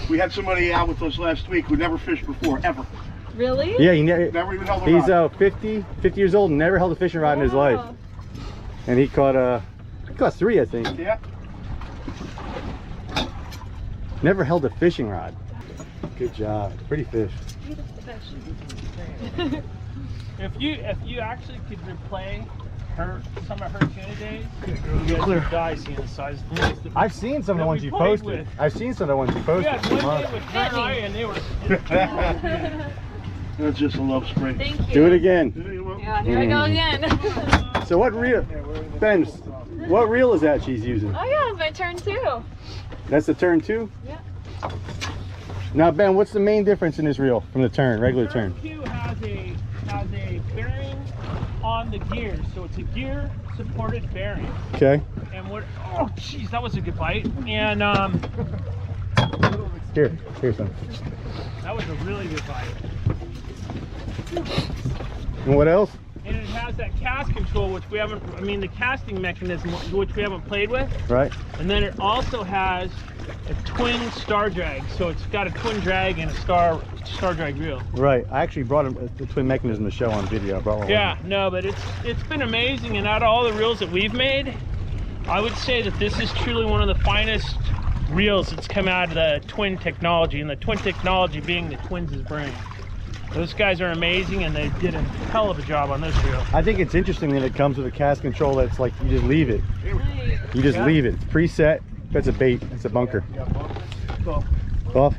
We had somebody out with us last week who never fished before, ever. Really? Yeah, Never even held a he's rod. 50 years old and never held a fishing rod in his life. And he caught 3, I think. Yeah. Never held a fishing rod. Good job. Pretty fish. If you actually could replay some of her tuna days, you guys would die seeing the size of the I've seen some of the ones you played posted. with. I've seen some of the ones you We posted. had one day with her and I, and they were. That's just a love spray. Thank you. Do it again. Yeah, here I go again. So what reel, Ben, what reel is that she's using? I got a my turn too. That's the turn 2? Yeah. Now, Ben, what's the main difference in this reel from the turn, regular turn? Turn 2 has a bearing on the gear, so it's a gear supported bearing. Okay. And what? Oh, jeez, that was a good bite. And here's some. that was a really good bite. And what else? And it has that cast control, which we haven't. I mean, the casting mechanism, which we haven't played with. Right. And then it also has a twin star drag, so it's got a twin drag and a star drag reel. Right. I actually brought the twin mechanism to show on video. I brought one. Yeah, no, but it's been amazing, and out of all the reels that we've made, I would say that this is truly one of the finest reels that's come out of the twin technology, and the twin technology being the Twins' brain. Those guys are amazing, and they did a hell of a job on this reel. I think it's interesting that it comes with a cast control that's like you just leave it. You just leave it. It's preset. That's a bait. It's a bunker. Off.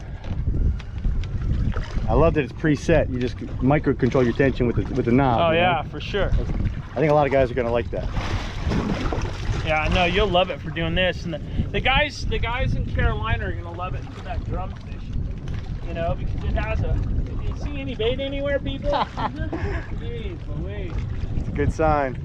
I love that it's preset. You just micro control your tension with the knob. Oh yeah, know? for sure. I think a lot of guys are gonna like that. Yeah, I know you'll love it for doing this, and the guys in Carolina are gonna love it for that drum fish. You know, because it has a. You see any bait anywhere, people? Jeez Louise. It's a good sign.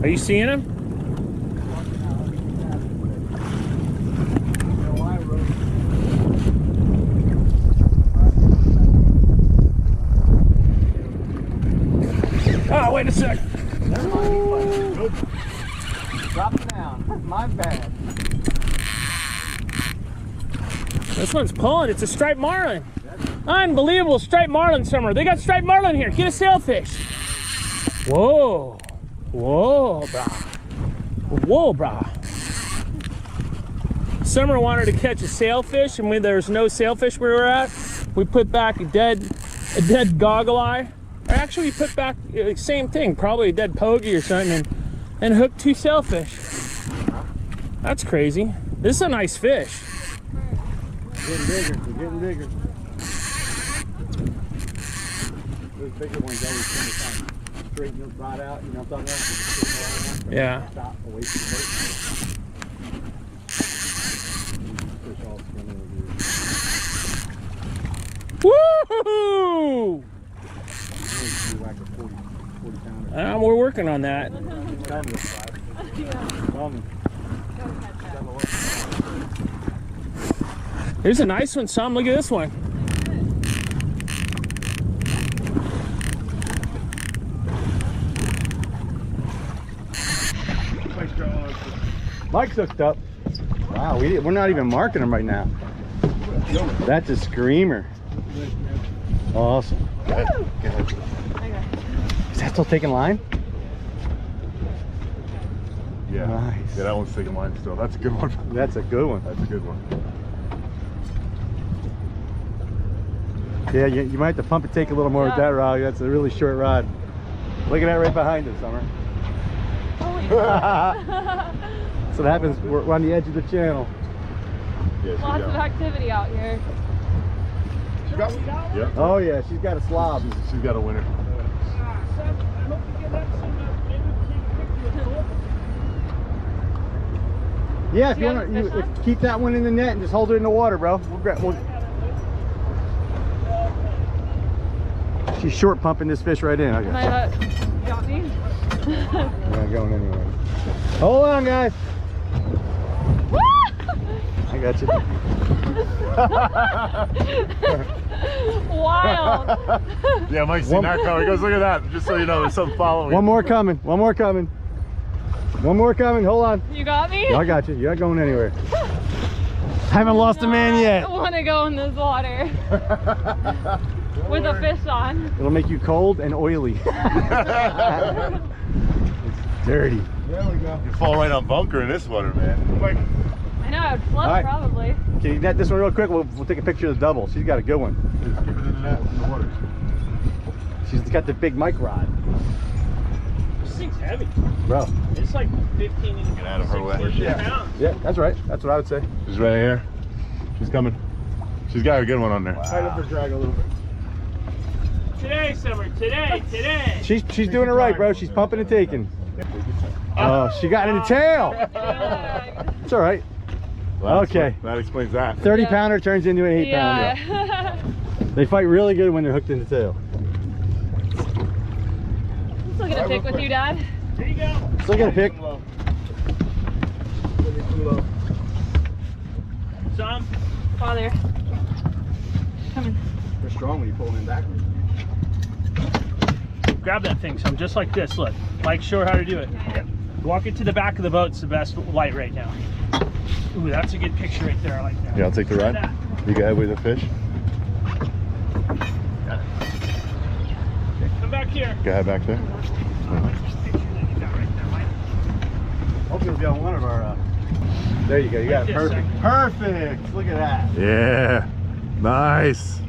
Are you seeing him? Oh, wait a sec. Drop it down. My bad. This one's pulling. It's a striped marlin. Unbelievable striped marlin summer. They got striped marlin here. Get a sailfish. Whoa. Whoa, brah. Whoa, brah. Summer wanted to catch a sailfish, and when there was no sailfish where we were at, we put back a dead goggle eye. Or actually, we put back same thing, probably a dead pogie or something, and hooked 2 sailfish. That's crazy. This is a nice fish. Getting bigger. We're getting bigger. Those bigger ones always tend to kind of straighten your rod out. You know what I'm talking about? Yeah. Stop away from the fish all swimming over Woohoo! We're working on that. Here's a nice one, Sam. Look at this one. Mike's hooked up. Wow, we're not even marking him right now. That's a screamer. Awesome. Is that still taking line? Yeah. Nice. Yeah, that one's taking line still. That's a good one. That's a good one. That's a good one. Yeah, you might have to pump and take a little more with that rod. That's a really short rod. Look at that right behind us, Summer. That's what happens. We're on the edge of the channel. Yeah, Lots of activity out here. She got one? Yeah. Oh yeah, she's got a slob. She's got a winner. Yeah, if you want to, keep that one in the net and just hold it in the water, bro. She's short pumping this fish right in. I guess. My hook got me. We're not going anywhere. Hold on, guys. I got you. Wild. Yeah, Mike's seen that car. He goes, look at that. Just so you know, there's something following. One more coming. One more coming. One more coming. Hold on. You got me? I got you. You're not going anywhere. Haven't lost a man yet. I want to go in this water with a fish on. It'll make you cold and oily. It's dirty. There we go. You fall right on bunker in this water, man. Like, I know, I would float right. probably. Can you net this one real quick? We'll take a picture of the double. She's got a good one. just keep it in the net in the water. She's got the big mic rod. This thing's heavy. Bro. It's like 15 and Get out of her way. pounds. Yeah, that's right. That's what I would say. She's right here. She's coming. She's got a good one on there. Tight up her drag a little bit. Today, Summer. Today. She's doing it right, bro. She's pumping and taking. Oh, she got in the tail. It's all right. Well, okay. That explains that. 30 pounder turns into an 8 pounder. Yeah. They fight really good when they're hooked in the tail. I'm still gonna pick with you, Dad. There you go. Still got a pick. Some. Father. Coming. They're strong when you pull them in backwards. Grab that thing, Some, just like this. Look, Mike's sure how to do it. Yeah. Walk it to the back of the boat. It's the best light right now. Ooh, that's a good picture right there. I like that. Yeah, I'll take the ride. You got it with the fish? Got it. Come back here. Go ahead back there. Hopefully it'll be on one of our, there you go, you got it perfect. Perfect! Look at that. Yeah. Nice.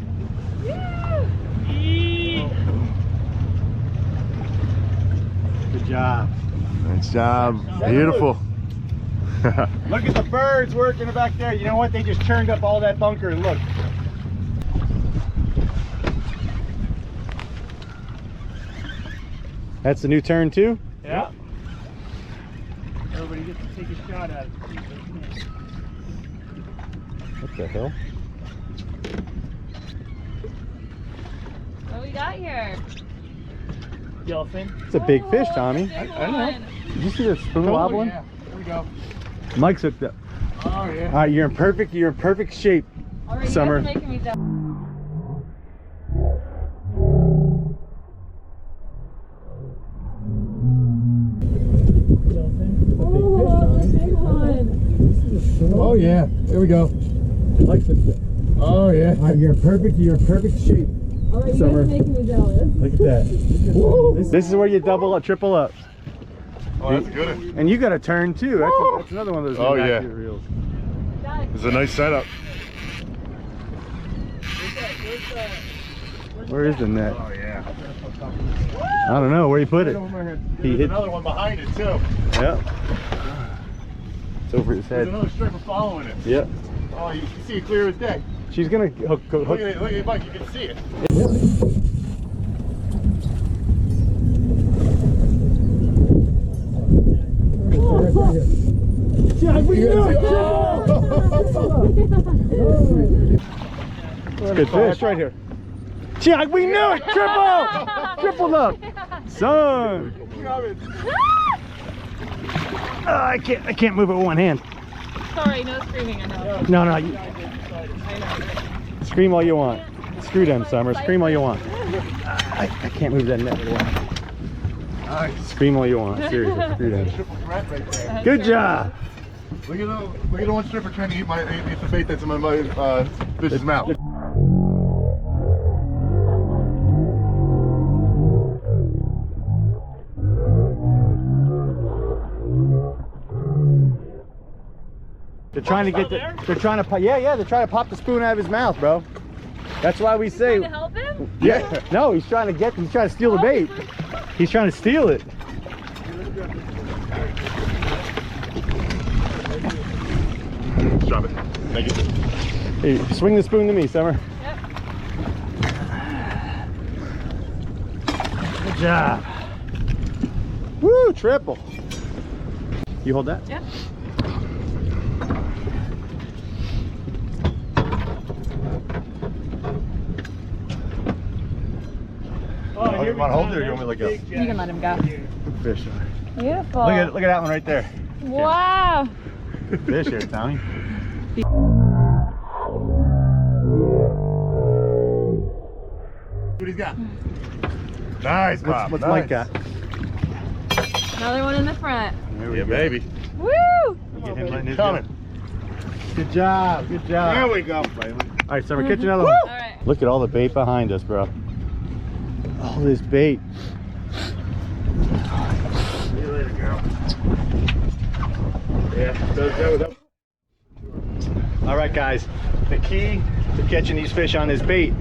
Good job. Nice job. Beautiful. Look at the birds working back there. You know what? They just churned up all that bunker and look. That's the new turn too? Yeah. Everybody gets to take a shot at it. What the hell? What we got here? Yellowfin. It's a big fish, Tommy. I know. Did you see the spoon wobbling? Yeah, there we go. Mike's hooked up. Oh yeah. All right, you're in perfect shape, All right, Summer. you guys are making me down. Oh yeah, there we go. Mike's hooked up. Oh yeah. All right, you're in perfect shape, All right, you Summer. guys are making me jealous. Look at that. This is where you double up, triple up. Oh, that's good. And you got a turn too. That's another one of those. Oh, yeah. accurate reels. It's a nice setup. Where is the net? Oh yeah. I don't know where you put it. There's He hit. another one behind it too. Yep. It's over his There's head. another stripper following it. Yep. Oh, you can see it clear as day. She's gonna hook. Look at it, Mike, you can see it. It's a good fish right here. Jack, we knew it! Triple! Tripled up! Son! I can't move it with one hand. Sorry, no screaming, I know. No. Scream all you want. Screw them, Summer. Scream all you want. I can't move that net with one. Scream all you want. Seriously, screw them. Good job! Look at the one stripper trying to eat the bait that's in my fish's mouth. They're trying to get the, they're trying to pop the spoon out of his mouth, bro. That's why we say. Trying to help him? Yeah. No, he's trying to steal the bait. He's trying to steal it. Drop it. Thank you. Hey, swing the spoon to me, Summer. Yep. Good job. Woo, triple. You hold that? Yep. Oh, you want to hold it or you want me to let go? You can let him go. Good fish. Beautiful. Look at that one right there. Wow. Good fish here, Tommy. What he's got? Nice, Bob. What's nice. Mike got? Another one in the front. There we Yeah, go. baby. Woo! Get him letting his Coming. go. Good job, good job. There we go. All right, Summer, catch another one. All right. Look at all the bait behind us, bro. All this bait. See you later, girl. Yeah, that. All right, guys. The key to catching these fish on this bait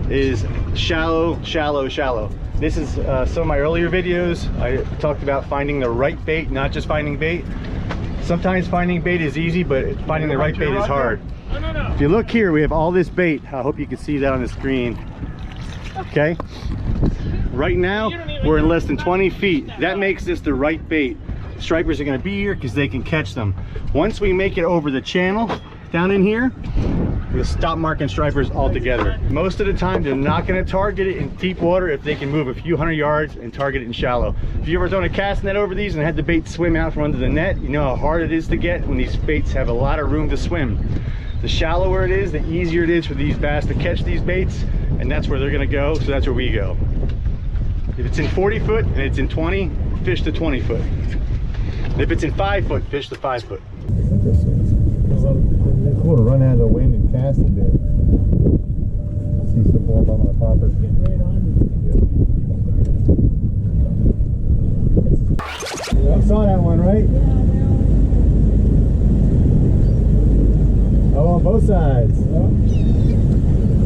is shallow, shallow, shallow. This is some of my earlier videos. I talked about finding the right bait, not just finding bait. Sometimes finding bait is easy, but finding the right bait is hard. If you look here, we have all this bait. I hope you can see that on the screen. Okay. Right now, we're in less than 20 feet. That makes this the right bait. Stripers are going to be here because they can catch them. Once we make it over the channel down in here, we'll stop marking stripers altogether. Most of the time, they're not going to target it in deep water if they can move a few hundred yards and target it in shallow. If you ever thrown a cast net over these and had the bait swim out from under the net, you know how hard it is to get when these baits have a lot of room to swim. The shallower it is, the easier it is for these bass to catch these baits, and that's where they're going to go, so that's where we go. If it's in 40 foot and it's in 20, fish to 20 foot. If it's in 5 foot, fish to 5 foot. It's cool to run out of the wind and cast a bit. See some more on the popper. You saw that one, right? Oh, on both sides.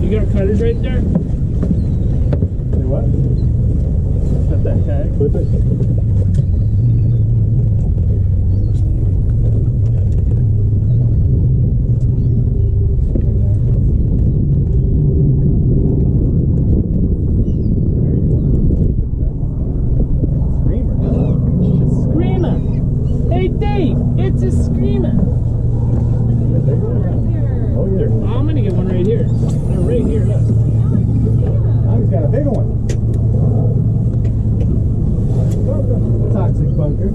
You got cutters right there? Say what? Got that tag. Flip it. Screamer! Hey Dave, it's a screamer! Oh, yeah. I'm gonna get one right here. They're right here, look. I've got a bigger one. Toxic bunker.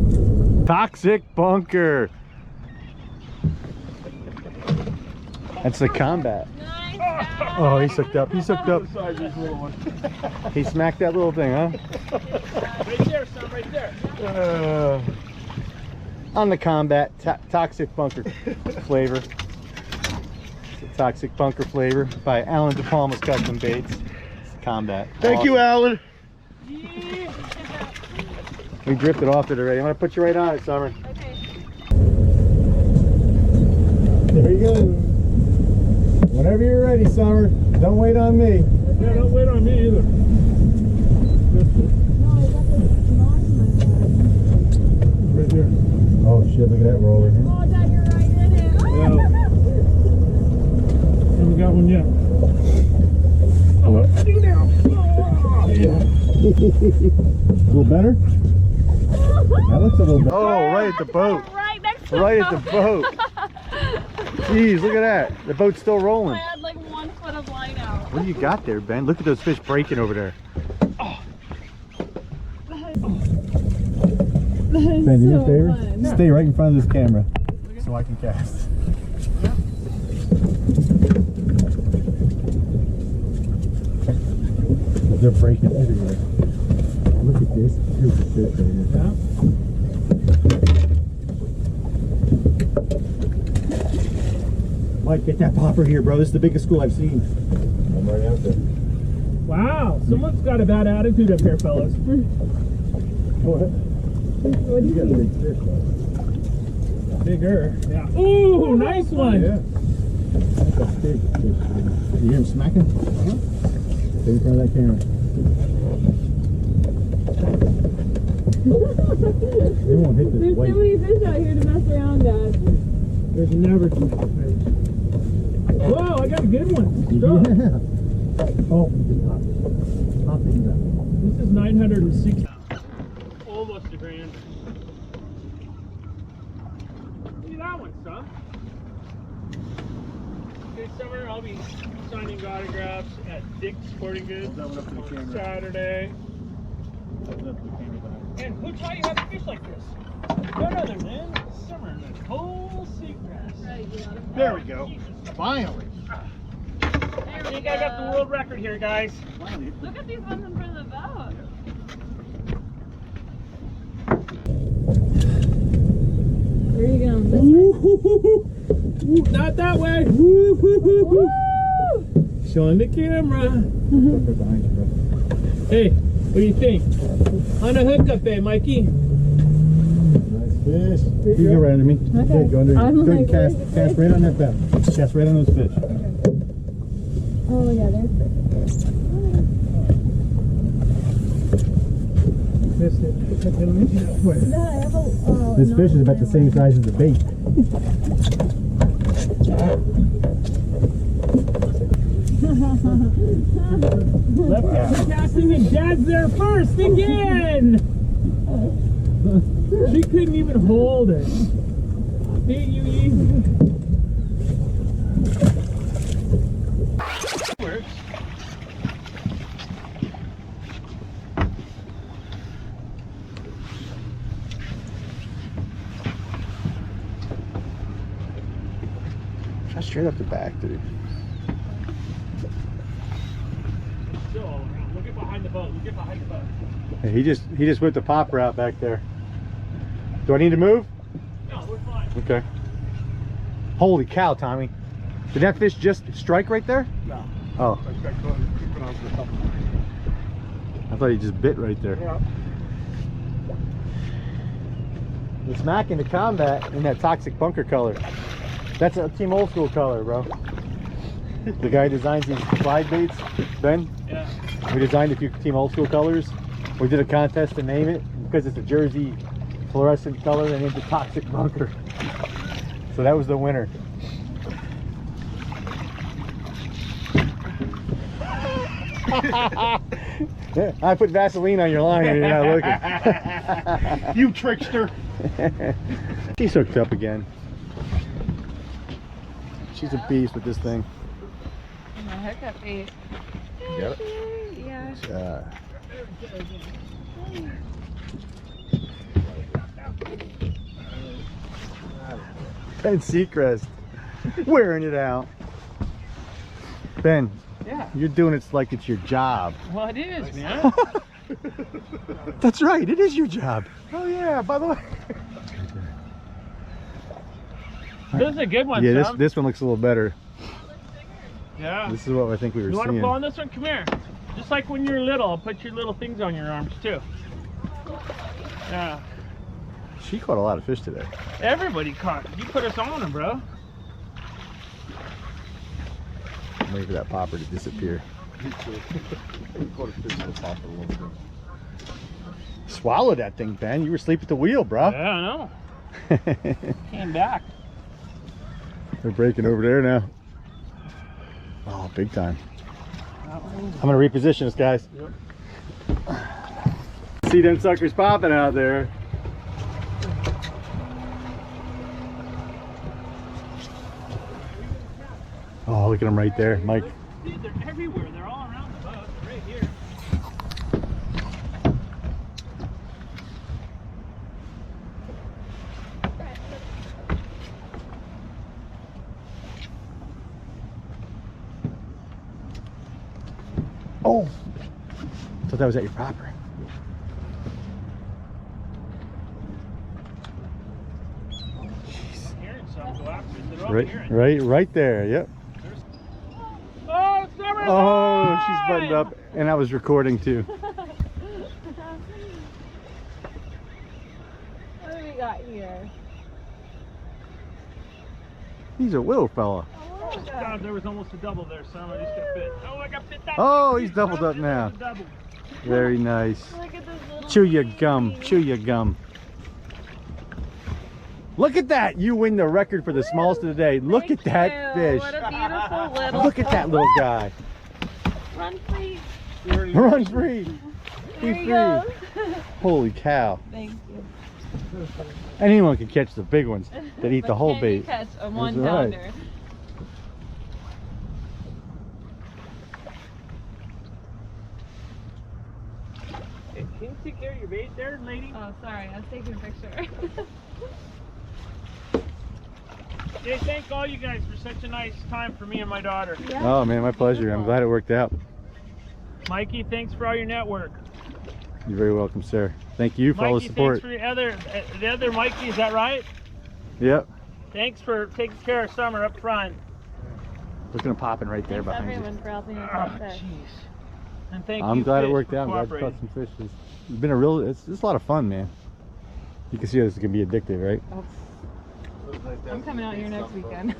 Toxic bunker. That's the combat. Oh, he sucked up. He sucked up. He smacked that little thing, huh? Right there, son, right there. On the combat, toxic bunker flavor. Toxic bunker flavor by Alan De Palma's Custom Baits. It's combat. Thank you, Alan. We drifted off it already. I'm gonna put you right on it, Summer. Okay. There you go. Whenever you're ready, Summer. Don't wait on me. Yeah, don't wait on me either. Right here. Oh shit, look at that roller here. Oh, Dad, you're right in it. Yeah. Haven't got one yet. Oh, I do now. yeah. A little better? That looks a little better. Oh, right at the boat. Right next to Right at the boat. Jeez, look at that. The boat's still I rolling. had like 1 foot of line out. What do you got there, Ben? Look at those fish breaking over there. Ben, do me a favor? Stay right in front of this camera so I can cast. They're breaking everywhere. Look at this. Here's the fish right here. Mike, get that popper here, bro. This is the biggest school I've seen. I'm right out there. Wow, someone's got a bad attitude up here, fellas. What? You got a big fish, though. Bigger. Yeah. Ooh, nice one. Yeah. That's a big fish. You hear him smacking? Stay in front of that camera. They won't hit this There's weight. too many fish out here to mess around, Dad. There's never too much fish. Whoa, I got a good one. Stop. Yeah. Oh, popping that. This is 960. Almost a grand. Look at that one, son. Okay, Summer, I'll be signing autographs at Dick's Sporting Goods on Saturday. And who taught you how to fish like this? None other than Summer and the Coal Seagrass. There we go. Finally. I think I got the world record here, guys. Look at these ones in front of the boat. Here you go. Not that way. Showing the camera. Hey, what do you think? On a hookup, Mikey. Fish. You go right under me. Okay. Go under. I'm Go like, cast right on that bell. Cast right on those fish. Oh yeah, there's fish. Missed it. This fish is about the same size as the bait. Left casting and Dad's there first again. She couldn't even hold it. Hey, you easy. Works. Try straight up the back, dude. Still all around. Look at behind the boat. Look at behind the boat. Hey, he just whipped the popper out back there. Do I need to move? No, we're fine. Okay. Holy cow, Tommy. Did that fish just strike right there? No. Oh. I thought he just bit right there. Yeah. The smack into combat in that toxic bunker color. That's a Team Old School color, bro. The guy designs these slide baits, Ben. Yeah. We designed a few Team Old School colors. We did a contest to name it because it's a Jersey fluorescent color and named it Toxic Bunker. So that was the winner. I put Vaseline on your line and you're not looking. You trickster. She's hooked up again. She's a beast with this thing. My hookup bait. Got it? Yeah. Ben Seacrest wearing it out. Ben, Yeah. you're doing it like it's your job. Well, it is, man. That's right, it is your job. Oh yeah, by the way. This is a good one, Yeah, Tom. this one looks a little better. Yeah. This is what I think we were You want to seeing. pull on this one? Come here. Just like when you're little, I'll put your little things on your arms too. Yeah. She caught a lot of fish today. Everybody caught. You put us on them, bro. I'm waiting for that popper to disappear. Swallow that thing, Ben. You were asleep at the wheel, bro. Yeah, I know. Came back. They're breaking over there now. Oh, big time. I'm gonna reposition us, guys. Yep. See them suckers popping out there. Oh, look at them right there, Mike. Dude, they're everywhere. They're all around the boat. They're right here. Oh, I thought that was at your popper. Hearing some go after it. They're over here. Right there. Yep. Oh, it's never Oh, she's buttoned up, and I was recording too. What do we got here? He's a little fella. God, there was almost a double there, son. I just got bit. Oh, I got bit that Oh, way. he's doubled up now. Double. Very nice. Look at this little Chew your gum. Chew your gum. Look at that. You win the record for the smallest of the day. Look at that fish. What a beautiful little Look at that little guy. Run free. Run free. There Be you go. free. Holy cow. Thank you. Anyone can catch the big ones that eat the But whole can you bait. catch a That's 1 right. pounder? Hey, can you take care of your bait there, lady? Oh, sorry. I was taking a picture. Hey, thank all you guys for such a nice time for me and my daughter. Oh man, my pleasure. I'm glad it worked out. Mikey, thanks for all your network. You're very welcome, sir. Thank you for all the Mikey, support. thanks for the other Mikey, is that right? Yep. Thanks for taking care of Summer up front. Looking at popping right there Thanks behind everyone you. for helping us Oh, out there. jeez. And thank you. I'm glad it Fish, worked for out. I'm glad you caught cooperating. some fish. It's been a real, it's a lot of fun, man. You can see this can be addictive, right? Oh. I'm coming out here next weekend.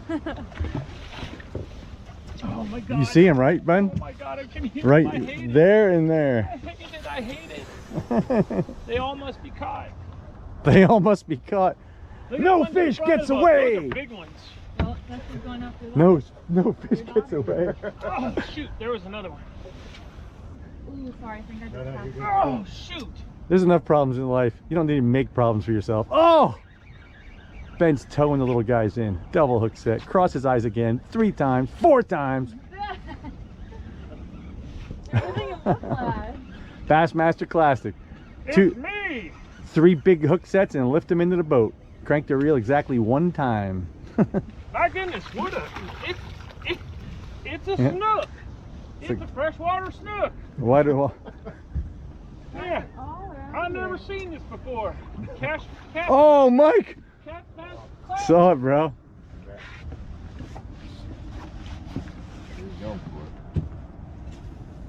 Oh my God. You see him, right, Ben? Oh my God, I can hear Right him. I hate there and there. it. I hate it. They all must be caught. They all must be caught. Look at No the ones in fish front gets of us. away. Those are big ones. Well, that's what's going up through No fish gets away. Oh shoot, there was another one. Ooh, sorry, I think I just passed. Oh shoot. There's enough problems in life. You don't need to make problems for yourself. Oh! Ben's towing the little guys in. Double hook set. Cross his eyes again. 3 times. 4 times. Bassmaster Classic. It's 2, me. 3 big hook sets and lift them into the boat. Crank the reel exactly 1 time. My goodness, what a it's a Yeah. snook. It's a freshwater snook. Why do Yeah. I've never seen this before. Cat Oh, Mike! bass. Saw it, bro.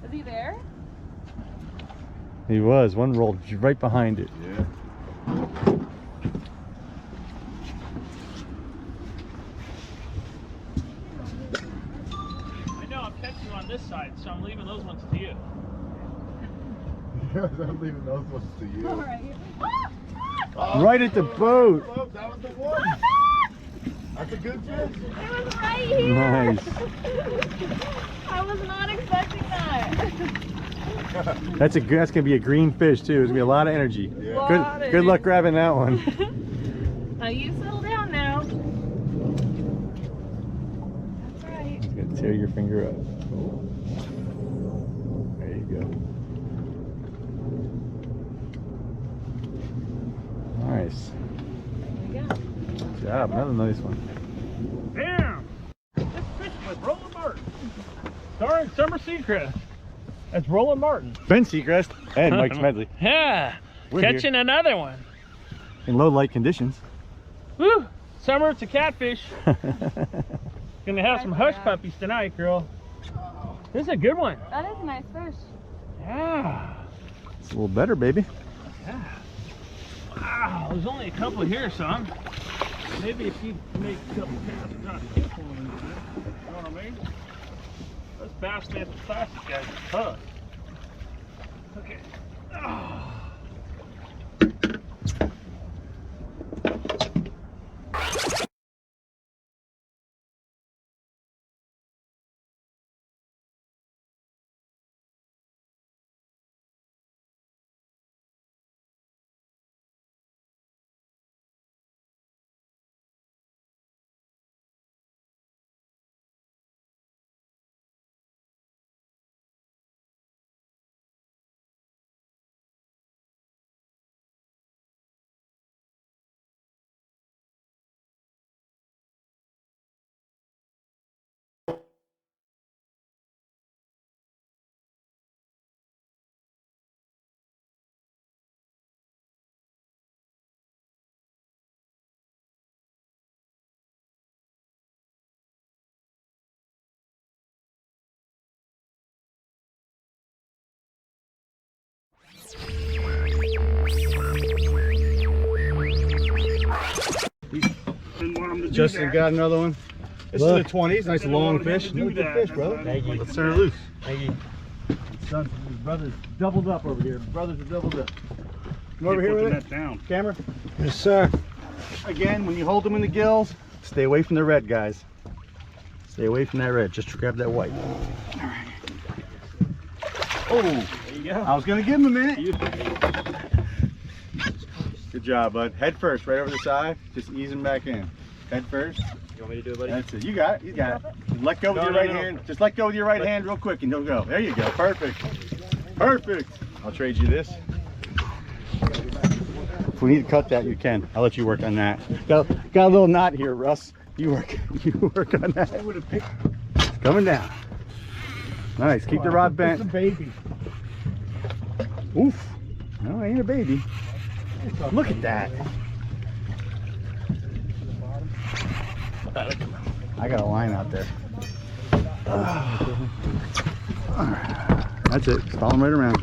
Is he there? He was. One rolled right behind it. Yeah. I know I'm catching on this side, so I'm leaving those ones to you. I'm leaving those ones to you. All right. Right at the boat. Oh, that was the one. That's a good fish. It was right here. Nice. I was not expecting that. That's gonna be a green fish too. There's gonna be a lot of energy. Yeah. Good luck grabbing that one. Now you settle down now. That's right. It's gonna tear your finger up. There you go. Nice. There you go. Good job. Another nice one. Bam! This fish was Roland Martin. Starring Summer Seacrest. That's Roland Martin. Ben Seacrest and Mike Smedley. Yeah. We're Catching another one. In low light conditions. Woo! Summer, it's a catfish. Gonna have some hush puppies tonight, girl. This is a good one. That is a nice fish. Yeah. It's a little better, baby. Yeah. Wow, there's only a couple here, son. Maybe if you make a couple casts, not this one, you know what I mean? Those Bassmaster Classic guys are tough. Okay. Oh. Justin got another one. This is the 20s. Nice long fish. Another good fish, brother. Let's turn her loose. Son, his brothers doubled up over here. Brothers are doubled up. Come over here with it. Down. Camera. Yes, sir. Again, when you hold them in the gills, stay away from the red, guys. Stay away from that red. Just grab that white. All right. Oh, there you go. I was gonna give him a minute. Good job, bud. Head first, right over the side. Just ease him back in. Head first. You want me to do it, buddy? That's it. You got it. You got it. Let go with your right hand. Just let go with your right hand real quick and don't go. There you go. Perfect. Perfect. I'll trade you this. If we need to cut that, you can. I'll let you work on that. Got a little knot here, Russ. You work on that. It's coming down. Nice. Keep the rod bent. It's a baby. Oof. No, I ain't a baby. Look at that. I got a line out there. That's it. Just follow them right around.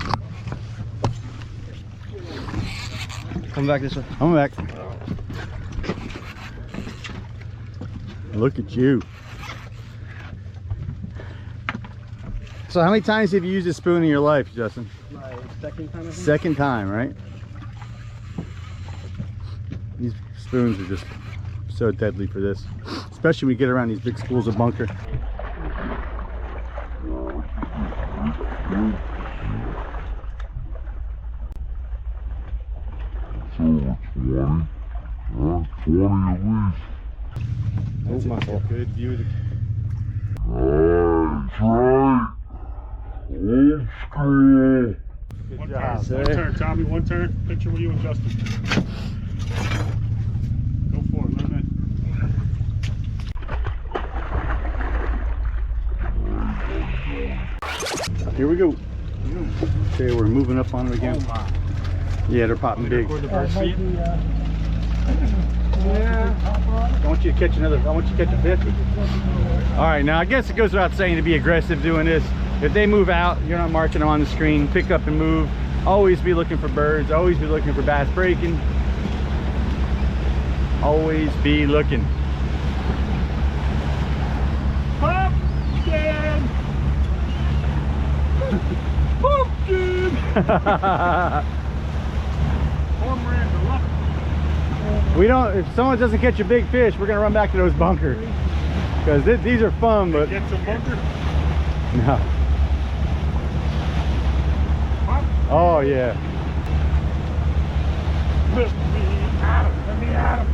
Come back this way. Come back. Look at you. So how many times have you used this spoon in your life, Justin? My second time, I think. Second time, right? These spoons are just so deadly for this, especially when you get around these big schools of bunker. That's a good view. One turn, Tommy, one turn. Picture with you and Justin. Go for it, let him in. Here we go. Okay, we're moving up on them again. Yeah, they're popping big. I want you to catch another. I want you to catch a 50. All right, now I guess it goes without saying to be aggressive doing this. If they move out, you're not marking them on the screen. Pick up and move. Always be looking for birds. Always be looking for bass breaking. Always be looking. Pumpkin! Pumpkin! We don't. If someone doesn't catch a big fish, we're gonna run back to those bunkers because these are fun. But get some bunker. No. Oh yeah. Let me at him. Let me at him.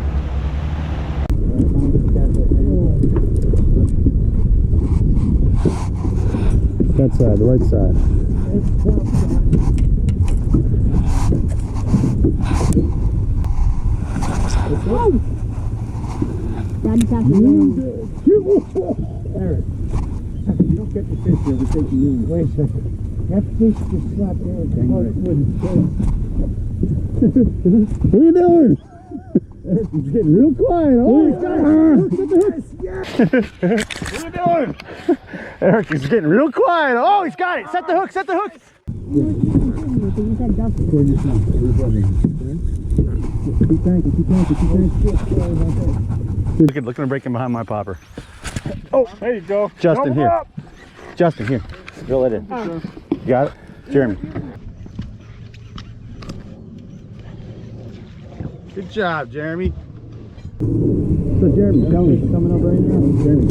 That side, the right side. Eric, you don't get the fish here, we're taking you. Wait a second. That fish just slapped Eric's hook with his face. What are you doing? Eric, he's getting real quiet. Oh, he's got the hook. What are you doing? Eric is getting real quiet. Oh, he's got it. Set the hook. Set the hook. Look at breaking behind my popper. Oh, there you go. Justin, here. Up. Justin, here. Reel it in. You got it? Jeremy. Good job, Jeremy. So Jeremy, Kelly's coming up right now. Jeremy,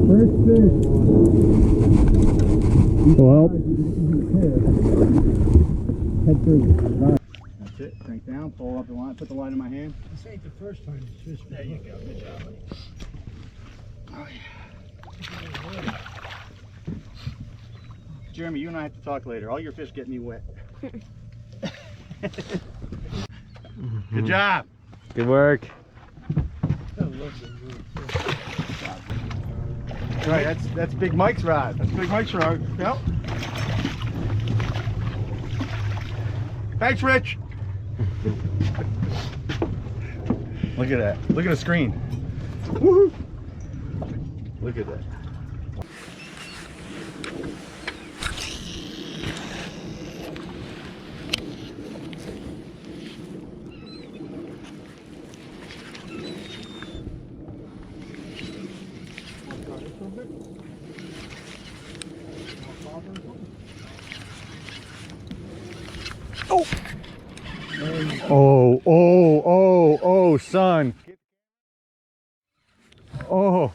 first fish. Well, head first. That's it. Crank down, pull up the line, put the line in my hand. This ain't the first time this fish. There you go. Good job, buddy. Oh, yeah. Jeremy, you and I have to talk later. All your fish get me wet. Good job. Good work. Right, that's Big Mike's rod. that's Big Mike's rod. Yep. Thanks, Rich. Look at that. Look at the screen. Woohoo! Look at that. Oh, son. Oh.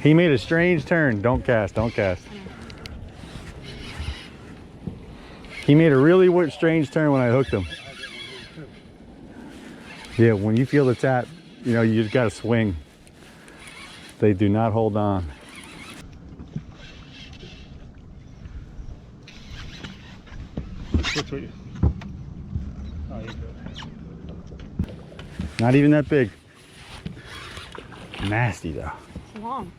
He made a strange turn. Don't cast, don't cast. He made a really strange turn when I hooked him. Yeah, when you feel the tap, you know, you just gotta swing. They do not hold on. Which way? Oh, you're good. Not even that big. Nasty though. It's long.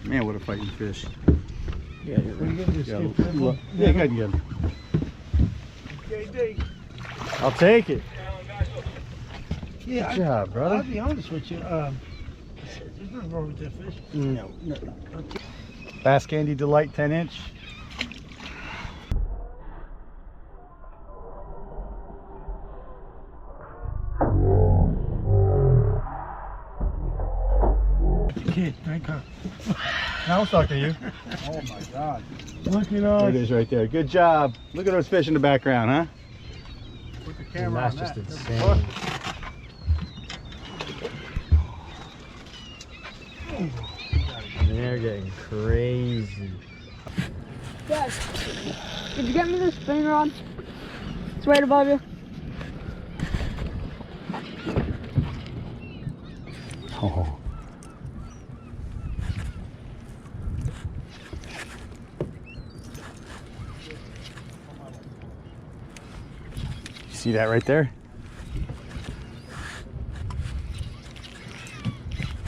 Man, what a fighting fish. Yeah, you're going to get this Yeah, skip that one. yeah, go ahead and get him. BKD. I'll take it. Yeah, Good job, brother. I'll be honest with you. There's nothing wrong with that fish. No. Bass Kandy Delight 10-inch. Kid, thank God. Now I'll talk to you. Oh my God. Look at There us. it is right there. Good job. Look at those fish in the background, huh? Put the camera That's on just that. insane. They're getting crazy. Yes. Did you get me the spin rod? It's right above you. Oh. You see that right there?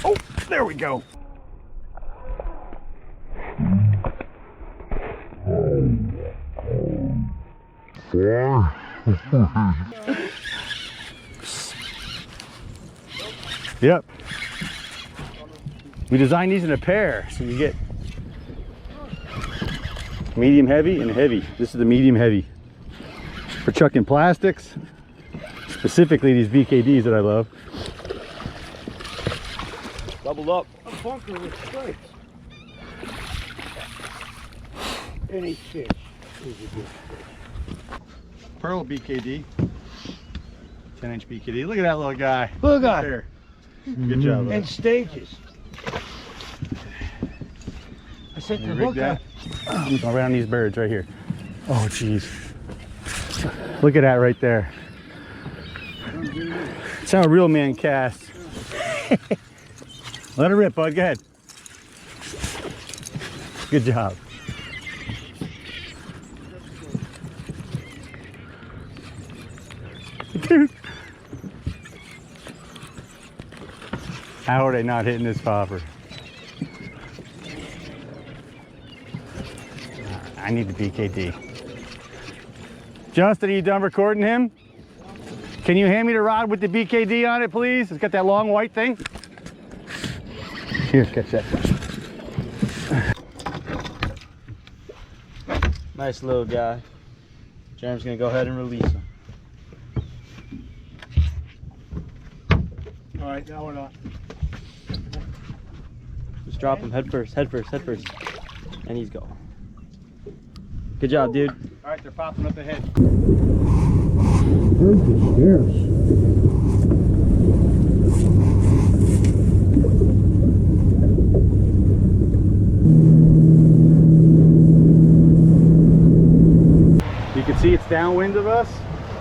Oh, there we go. Yep. We designed these in a pair, so you get medium heavy and heavy. This is the medium heavy. For chucking plastics, specifically these BKD'S that I love. Doubled up. A bunker with stripes. Any fish is a good fish. Pearl BKD. 10-inch BKD. Look at that little guy. Look at there. Good job. And stages. I said to Rig look that. at. I'm going right on these birds right here. Oh, jeez. Look at that right there. That's how a real man casts. Let her rip, bud. Go ahead. Good job. Dude. How are they not hitting this popper? I need the BKD. Justin, are you done recording him? Can you hand me the rod with the BKD on it, please? It's got that long white thing. Here, catch that. Nice little guy. Jerem's gonna go ahead and release him. All right, now we're not. Just drop him head first, head first, head first. And he's gone. Good job, dude. All right, they're popping up ahead. Birds are scarce. You can see it's downwind of us.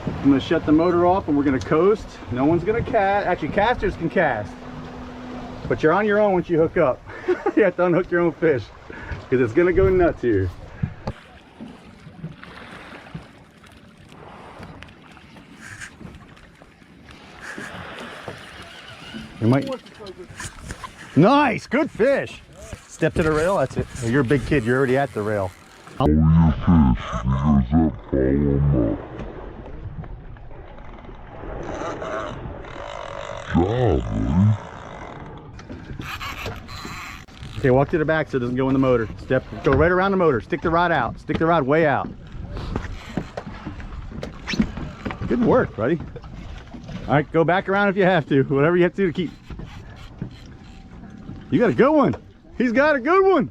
I'm gonna shut the motor off and we're gonna coast. No one's gonna cast. Actually, casters can cast. But you're on your own once you hook up. You have to unhook your own fish because it's gonna go nuts here. You might. Nice, good fish. Step to the rail, that's it. Oh, you're a big kid, you're already at the rail. Okay, walk to the back so it doesn't go in the motor. Go right around the motor. Stick the rod out. Stick the rod way out. Good work, buddy. All right, go back around if you have to. Whatever you have to do to keep. You got a good one. He's got a good one.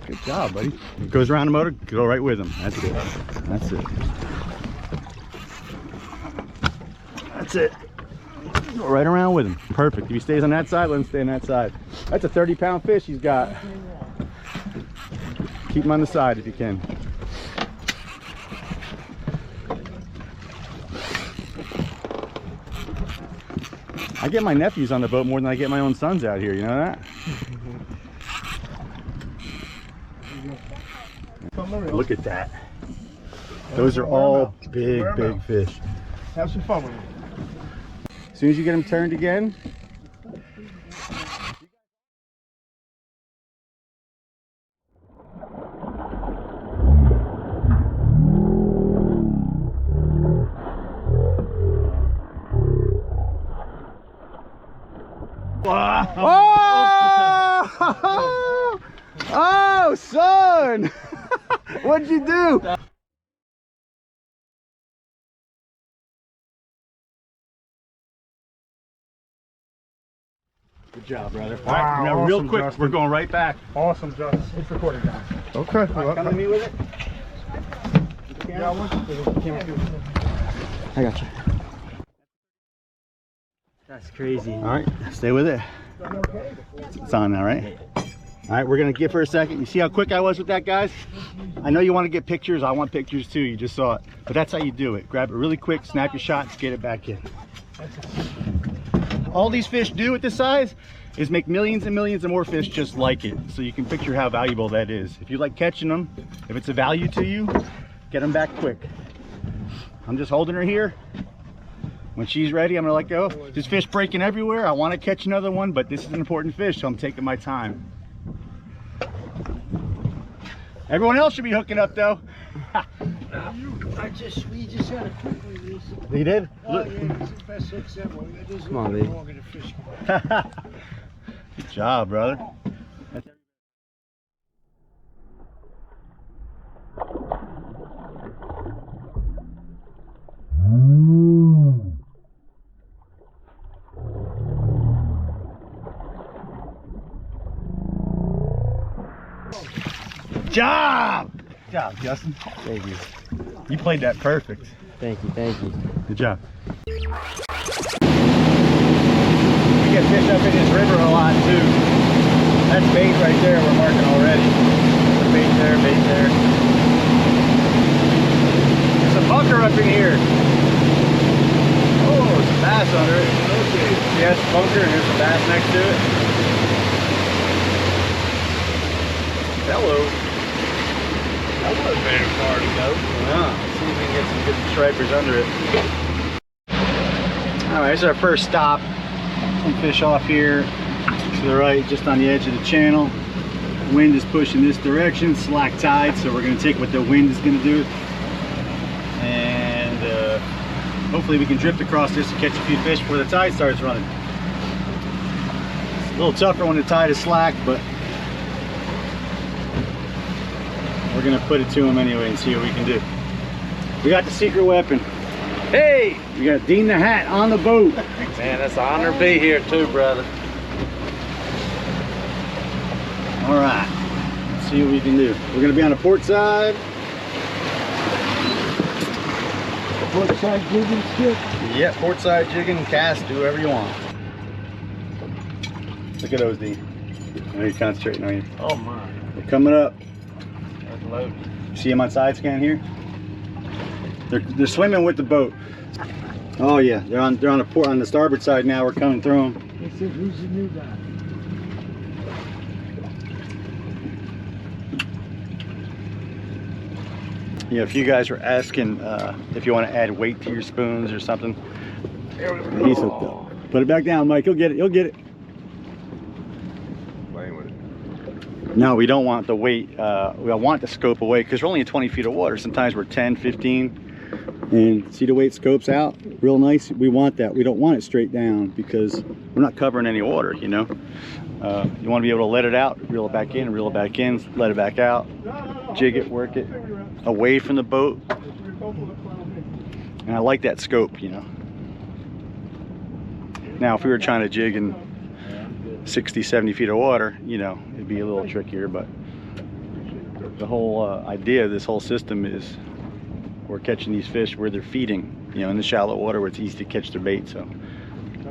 Good job, buddy. It goes around the motor, go right with him. That's it. That's it. That's it. Go right around with him. Perfect. If he stays on that side, let him stay on that side. That's a 30-pound fish he's got. Keep him on the side if you can. I get my nephews on the boat more than I get my own sons out here, you know that? Look at that. Those are all big fish. Have some fun with it. As soon as you get them turned again, oh! Oh, son! What'd you do? Good job, brother. All right, now awesome, real quick, Justin. We're going right back. Awesome, Justin. It's recording now. Okay. Right, come to me with it. I got you. That's crazy. All right, stay with it. It's on now, right? All right, we're gonna get for a second. You see how quick I was with that, guys? I know you want to get pictures. I want pictures too. You just saw it, but that's how you do it. Grab it really quick, snap your shots, get it back in. All these fish do at this size is make millions and millions of more fish just like it. So you can picture how valuable that is. If you like catching them, if it's a value to you, get them back quick. I'm just holding her here. When she's ready, I'm gonna let go. There's fish breaking everywhere. I want to catch another one, but this is an important fish, so I'm taking my time. Everyone else should be hooking up though. We just had a quick release. You did? Oh, yeah, it's the best hooks ever. Come on, baby. Good job, brother. Good job! Good job, Justin. Thank you. You played that perfect. Thank you, thank you. Good job. We get fish up in this river a lot too. That's bait right there we're marking already. There's bait there, bait there. There's a bunker up in here. Oh, there's a bass under it. Okay. Yeah, it's a bunker and there's a bass next to it. Hello. That wasn't very far to go. Yeah, let's see if we can get some good stripers under it. Alright, this is our first stop. Some fish off here to the right, just on the edge of the channel. The wind is pushing this direction, slack tide, so we're going to take what the wind is going to do. And hopefully we can drift across this to catch a few fish before the tide starts running. It's a little tougher when the tide is slack, but we're gonna put it to him anyway and see what we can do. We got the secret weapon. Hey! We got Dean the Hat on the boat. Man, it's an honor to be here too, brother. All right, let's see what we can do. We're gonna be on the port side. Port side jigging stick. Yeah, port side jigging, cast, do whatever you want. Look at those, Dean. I know you're concentrating on you. Oh my. They're coming up. That's loaded. See them on side scan here? They're swimming with the boat. Oh yeah, they're on the port on the starboard side now. We're coming through them. They said, who's the new guy? Yeah, if you guys were asking if you want to add weight to your spoons or something, he's hooked up. Put it back down, Mike. You'll get it. You'll get it. Playing with it. No, we don't want the weight. We want the scope away because we're only in 20 feet of water. Sometimes we're 10, 15. And see the way it scopes out? Real nice. We want that. We don't want it straight down because we're not covering any water, you know. You want to be able to let it out, reel it back in, reel it back in, let it back out, jig it, work it away from the boat. And I like that scope, you know. Now, if we were trying to jig in 60, 70 feet of water, you know, it'd be a little trickier, but the whole idea of this whole system is we're catching these fish where they're feeding, you know, in the shallow water where it's easy to catch their bait. So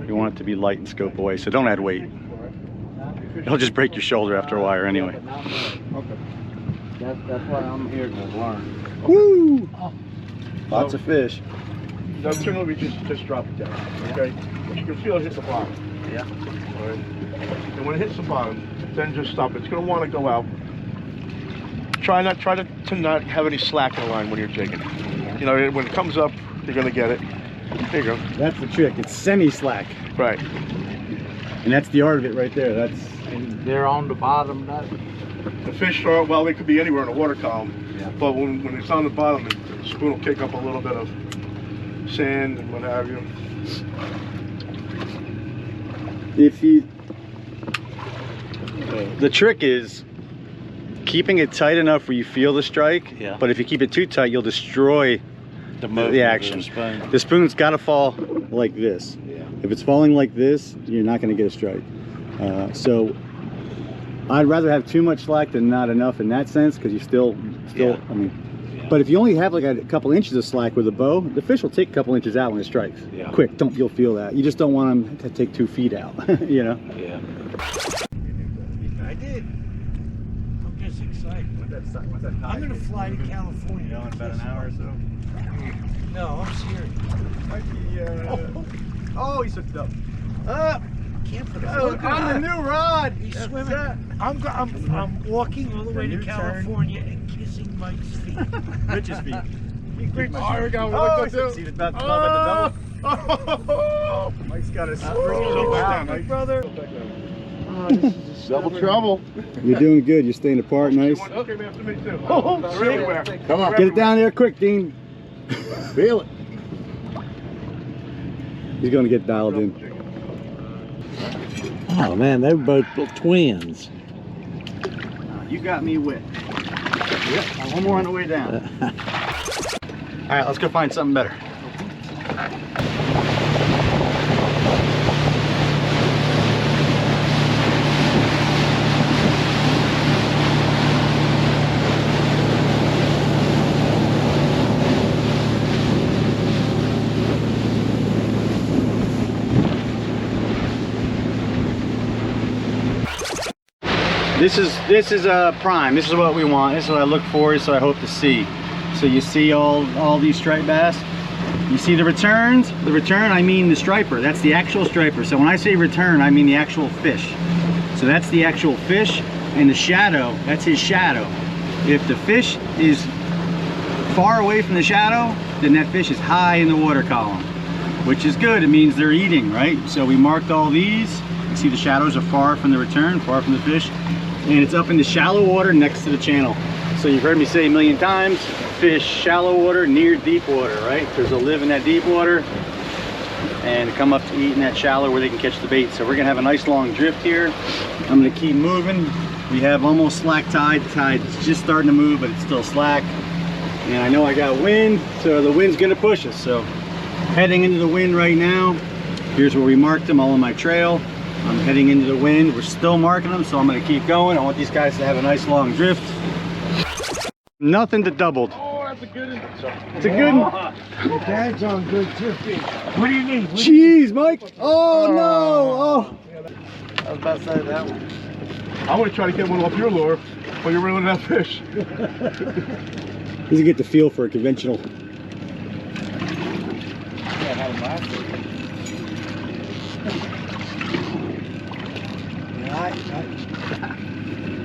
you want it to be light and scope away, so don't add weight. It'll just break your shoulder after a while anyway. Okay. That's why I'm here to learn. Woo! Lots of fish. Now turn over, just drop it down, okay? You can feel it hit the bottom. Yeah. All right. And when it hits the bottom, then just stop it. It's gonna want to go out. Try to not have any slack in the line when you're jigging. You know, when it comes up, you're gonna get it. There you go. That's the trick. It's semi-slack. Right. And that's the art of it right there. And they're on the bottom now. The fish are, well, they could be anywhere in the water column. Yeah. But when it's on the bottom, the spoon will kick up a little bit of sand and what have you. The trick is keeping it tight enough where you feel the strike. Yeah. But if you keep it too tight, you'll destroy the action. The spoon's got to fall like this. Yeah. If it's falling like this, you're not going to get a strike. So I'd rather have too much slack than not enough in that sense, because you still, Yeah. I mean, but if you only have like a couple inches of slack with a bow, the fish will take a couple inches out when it strikes. Yeah. Quick, you'll feel that. You just don't want them to take 2 feet out, you know? Yeah. I did. I'm just excited. What's that I'm gonna fly to California. You know, in about an hour or so? No, I'm serious. Oh, he hooked up. Can't put a On the new rod. He's swimming. I'm walking all the way to California and kissing Mike's feet. Rich's feet. Oh, we got Oh, see the double. Oh, Mike's got his brother. Double trouble. You're doing good. You're staying apart, nice. okay, man, to me too. Oh, They're everywhere. Come on. Get it down there quick, Dean. Feel it. He's going to get dialed in. Oh man, they're both twins. You got me wet. Yep. One more on the way down. All right, let's go find something better. This is prime. This is what we want. This is what I look for. This is what I hope to see. So you see all these striped bass. You see the returns. The return, I mean the striper. That's the actual striper. So when I say return, I mean the actual fish. So that's the actual fish, and the shadow, that's his shadow. If the fish is far away from the shadow, then that fish is high in the water column, which is good. It means they're eating, right? So we marked all these. You see the shadows are far from the return, far from the fish, and it's up in the shallow water next to the channel. So you've heard me say a million times, fish shallow water near deep water, right? There's a live in that deep water and come up to eat in that shallow where they can catch the bait. So we're gonna have a nice long drift here. I'm gonna keep moving. We have almost slack tide. The tide's just starting to move, but it's still slack. And I know I got wind, so the wind's gonna push us. So heading into the wind right now. Here's where we marked them all on my trail. I'm heading into the wind. We're still marking them, so I'm gonna keep going. I want these guys to have a nice long drift. Nothing to doubled. Oh, that's a good one. It's a good one. Your dad's on good too. What do you need? Jeez, Mike. Oh no. Oh. I was about to say that one. I want to try to get one off your lure while you're reeling that fish. Doesn't get the feel for a conventional.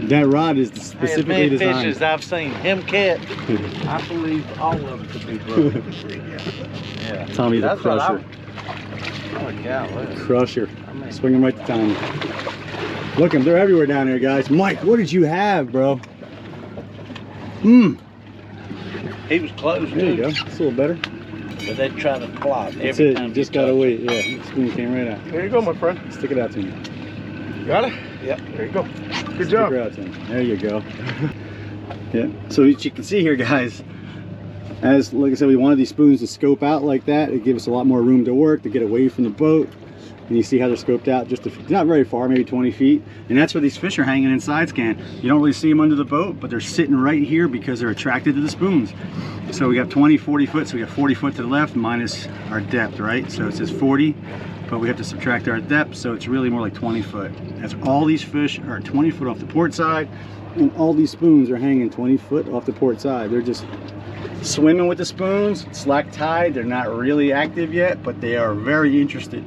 That rod is specifically designed. Fishes I've seen him catch. I believe all of them could be broken. Yeah. Tommy the crusher. Crusher. Swing him right to Tommy. Look, they're everywhere down there, guys. Mike, what did you have, bro? He was close. There you go. It's a little better. But they try to plot. That's it. You just gotta wait. Yeah, the spoon came right out. There you go, my friend. Stick it out to me. Got it? Yep. There you go. Good Stick job. her out to me. There you go. Yeah. So as you can see here, guys, as like I said, we wanted these spoons to scope out like that. It gives us a lot more room to work, to get away from the boat. And you see how they're scoped out, just not very far, maybe 20 feet. And that's where these fish are hanging in side scan. You don't really see them under the boat, but they're sitting right here because they're attracted to the spoons. So we got 20, 40 foot, so we got 40 foot to the left minus our depth, right? So it says 40, but we have to subtract our depth, so it's really more like 20 foot. That's all these fish are 20 foot off the port side, and all these spoons are hanging 20 foot off the port side. They're just Swimming with the spoons, slack tide. They're not really active yet, but they are very interested.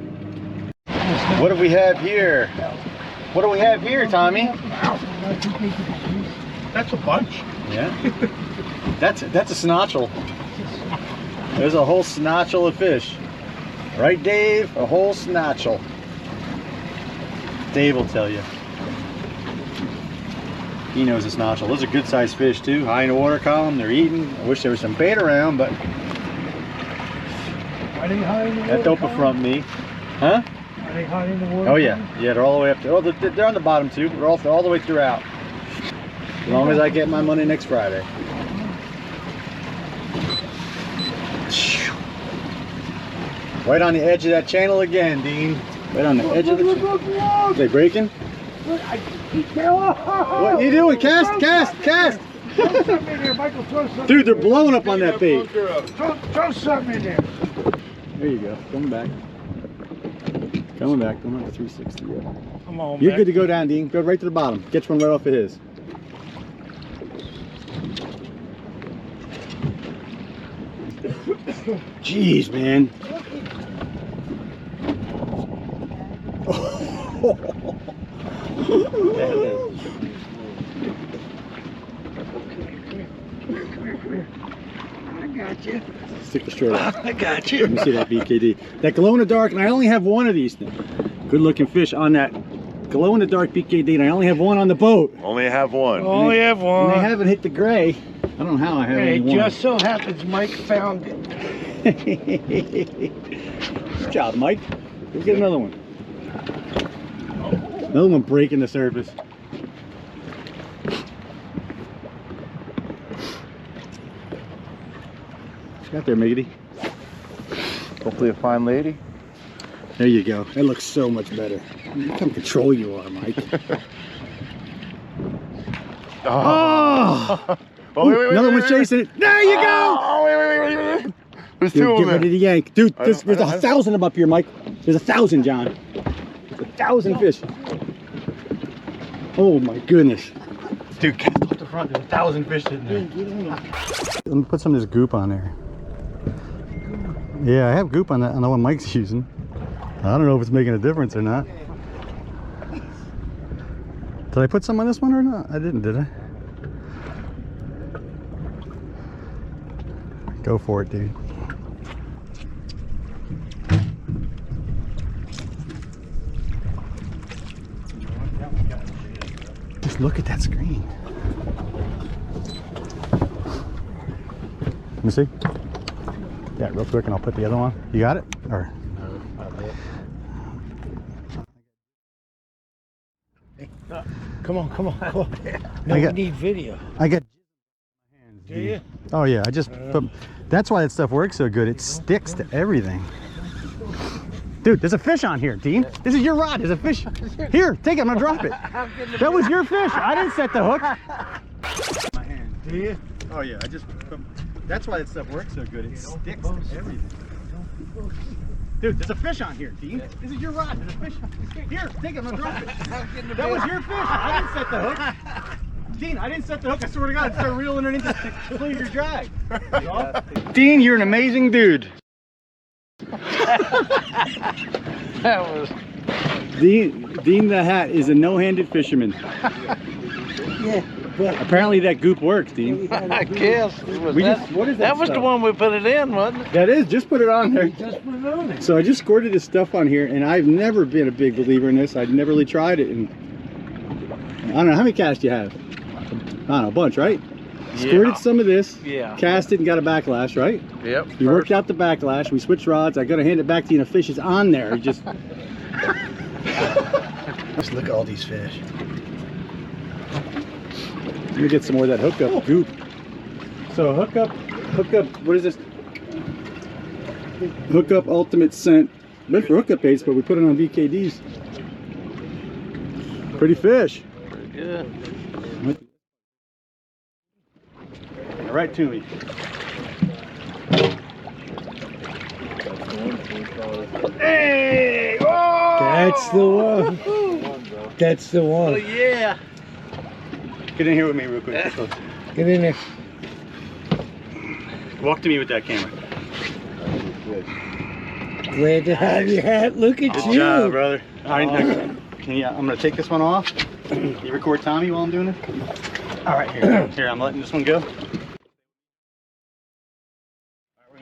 What do we have here? What do we have here, Tommy? That's a bunch. Yeah. That's a snotchel. There's a whole snotchel of fish. Right, Dave? A whole snotchel. Dave will tell you. He knows a snotchel. Those are good sized fish too. High in the water column. They're eating. I wish there was some bait around, but Are they high in the water? that don't befront me. Huh? Are they high in the water? Oh yeah. Yeah, they're all the way up there. Oh, they're on the bottom too. They're all the way throughout. As long as I get my money next Friday. Right on the edge of that channel again, Dean. Right on the edge of the channel. Are they breaking? What are you doing? Cast! Dude, they're blowing up on that bait. Throw something in there. There you go. Coming back. Coming back. Coming up to 360. Yeah. Come on, You're man. good to go down, Dean. Go right to the bottom. Get one right off of his. Jeez, man. I got you. Stick the short out. I got you. Let me see that BKD. That glow in the dark, and I only have one of these things. Good looking fish on that glow in the dark BKD, and I only have one on the boat. Only have one. Only have one. And they haven't hit the gray. I don't know how I have Hey, only it one. just so happens Mike found it. Good job, Mike. We'll get another one. Another one breaking the surface. What you got there, Miggity? Hopefully a fine lady. There you go. That looks so much better. Look how control you are, Mike. Oh! Oh, wait, Another one's chasing it. There you go! Oh, wait. There's two of Get them. ready to yank. Dude, there's 1,000 of them up here, Mike. There's 1,000, John. There's 1,000 fish. Oh my goodness. Dude, cast off the front. There's 1,000 fish sitting there. Let me put some of this goop on there. Yeah, I have goop on the one Mike's using. I don't know if it's making a difference or not. Did I put some on this one or not? I didn't, did I? Go for it, dude. Just look at that screen. Let me see. Yeah, real quick, and I'll put the other one. You got it? Or? Come on. No, we need video. I got. Do you? Oh yeah, I just put. That's why that stuff works so good. It sticks to everything. Dude, there's a fish on here, Dean. This is your rod. There's a fish. Here, take it. I'm gonna drop it. That was your fish. I didn't set the hook. My hand. Do you? Oh yeah, I just. That's why that stuff works so good. It sticks to everything. Dude, there's a fish on here, Dean. This is your rod. There's a fish. Here, take it. I'm gonna drop it. That was your fish. I didn't set the hook. Dean, I didn't set the hook. I swear to God, start reeling it in to complete your drag. Dean, you're an amazing dude. That was. Dean the Hat is a no-handed fisherman. Yeah. But apparently that goop works, Dean. I guess. What is that was stuff? the one we put it in, wasn't it? That is, just put it on there. Just put it on there. So I just squirted this stuff on here, and I've never been a big believer in this. I'd never really tried it, and I don't know, how many casts do you have? I don't know, a bunch, right? Yeah. Squirted some of this, Yeah. cast it and got a backlash, right? Yep. You worked out the backlash, we switched rods, I gotta hand it back to you, and a fish is on there. Just look at all these fish. Let me get some more of that hookup goop. So hookup, what is this? Hookup Ultimate Scent. Meant for hookup baits, but we put it on BKD'S. Pretty fish. Pretty good. Right to me. Hey! Oh! That's the one. That's the one. Oh yeah. Get in here with me real quick. Get in there. Walk to me with that camera. Glad to have your hat. Look at Good you. job, brother. All right, now, can you, I'm gonna take this one off. You record Tommy while I'm doing it? All right, here, I'm letting this one go.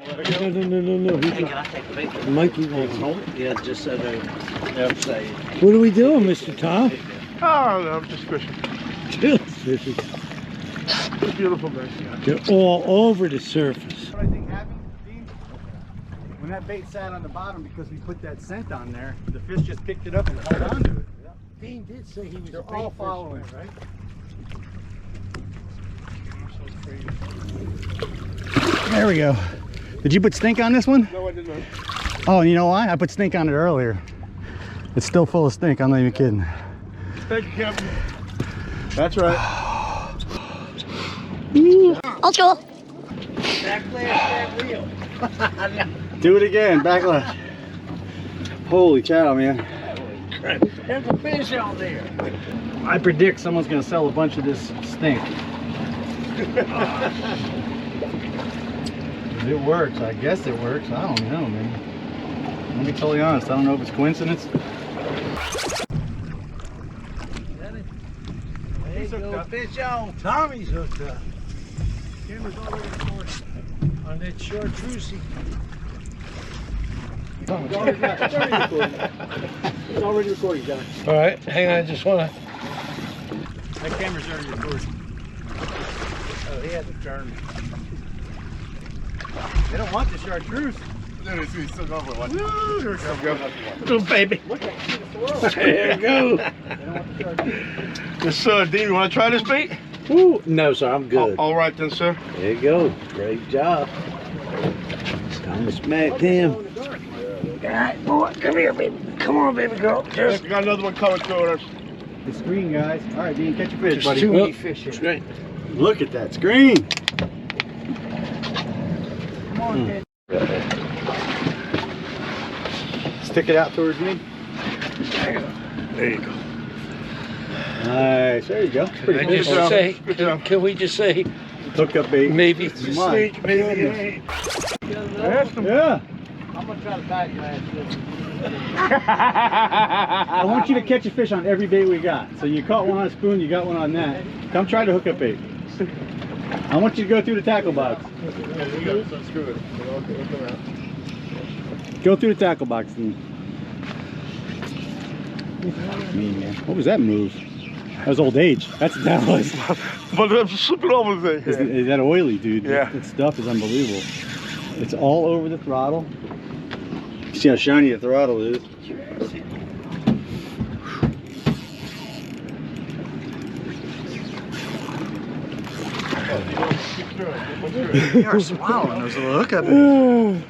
No. Can I take the bait? Mikey wants Hold it. Yeah, just so they say. What are we doing, Mr. Tom? Oh, no, I'm just fishing. Just fishing. It's a beautiful day. They're all over the surface. What I think happened, Dean, when that bait sat on the bottom because we put that scent on there, the fish just picked it up and held on to it. Dean did say he was They're all following, right? There we go. Did you put stink on this one? No, I did not. Oh, and you know why? I put stink on it earlier. It's still full of stink, I'm not even kidding. Thank you, Captain. That's right. Old school. Do it again, backlash. Holy cow, man. There's a fish out there. I predict someone's gonna sell a bunch of this stink. It works, I guess it works. I don't know, man. Let me be totally honest, I don't know if it's coincidence. He's hooked up. Fish on. Tommy's hooked up. Camera's all over the board. On that chartreuse. It's already recording, John. All right, hang on, I just want to. That camera's already recording. Oh, he hasn't turned. They don't want the chartreuse. He's still going for one. Little baby. There you go. Yes, sir. Dean, you want to try this bait? Woo. No, sir, I'm good. All right, then, sir. There you go. Great job. It's time to smack him. All right, boy, come here, baby. Come on, baby girl. Yes, we got another one coming through us. The screen, guys. All right, Dean, catch your fish, buddy. Too many fish here. Great. Look at that screen. Come on, kid. Stick it out towards me. There you go. Nice. There you go. Pretty Can, cool. can we just say Hook up bait. maybe? Come on. Maybe. Yeah. I'm gonna try to bite your ass. I want you to catch a fish on every bait we got. So you caught one on a spoon, you got one on that. Come try to hook up bait. I want you to go through the tackle box. Go through the tackle box. And... Man, what was that move? That was old age. That's Dallas. But I'm slipping over there. Is that oily, dude? Yeah. That stuff is unbelievable. It's all over the throttle. You see how shiny the throttle is. You are swallowing those little hookup baits.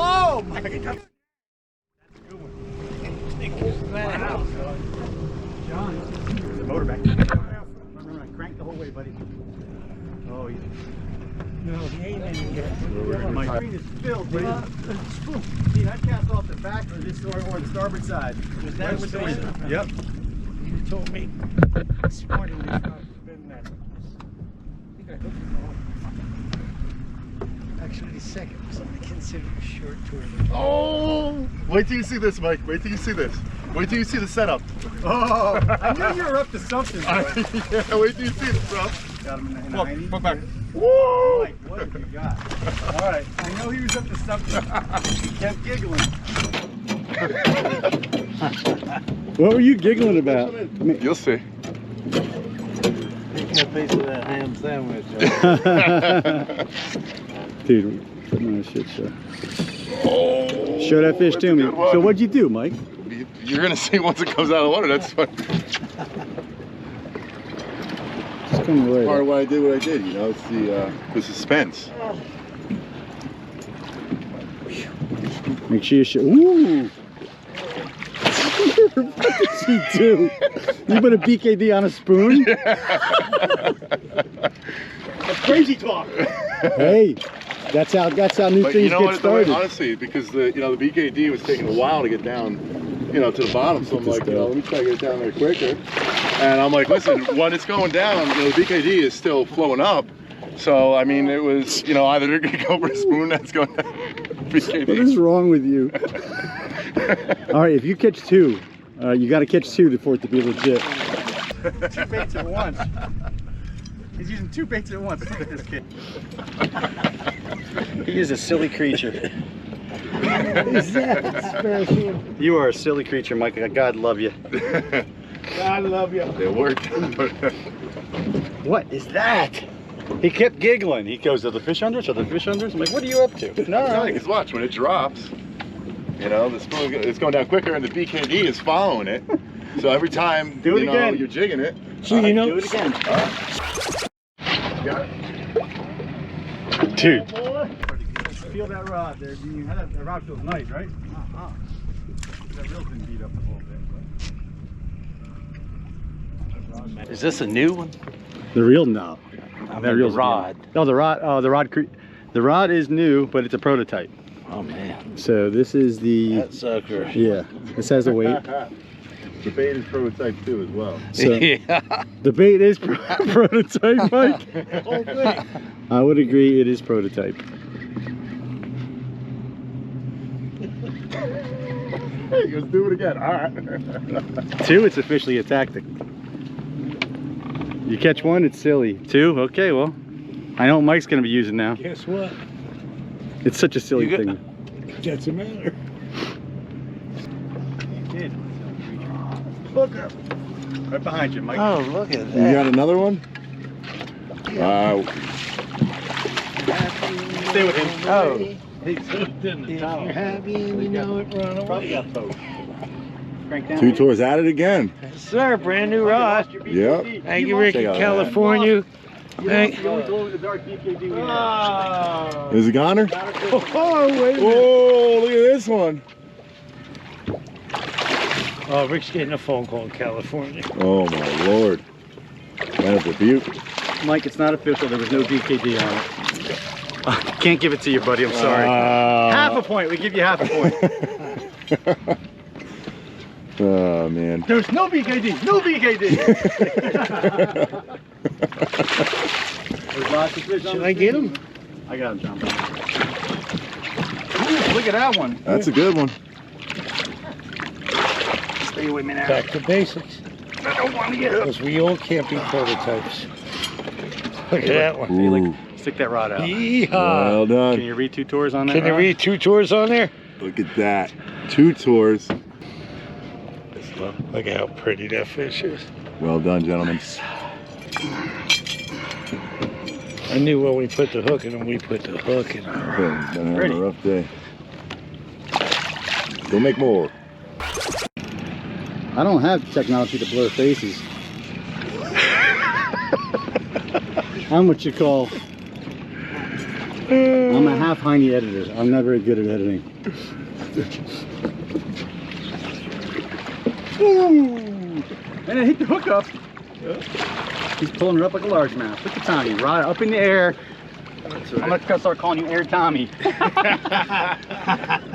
Oh my God! That's a good one. Wow. John, the motor back. Run, crank the whole way, buddy. Oh, yeah. No, he ain't in yet. My screen is filled, buddy. See, I cast off the back or this or the starboard side. Was that what the wind? Yep. You told me this morning there's not been that. I think I hooked it all. Actually, the second was only considered a short tour. Oh! Wait till you see this, Mike. Wait till you see this. Wait till you see the setup. Oh, I knew you were up to something. Yeah, wait till you see this, bro. Got him in the 90. Put back. Woo! Mike, what have you got? All right, I know he was up to something. He kept giggling. What were you giggling about? You'll see. Taking a piece of that ham sandwich. Dude, putting on a shit show. Show that fish to me. So what'd you do, Mike? You're gonna see once it comes out of the water. That's fun. Just come right Part up. of why I did what I did. You know, it's the suspense. Make sure you show. Ooh! What did she do? You put a BKD on a spoon? That's crazy talk. Hey, That's how new But things you know get what? started. Honestly, because the BKD was taking a while to get down, to the bottom. So I'm like, let me try to get down there quicker. And I'm like, listen, when it's going down, the BKD is still flowing up. So I mean, it was either they're gonna go for a spoon that's going down. BKD. What is wrong with you? All right, if you catch two, you got to catch two for it to be legit. 2 baits at once. He's using 2 baits at once. Look at this kid. He is a silly creature. Is that special? You are a silly creature, Mike. God love you. God love you. It worked. What is that? He kept giggling. He goes, "Are the fish unders? Are the fish unders?" I'm like, "What are you up to?" No, because watch, when it drops, the spoon it's going down quicker, and the BKD is following it. So every time do it again. You're jigging it. So do it again. Got it? Dude. Feel that rod there. That rod feels nice, right? That reel's been beat up a little bit. Is this a new one? The reel? No. That reel's rod. No, the rod. Oh, the rod is new, but it's a prototype. Oh man. So this is the. That sucker. Yeah. This has a weight. The bait is prototype too as well. So Yeah. the bait is prototype, Mike. I would agree, it is prototype. Hey, he goes, do it again. All right. 2, it's officially a tactic. You catch 1, it's silly. 2, okay, well, I know what Mike's gonna be using now. Guess what? It's such a silly thing. Doesn't matter. Look up. Right behind you, Mike. Oh, look at You that. got another one? Stay with him. Oh. He's hooked in the top. You're happy and you know it, run Probably away. got both. Crank down. 2 tours at it again. Yes, sir, brand new rod. Yep. Thank you, Rick in Check out that. California. Thank You always go with the dark BKD we have. Is it goner? Oh, wait a minute. Oh, look at this one. Oh, Rick's getting a phone call in California. Oh my lord. That is a beaut. Mike, it's not official. There was no BKD on it. Can't give it to you, buddy. I'm sorry. Half a point. We give you half a point. Oh man. There's no BKD. No BKD. There's lots of fish on Should the I get stream. him? I got him, John. Ooh, look at that one. That's a good one. Stay with me now. Back to basics. I don't want to get hooked. Because we all can't be prototypes. Look at that one. Ooh. Stick that rod out. Yeehaw. Well Can done. you read 2 tours on that? Can you rod? read 2 tours on there? Look at that. 2 tours. Look at how pretty that fish is. Well done, gentlemen. I knew when we put the hook in him, we put the hook in him. Been having a rough day. Go make more. I don't have technology to blur faces. I'm what you call. I'm a half hiney editor. I'm not very good at editing. Ooh! And it hit the hook up. He's pulling it up like a largemouth. Look at Tommy, right up in the air. I'm gonna start calling you Air Tommy.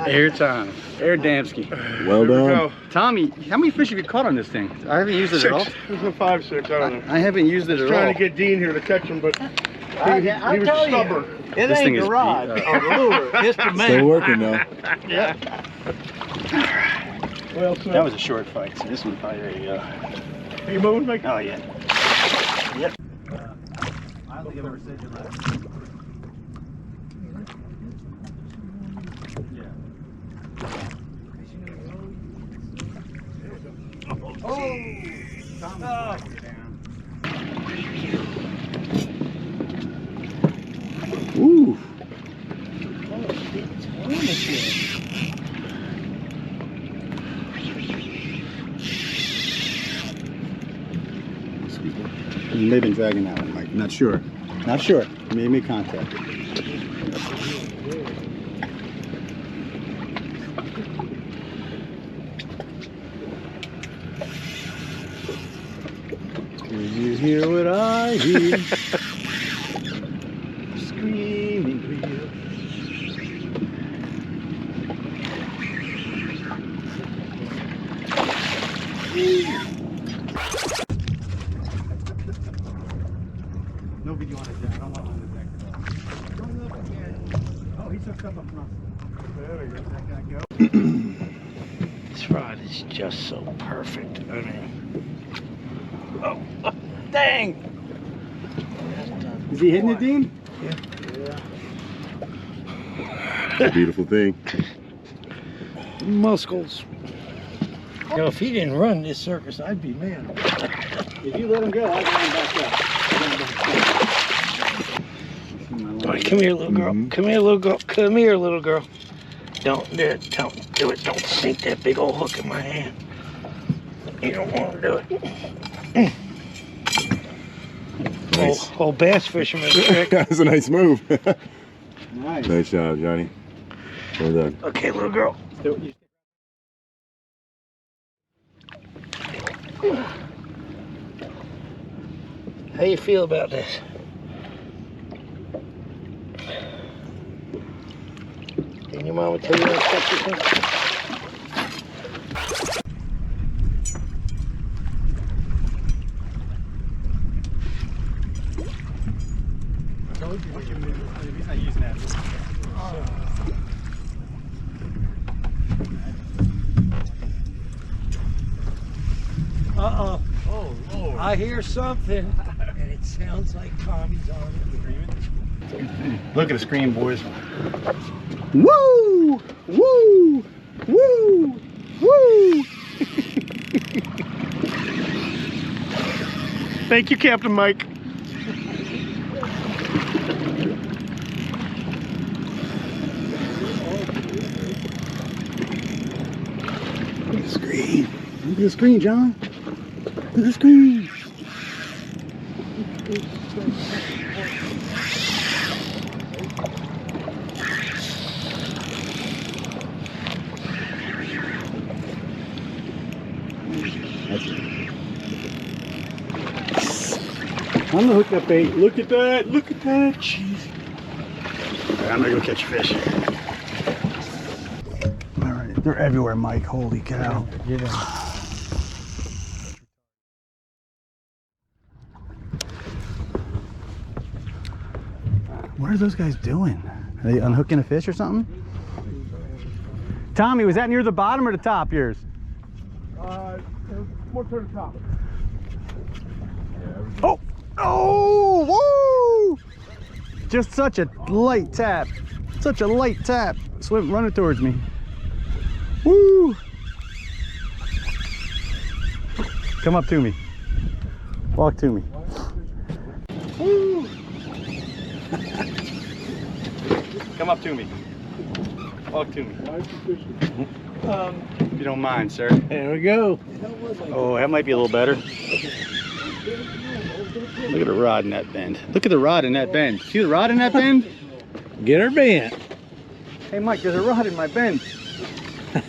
Air Tommy. Air Damsky. Well done. Tommy, how many fish have you caught on this thing? I haven't used it at all. 5, 6, I don't know. I haven't used it at all. Trying to get Dean here to catch him, but he was stubborn. It This thing ain't is the rod or the lure. It's the man. Still working though. Yeah. Well, so, That was a short fight, so this one's probably ready to go. are you moving, Mike? Oh, yeah. Yep. I don't think I've ever said your last name. Ooh. You may have been dragging that one, Mike. Not sure. Not sure. You may make contact. Can you hear what I hear? Screaming real. This rod is just so perfect. I mean, oh, dang! Is he hitting it, Dean? Yeah. It's a beautiful thing. Muscles. You know, if he didn't run this circus, I'd be mad. If you let him go, I'd let him back up. All right, come here, little girl. Come here, little girl. Come here, little girl. Don't do it. Don't do it. Don't sink that big old hook in my hand. You don't want to do it. Nice. Old bass fisherman trick. That was a nice move. Nice. Nice job, Johnny. Well done. Okay, little girl. How you feel about this? Didn't your mama tell you to catch your thing? He's not using that. Uh-oh. Oh, Lord. I hear something, and it sounds like Tommy's on it. Look at the screen, boys. Woo! Woo! Woo! Woo! Thank you, Captain Mike. Look at the screen. Look at the screen, John. Look at the screen. I'm gonna hook that bait. Look at that. Look at that. Jeez. Right, I'm gonna go catch a fish. All right, they're everywhere, Mike. Holy cow. Get in. What are those guys doing? Are they unhooking a fish or something? Tommy, was that near the bottom or the top, yours? More to the top. Oh! Oh! Woo! Just such a light tap. Such a light tap. Swim running towards me. Woo! Come up to me. Walk to me. Woo! Come up to me. Walk to me. If you don't mind, sir. There we go. Oh, that might be a little better. Look at the rod in that bend. Look at the rod in that bend. See the rod in that bend? Get her bent. Hey, Mike, there's a rod in my bend.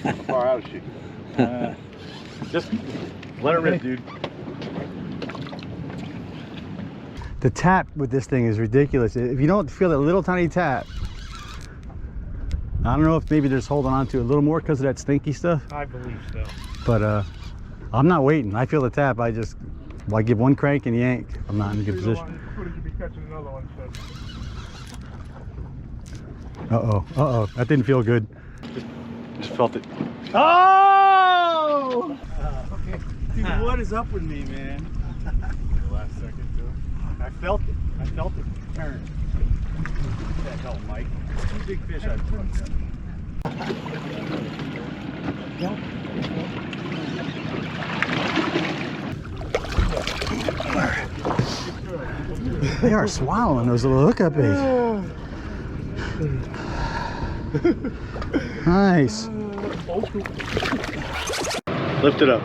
How far out is she? Just let her rip, dude. The tap with this thing is ridiculous. If you don't feel that little tiny tap, I don't know if maybe they're just holding on to it a little more because of that stinky stuff. I believe so. But I'm not waiting. I feel the tap. I give one crank and yank. I'm not in a good position. Couldn't you be catching another one? Uh-oh. That didn't feel good. Just felt it. Oh! Okay. Dude, what is up with me, man? Last second, too. I felt it. I felt it turn. What the hell, Mike? Two big fish I've fucked up. They are swallowing those little hookup baits. Nice. Lift it up.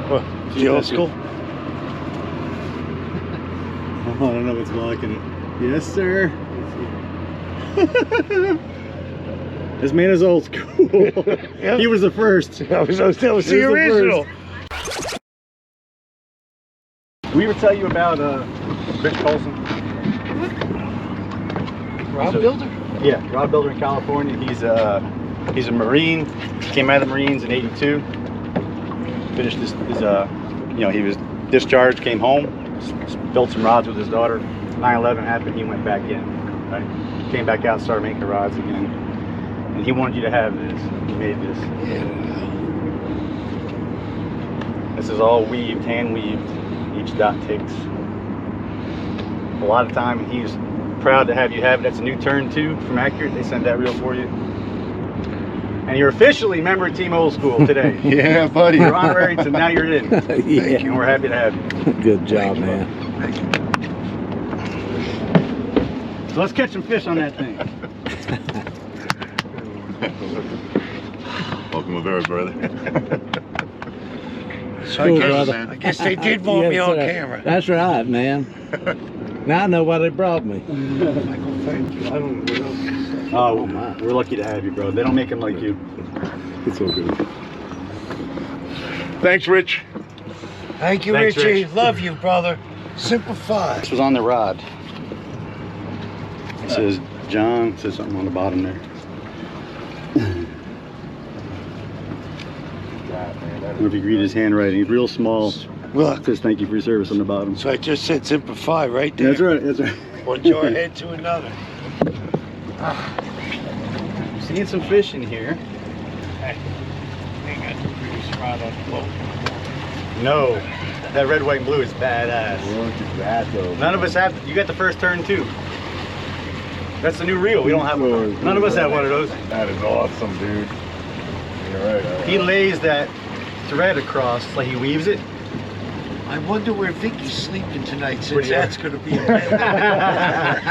What? The old school. Oh, I don't know what's blocking it. Yes, sir. This man is old school. Yep. He was the first. That was the original. We ever tell you about Rick Coulson? Rod builder? Yeah, rod builder in California. He's a Marine. Came out of the Marines in '82. Finished his he was discharged, came home, built some rods with his daughter. 9/11 happened. He went back in. right? Came back out, started making rods again. And he wanted you to have this. He made this. Yeah. This is all weaved, hand weaved. Each dot ticks. A lot of time he's proud to have you have it. That's a new turn too from Accurate. They sent that reel for you. And you're officially member of Team Old School today. Yeah, buddy. You're honorary, so now you're in. Yeah. And we're happy to have you. Good job, man. So let's catch some fish on that thing. Welcome aboard, brother. So Cool, I guess they did want me Yes, on sir. camera. That's right, man. Now I know why they brought me. Michael, thank you. I don't know what else to say. Oh, we're lucky to have you, bro. They don't make them like you. It's all good. Thanks, Rich. Thank you, Thanks, Richie. Rich. Love you, brother. Simplify. This was on the rod. It says John. It says something on the bottom there. I don't know if you can read his handwriting. He's real small. Look. It says thank you for your service on the bottom. So I just said simplify right there. That's right. That's right. One jar head to another. I'm seeing some fish in here. Hey, they got the pretty spot on the boat. No, that red, white, and blue is badass. Look at that, though. None of us have. You got the first turn too. That's the new reel. We don't have one. None of us have one of those. That is awesome, dude. You're right. He lays that thread across, like he weaves it. I wonder where Vicky's sleeping tonight, since Pretty that's going to be a bed.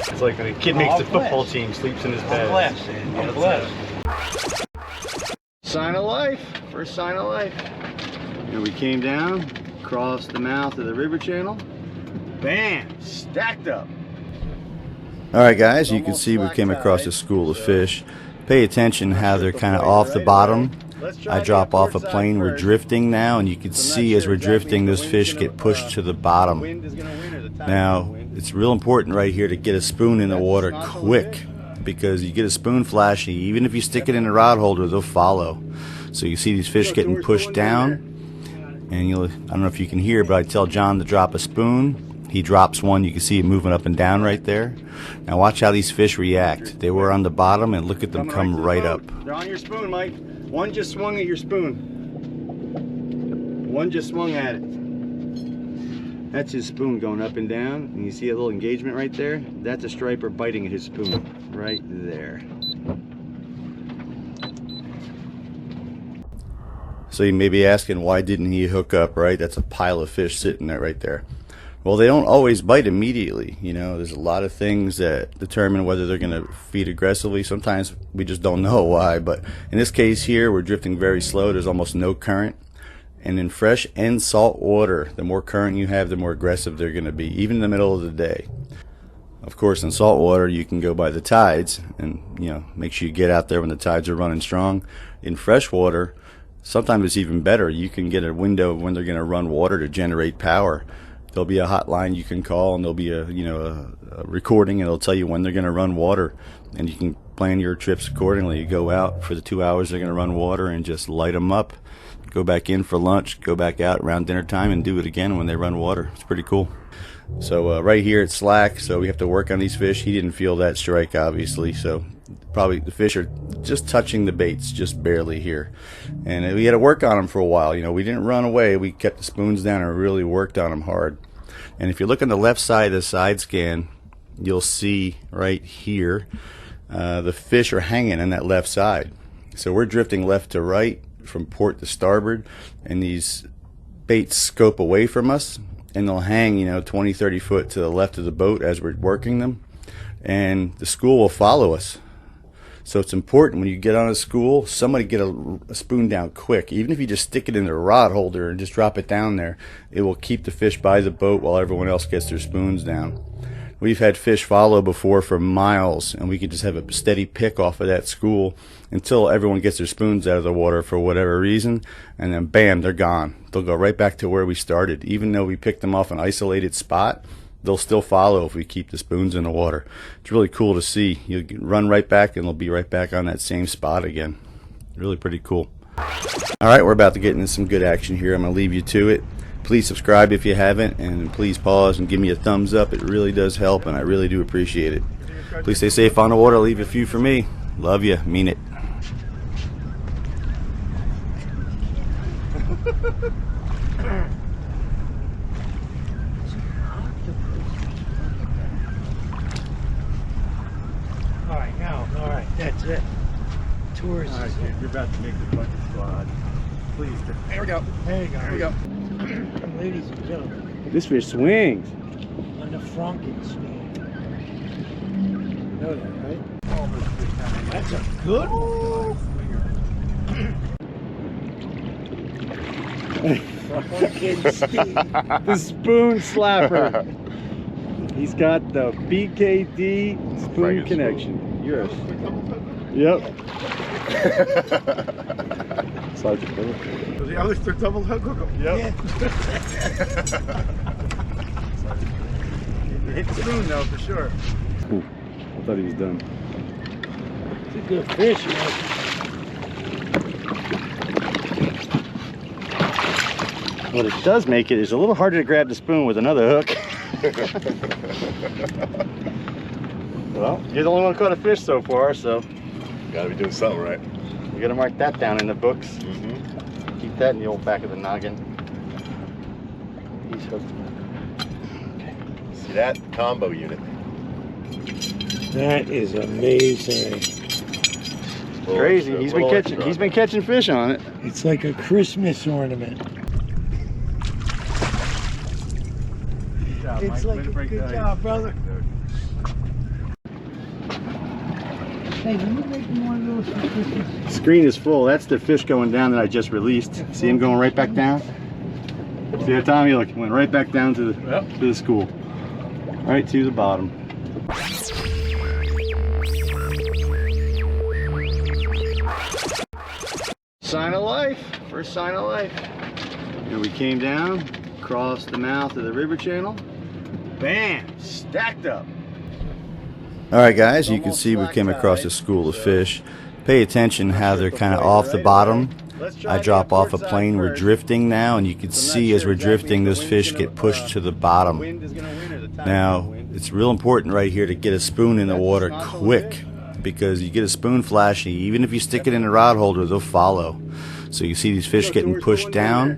It's like when a kid makes the football team, sleeps in his bed. I'm blessed, Andy. I'm blessed. Sign of life. First sign of life. And we came down, crossed the mouth of the river channel. Bam! Stacked up. All right, guys, you can see we came across a school of fish. Pay attention how they're kind of off the bottom. I drop off a plane. We're drifting now, and you can see as we're drifting, those fish get pushed to the bottom. Now, it's real important right here to get a spoon in the water quick, because you get a spoon flashing, even if you stick it in a rod holder, they'll follow. So you see these fish getting pushed down, and I don't know if you can hear, but I tell John to drop a spoon. He drops one. You can see it moving up and down right there. Now watch how these fish react. They were on the bottom, and look at them come right up. They're on your spoon, Mike. One just swung at your spoon. One just swung at it. That's his spoon going up and down. And you see a little engagement right there? That's a striper biting at his spoon. Right there. So you may be asking, why didn't he hook up, right? That's a pile of fish sitting there right there. Well, they don't always bite immediately. You know, there's a lot of things that determine whether they're going to feed aggressively. Sometimes we just don't know why. But in this case here, we're drifting very slow. There's almost no current. And in fresh and salt water, the more current you have, the more aggressive they're going to be, even in the middle of the day. Of course, in salt water, you can go by the tides and, make sure you get out there when the tides are running strong. In fresh water, sometimes it's even better. You can get a window of when they're going to run water to generate power. There'll be a hotline you can call, and there'll be a recording, and it'll tell you when they're going to run water, and you can plan your trips accordingly. You go out for the 2 hours they're going to run water and just light them up. Go back in for lunch, go back out around dinner time, and do it again when they run water. It's pretty cool. So right here it's slack, so we have to work on these fish. He didn't feel that strike, obviously, so probably the fish are just touching the baits, just barely here. And we had to work on them for a while. We didn't run away. We kept the spoons down and really worked on them hard. And if you look on the left side of the side scan, you'll see right here the fish are hanging on that left side. So we're drifting left to right from port to starboard, and these baits scope away from us, and they'll hang 20-30 foot to the left of the boat as we're working them, and the school will follow us. So it's important when you get on a school, somebody get a spoon down quick. Even if you just stick it in the rod holder and just drop it down there, it will keep the fish by the boat while everyone else gets their spoons down. We've had fish follow before for miles, and we can just have a steady pick off of that school until everyone gets their spoons out of the water for whatever reason, and then bam, they're gone. They'll go right back to where we started. Even though we picked them off an isolated spot, they'll still follow if we keep the spoons in the water. It's really cool to see. You run right back, and they'll be right back on that same spot again. Really pretty cool. All right, we're about to get into some good action here. I'm going to leave you to it. Please subscribe if you haven't, and please pause and give me a thumbs up. It really does help, and I really do appreciate it. Please stay safe on the water. Leave a few for me. Love you. Mean it. Alright, now, alright, that's it. Tourists. Alright, dude, you're about to make the bucket squad. Please. There we go. There you go. There we go. Ladies and gentlemen, This fish swings. on the Franken swing. You know that, right? That's a good one. Fucking Steve. The spoon slapper. He's got the BKD spoon connection. You're a... Yep. Sergeant Philip. Was the other double hook? Yep. Yeah. You hit the spoon though, for sure. Ooh, I thought he was done. It's a good fish, man. What it does make it is a little harder to grab the spoon with another hook. Well, you're the only one who caught a fish so far, so. Gotta be doing something right. You gotta mark that down in the books. Keep that in the old back of the noggin. He's hooked. Okay. See that? Combo unit. That is amazing. Crazy. He's been catching fish on it. It's like a Christmas ornament. Good job, It's Mike. like a good job, brother. Hey, can you make me one of those for Christmas? Screen is full. That's the fish going down that I just released. See him going right back down? See that, Tommy? Look, went right back down to the school. Right to the bottom. Sign of life. First sign of life. And we came down, crossed the mouth of the river channel. Bam! Stacked up. Alright guys, you can see we came across a school of fish. Pay attention how they're kind of off the bottom. I drop off a plane, we're drifting now, and you can see as we're drifting those fish get pushed to the bottom. Now, it's real important right here to get a spoon in the water quick, because you get a spoon flashing, even if you stick it in a rod holder, they'll follow. So you see these fish getting pushed down,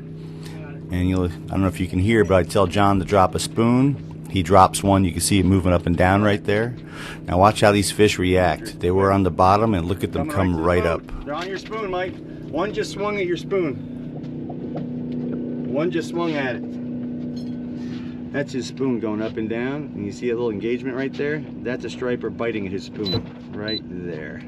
and I don't know if you can hear, but I tell John to drop a spoon. He drops one, you can see it moving up and down right there. Now watch how these fish react. They were on the bottom, and look at them come right up. They're on your spoon, Mike. One just swung at your spoon. One just swung at it. That's his spoon going up and down, and you see a little engagement right there? That's a striper biting at his spoon, right there.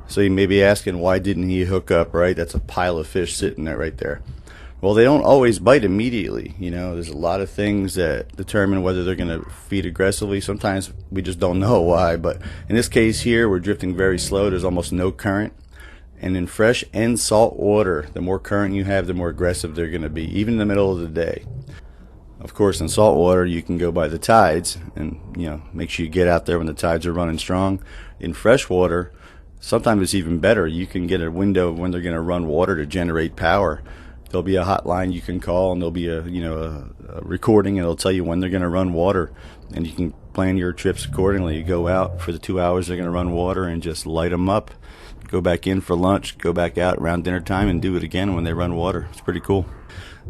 So you may be asking, why didn't he hook up, right? That's a pile of fish sitting there right there. Well, they don't always bite immediately. You know, there's a lot of things that determine whether they're going to feed aggressively. Sometimes we just don't know why, but in this case here, we're drifting very slow. There's almost no current. And in fresh and salt water, the more current you have, the more aggressive they're going to be, even in the middle of the day. Of course, in salt water, you can go by the tides and, you know, make sure you get out there when the tides are running strong. In fresh water, sometimes it's even better. You can get a window of when they're going to run water to generate power. There'll be a hotline you can call, and there'll be a recording, and it'll tell you when they're going to run water, and you can plan your trips accordingly. You go out for the 2 hours they're going to run water and just light them up. Go back in for lunch, go back out around dinner time, and do it again when they run water. It's pretty cool.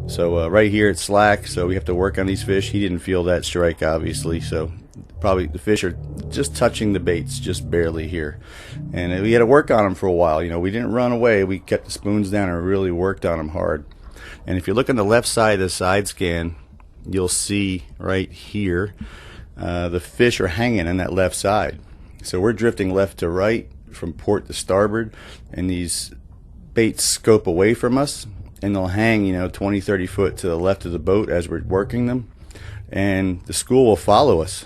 So right here it's slack, so we have to work on these fish. He didn't feel that strike, obviously, so probably the fish are just touching the baits, just barely here. And we had to work on them for a while. You know, we didn't run away. We kept the spoons down and really worked on them hard. And if you look on the left side of the side scan, you'll see right here the fish are hanging on that left side. So we're drifting left to right from port to starboard, and these baits scope away from us, and they'll hang, you know, 20-30 foot to the left of the boat as we're working them, and the school will follow us.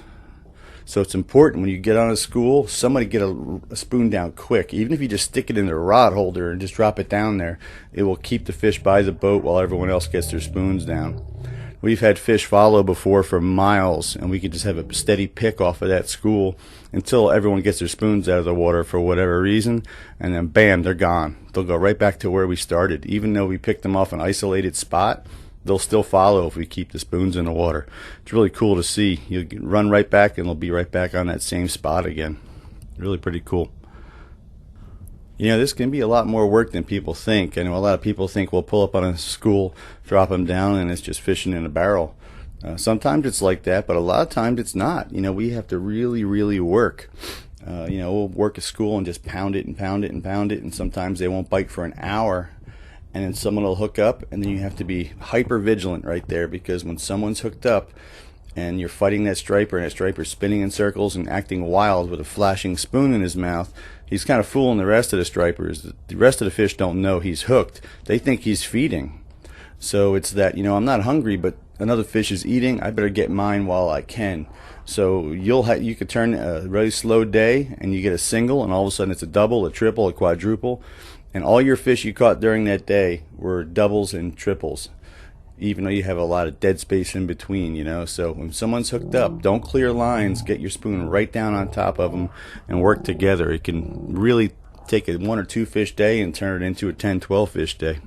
So it's important when you get on a school, somebody get a spoon down quick. Even if you just stick it in the rod holder and just drop it down there, it will keep the fish by the boat while everyone else gets their spoons down. We've had fish follow before for miles, and we could just have a steady pick off of that school until everyone gets their spoons out of the water for whatever reason, and then bam, they're gone. They'll go right back to where we started. Even though we picked them off an isolated spot, they'll still follow if we keep the spoons in the water. It's really cool to see. You run right back and they'll be right back on that same spot again. Really pretty cool. You know, this can be a lot more work than people think. I know a lot of people think we'll pull up on a school, drop them down, and it's just fishing in a barrel. Sometimes it's like that, but a lot of times it's not. You know, we have to really, really work. You know, we'll work a school and just pound it and pound it and pound it, and sometimes they won't bite for an hour, and then someone will hook up, and then you have to be hyper vigilant right there, because when someone's hooked up and you're fighting that striper, and that striper's spinning in circles and acting wild with a flashing spoon in his mouth, he's kind of fooling the rest of the stripers. The rest of the fish don't know he's hooked. They think he's feeding. So it's that, you know, I'm not hungry, but another fish is eating. I better get mine while I can. So you could turn a really slow day and you get a single, and all of a sudden it's a double, a triple, a quadruple, and all your fish you caught during that day were doubles and triples, even though you have a lot of dead space in between, you know. So when someone's hooked up, don't clear lines. Get your spoon right down on top of them and work together. It can really take a 1 or 2 fish day and turn it into a 10, 12 fish day.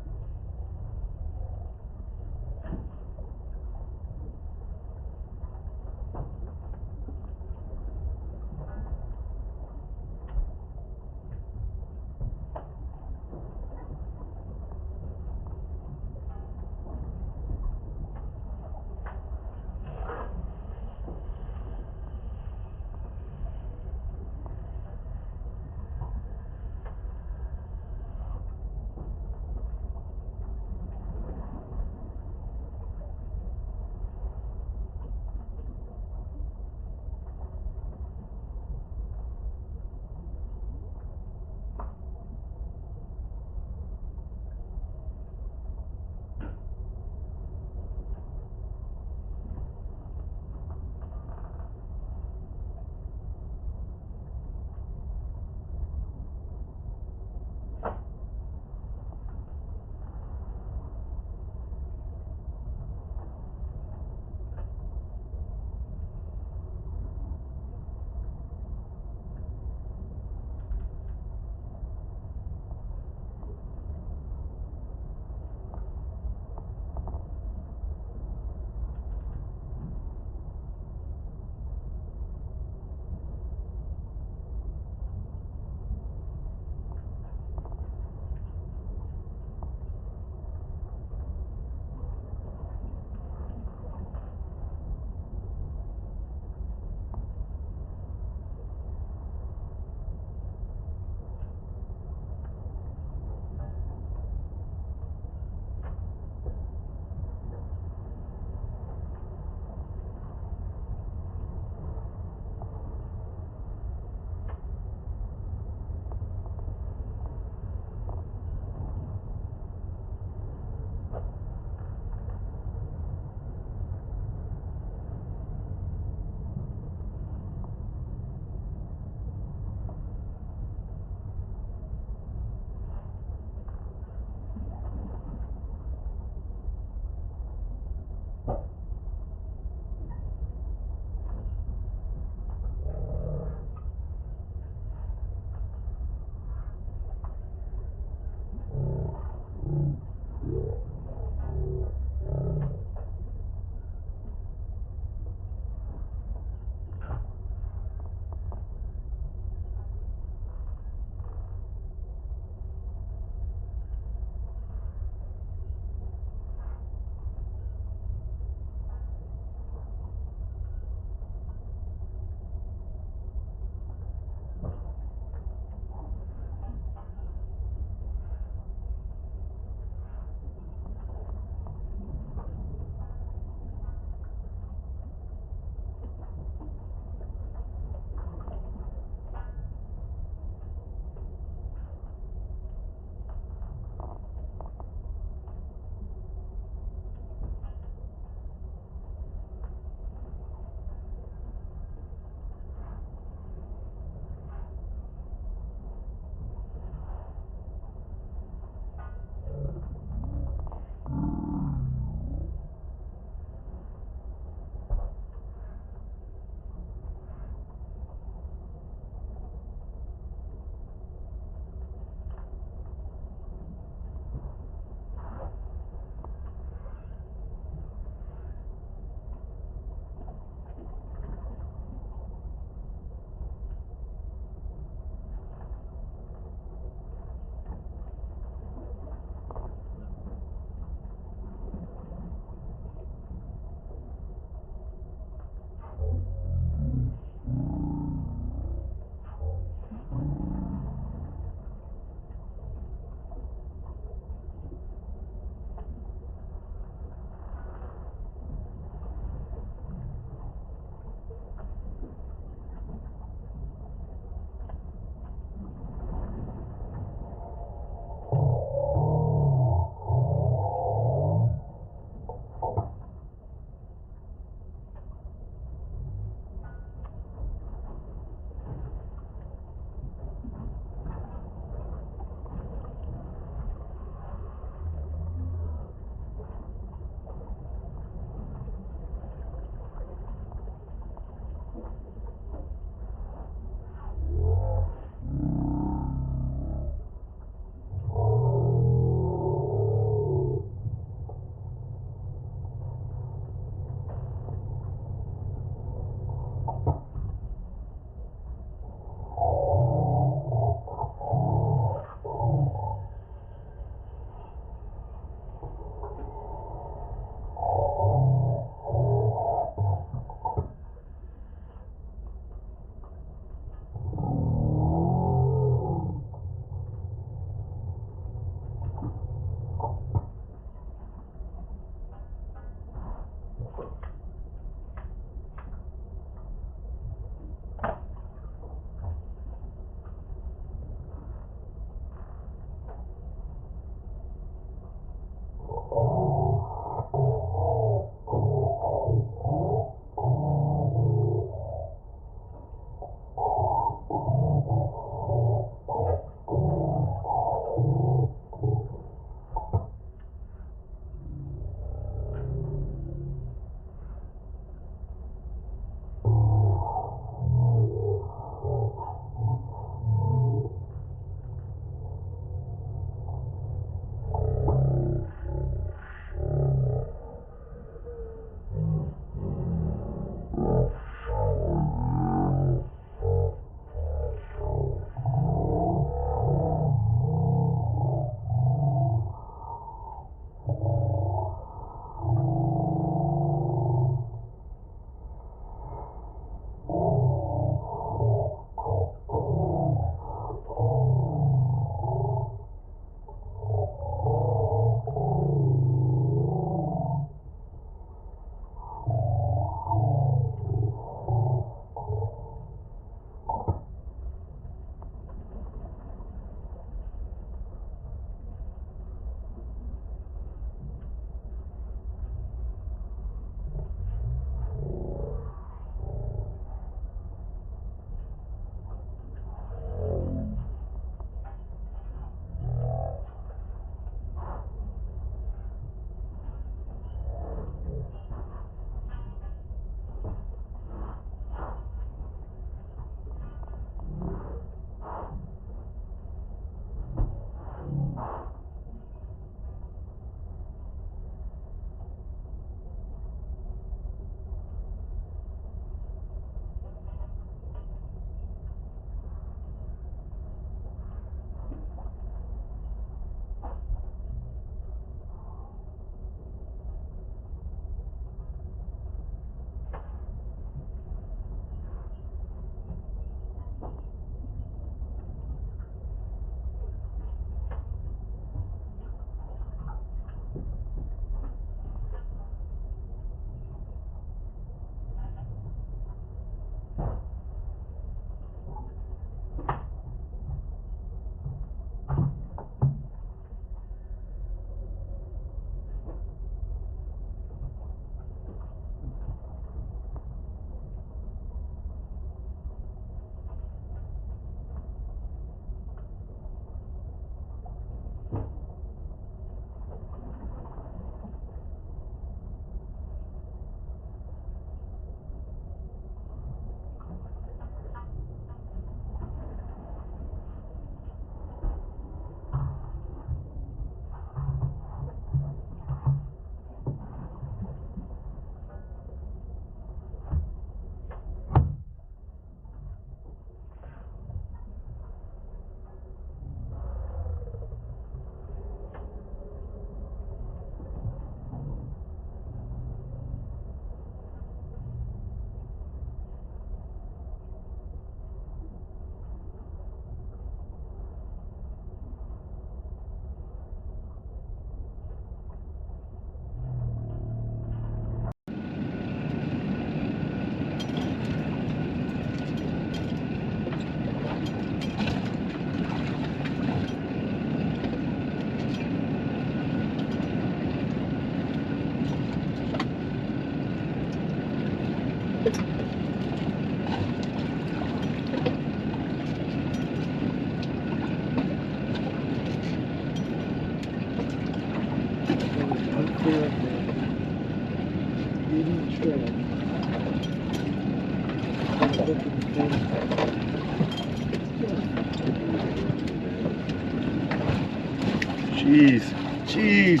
Jeez, jeez.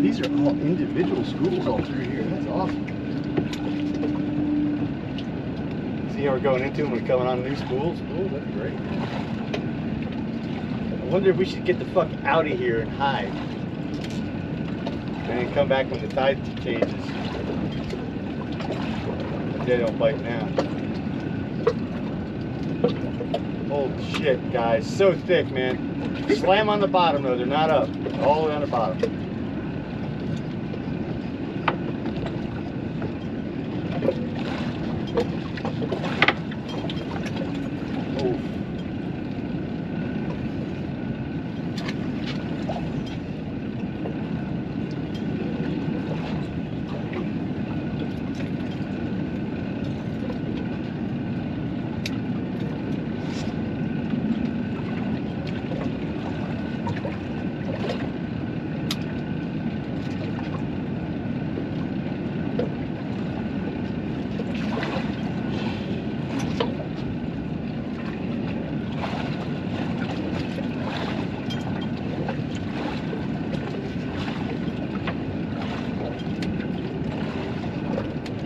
These are all individual schools all through here. That's awesome. See how we're going into them and coming on new schools? Oh, that's great. I wonder if we should get the fuck out of here and hide. And then come back when the tide changes. They don't bite now. Holy shit, guys. So thick, man. Slam on the bottom, though. They're not up. All the way on the bottom.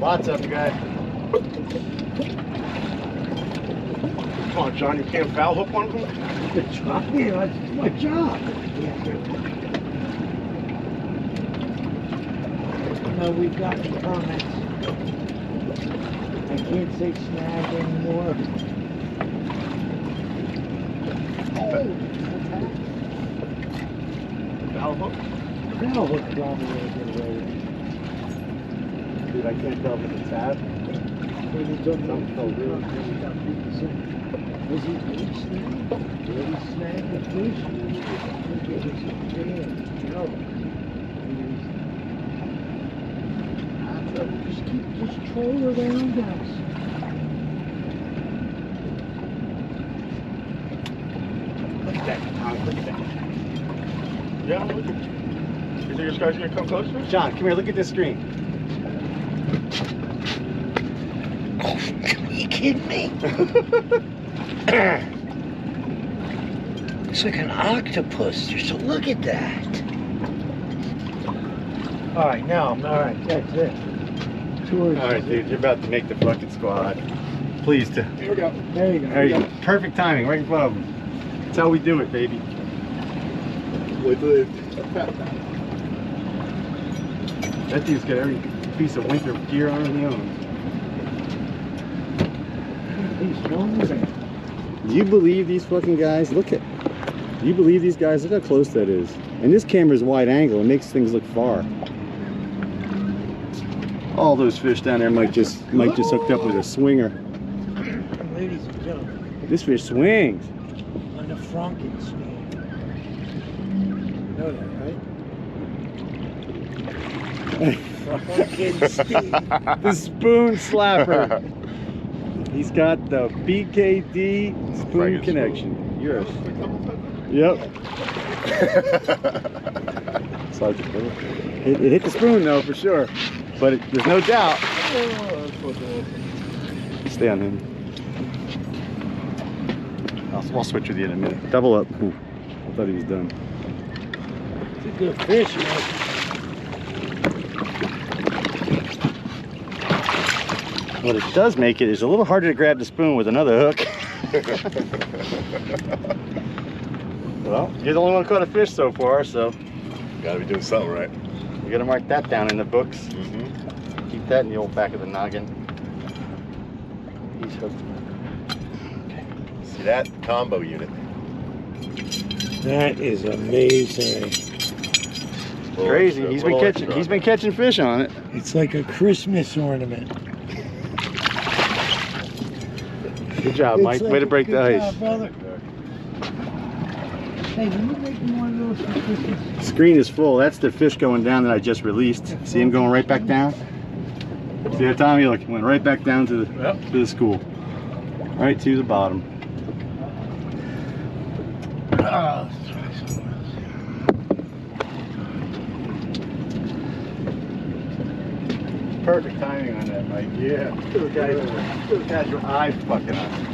Lots of them, guys. Come on, John, you can't foul hook one of them? Yeah, that's my job. No, we've gotten permits. I can't say snag anymore. Foul hook? Foul hook probably will get away. Dude, I can't tell if it's a tab. Maybe don't know. Was he really snagged? Really snagged the fish? It was a jam. No. Just troll around us. Look at that, Tom. Look at that. Yeah, look at it. You think this guy's gonna come closer? John, come here. Look at this screen. Are you kidding me? It's like an octopus. Just look at that. All right, now, all right, that's it. All right, dude, you're about to make the fucking squad. Please, Here we go. There you go. There you go. Perfect timing, right in front of them. That's how we do it, baby. That dude's got every piece of winter gear on he owns. Do you believe these fucking guys? Look at. Do you believe these guys? Look how close that is. And this camera's wide angle. It makes things look far. All those fish down there might just hooked up with a swinger. Ladies and gentlemen, This fish swings. on the Frankenstein. You know that, right? Frankenstein. The spoon slapper. He's got the BKD spoon connection. You're a... Yep. It hit the spoon though, for sure. But there's no doubt. Stay on him. I'll switch with you in a minute. Double up. Ooh, I thought he was done. It's a good fish, man. What it does make it is a little harder to grab the spoon with another hook. Well, you're the only one who caught a fish so far, so. Gotta be doing something right. You gotta mark that down in the books. Keep that in the old back of the noggin. He's hooked. Okay. See that? Combo unit. That is amazing. Crazy. He's been catching fish on it. It's like a Christmas ornament. Good job, Mike. Way to break the ice. Job, brother. Hey, will you make me one of those for Christmas? Screen is full. That's the fish going down that I just released. See him going right back down? See that, Tommy? Look, went right back down to the school. right to the bottom. Perfect timing on that, Mike. Yeah. Those guys were eye fucking us.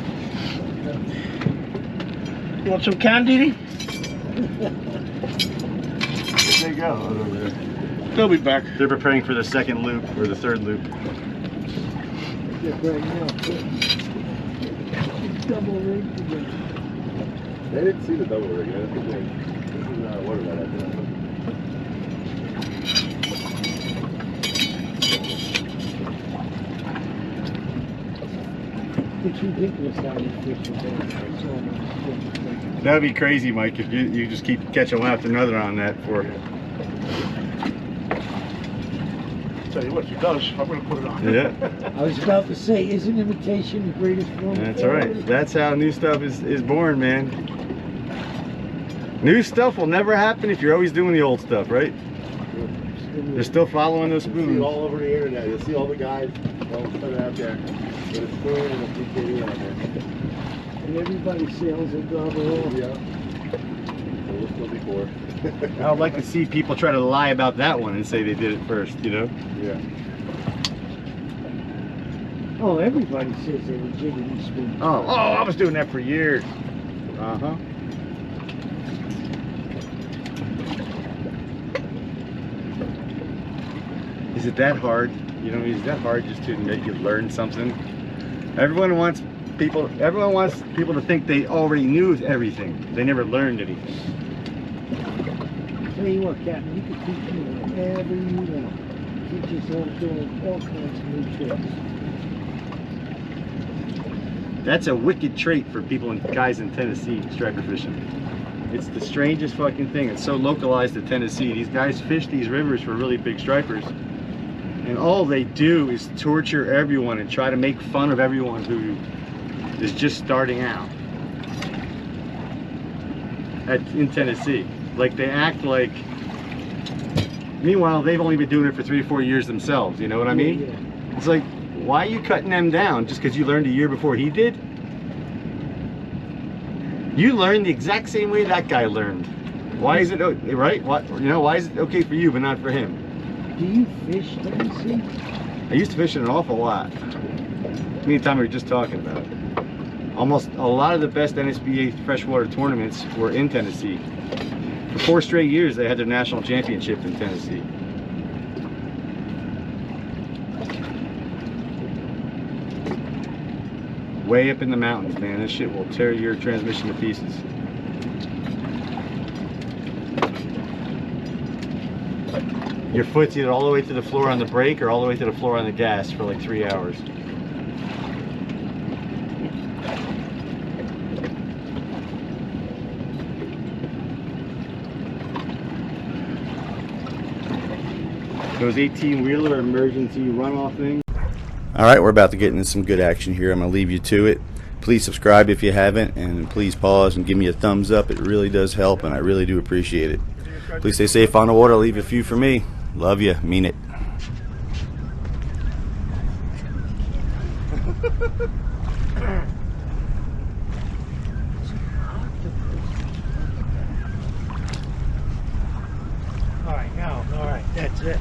You want some candy? Where'd they go? Oh, over there. They'll be back. They're preparing for the second loop or the third loop. Double rig together. They didn't see the double rig. I don't think they. This is water that I did. It's ridiculous how these fish are doing. That'd be crazy, Mike, if you just keep catching one after another on that for. Tell you what, she does. I'm going to put it on. Yeah. I was about to say, isn't imitation the greatest form? That's all right. That's how new stuff is born, man. New stuff will never happen if you're always doing the old stuff, right? They're still following those You'll see spoons. all over the internet. You'll see all the guys all put it out there with a spoon and a BKD out there. And everybody sails and gobble off. Yeah. So we'll still be poor. I would like to see people try to lie about that one and say they did it first, you know? Yeah. Oh, everybody says they were jigging these spoons. Oh, I was doing that for years. Uh-huh. Is it that hard? You know, is that hard just to make you learn something? Everyone wants people to think they already knew everything. They never learned anything. Tell you what, Captain, you can teach me whatever you want. Teach yourself doing all kinds of new tricks. That's a wicked trait for people and guys in Tennessee striper fishing. It's the strangest fucking thing. It's so localized to Tennessee. These guys fish these rivers for really big stripers, and all they do is torture everyone and try to make fun of everyone who is just starting out in Tennessee. Like, they act like, meanwhile they've only been doing it for 3 or 4 years themselves, you know what I mean? Yeah. It's like, why are you cutting them down just because you learned a year before he did? You learned the exact same way that guy learned. Why is it, right? What, you know, why is it okay for you but not for him? Do you fish Tennessee? I used to fish it an awful lot. Me and Tommy were just talking about it. Almost a lot of the best NSBA freshwater tournaments were in Tennessee. For 4 straight years, they had their national championship in Tennessee. Way up in the mountains, man. This shit will tear your transmission to pieces. Your foot's either all the way to the floor on the brake or all the way to the floor on the gas for like 3 hours. Those 18-wheeler emergency runoff things. All right, we're about to get into some good action here. I'm going to leave you to it. Please subscribe if you haven't, and please pause and give me a thumbs up. It really does help, and I really do appreciate it. Please stay safe on the water. I'll leave a few for me. Love you. Mean it. All right, that's it.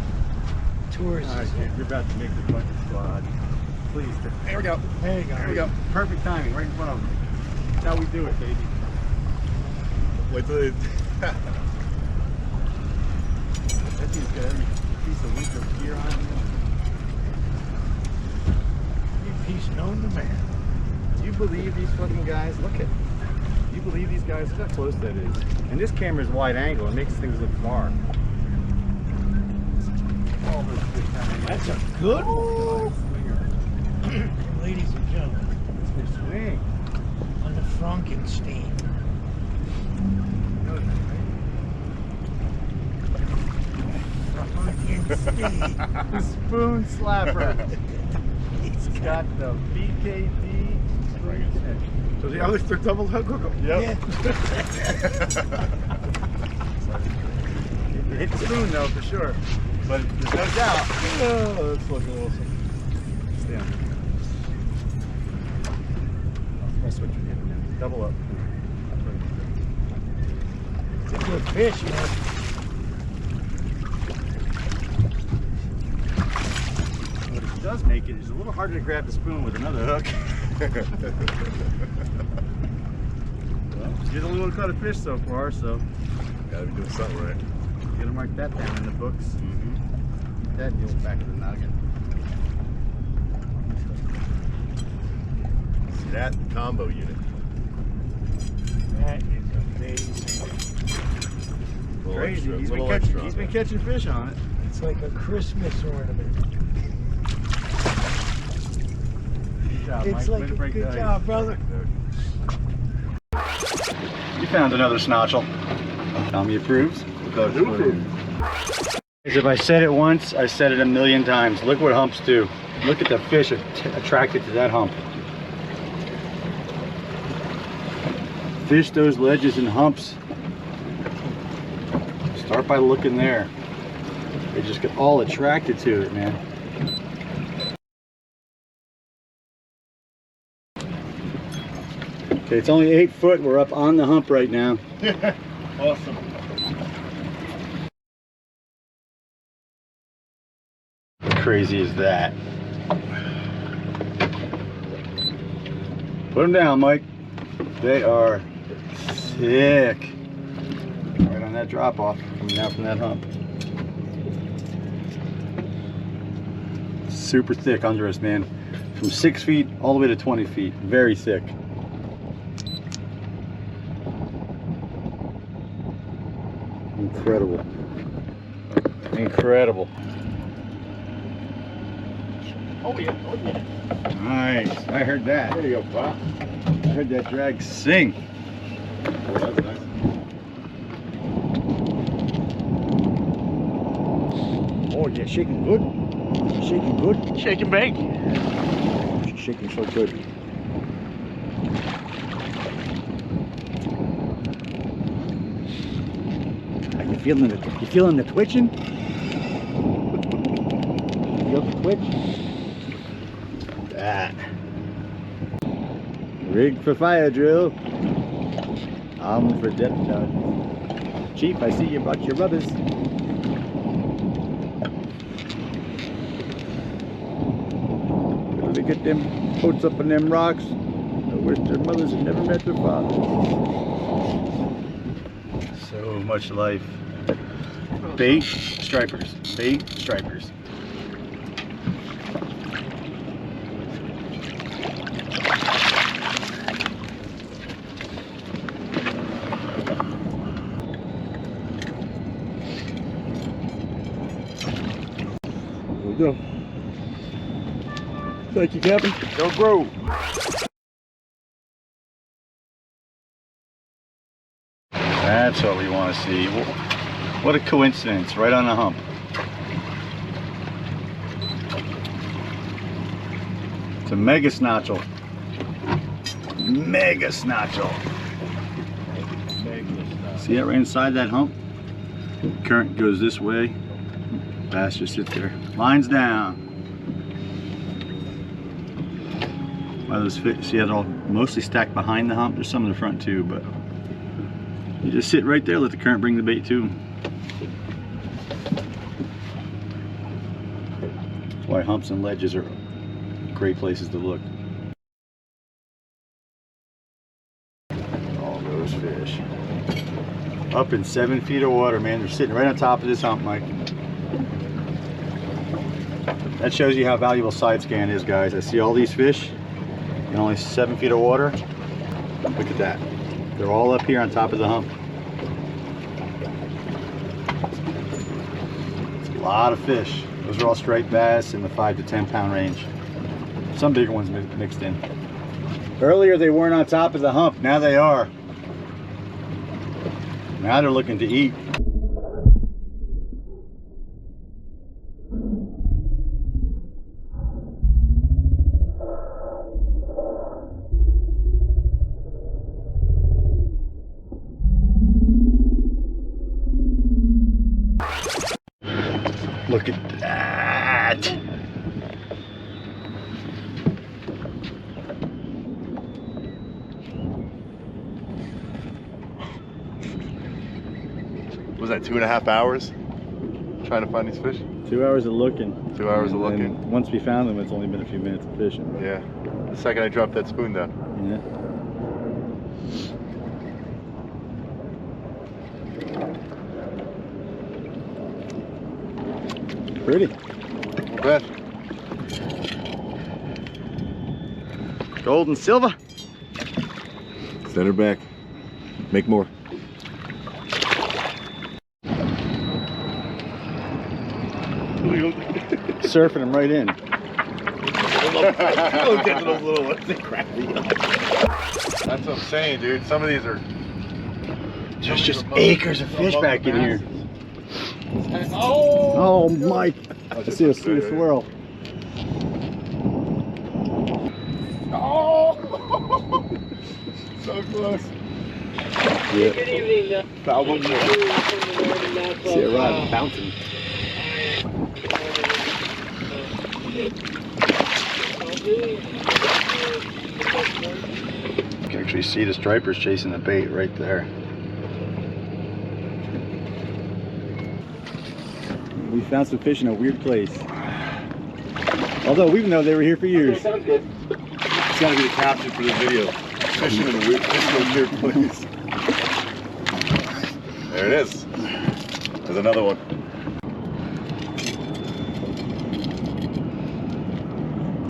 Tours. All right, kid, you're about to make the bucket squad. Please. There we go. There you go. There we go. Perfect timing, right in front of me. That's how we do it, baby. Wait till it. That dude's got every piece of winter gear on him. He's known the man. Do you believe these fucking guys? Look at. Do you believe these guys? Look how close that is. And this camera's wide angle. It makes things look far. That's a good one. Ladies and gentlemen, It's the swing. on the Frankenstein. The spoon slapper. He's got the BKD. So the other they're double hook. Yep. It hit the spoon though, for sure. But there's no doubt. Oh, that's fucking awesome. Stand. That's what you're getting in. Double up. It's a good fish, man. What it does make it is a little harder to grab the spoon with another hook. Well, you're the only one who caught a fish so far, so Gotta be doing something right. you gotta mark that down in the books. Keep that in the back of the noggin. See that? Combo unit. That is amazing. Crazy. Little extra He's been catching fish on it. It's like a Christmas ornament. Good job, It's Mike. like Way a to break good the ice. job, brother. You found another snotchel. Tommy approves. As if I said it once, I said it a million times. Look what humps do. Look at the fish attracted to that hump. Fish those ledges and humps. Start by looking there. They just get all attracted to it, man. Okay, it's only 8 foot. We're up on the hump right now. Awesome. How crazy is that? Put them down, Mike. They are sick. Right on that drop off, coming down from that hump. Super thick under us, man. From 6 feet all the way to 20 feet. Very thick. Incredible. Incredible. Oh yeah, oh yeah. Nice. I heard that. There you go, Pop. I heard that drag sing. Oh, that's nice. Oh yeah, shaking good. Shaking good. Shake and bake. She's shaking so good. Are you feeling it? You feeling the twitching? Feel the twitch? That. Rig for fire drill. Armed for depth shot. Chief, I see you brought your rubbers. Look at them boats up on them rocks. I wish their mothers had never met their fathers. So much life. Bait, stripers. Bait, stripers. There we go. Thank you, Captain. Go grow. That's what we want to see. What a coincidence, right on the hump. It's a mega snotchel. Mega snotchel. See it right inside that hump? Current goes this way. Bass just sits there. Lines down. Why those fish, see it all mostly stacked behind the hump. There's some in the front too, but you just sit right there, let the current bring the bait to them. That's why humps and ledges are great places to look. All those fish. Up in 7 feet of water, man. They're sitting right on top of this hump, Mike. That shows you how valuable side scan is, guys. I see all these fish in only 7 feet of water. Look at that. They're all up here on top of the hump. It's a lot of fish. Those are all striped bass in the 5 to 10 pound range. Some bigger ones mixed in. Earlier they weren't on top of the hump. Now they are. Now they're looking to eat. Look at that. was that 2.5 hours trying to find these fish? 2 hours of looking. 2 hours of looking. And once we found them, it's only been a few minutes of fishing. Yeah. The second I dropped that spoon down. Yeah. Pretty. Not bad. Gold and silver. Send her back. Make more. Surfing them right in. Don't get to those little ones. They're crappy. That's what I'm saying, dude. Some of these are just acres of fish back in here. Oh! Oh, Mike. I see a swirl. Oh! So close. Yeah. Good evening. See a rod bouncing. You can actually see the stripers chasing the bait right there. We found some fish in a weird place. Although we've known they were here for years. It's gotta be the caption for the video. Fishing in a weird place. There it is. There's another one.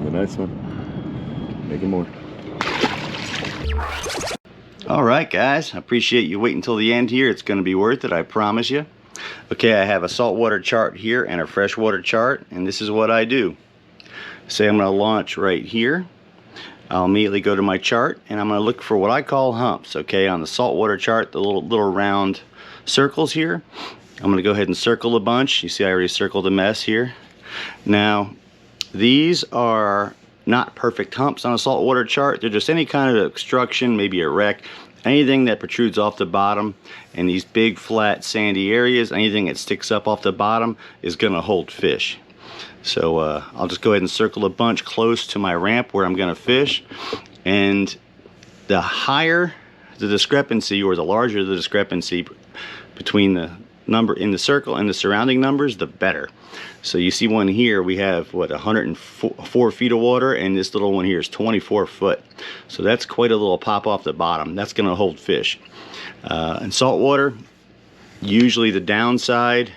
A nice one. Making more. All right, guys. I appreciate you waiting until the end here. It's going to be worth it, I promise you. Okay, I have a saltwater chart here and a freshwater chart, and this is what I do. Say I'm going to launch right here. I'll immediately go to my chart, and I'm going to look for what I call humps. Okay, on the saltwater chart, the little round circles here. I'm going to go ahead and circle a bunch. You see I already circled a mess here. Now, these are not perfect humps on a saltwater chart. They're just any kind of obstruction, maybe a wreck, anything that protrudes off the bottom. And these big flat sandy areas, anything that sticks up off the bottom is going to hold fish. So I'll just go ahead and circle a bunch close to my ramp where I'm going to fish. And the higher the discrepancy, or the larger the discrepancy between the number in the circle and the surrounding numbers, the better. So you see one here, we have what, 104 feet of water, and this little one here is 24 foot. So that's quite a little pop off the bottom. That's going to hold fish. In saltwater, usually the downside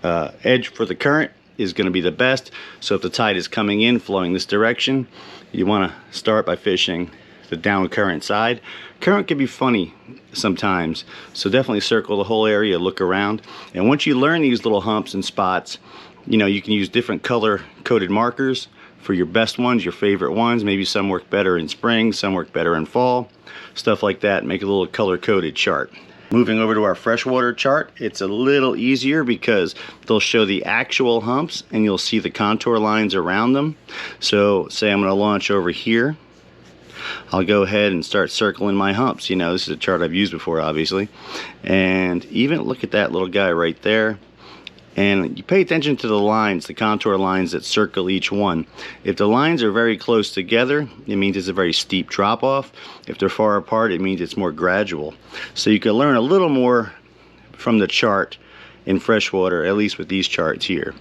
edge for the current is going to be the best. So if the tide is coming in, flowing this direction, you want to start by fishing the down current side. Current can be funny sometimes, so definitely circle the whole area, look around. And once you learn these little humps and spots, you know, you can use different color coded markers for your best ones, your favorite ones. Maybe some work better in spring, some work better in fall, stuff like that. Make a little color coded chart. Moving over to our freshwater chart, it's a little easier because they'll show the actual humps and you'll see the contour lines around them. So say I'm going to launch over here. I'll go ahead and start circling my humps. You know, this is a chart I've used before, obviously. And even look at that little guy right there. And you pay attention to the lines, the contour lines that circle each one. If the lines are very close together, it means it's a very steep drop off. If they're far apart, it means it's more gradual. So you can learn a little more from the chart in freshwater, at least with these charts here.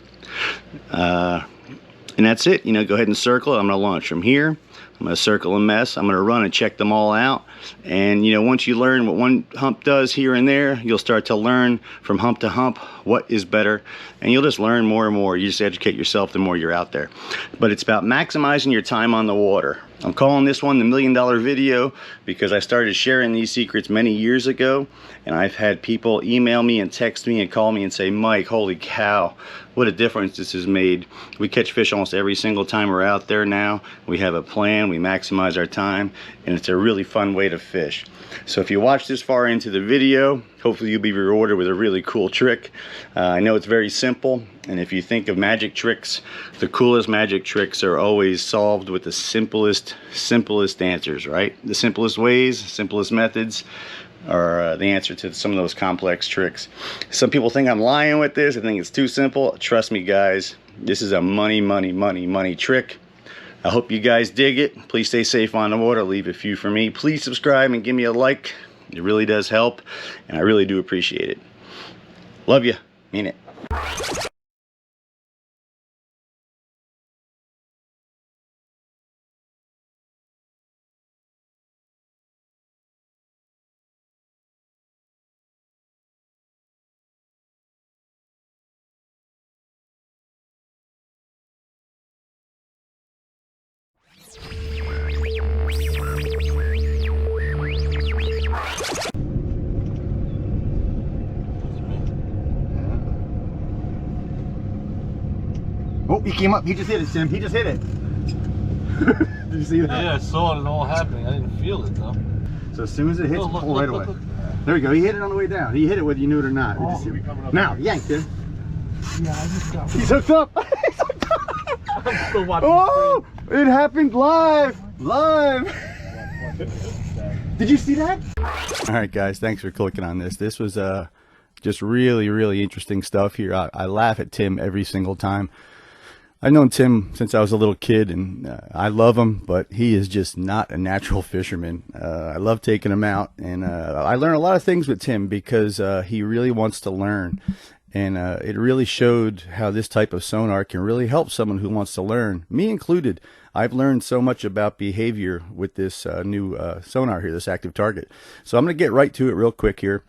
And that's it. You know, go ahead and circle it. I'm going to launch from here. I'm going to circle a mess. I'm going to run and check them all out. And, you know, once you learn what one hump does here and there, you'll start to learn from hump to hump what is better. And you'll just learn more and more. You just educate yourself the more you're out there. But it's about maximizing your time on the water. I'm calling this one the $1 Million Video because I started sharing these secrets many years ago. And I've had people email me and text me and call me and say, Mike, holy cow, what a difference this has made. We catch fish almost every single time we're out there now. We have a plan, we maximize our time, and it's a really fun way to fish. So if you watch this far into the video, hopefully you'll be rewarded with a really cool trick. I know it's very simple, and if you think of magic tricks, the coolest magic tricks are always solved with the simplest answers, right? The simplest ways, simplest methods are the answer to some of those complex tricks. Some people think I'm lying with this. I think it's too simple. Trust me, guys, this is a money trick. I hope you guys dig it. Please stay safe on the water. Leave a few for me. Please subscribe and give me a like. It really does help, and I really do appreciate it. Love you. Mean it. Oh, he came up. He just hit it, Sim. He just hit it. Did you see that? Yeah, I saw it all happening. I didn't feel it though. So as soon as it hits, Oh, look, pull look, right look, away. look. There we go. He hit it on the way down. He hit it whether you knew it or not. Oh, Did you see? Now, yanked it. Yeah, I just got He's hooked up. He's hooked up. I'm still watching. Oh, it happened live. Live. Did you see that? All right, guys. Thanks for clicking on this. This was just really interesting stuff here. I laugh at Tim every single time. I've known Tim since I was a little kid, and I love him, but he is just not a natural fisherman. I love taking him out, and I learn a lot of things with Tim because he really wants to learn. And it really showed how this type of sonar can really help someone who wants to learn, me included. I've learned so much about behavior with this new sonar here, this active target. So I'm going to get right to it real quick here.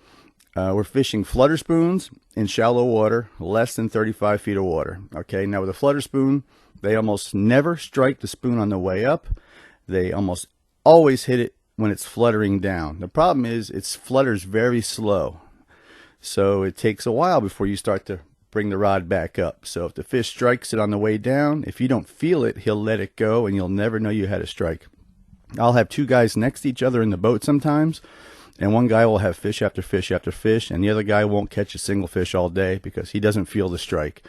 We're fishing flutter spoons in shallow water, less than 35 feet of water. Okay, now with a flutter spoon, they almost never strike the spoon on the way up. They almost always hit it when it's fluttering down. The problem is it flutters very slow. So it takes a while before you start to bring the rod back up. So if the fish strikes it on the way down, if you don't feel it, he'll let it go and you'll never know you had a strike. I'll have two guys next to each other in the boat sometimes, and one guy will have fish after fish after fish, and the other guy won't catch a single fish all day because he doesn't feel the strike.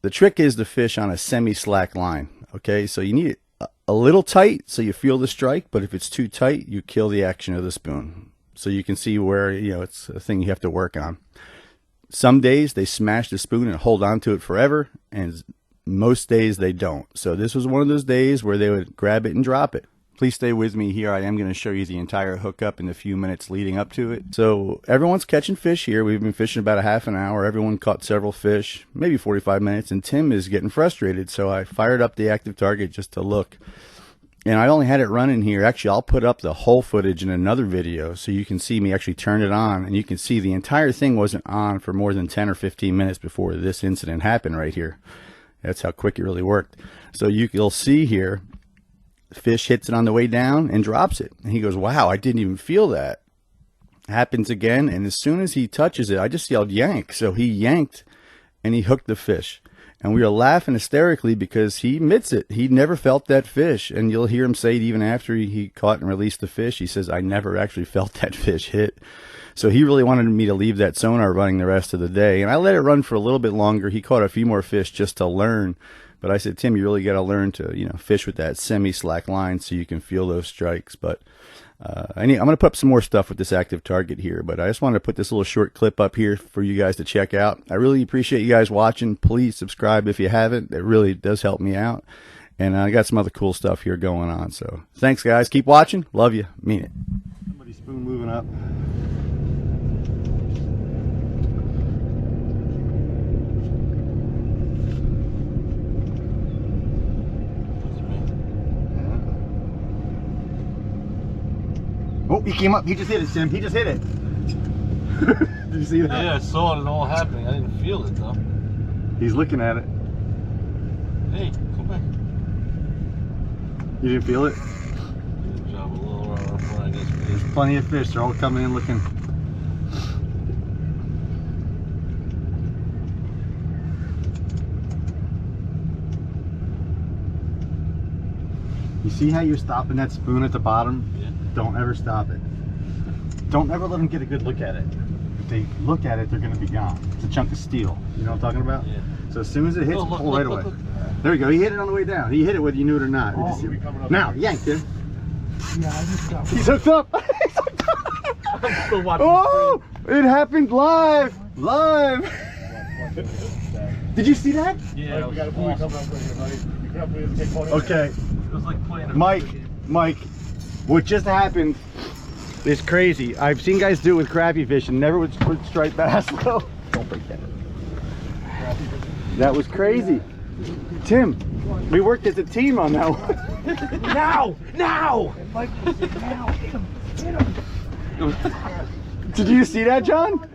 The trick is to fish on a semi-slack line. Okay, so you need it a little tight so you feel the strike, but if it's too tight, you kill the action of the spoon. So you can see where, it's a thing you have to work on. Some days they smash the spoon and hold on to it forever, and most days they don't. So this was one of those days where they would grab it and drop it. Please stay with me here. I am going to show you the entire hookup in the few minutes leading up to it. So everyone's catching fish here. We've been fishing about a half an hour. Everyone caught several fish, maybe 45 minutes, and Tim is getting frustrated. So I fired up the active target just to look. And I only had it running here. Actually, I'll put up the whole footage in another video so you can see me actually turn it on. And you can see the entire thing wasn't on for more than 10 or 15 minutes before this incident happened right here. That's how quick it really worked. So you'll see here, the fish hits it on the way down and drops it. And he goes, wow, I didn't even feel that. Happens again. And as soon as he touches it, I just yelled yank. So he yanked and he hooked the fish. And we were laughing hysterically because he admits it. He never felt that fish. And you'll hear him say it even after he caught and released the fish. He says, I never actually felt that fish hit. So he really wanted me to leave that sonar running the rest of the day. And I let it run for a little bit longer. He caught a few more fish just to learn. But I said, Tim, you really got to learn to, fish with that semi-slack line so you can feel those strikes. But I'm going to put up some more stuff with this active target here, but I just wanted to put this little short clip up here for you guys to check out. I really appreciate you guys watching. Please subscribe if you haven't. It really does help me out. And I got some other cool stuff here going on. So thanks, guys. Keep watching. Love you. Mean it. Somebody's spoon moving up. Oh, he came up. He just hit it, Sim. He just hit it. Did you see that? Yeah, I saw it all happening. I didn't feel it though. He's looking at it. Hey, come back. You didn't feel it? Good job, a little rough, I guess. There's plenty of fish. They're all coming in looking. You see how you're stopping that spoon at the bottom? Yeah. Don't ever stop it. Don't ever let them get a good look at it. If they look at it, they're going to be gone. It's a chunk of steel. You know what I'm talking about? Yeah. So as soon as it hits, pull right away. There we go. He hit it on the way down. He hit it whether you knew it or not. Oh, now, yanked him. Yeah, I just got He's hooked up. He's hooked up. I'm still watching. Oh, it happened live. Live. Did you see that? Yeah. We got a boy coming up with you, buddy. You can help me take photos. Okay. It was like playing a Mike, what just happened is crazy. I've seen guys do it with crappie fish and never with striped bass though. Don't break that. That was crazy. Tim, we worked as a team on that one. Now! Now! Did you see that, John?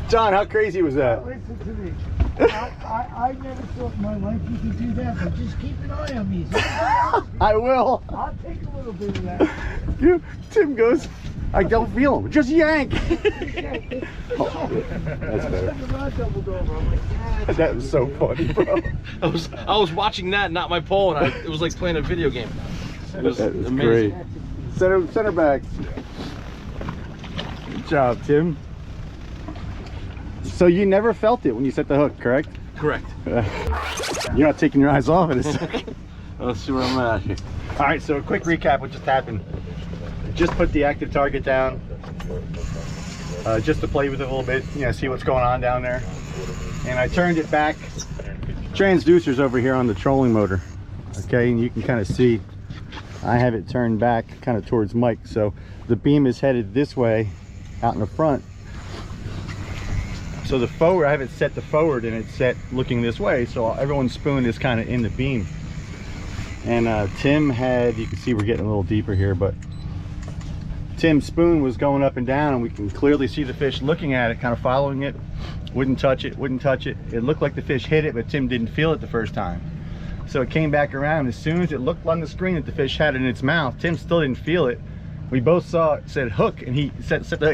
John, how crazy was that? Listen to me. I never thought in my life you could do that, but just keep an eye on me. I will. I'll take a little bit of that. Tim goes, I don't feel him. Just yank. Oh, that's better. That was so funny, bro. I was watching that, not my pole, and it was like playing a video game. It was amazing. Great. Center back. Good job, Tim. So you never felt it when you set the hook, correct? Correct. You're not taking your eyes off it a second. Let's see where I'm at here. All right, so a quick recap what just happened. Just put the active target down, just to play with it a little bit, you know, see what's going on down there. And I turned it back. Transducer's over here on the trolling motor. Okay, and you can kind of see I have it turned back kind of towards Mike. So the beam is headed this way out in the front. So the forward, I have it set to forward and it's set looking this way. So everyone's spoon is kind of in the beam. And Tim had, you can see we're getting a little deeper here, but Tim's spoon was going up and down and we can clearly see the fish looking at it, kind of following it. Wouldn't touch it, wouldn't touch it. It looked like the fish hit it, but Tim didn't feel it the first time. So it came back around. As soon as it looked on the screen that the fish had it in its mouth, Tim still didn't feel it. We both saw it said hook, and he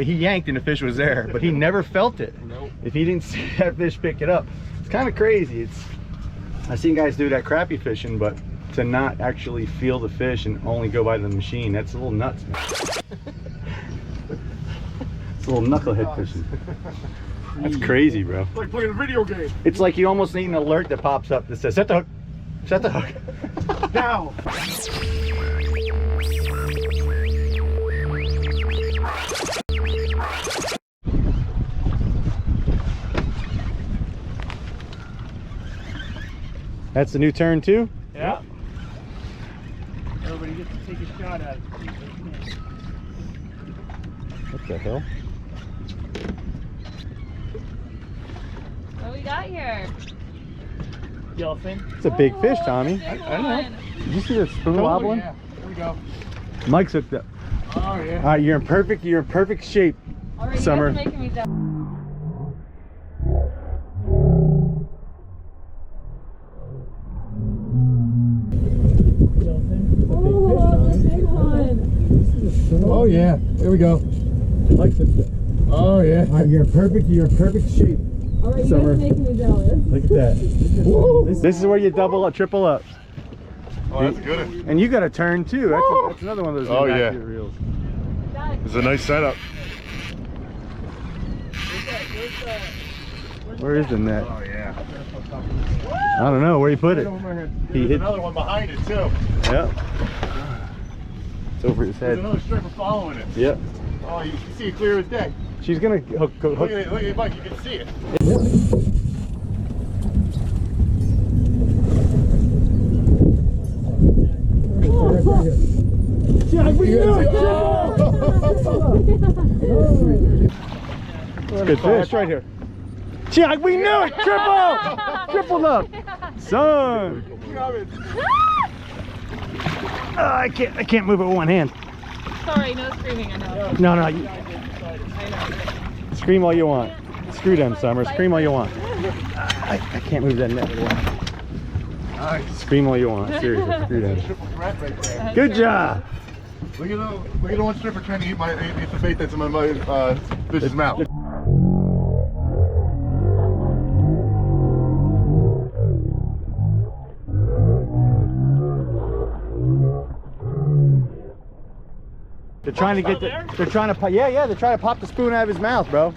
he yanked and the fish was there, but he never felt it. Nope. If he didn't see that fish pick it up. It's kind of crazy. I've seen guys do that crappie fishing, but to not actually feel the fish and only go by the machine, that's a little nuts, man. It's a little knucklehead fishing. That's crazy, bro. It's like playing a video game. It's like you almost need an alert that pops up that says, set the hook, set the hook. Now. That's the new turn too? Yeah. Everybody gets to take a shot at it. What the hell? What we got here? Yellowfin. It's a big fish, Tommy. I don't know. Did you see the spoon wobbling? Yeah, there we go. Mike's hooked up. Oh yeah. All right, you're in perfect shape, All right, Summer. you guys are making me down. Oh, the big one. Oh yeah. There we go. Mike's hooked up. Oh yeah. All right, you're in perfect shape, All right, you Summer. guys are making me jealous. Look at that. This is where you double up, triple up. Oh, that's good. And you got a turn too. That's another one of those Oh, yeah. accurate reels. It's a nice setup. Where is the net? Oh yeah. I don't know where he put it. He There's hit. another one behind it too. Yep. It's over his There's head. another stripper following it. Yep. Oh, you can see it clear as day. She's gonna hook. Look at it, Mike. You can see it. Good fish right here. Jack, we knew it! Tripled up! Son! I can't move it with one hand. Sorry, no screaming, I know. No, I know. scream all you want. Screw them, Summer. Scream all you want. I can't move that net with one hand. Scream all you want. Seriously, screw them. Triple threat right there. Good job! Look at the one stripper trying to eat the bait that's in my fish's mouth. They're trying to get they're trying to pop the spoon out of his mouth, bro.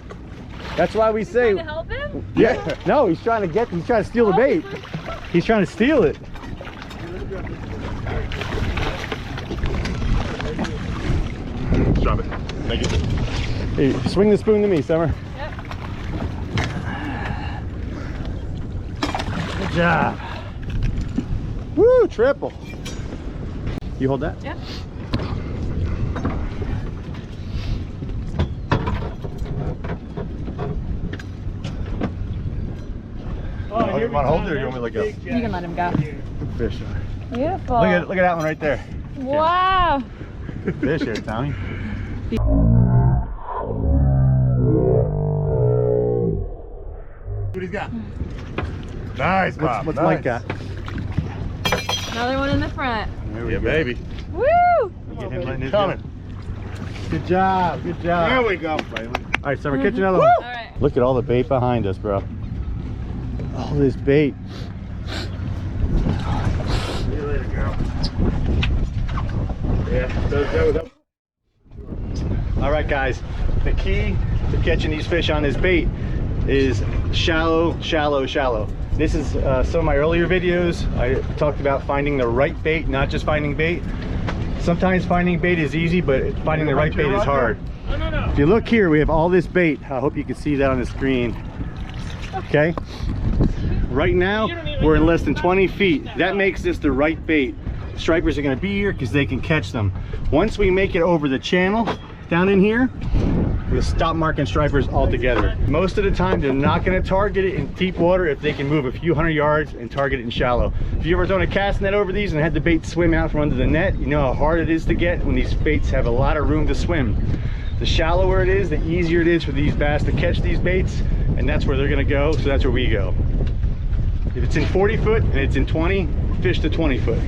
That's why we say. Trying to help him? Yeah. No, he's trying to steal the bait. He's trying to steal it. Drop it. Thank you. Hey, swing the spoon to me, Summer. Yep. Good job. Woo, triple. You hold that? Yep. Oh, here we want to hold go. it or you want me to let go? You can let him go. Good fish. Beautiful. Look at that one right there. Wow. Good fish here, Tommy. What he's got? Nice, Bob. What's Mike got? Another one in the front. There we go. Baby. Woo! Get him letting his go. Good job. Good job. There we go. All right, so we're catching another one. All right. Look at all the bait behind us, bro. All this bait. See you later, girl. Yeah, All right, guys. The key to catching these fish on this bait is shallow, shallow, shallow. This is some of my earlier videos. I talked about finding the right bait, not just finding bait. Sometimes finding bait is easy, but finding the right bait is hard. If you look here, we have all this bait. I hope you can see that on the screen. Okay. Right now, we're in less than 20 feet. That makes this the right bait. Stripers are gonna be here because they can catch them. Once we make it over the channel down in here, we'll stop marking stripers altogether. Most of the time, they're not gonna target it in deep water if they can move a few hundred yards and target it in shallow. If you ever thrown a cast net over these and had the bait swim out from under the net, you know how hard it is to get when these baits have a lot of room to swim. The shallower it is, the easier it is for these bass to catch these baits, and that's where they're gonna go, so that's where we go. If it's in 40 foot and it's in 20, fish to 20 foot.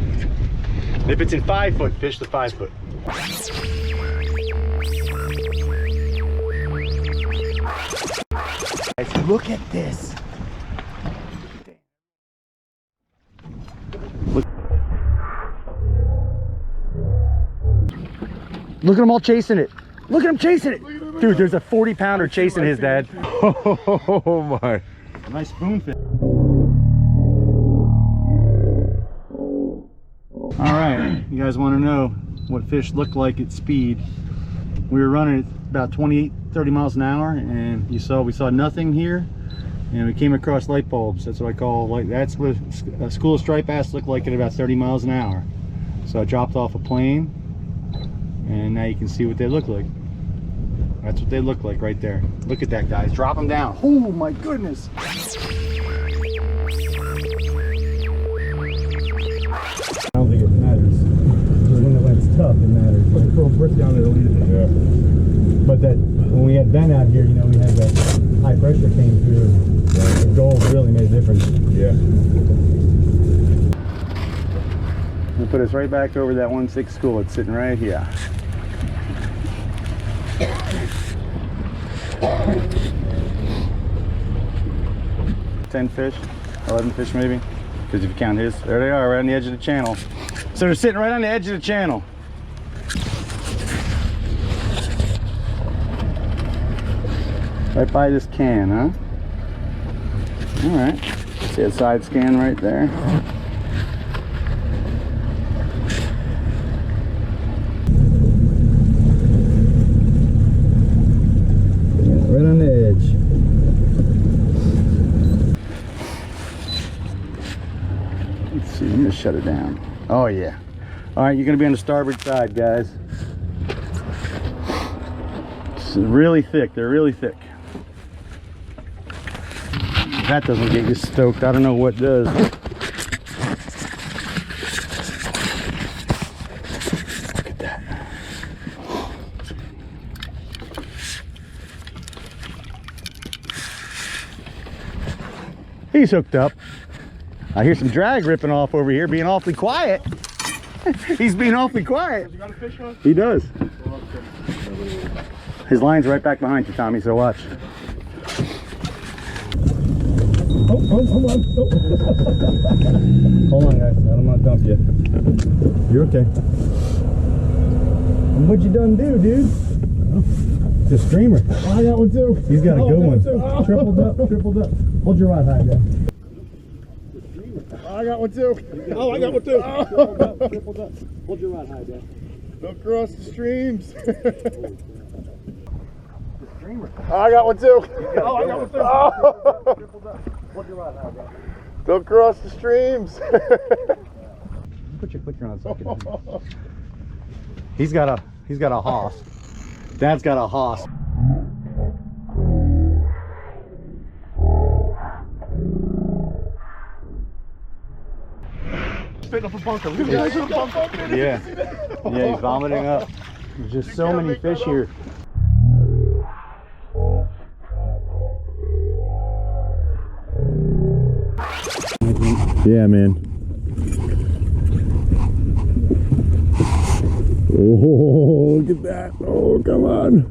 If it's in 5 foot, fish to 5 foot. Guys, look at this. Look at them all chasing it. Look at him chasing it. Dude, there's a 40-pounder chasing his dad. Oh my. Nice spoonfish. All right, you guys want to know what fish look like at speed. We were running at about 28, 30 miles an hour, and we saw nothing here, and we came across light bulbs. That's what I call, like, that's what a school of striped bass look like at about 30 miles an hour. So I dropped off a plane, and now you can see what they look like. That's what they look like right there. Look at that, guys. Drop them down. Oh my goodness. I don't think it matters. When it's tough, it matters. Put a little brick down there to lead it. Yeah. But that when we had Ben out here, you know, we had that high pressure came through. The gold really made a difference. Yeah. We'll put us right back over that 1/6 school. It's sitting right here. 10 fish, 11 fish maybe, because if you count his, there they are, right on the edge of the channel. So they're sitting right on the edge of the channel. Right by this can, huh? All right. See a side scan right there. Right on the edge. Let's see, I'm gonna shut it down. Oh yeah. All right, you're gonna be on the starboard side, guys. It's really thick, they're really thick. If that doesn't get you stoked, I don't know what does. Look at that. He's hooked up. I hear some drag ripping off over here, being awfully quiet. He's being awfully quiet. You got a fish on? He does. His line's right back behind you, Tommy, so watch. Oh, hold on. Oh. Hold on, guys. I don't want to dump you. You're okay. And what'd you done do, dude? It's a streamer. Oh, I got one too. He's got a good one. Tripled up, tripled up. Hold your rod high, guys. Oh, I got one too. Oh, I got one too. Tripled up, tripled up. Hold your rod high, guys. Don't cross the streams. Oh, I got one too. Oh, I got one too. Oh. Tripled up. Hold your rod high, guys. Don't cross the streams. Put your clicker on so I can. He's got a hoss. Dad's got a hoss. spitting up a bunker. Look at the guys in the bunker. Yeah. Yeah, he's vomiting up. There's just so many fish here. Yeah, man. Oh, look at that. Oh, come on.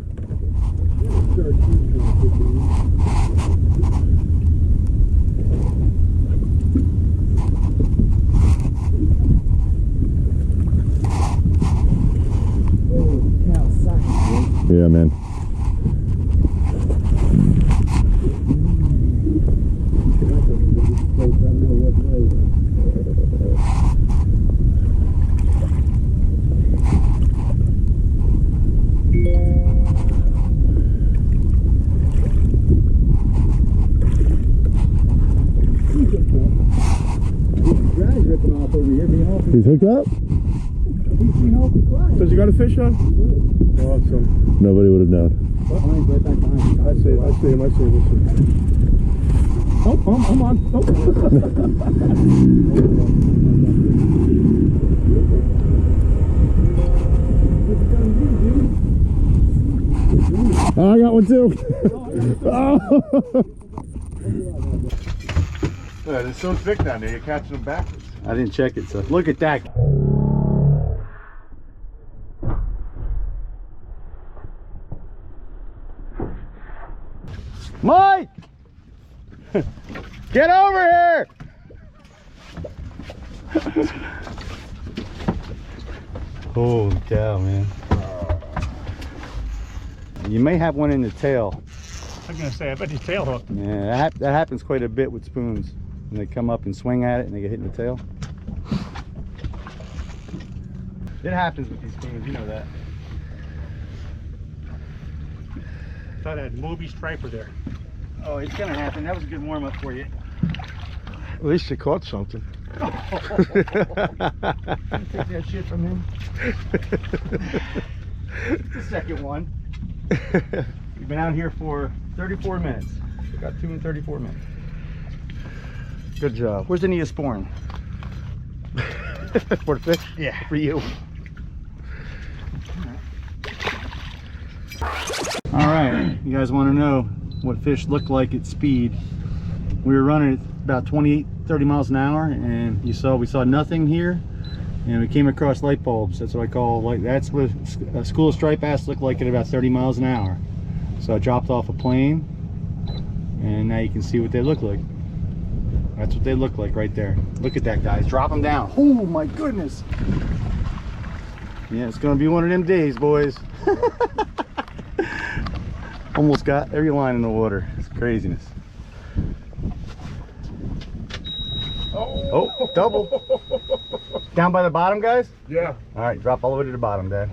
Yeah, man. He's hooked up? Does he got a fish on? Awesome. Nobody would have known. I see him. Oh, I'm on. Oh, I got one too. Oh. Yeah, it's so thick down there, you're catching them backwards. I didn't check it, so look at that. Mike! Get over here! Holy cow, man. You may have one in the tail. I'm gonna say, I bet he's tail hooked. Yeah, that happens quite a bit with spoons. When they come up and swing at it and they get hit in the tail. It happens with these spoons, you know that. Thought I had movie striper there. Oh, it's gonna happen. That was a good warm up for you. At least you caught something. Take that shit from him. The second one. We've been out here for 34 minutes. We got 2 in 34 minutes. Good job. Where's the Neosporin? For the fish? Yeah, for you. All right, you guys want to know what fish look like at speed? We were running at about 28, 30 miles an hour, and we saw nothing here, and we came across light bulbs. That's what I call that's what a school of striped bass look like at about 30 miles an hour. So I dropped off a plane, and now you can see what they look like. That's what they look like right there. Look at that, guys. Drop them down. Oh my goodness. Yeah, it's gonna be one of them days, boys. Almost got every line in the water. It's craziness. Oh, double. Down by the bottom, guys? Yeah. All right, drop all the way to the bottom, Dad.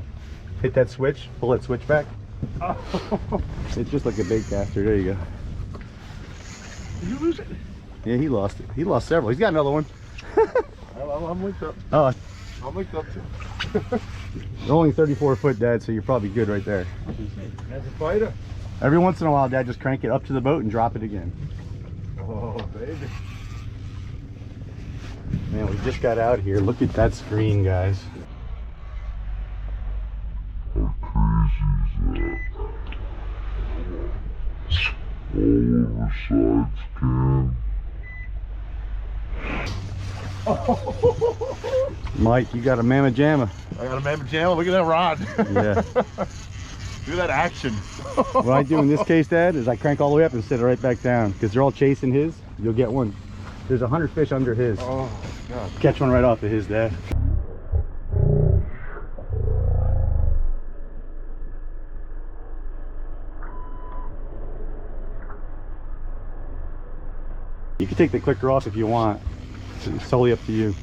Hit that switch, pull that switch back. It's just like a bait caster. There you go. Did you lose it? Yeah, he lost it. He lost several. He's got another one. I'm linked up. Oh, I'm linked up too. they're only 34 foot, Dad, so you're probably good right there. That's a fighter. Every once in a while, Dad, just crank it up to the boat and drop it again. Oh, baby. Man, we just got out here. Look at that screen, guys. Mike, you got a mamma jamma. I got a mamma jamma. Look at that rod. Yeah. Look at that action. What I do in this case, Dad, is I crank all the way up and set it right back down, because they're all chasing his. You'll get one. There's 100 fish under his. Oh, God. Catch one right off of his, Dad. You can take the clicker off if you want. It's totally up to you.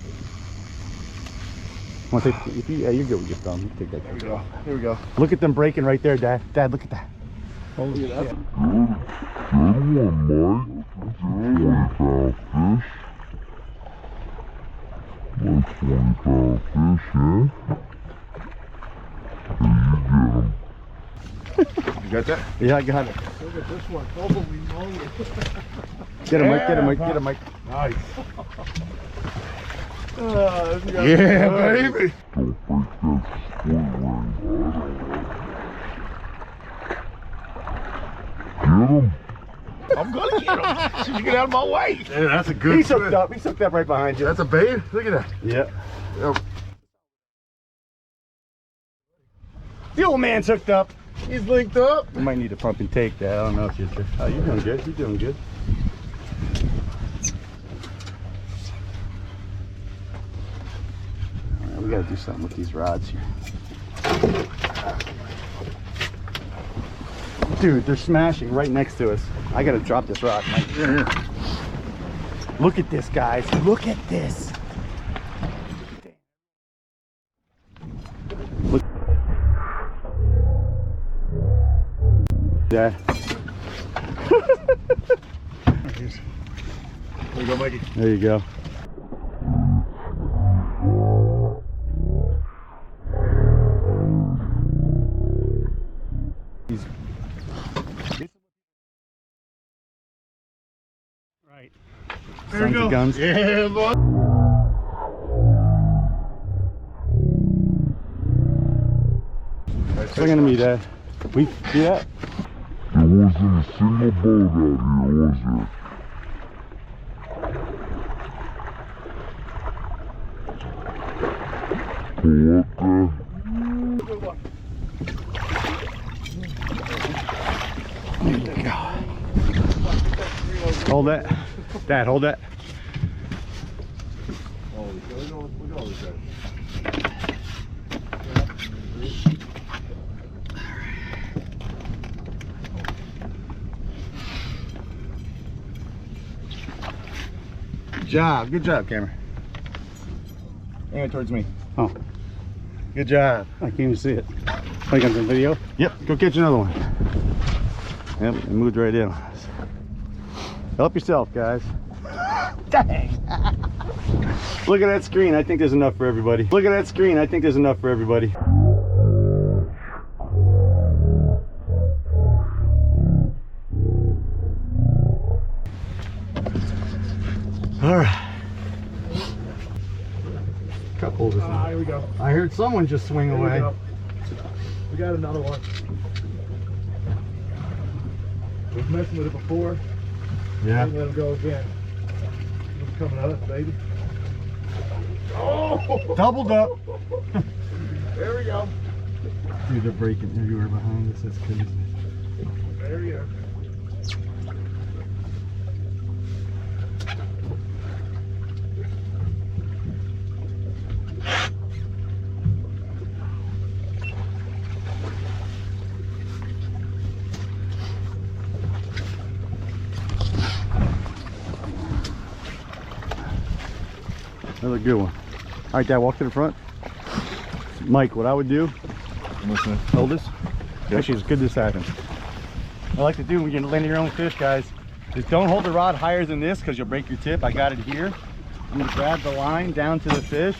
Want to take? If you, yeah, you're good with your thumb. You can take that. Here we go. Here we go. Look at them breaking right there, Dad. Dad, look at that. Look at that. Good one, Mike. That's a 20-pound fish. Like 20-pound fish, yeah? There you get him. You got that? Yeah, I got it. Look at this one. Holy moly. Get him, Mike. Get him, Mike. Get him, Mike. Nice. Yeah, baby. I'm gonna get him. So you get out of my way. Yeah, that's a good. He's hooked up. He's hooked up right behind you. That's a bait? Look at that. Yeah. Yep. The old man's hooked up. He's linked up. We might need to pump and take that. I don't know if you're. Oh, you're doing good. You're doing good. All right, we got to do something with these rods here. Dude, they're smashing right next to us. I got to drop this rod, Mike. Yeah. Look at this, guys. Look at this. Look. Yeah. There you go, Mikey. There you go. Right. There you go. Guns. Yeah, boy. Swing to me, Dad. We see that? There wasn't a single boat out here, was there? There you go. Hold that. Dad, hold that. Good job, camera. Aim it towards me. Oh, Good job. I can't even see it. Like on some video? Yep, go catch another one. Yep, it moved right in. Help yourself, guys. Dang. Look at that screen. I think there's enough for everybody. Look at that screen. I think there's enough for everybody. All right. Couple. Here we go. I heard someone just swing away. We got another one. We was messing with it before. Yeah. Let him go again. He's coming up, baby. Oh! Doubled up. There we go. Dude, they're breaking everywhere behind us. That's crazy. There we go. Another good one. All right, Dad, walk to the front. Mike, what I would do, hold this. Actually, it's good this happens. What I like to do when you're landing your own fish, guys, is don't hold the rod higher than this because you'll break your tip. I got it here. I'm gonna grab the line down to the fish,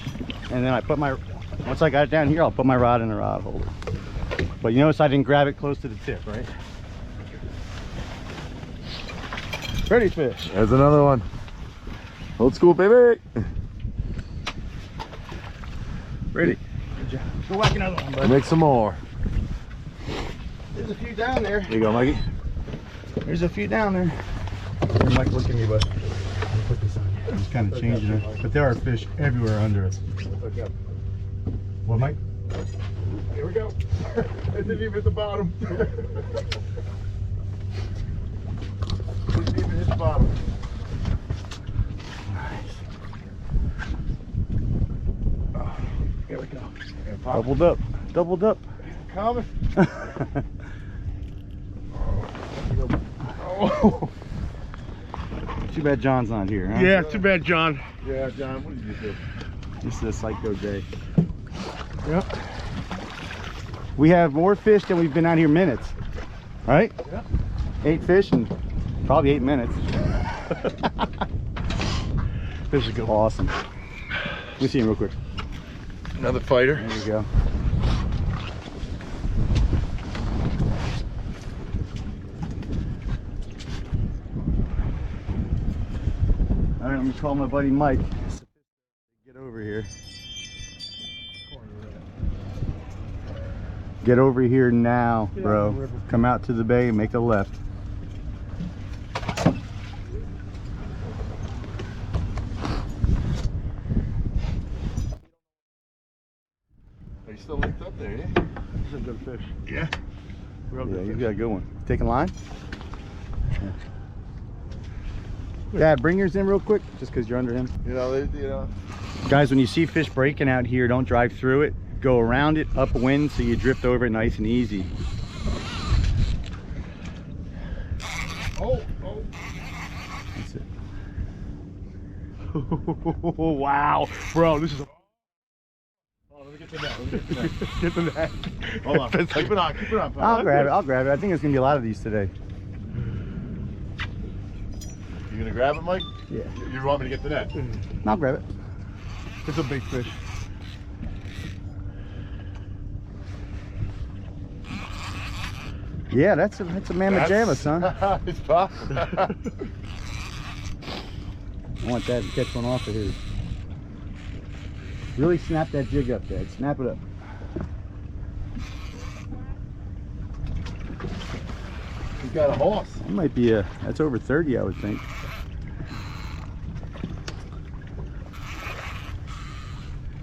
and then I put my, once I got it down here, I'll put my rod in the rod holder. But you notice I didn't grab it close to the tip, right? Pretty fish. There's another one. Old school, baby. Pretty. Good job. Go whack another one, bud. Make some more. There's a few down there. There you go, Mikey. There's a few down there. Here, Mike, look at me, bud. Put this on. I'm just kind of changing it. But there are fish everywhere under us. What, Mike? Here we go. It didn't even hit the bottom. Didn't even hit the bottom. Here we go. Doubled up. Doubled up. Coming. Oh. Too bad John's not here, huh? Yeah, too bad, John. Yeah, John, what did you do? This is a psycho day. Yep. We have more fish than we've been out here minutes. Right? Yep. 8 fish in probably 8 minutes. This is good. Awesome. Let me see him real quick. Another fighter. There you go. All right, let me call my buddy Mike. Get over Get over here now, bro. Come out to the bay, make a left. Are you still linked up there, yeah? This is a good fish. Yeah. Yeah, he's got a good one. Taking line? Yeah. Dad, bring yours in real quick, just because you're under him. You know, Guys, when you see fish breaking out here, don't drive through it. Go around it, upwind, so you drift over it nice and easy. Oh. That's it. Wow, bro, this is a... Oh, let me get the net. Get the net. Hold on. Keep it on. Pal. I'll grab it. I think there's going to be a lot of these today. You gonna grab it, Mike? Yeah. You want me to get the net? I'll grab it. It's a big fish. Yeah, that's a mamma jamma, son. It's pop. I want that to catch one off of here. Really snap that jig up, Dad. Snap it up. He's got a horse. That might be that's over 30, I would think.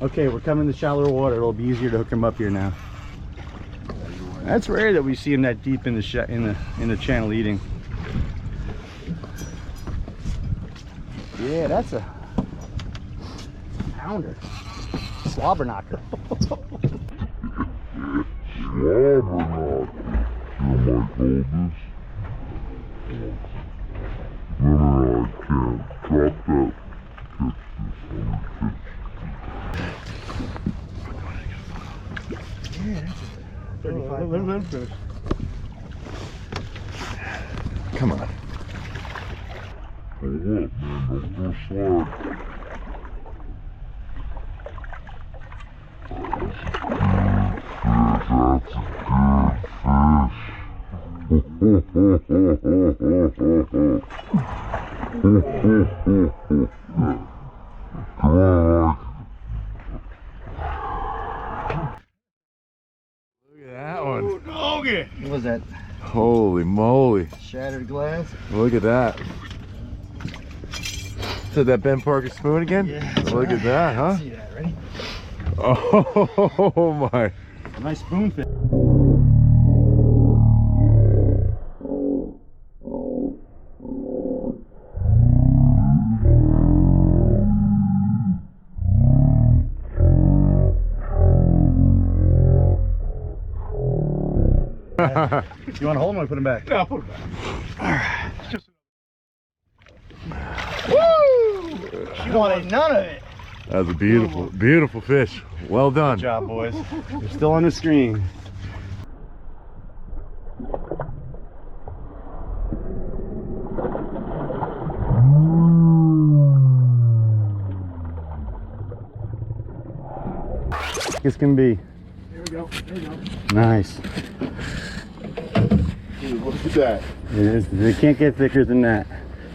Okay, we're coming to shallower water. It'll be easier to hook him up here now. That's rare that we see him that deep in the in the channel eating. Yeah, that's a pounder. Slobber knocker. Let him finish. Come on. What was that? Holy moly. Shattered glass? Look at that. So that Ben Parker spoon again? Yeah. Look at that, huh? See that, ready? Oh my. A nice spoonfish. You want to hold him or put him back? No, I'll put him back. Alright. Woo! She wanted none of it. That was a beautiful, beautiful fish. Well done. Good job, boys. You're still on the screen. This can be. There we go. There we go. Nice. Dude, look at that. It is, they can't get thicker than that.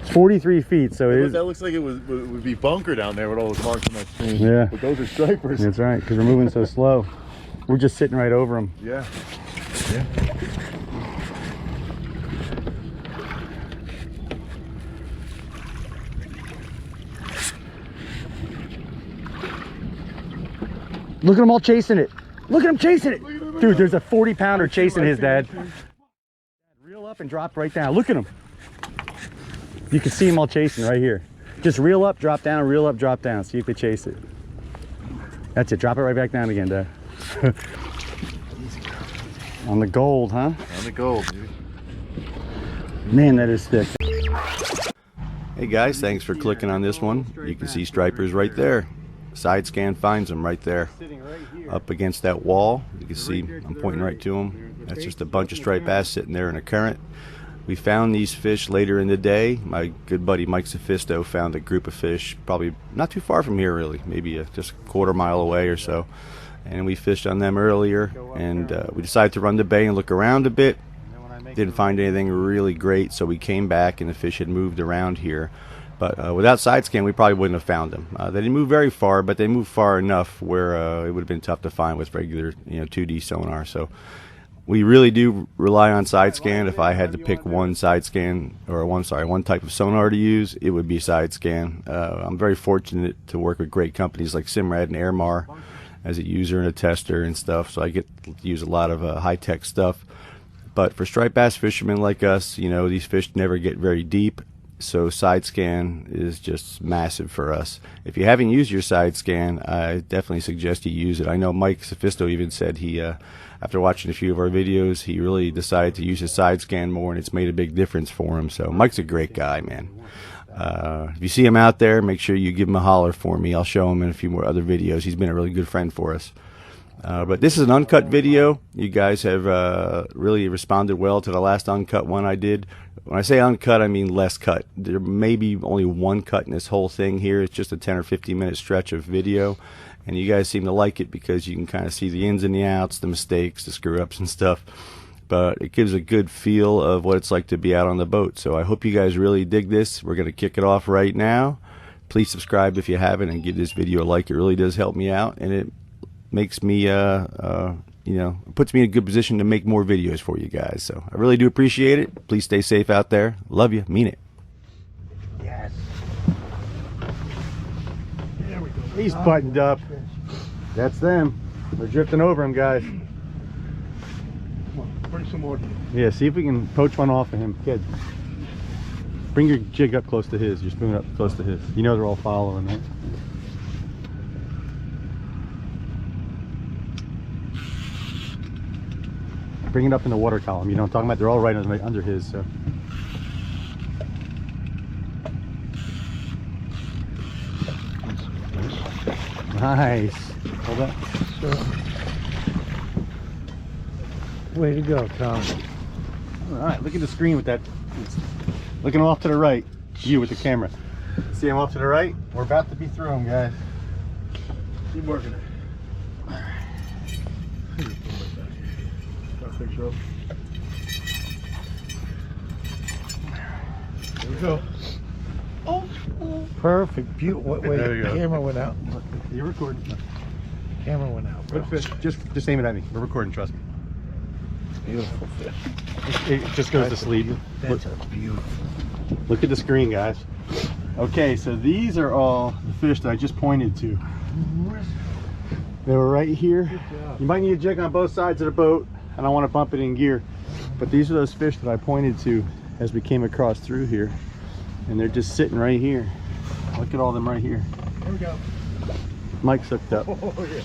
It's 43 feet, so it is. That looks like it would be bunker down there with all those marks on that screen. Yeah. But those are stripers. That's right, because we're moving so slow. We're just sitting right over them. Yeah. Yeah. Look at them all chasing it. Look at them chasing it. Dude, there's a 40-pounder chasing his dad. Reel up and drop right down. Look at him. You can see them all chasing right here. Just reel up, drop down, reel up, drop down. See if they chase it. That's it. Drop it right back down again, Dad. On the gold, huh? On the gold, dude. Man, that is thick. Hey guys, thanks for clicking on this one. You can see stripers right there. Side scan finds them right there. Up against that wall, you can see I'm pointing right to them. That's just a bunch of striped bass sitting there in a current. We found these fish later in the day. My good buddy Mike Sophisto found a group of fish probably not too far from here really, maybe just a quarter-mile away or so. And we fished on them earlier, and we decided to run the bay and look around a bit. Didn't find anything really great, so we came back and the fish had moved around here. But without side scan, we probably wouldn't have found them. They didn't move very far, but they moved far enough where it would have been tough to find with regular 2D sonar. So we really do rely on side scan. If I had to pick one side scan, or one type of sonar to use, it would be side scan. I'm very fortunate to work with great companies like Simrad and Airmar as a user and a tester and stuff, so I get to use a lot of high-tech stuff. But for striped bass fishermen like us, these fish never get very deep, so side scan is just massive for us. If you haven't used your side scan, I definitely suggest you use it. I know Mike Sophisto even said he, after watching a few of our videos, he really decided to use his side scan more, and it's made a big difference for him. So Mike's a great guy, man. If you see him out there, make sure you give him a holler for me. I'll show him in a few more other videos. He's been a really good friend for us. But this is an uncut video. You guys have really responded well to the last uncut one I did. When I say uncut, I mean less cut. There may be only one cut in this whole thing here. It's just a 10 or 15 minute stretch of video. And you guys seem to like it because you can kind of see the ins and the outs, the mistakes, the screw-ups and stuff. But it gives a good feel of what it's like to be out on the boat. So I hope you guys really dig this. We're going to kick it off right now. Please subscribe if you haven't and give this video a like. It really does help me out, and it makes me, puts me in a good position to make more videos for you guys. So I really do appreciate it. Please stay safe out there. Love you. Mean it. Yes. There we go. He's buttoned up. That's them. We're drifting over him, guys. Bring some more. Yeah, see if we can poach one off of him. Kid, bring your jig up close to his, your spoon up close to his. You know they're all following, right? Bring it up in the water column. You know what I'm talking about? They're all right under his, so. Nice. Hold up. Sure. Way to go, Tom. All right, look at the screen with that. It's looking off to the right. You with the camera. See him off to the right? We're about to be through him, guys. Keep working it. All right. Got a picture of him. There we go. Oh, perfect. Beautiful. Wait, there you go. Camera went out. You're recording. Camera went out. Good fish. Just aim it at me. We're recording, trust me. Beautiful fish. It just goes to sleep. That's a beautiful. Look at the screen, guys. Okay, so these are all the fish that I just pointed to. They were right here. You might need a jig on both sides of the boat. I don't want to bump it in gear. But these are those fish that I pointed to as we came across through here. And they're just sitting right here. Look at all them right here. There we go. Mike's hooked up. Oh, yeah.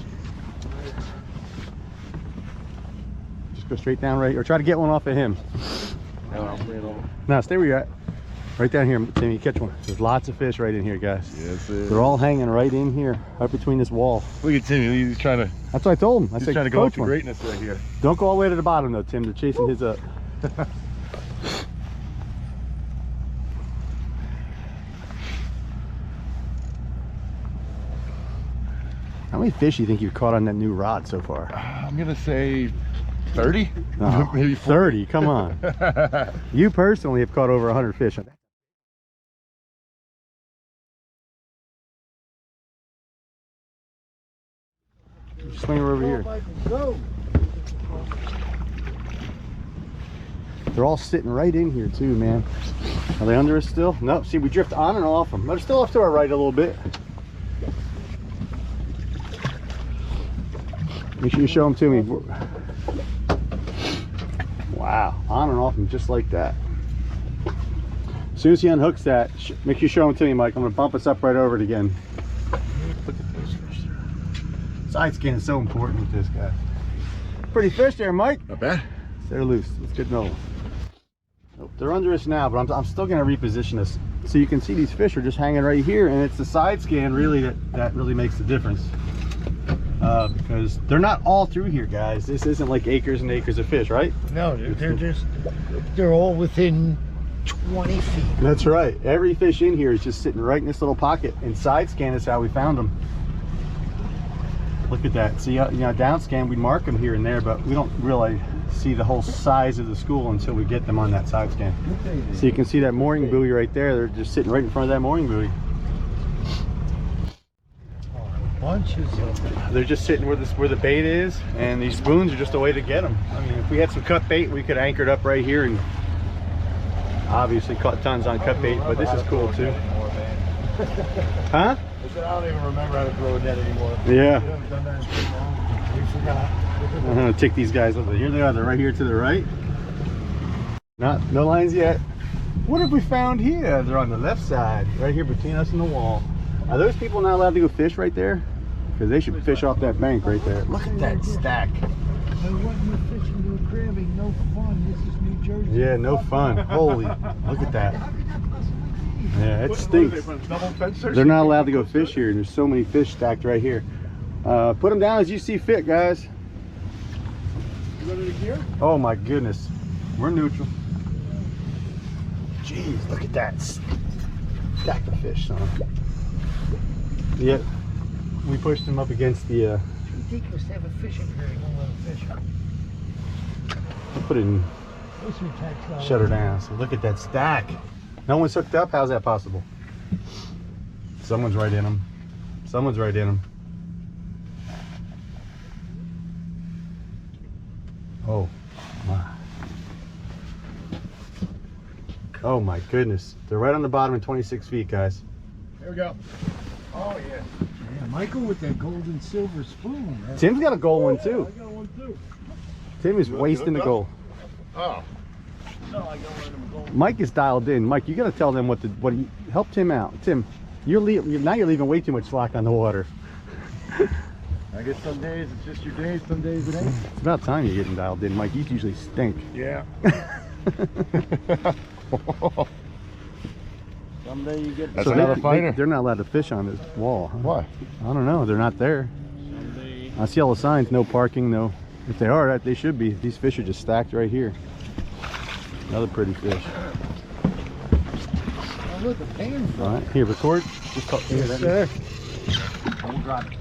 Just go straight down right, or try to get one off of him. No, stay where you're at. Right down here, Timmy, catch one. There's lots of fish right in here, guys. Yes, they're all hanging right in here, right between this wall. Look at Timmy, he's trying to. That's what I told him. He's trying to go up to greatness right here. Don't go all the way to the bottom though, Tim. They're chasing his up. How many fish do you think you've caught on that new rod so far? I'm gonna say 30, oh, maybe 30. Come on. You personally have caught over 100 fish on that. Swing her over here. They're all sitting right in here too, man. Are they under us still? No. See, we drift on and off them. They're still off to our right a little bit. Make sure you show them to me. Wow, on and off them just like that. As soon as he unhooks that, make sure you show them to me, Mike. I'm gonna bump us up right over it again. Look at those fish. Side scan is so important with this guy. Pretty fish there, Mike. Not bad. They're loose. Let's get going. Nope, they're under us now, but I'm still gonna reposition us so you can see these fish are just hanging right here, and it's the side scan really that really makes the difference. Because they're not all through here, guys. This isn't like acres and acres of fish, right? No, they're all within 20 feet. That's right. Every fish in here is just sitting right in this little pocket. And side scan is how we found them. Look at that. See, down scan, we mark them here and there, but we don't really see the whole size of the school until we get them on that side scan. So you can see that mooring buoy right there. They're just sitting right in front of that mooring buoy. Bunches of them. They're just sitting where the bait is, and these spoons are just a way to get them. I mean, if we had some cut bait, we could anchor it up right here and obviously caught tons on cut bait, but this is cool too. Huh? I said, I don't even remember how to throw a net anymore. Yeah. We haven't done that in so long. We forgot. I'm gonna take these guys over. Here they are. They're right here to the right. No lines yet. What have we found here? They're on the left side, right here between us and the wall. Are those people not allowed to go fish right there? Because they should fish off that bank right there. Look at that stack. I wasn't fishing to crabbing. No fun. This is New Jersey. Yeah, no fun. Holy, look at that. Yeah, it stinks. They're not allowed to go fish here, and there's so many fish stacked right here. Put them down as you see fit, guys. You ready to gear? Oh my goodness, we're neutral. Jeez, look at that stack of fish, son. Yep, we pushed them up against the. It's ridiculous to have a fishing pier and don't let them fish. I'll put it in. Shut her down. So look at that stack. No one's hooked up. How's that possible? Someone's right in them. Someone's right in them. Oh my. Oh my goodness. They're right on the bottom at 26 feet, guys. Here we go. Oh yeah. Yeah, Michael with that gold and silver spoon. Right? Tim's got a gold one too. I got one too. Tim is wasting the gold. Oh. No, I got one of them gold. Mike is dialed in. Mike, you got to tell them help Tim out. Tim, now you're leaving way too much slack on the water. I guess some days it's just your days, some days it ain't. It's about time you're getting dialed in, Mike. You usually stink. Yeah. Someday you get. That's another fighter. They're not allowed to fish on this wall. Huh? Why? I don't know. They're not there. Someday. I see all the signs. No parking. No. If they are, they should be. These fish are just stacked right here. Another pretty fish. Oh, look, a pan. All right, here, record. Just talk. Yes, sir. Don't drop it.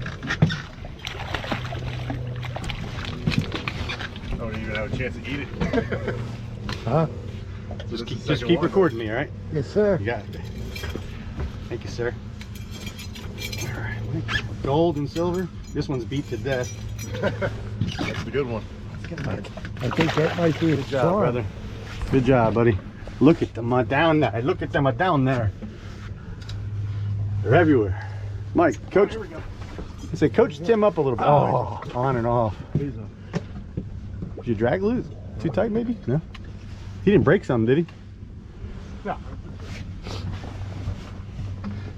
I don't even have a chance to eat it. Huh? Just keep recording me, all right? Yes, sir. You got it. Thank you, sir. All right, gold and silver. This one's beat to death. That's the good one. I think that might be a Good job, brother. Good job, buddy. Look at them down there. Look at them down there. They're everywhere. Mike, coach. Here we go. I said, coach Tim up a little bit. Oh, on and off. Did you drag loose? Too tight, maybe? No. He didn't break something, did he? No.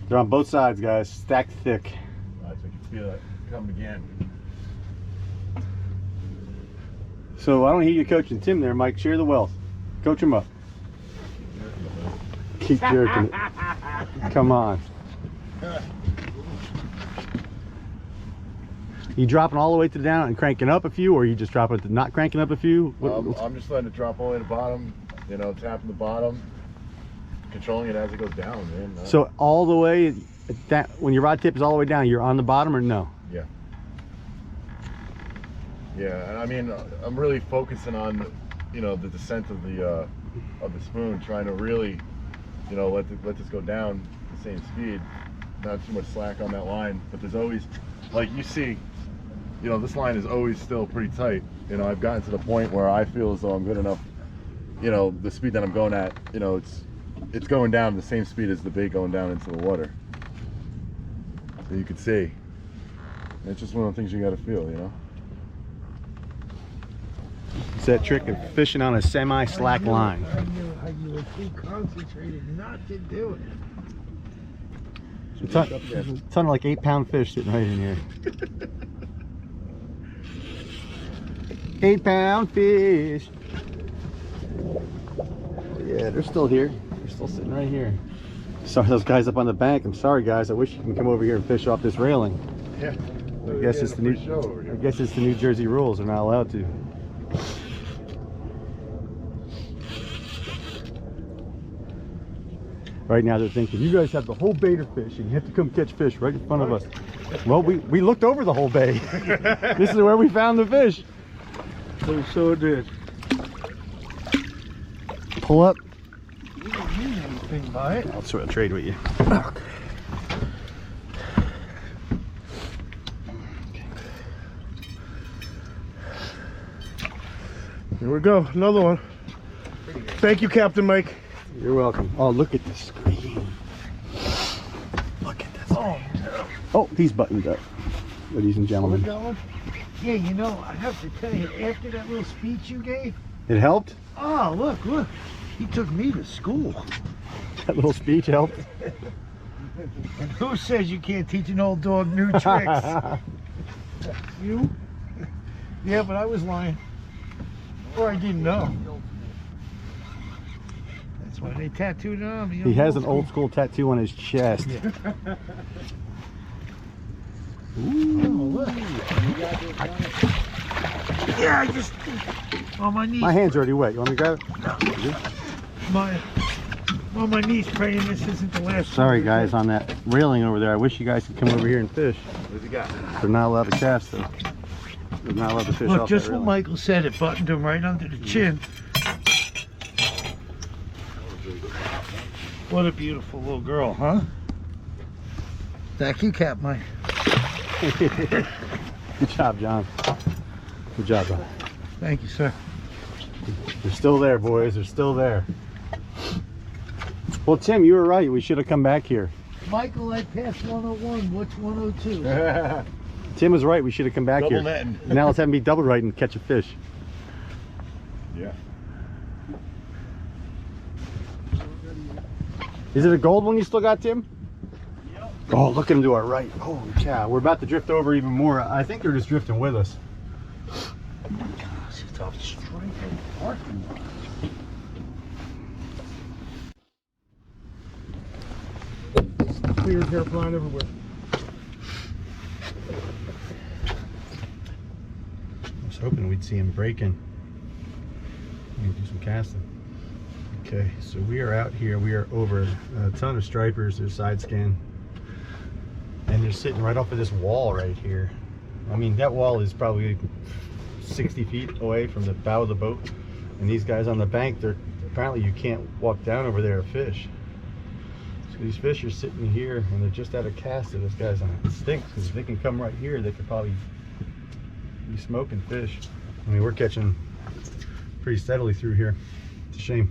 They're on both sides, guys. Stacked thick. I can feel it come again. So I don't hear you coaching Tim there, Mike. Share the wealth. Coach him up. Keep jerking it. Come on. You dropping all the way to the down and cranking up a few, or you just dropping it to not cranking up a few? I'm just letting it drop all the way to the bottom, you know, tapping the bottom, controlling it as it goes down, man. So all the way, when your rod tip is all the way down, you're on the bottom or no? Yeah. Yeah, and I mean, I'm really focusing on, you know, the descent of the spoon, trying to really, you know, let this go down the same speed. Not too much slack on that line, but there's always, like you see, you know, this line is always still pretty tight. You know, I've gotten to the point where I feel as though I'm good enough, you know, the speed that I'm going at, you know, it's going down the same speed as the bait going down into the water. So you can see. And it's just one of the things you got to feel, you know. It's that trick of fishing on a semi-slack line. I knew how you were too concentrated not to do it. It's on like 8-pound fish sitting right in here. 8-pound fish. Yeah, they're still here. They're still sitting right here. Sorry, those guys up on the bank. I'm sorry, guys. I wish you can come over here and fish off this railing. Yeah. I guess it's the New Jersey rules. They're not allowed to. Right now they're thinking, you guys have the whole bay to fish and you have to come catch fish right in front of us. Well, we looked over the whole bay. This is where we found the fish. They sure did. pull up. You don't mean anything by it. I'll sort of trade with you. Here we go, another one. Thank you, Captain Mike. You're welcome. Oh, look at this screen. Look at this. Oh, no. Oh, he's buttoned up, ladies and gentlemen. Yeah, you know, I have to tell you, after that little speech you gave, It helped? oh, look. He took me to school. That little speech helped? And who says you can't teach an old dog new tricks? You? Yeah, but I was lying. Or I didn't know. That's why they tattooed it on me. He has an old school tattoo on his chest. Yeah. Ooh. Oh, look. Yeah, I just on my knees. My hand's already wet. You want me to grab it? I'm on my knees praying this isn't the last. Sorry guys, on that railing over there. I wish you guys could come over here and fish. What's he got? They're not allowed to cast though. They're not allowed to fish Look, off just that what railing. Michael said, it buttoned him right under the chin. What a beautiful little girl, huh? Thank you, Cap Mike. Good job, John. Good job, John. Thank you, sir. They're still there, boys. They're still there. Well, Tim, you were right. We should have come back here. Michael, I passed 101. What's 102? Tim was right. We should have come back Double here. netting. Now let's have him be double right and catch a fish. Yeah. Is it a gold one you still got, Tim? Yep. Oh, look at him to our right. Holy cow. We're about to drift over even more. I think they're just drifting with us. Gosh, it's off straight in the parking lot. Clear hair flying everywhere. I was hoping we'd see him breaking. Maybe do some casting. Okay, so we are out here. We are over a ton of stripers. There's side scan. And they're sitting right off of this wall right here. I mean, that wall is probably 60 feet away from the bow of the boat. And these guys on the bank, they're apparently you can't walk down over there to fish. So these fish are sitting here and they're just out of cast of this guy's on. It stinks because if they can come right here, they could probably be smoking fish. I mean, we're catching pretty steadily through here. It's a shame.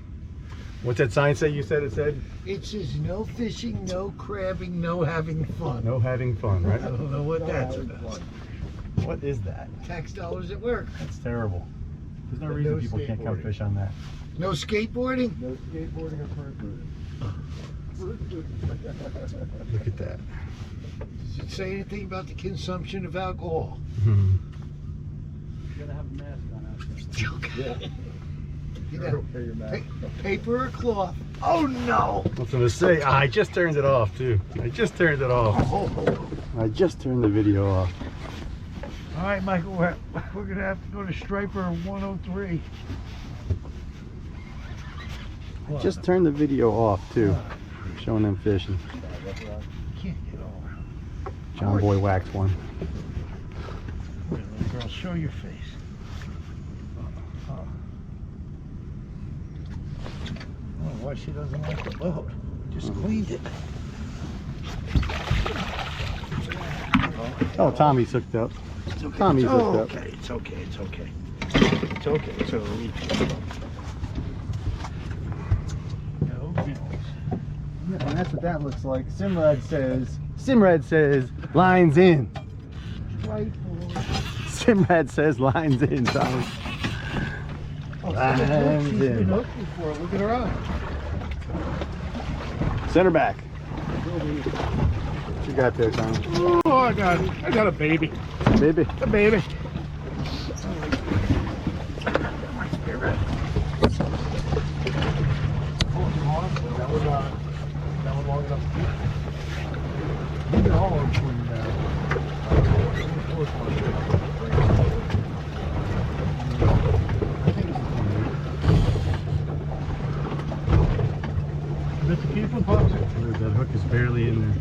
What's that sign say you said it said? It says no fishing, no crabbing, no having fun. No having fun, right? I don't know what that's about. What is that? Tax dollars at work. That's terrible. There's no And reason no people can't come skateboarding. fish on that. No skateboarding? No skateboarding or fur Look at that. Does it say anything about the consumption of alcohol? Hmm. You gotta have a mask on out there. Okay. You got paper or cloth? Oh no! I was gonna say, I just turned it off too. I just turned it off. Oh. I just turned the video off. All right, Michael, we're gonna have to go to Striper 103. I just turned the video off too. Showing them fishing. Can't get over. John Boy waxed one. Wait, little girl, show your face. I don't know why she doesn't like the boat. Just cleaned it. Oh, Tommy's hooked up. It's okay. Tommy's hooked up. Okay, it's okay, it's okay. It's okay. So no bills. Yeah, and that's what that looks like. Simrad says, lines in. Right. Simrad says, lines in, Tommy. Lines She's been in. hooked before. Look at her eye. Center back. What you got there, Tommy? Oh, I got a baby. Baby. A baby. That hook is barely in there.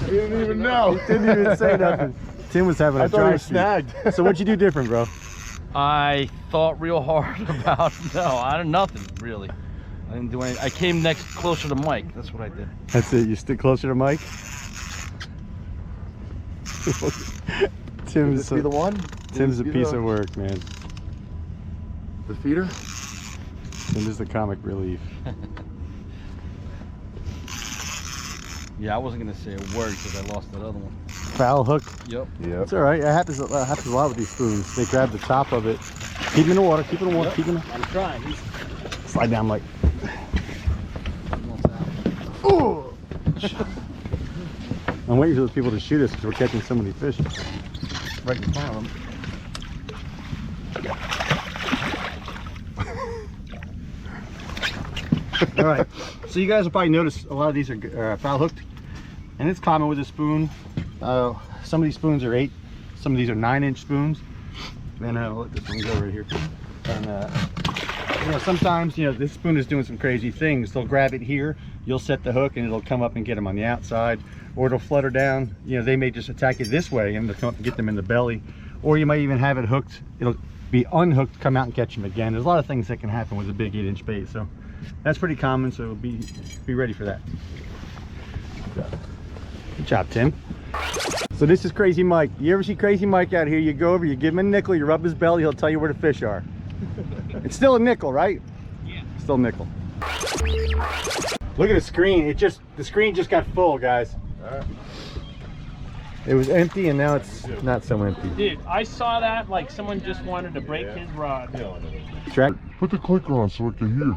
You didn't even know. Didn't even say nothing. Tim was having a I thought he dry was feed. snagged. So what'd you do different, bro? I thought real hard about I did nothing really. I didn't do anything. I came closer to Mike. That's what I did. That's it. You stick closer to Mike. Tim's be the one? Tim's a piece of work, man. The feeder? Tim is the comic relief. Yeah, I wasn't gonna say a word because I lost that other one. Foul hook. Yep. Yeah. It's all right. It happens a lot with these spoons. They grab the top of it. Keep them in the water. Keep it in the water. Yep. Keep them. I'm trying. Slide down, Mike. Oh! I'm waiting for those people to shoot us because we're catching so many fish right in front of them. All right, so you guys will probably notice a lot of these are foul hooked, and it's common with a spoon. Some of these spoons are 8, some of these are 9-inch spoons. And I'll let this one go right here. And you know, sometimes this spoon is doing some crazy things. They'll grab it here, you'll set the hook, and it'll come up and get them on the outside, or it'll flutter down. They may just attack it this way, and they'll come up and get them in the belly, or you might even have it hooked. It'll be unhooked, come out and catch them again. There's a lot of things that can happen with a big 8-inch bait, so that's pretty common. So be ready for that. Good job, Tim. So this is Crazy Mike. You ever see Crazy Mike out here? You go over, you give him a nickel, you rub his belly, he'll tell you where the fish are. It's still a nickel, right? Yeah. Still a nickel. Look at the screen. The screen just got full, guys. All right. It was empty and now it's not so empty. Dude, I saw that like someone just wanted to break his rod. Track. Put the clicker on so I can hear.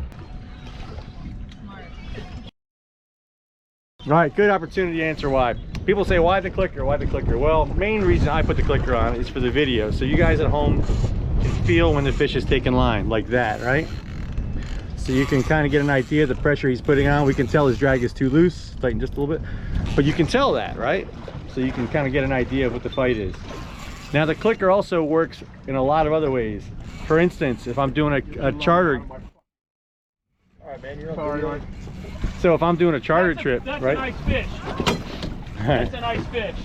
All right, good opportunity to answer why. People say, why the clicker? Why the clicker? Well, the main reason I put the clicker on is for the video. So you guys at home can feel when the fish is taking line, like that, right? So you can kind of get an idea of the pressure he's putting on. We can tell his drag is too loose, tighten just a little bit. But you can tell that, right? So you can kind of get an idea of what the fight is. Now the clicker also works in a lot of other ways. For instance, if I'm doing a charter. All right, man, you're on. So if I'm doing a charter trip, that's right? a nice fish. That's a nice fish.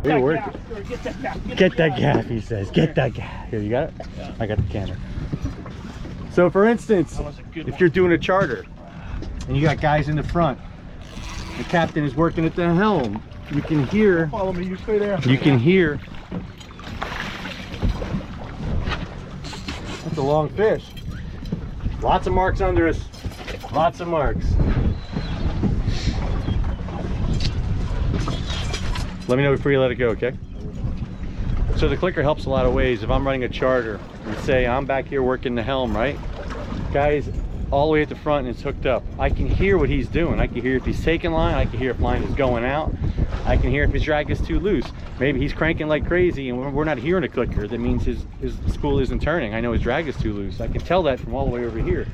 It worked. Get that gaff, he says. Get that gaff. Here, you got it? Yeah. I got the camera. So for instance, if you're doing a charter and you got guys in the front, the captain is working at the helm, you can hear. Follow me, you stay there. You can hear. That's a long fish. Lots of marks under us. Lots of marks. Let me know before you let it go, okay? So the clicker helps a lot of ways. If I'm running a charter and say I'm back here working the helm, right? Guys all the way at the front and it's hooked up. I can hear what he's doing. I can hear if he's taking line. I can hear if line is going out. I can hear if his drag is too loose. Maybe he's cranking like crazy and we're not hearing a clicker. That means his spool isn't turning. I know his drag is too loose. I can tell that from all the way over here.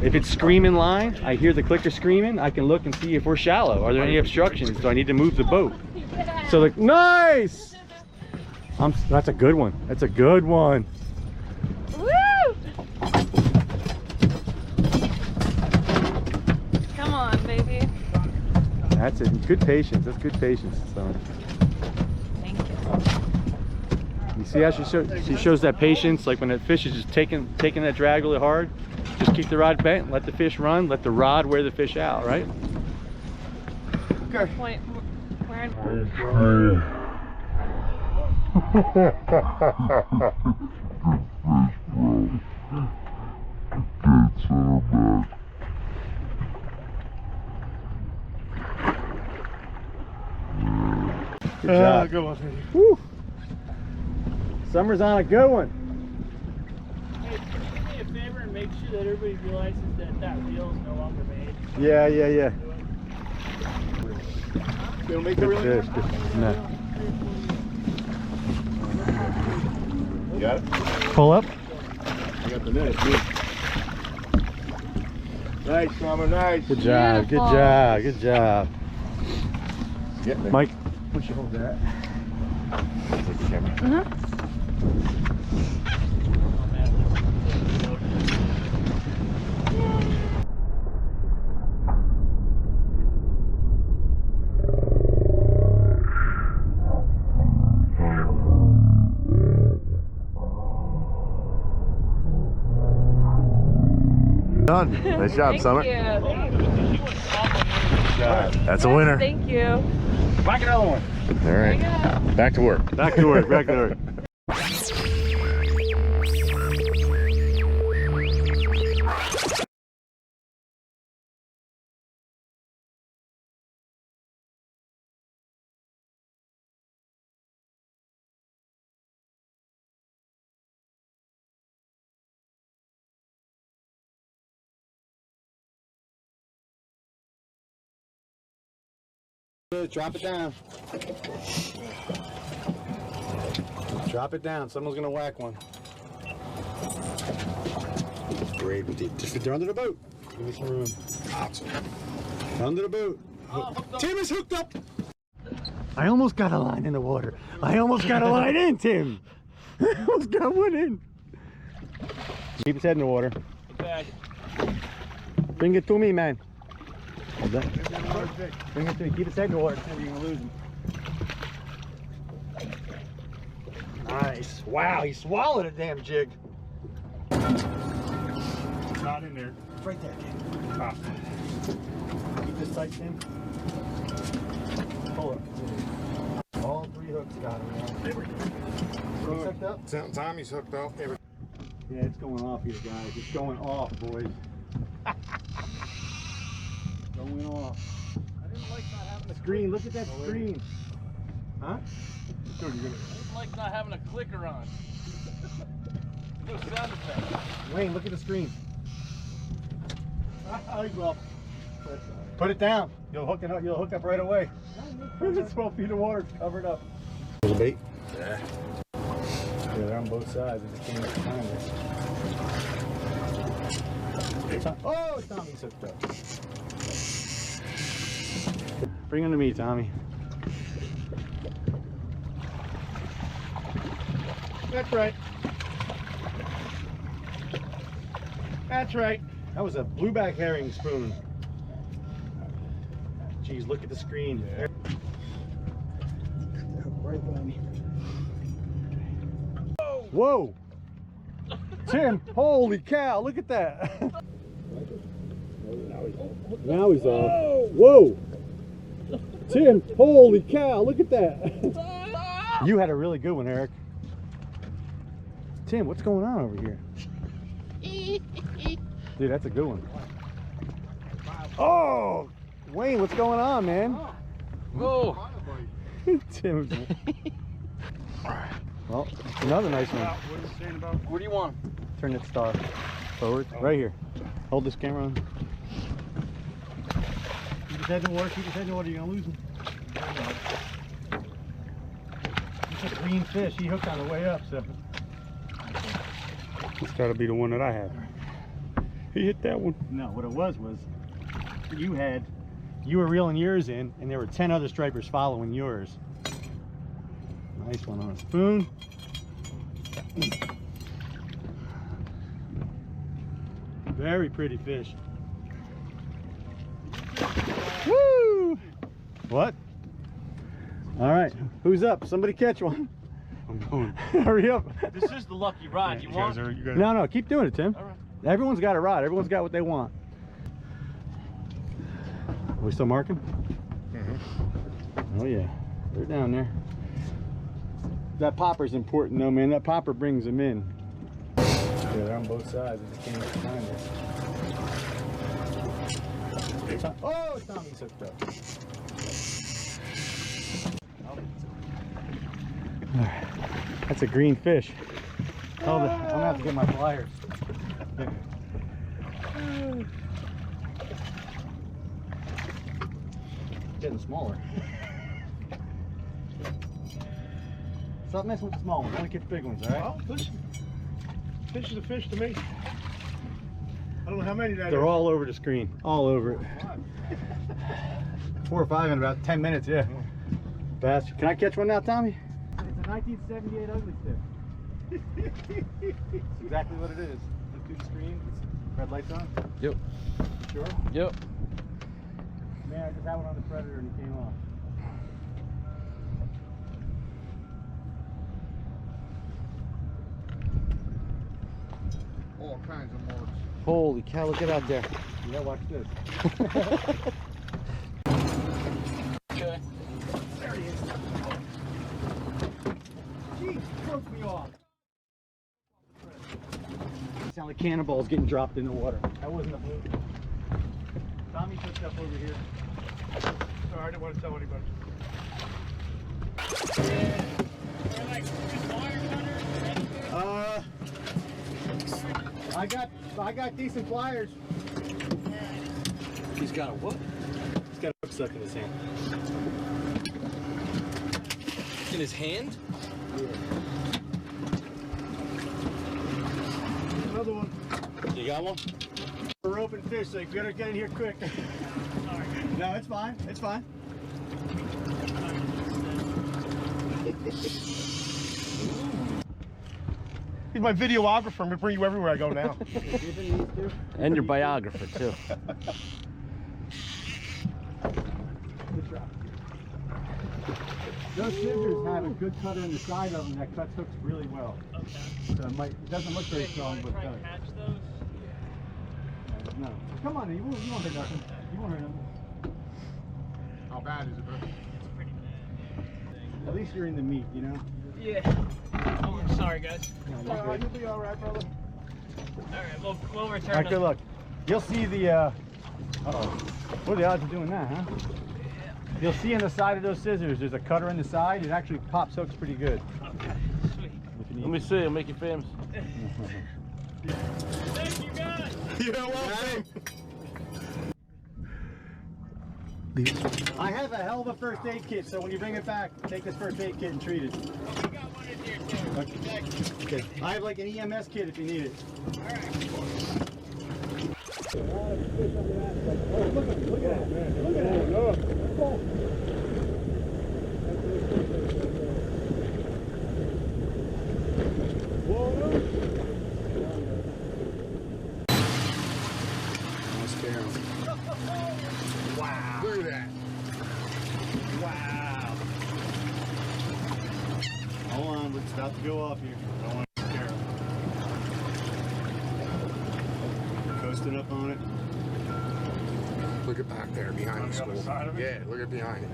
If it's screaming line, I hear the clicker screaming. I can look and see if we're shallow. Are there any obstructions? Do I need to move the boat? So like, nice! That's a good one. That's a good one. Woo! Come on, baby. That's it. Good patience. That's good patience. So. Thank you. You see how she shows that patience? Like when that fish is just taking that drag really hard, just keep the rod bent, let the fish run, let the rod wear the fish out, right? Okay. Wait, where? Good job. Good one. Woo. Summer's on a good one. Hey, do me a favor and make sure that everybody realizes that reel is no longer made. Yeah. It'll make it Good really fish. Good. No. You got it? Pull up. I got the net. Good. Nice, Summer. Nice. Good job. Good job. Good job. Get me. Mike. Why don't you hold that? Take the camera. Done. Nice job, Thank Summer. you. That's a winner. Thank you. Back another one. All right. Back to work. Back to work. Back to work. Drop it down. Drop it down. Someone's gonna whack one. Braid with it. Just they're under the boat. Give me some room. Under the boat. Tim is hooked up. I almost got a line in the water. I almost got a line in, Tim. I almost got one in. Keep his head in the water. Bring it to me, man. Bring it to me. Keep his head in the water. You're gonna lose him. Nice. Wow, he swallowed a damn jig. It's not in there. It's right there, kid. Ah. Keep this tight, Tim. Pull it. All three hooks got it. There we go. Hooks hooked up? Tommy's hooked up. Yeah, it's going off here, guys. It's going off, boys. Going off. I didn't like not having a screen. Look at that screen. Huh? Dude, you're gonna... I didn't like not having a clicker on. No sound effect. Wayne, look at the screen. Put it down. You'll hook it up. You'll hook up right away. It's 12 feet of water. Cover it up. There's a bait. Yeah. Yeah, they're on both sides. I just can't find it. Oh, Tommy's hooked up. Bring him to me, Tommy. That's right. That's right. That was a blueback herring spoon. Jeez, look at the screen. Yeah. Right by me. Whoa! Tim, holy cow, look at that. Now he's off. Whoa! Tim, holy cow, look at that. You had a really good one, Eric. Tim, what's going on over here? Dude, that's a good one. Oh! Wayne, what's going on, man? Whoa! Tim. Well, another nice one. What do you want? Turn that star forward. Right here. Hold this camera on. Keep his head in the water. Keep his head in the water. You're going to lose him. It's a green fish. He hooked on the way up, so. It's got to be the one that I have. He hit that one. No, what it was you were reeling yours in, and there were 10 other stripers following yours. Nice one on a spoon. Very pretty fish. Woo! What? All right, who's up? Somebody catch one. I'm going. Hurry up. This is the lucky rod. You want? No, keep doing it, Tim. All right. Everyone's got a rod. Everyone's got what they want. Are we still marking? Mm-hmm. Oh yeah, they're down there. That popper's important though, man. That popper brings them in. Yeah, they're on both sides. I just can't find it. Oh, Tommy's hooked up. Alright, that's a green fish. Hold it. I'm gonna have to get my pliers. Getting smaller. Stop messing with the small ones. Only catch big ones, all right? Well, listen, fish is a fish to me. I don't know how many that They're is. all over the screen. All over it. 4 or 5 in about 10 minutes, yeah. Bastard. Can I catch one now, Tommy? It's a 1978 ugly stick. That's exactly what it is. Look through the screen. Red lights on? Yep. Sure? Yep. Man, I just had one on the Predator and he came off. All kinds of marks. Holy cow, look at out there. Yeah, watch this. Okay. There he is. Jeez, broke me off. Sound like cannonballs getting dropped in the water. That wasn't a blue. Tommy took up over here. Sorry, I didn't want to tell anybody. I got decent pliers. He's got a what? He's got a hook stuck in his hand. In his hand? Another one. You got one? We're open fish, so you better get in here quick. No, it's fine. It's fine. He's my videographer. I'm gonna bring you everywhere I go now. And your biographer, too. Those scissors have a good cutter in the side of them that cuts hooks really well. Okay. So it doesn't look very strong, but does. Catch those? No. Come on, you won't hurt nothing. You won't hurt nothing. How bad is it, bro? It's pretty bad. At least you're in the meat, you know? Yeah. Oh, I'm sorry, guys. No, You'll be all right, brother. All right, we'll return. All right, good luck. You'll see the, uh-oh. What are the odds of doing that, huh? You'll see in the side of those scissors, there's a cutter in the side. It actually pops hooks pretty good. Okay, sweet. Let me see, I'll make you famous. Thank you, guys. You're welcome. I have a hell of a first aid kit, so when you bring it back, take this first aid kit and treat it. Oh, we got one in here, too. Okay. I have like an EMS kit if you need it. All right. Oh, look at that, man. Look at that. Oh. Wow. Look at that. Wow. Hold on, it's about to go off here. I don't want to scare him. Coasting up on it. Look at back there behind the school. Yeah, look at behind it.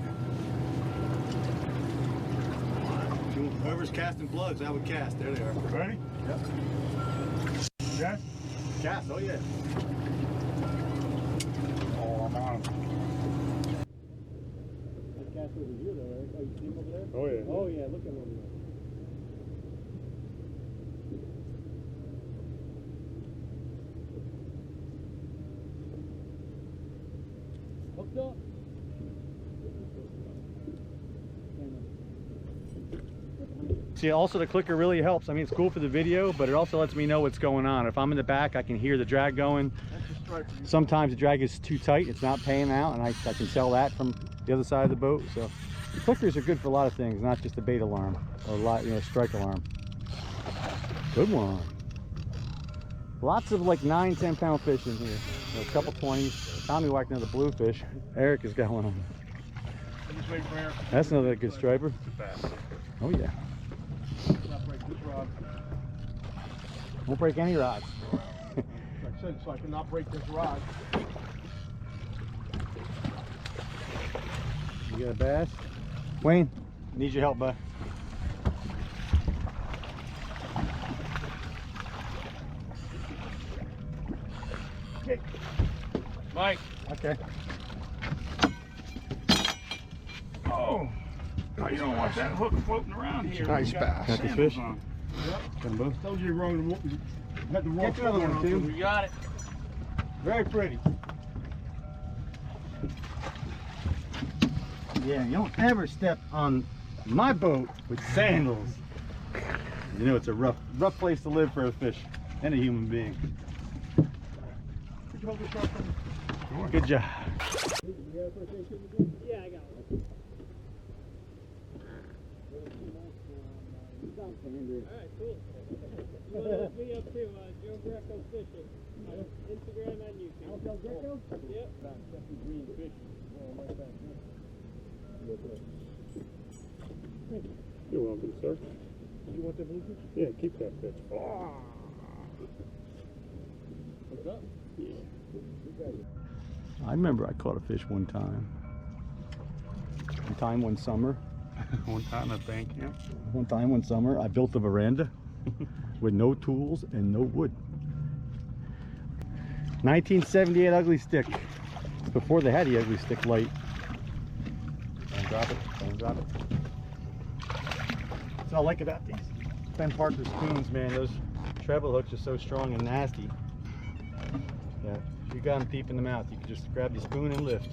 Whoever's casting plugs, I would cast. There they are. Ready? Yep. Yes? Cast, oh yeah. Oh, I'm on him. That cast over here though, Eric. Oh, you see him over there? Oh, yeah. Oh yeah, look at him over there. Hooked up. See, also the clicker really helps. I mean, it's cool for the video, but it also lets me know what's going on. If I'm in the back, I can hear the drag going. Sometimes the drag is too tight, it's not paying out, and I can tell that from the other side of the boat. So clickers are good for a lot of things, not just a bait alarm or strike alarm. Good one. Lots of like 9-10 pound fish in here. A couple 20s. Tommy whacked another bluefish. Eric has got one on. Just wait for Eric. That's another good striper. Oh yeah. Not break this rod. Won't break any rods. Like I said, so I cannot break this rod. You got a bass? Wayne, need your help, bud. Okay. Mike. Okay. Oh. No, you don't want that hook floating around here. Nice bass. Got the fish? Yep. Got them both? Told you you're wrong. Had the wrong Get the other one, too. You got it. Very pretty. Yeah, you don't ever step on my boat with sandals. You know it's a rough place to live for a fish and a human being. Could you hold this rod for me? Good job. Yeah, I got one. Alright, cool. You want to look me up too, Joe Greco Fishing. On Instagram and YouTube. Joe Greco? Yep. Green fish. You're welcome, sir. You want that bluefish? Yeah, keep that fish. I'm I remember I caught a fish one time. One summer. One time at bank camp. One time one summer, I built a veranda with no tools and no wood. 1978 ugly stick. Before they had the ugly stick light. Don't drop it. Don't drop it. That's what I like about these Ben Parker spoons, man. Those treble hooks are so strong and nasty. Yeah, if you got them deep in the mouth, you can just grab the spoon and lift.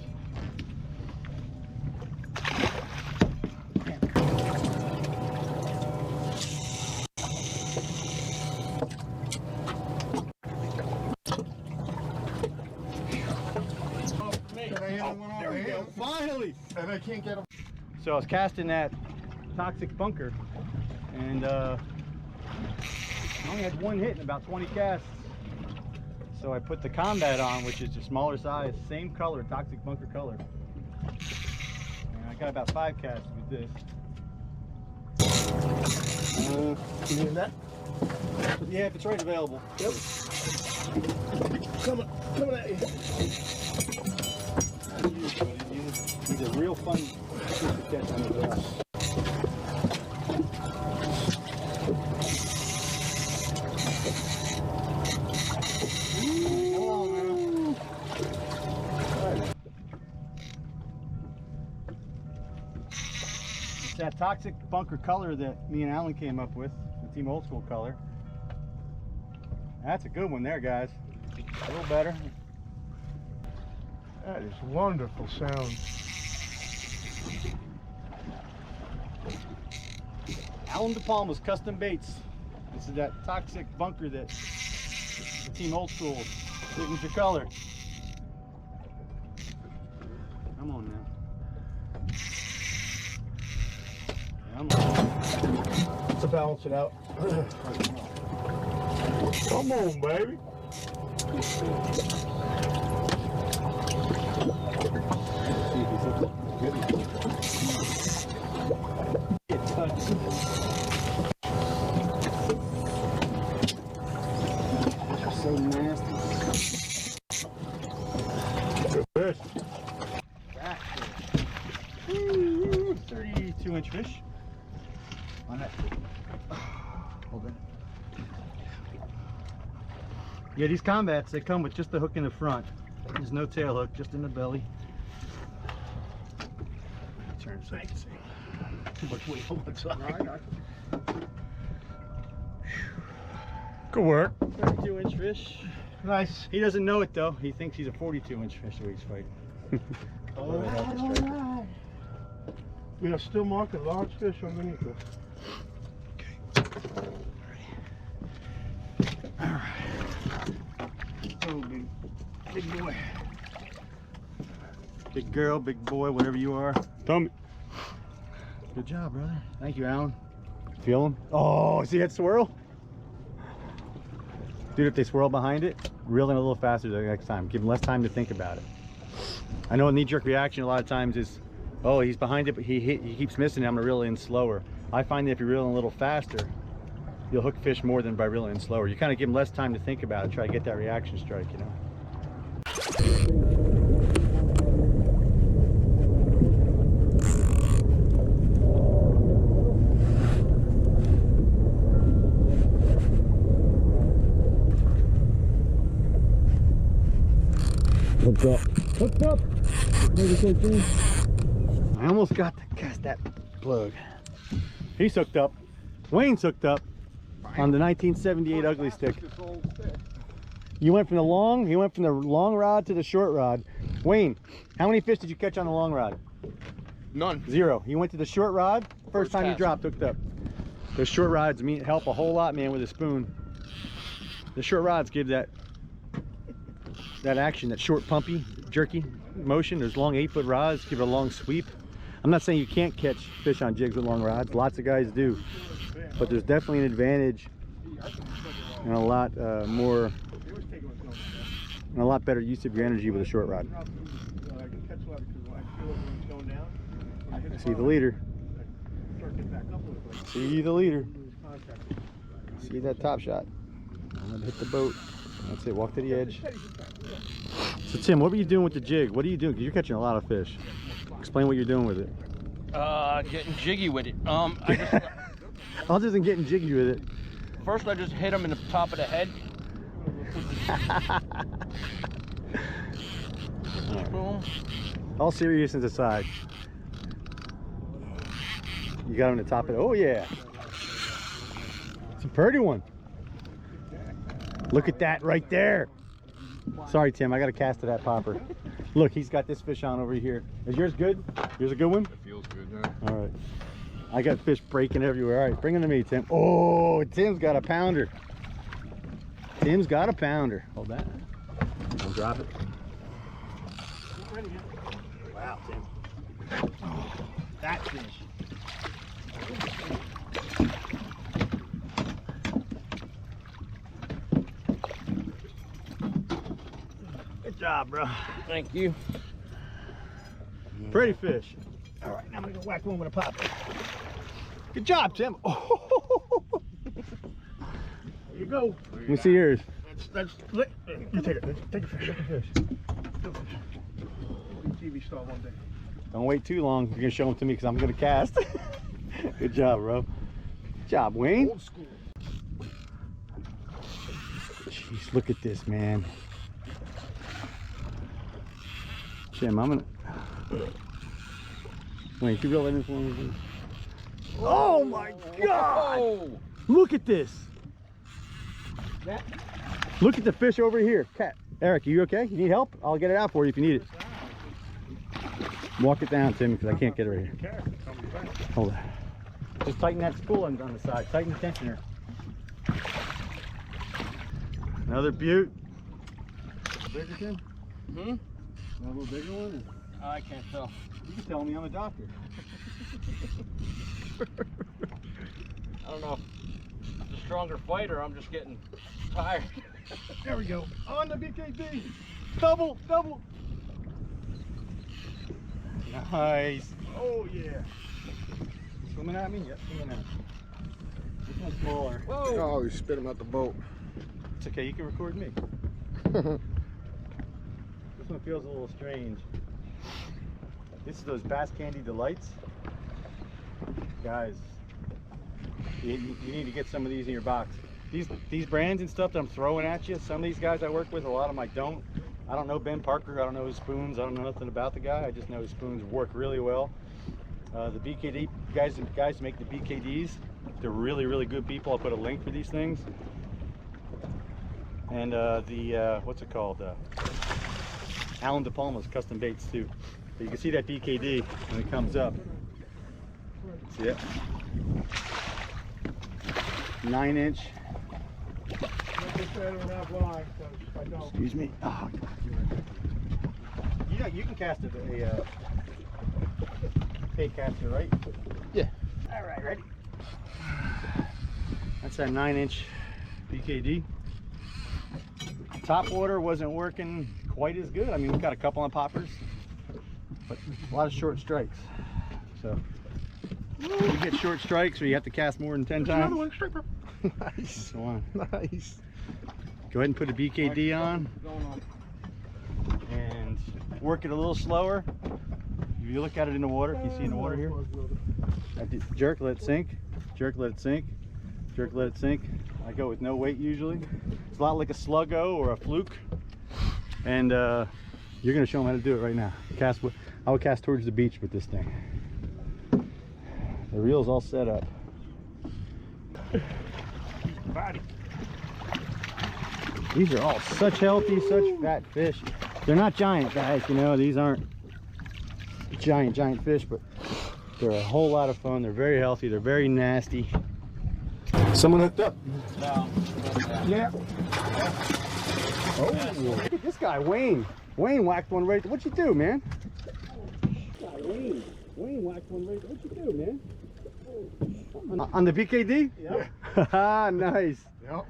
There we go. Finally! And I can't get them. So I was casting that toxic bunker, and I only had one hit in about 20 casts. So I put the combat on, which is a smaller size, same color, toxic bunker color. And I got about 5 casts with this. You need that? Yeah, if it's right available. Yep. Coming at you. These are real fun fish to catch on the grass. It's that toxic bunker color that me and Alan came up with, the Team Old School color. That's a good one there, guys. A little better. That is wonderful sound. Alan De Palma's Custom Baits. This is that toxic bunker that the Team Old School signature color. Come on now. Come on. To balance it out. Come on, baby. So nasty. Good fish. That fish. 32-inch fish. On that. Hold it. Yeah, these combats, they come with just the hook in the front. There's no tail hook, just in the belly. Turn so you can see. Too much weight on one side. Good work. 32-inch fish. Nice. He doesn't know it though. He thinks he's a 42-inch fish that he's fighting. All right. We are still marking large fish underneath us. All right. Oh, big boy. Big girl, big boy, whatever you are. Tommy. Good job, brother. Thank you, Alan. Feel him? Oh, see that swirl? Dude, if they swirl behind it, reel in a little faster the next time. Give them less time to think about it. I know a knee-jerk reaction a lot of times is, oh, he's behind it, but he keeps missing it, I'm gonna reel in slower. I find that if you reel in a little faster, you'll hook fish more than by reeling in slower. You kind of give them less time to think about it, try to get that reaction strike, you know? Hooked up. Hooked up. I almost got to cast that plug. He's hooked up. Wayne's hooked up on the 1978 ugly stick. You went from the long, he went from the long rod to the short rod. Wayne, how many fish did you catch on the long rod? None. 0. You went to the short rod, first time you dropped, hooked up. Those short rods help a whole lot, man, with a spoon. The short rods give that action, that short pumpy, jerky motion. There's long 8-foot rods, give it a long sweep. I'm not saying you can't catch fish on jigs with long rods. Lots of guys do. But there's definitely an advantage and a lot more, and a lot better use of your energy with a short rod. See the leader. See the leader. See that top shot. I'm gonna hit the boat. That's it, walk to the edge. So Tim, what were you doing with the jig? What are you doing? 'Cause you're catching a lot of fish. Explain what you're doing with it. Getting jiggy with it. I just, Other than getting jiggy with it. first I just hit him in the top of the head. Boom. All seriousness aside. You got him in the top of it. Oh yeah. It's a pretty one. Look at that right there. Sorry, Tim, I got to cast to that popper. Look, he's got this fish on over here. Is yours good? Yours a good one? It feels good, yeah. All right. I got fish breaking everywhere. All right, bring him to me, Tim. Oh, Tim's got a pounder. Tim's got a pounder. Hold that. Don't drop it. Wow, Tim. Oh, that fish. Good job, bro. Thank you. Pretty fish. All right, now I'm gonna go whack one with a popper. Good job, Tim. Oh. There you go. Let me see yours. You take it. Take a fish. Take a fish. TV star one day. Don't wait too long. You're gonna show them to me because I'm gonna cast. Good job, bro. Good job, Wayne. Old school. Jeez, look at this, man. Jim, I'm gonna. Wait, can you reel that in for me? Oh my God! Oh. Look at this. Look at the fish over here. Cat. Eric, are you okay? You need help? I'll get it out for you if you need it. Walk it down, Tim, because I can't get it right here. Hold on. Just tighten that spool on the side. Tighten the tensioner. Another butte. Bigger, Tim? Hmm? A little bigger one? I can't tell. You can tell me, I'm a doctor. I don't know if I'm a stronger fighter. I'm just getting tired. There we go. On the BKD. Double, double. Nice. Oh, yeah. Swimming at me? Yep, swimming at me. This one's smaller. Whoa. Oh, you spit him out the boat. It's okay, you can record me. This one feels a little strange. This is those Bass Kandy Delights. Guys, you need to get some of these in your box. These brands and stuff that I'm throwing at you, some of these guys I work with, a lot of them I don't. I don't know Ben Parker, I don't know his spoons, I don't know nothing about the guy. I just know his spoons work really well. The BKD guys make the BKD'S. They're really, really good people. I'll put a link for these things. And what's it called? Alan De Palma's custom baits too. So you can see that BKD when it comes up. See it? 9-inch. Excuse me. Oh, you can cast a bait caster, right? Yeah. All right, ready? That's that 9-inch BKD. Top water wasn't working quite as good. I mean, we've got a couple on poppers, but a lot of short strikes. So you get short strikes or you have to cast more than 10 times. Another one, striper. Nice. Go on. Nice. Go ahead and put a BKD on and work it a little slower. If you look at it in the water, can you see in the water here? Jerk, let it sink. Jerk, let it sink. Jerk, let it sink. I go with no weight usually. It's a lot like a sluggo or a fluke. And you're gonna show them how to do it right now. I would cast towards the beach with this thing. The reel's all set up. These are all such healthy, such fat fish. They're not giant, guys, you know, these aren't giant fish, but they're a whole lot of fun. They're very healthy, they're very nasty. Someone hooked up. Yeah. Oh, look at this guy, Wayne. Wayne whacked one right. What'd you do, man? Wayne whacked one right. What'd you do, man? On the BKD? Yeah. Nice. Yep.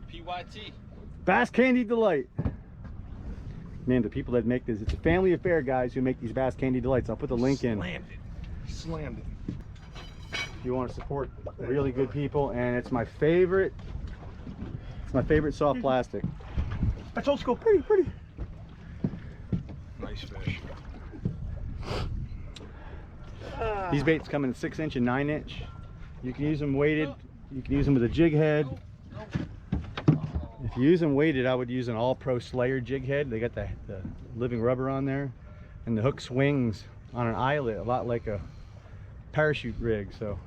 PYT. Bass Kandy Delight. Man, the people that make this, it's a family affair, guys, who make these Bass Kandy Delights. I'll put the link in. Slammed it. If you want to support really good people, and it's my favorite soft plastic. That's old school. Pretty, pretty. Nice fish. These baits come in 6-inch and 9-inch. You can use them weighted. You can use them with a jig head. If you use them weighted, I would use an all-pro Slayer jig head. They got the living rubber on there, and the hook swings on an eyelet, a lot like a parachute rig. So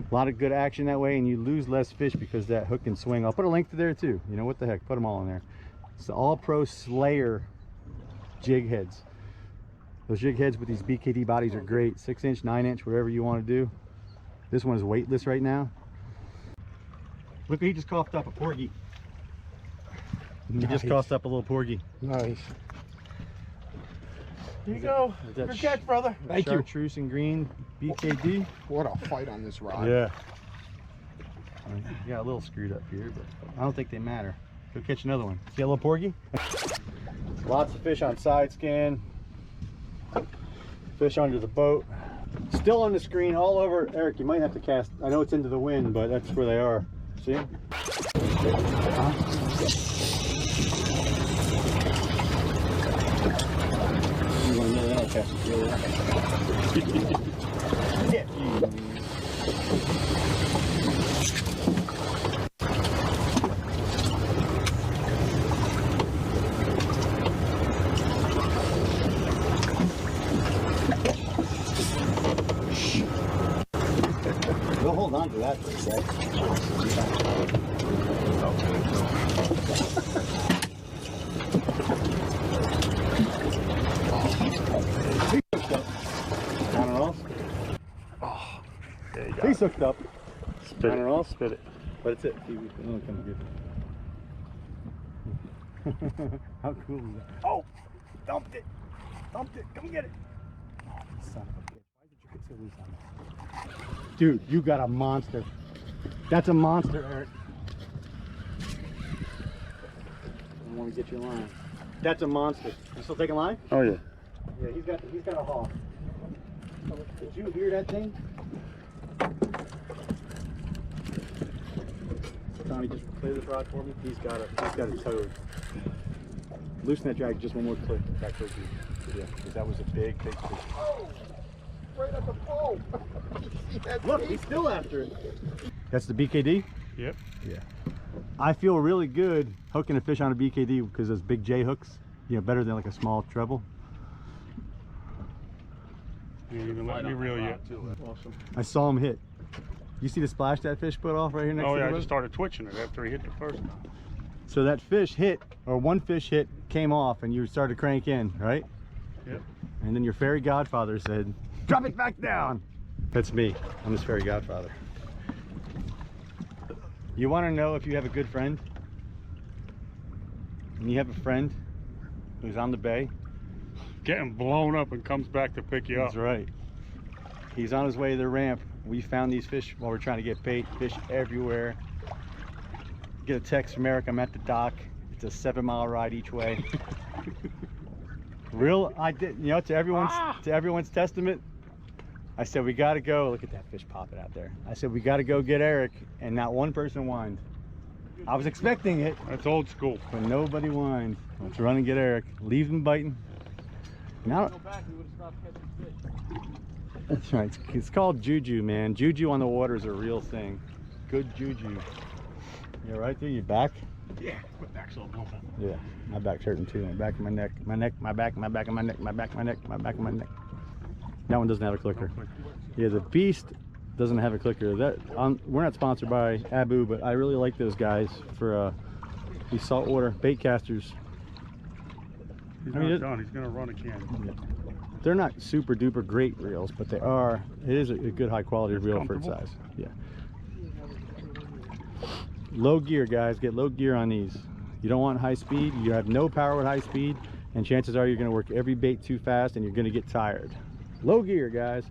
a lot of good action that way, and you lose less fish because that hook can swing. I'll put a link to there too. You know what the heck? Put them all in there. It's the all-pro Slayer jig heads. Those jig heads with these BKD bodies are great. 6-inch, 9-inch, whatever you want to do. This one is weightless right now. Look, he just coughed up a porgy. He just coughed up a little porgy. Nice. Here you go. Good catch, brother. Thank you. Chartreuse and green BKD. What a fight on this rod. Yeah. You got a little screwed up here, but I don't think they matter. Go catch another one. See a little porgy? Lots of fish on side scan. Fish under the boat. Still on the screen all over. Eric, you might have to cast. I know it's into the wind, but that's where they are. See them? You want to know that? I'll cast it. Yeah. We'll hold on to that for a sec. I don't know. Oh, there you go. He's hooked up. Spit it. All, spit it. But it's it. Oh, it comes good. How cool is that? Oh! Dumped it! Dumped it! Come get it! Oh, son of a bitch. Why did you get so loose on that? Dude, you got a monster. That's a monster, Eric. I want to get your line. That's a monster. You still taking line? Oh yeah. Yeah, he's got a haul. Did you hear that thing? Tommy, just clear this rod for me. He's got a toad. Loosen that drag just one more click back towards you. Yeah, because that was a big fish. Oh! Right at the pole. Look, he's still after it. That's the BKD? Yep. Yeah. I feel really good hooking a fish on a BKD because those big J hooks, you know, better than like a small treble. You ain't even let me reel yet. Awesome. I saw him hit. You see the splash that fish put off right here next to the Oh yeah, I boat? just started twitching it after he hit the first time. So that fish hit, or one fish hit, came off, and you started to crank in, right? Yep. And then your fairy godfather said, drop it back down. That's me. I'm his fairy godfather. You want to know if you have a good friend? And you have a friend who's on the bay? Getting blown up and comes back to pick you up. That's right. He's on his way to the ramp. We found these fish while we're trying to get bait. Fish everywhere. Get a text from Eric, I'm at the dock. It's a 7-mile ride each way. I did, you know, to everyone's testament, I said we gotta go. Look at that fish popping out there. I said we gotta go get Eric, and not one person whined. I was expecting it. That's old school. But nobody whined. Let's run and get Eric. Leave him biting. Now, that's right. It's called juju, man. Juju on the water is a real thing. Good juju. Yeah, right there. You back? Yeah, my back's all bumping. Yeah, my back's hurting too. My back, my neck, my back, my back, and my neck, my back, my neck, my back, and my neck. That one doesn't have a clicker. Yeah, the Beast doesn't have a clicker. We're not sponsored by Abu, but I really like those guys for these saltwater bait casters. He's not done. He's gonna run again. Yeah. They're not super duper great reels, but they are. It is a good high quality reel for its size. Yeah. Low gear, guys. Get low gear on these. You don't want high speed. You have no power with high speed, and chances are you're going to work every bait too fast, and you're going to get tired. Low gear, guys.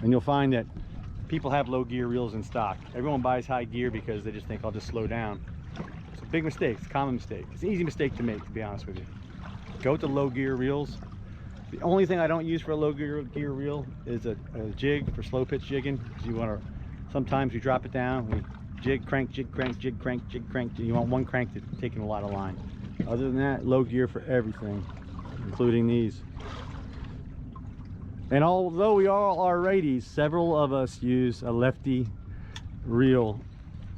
And you'll find that people have low gear reels in stock. Everyone buys high gear because they just think I'll just slow down. It's a big mistake. It's a common mistake. It's an easy mistake to make, to be honest with you. Go with the low gear reels. The only thing I don't use for a low gear reel is a jig for slow pitch jigging. Because you want to, sometimes we drop it down, we jig, crank, jig, crank, jig, crank, jig, crank. You want one crank that's taking a lot of line. Other than that, low gear for everything, including these. And although we all are righties, several of us use a lefty reel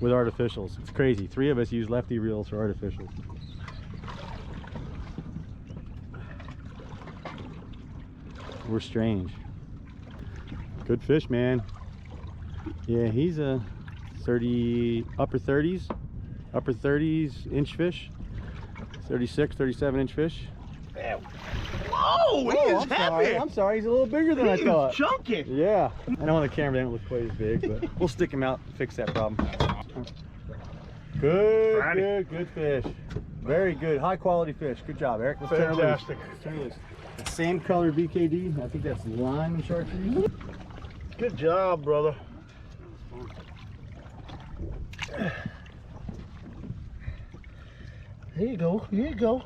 with artificials. It's crazy. 3 of us use lefty reels for artificials. We're strange. Good fish, man. Yeah, he's a 30, upper 30s inch fish. 36, 37 inch fish. Whoa, he is heavy. I'm sorry, he's a little bigger than I thought. He's chunky. Yeah, I know on the camera they don't look quite as big, but we'll stick him out, fix that problem. Good fish. Very good, high quality fish. Good job, Eric. Let's Fantastic. turn loose. Same color BKD. I think that's lime and chartreuse. Good job, brother. Here you go. Here you go.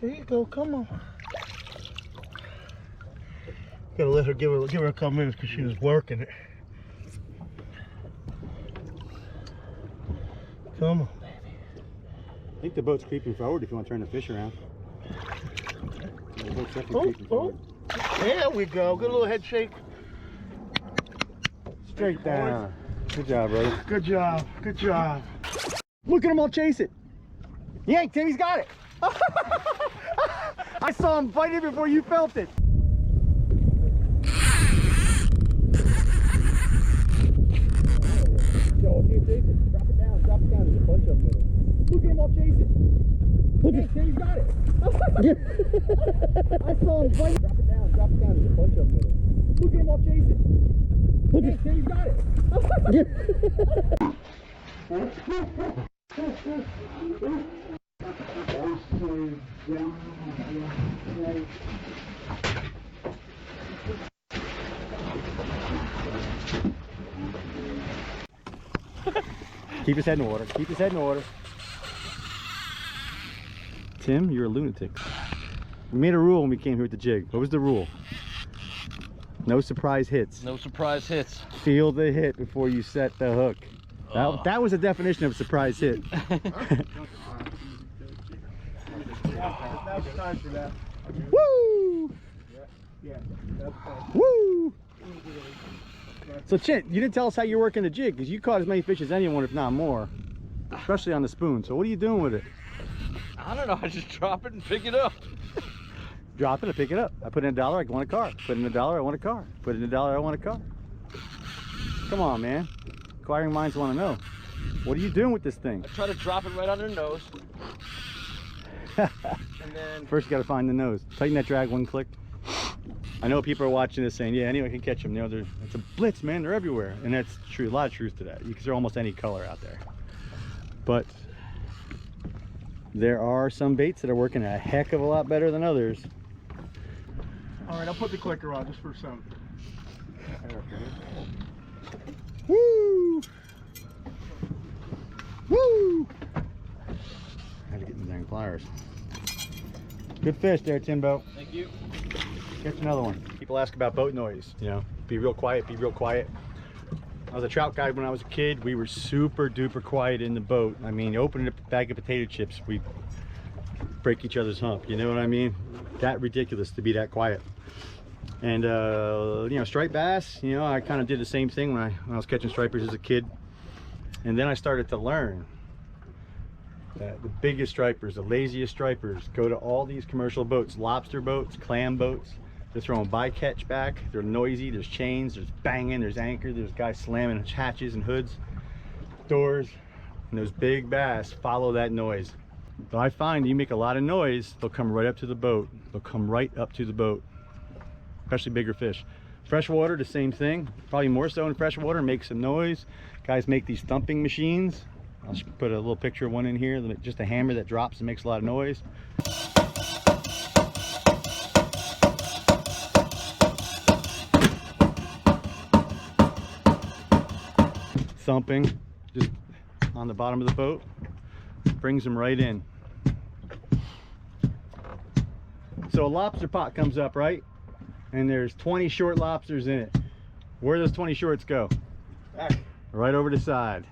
Here you go. Come on. Gotta let her give her a couple minutes because she was working it. Come on, baby. I think the boat's creeping forward if you want to turn the fish around. The boat's definitely creeping forward. There we go. Good little head shake. Straight down. Good job, brother. Good job. Good job. Look at him all chase it. Yank, Tim, he's got it. I saw him bite it before you felt it. Yo, see him chase it. Drop it down. Drop it down. There's a bunch of them in it. Look at him all chase it. Look at Tim, he's got it. I saw him bite it. Drop it down. Drop it down. There's a bunch of them in it. Look at him all chase it. Look at Tim, he's got it. Keep his head in the water. Keep his head in the water. Tim, you're a lunatic. We made a rule when we came here with the jig. What was the rule? No surprise hits. No surprise hits. Feel the hit before you set the hook. That was the definition of a surprise hit. Now's the time for that. Woo! Yeah, that's fine. Woo! So Chint, you didn't tell us how you're working the jig, because you caught as many fish as anyone, if not more. Especially on the spoon. So what are you doing with it? I don't know, I just drop it and pick it up. Drop it and pick it up. I put in $1, I want a car. Put in $1, I want a car. Put in $1, I want a car. Come on, man. Inquiring minds want to know. What are you doing with this thing? I try to drop it right on their nose. And then first you got to find the nose. Tighten that drag one click. I know people are watching this saying, yeah, anyone can catch them. You know, it's a blitz, man. They're everywhere. And that's true. A lot of truth to that, because they're almost any color out there. But there are some baits that are working a heck of a lot better than others. All right, I'll put the clicker on just for a second. Woo! Woo! I had to get in the dang pliers. Good fish there, Timbo. Thank you. Catch another one. People ask about boat noise. You know, be real quiet, be real quiet. I was a trout guide when I was a kid. We were super duper quiet in the boat. I mean, opening a bag of potato chips, we break each other's hump. You know what I mean? That ridiculous to be that quiet. And you know, striped bass, you know, I kind of did the same thing when I was catching stripers as a kid. And then I started to learn that the biggest stripers, the laziest stripers, go to all these commercial boats, lobster boats, clam boats. They're throwing bycatch back, they're noisy, there's chains, there's banging, there's anchor, there's guys slamming hatches and hoods, doors, and those big bass follow that noise. But I find you make a lot of noise, they'll come right up to the boat. They'll come right up to the boat, especially bigger fish. Freshwater, the same thing, probably more so in freshwater, make some noise. Guys make these thumping machines. I'll just put a little picture of one in here, just a hammer that drops and makes a lot of noise. Thumping just on the bottom of the boat brings them right in. So a lobster pot comes up, right? And there's 20 short lobsters in it. Where do those 20 shorts go? Back. Right over the side.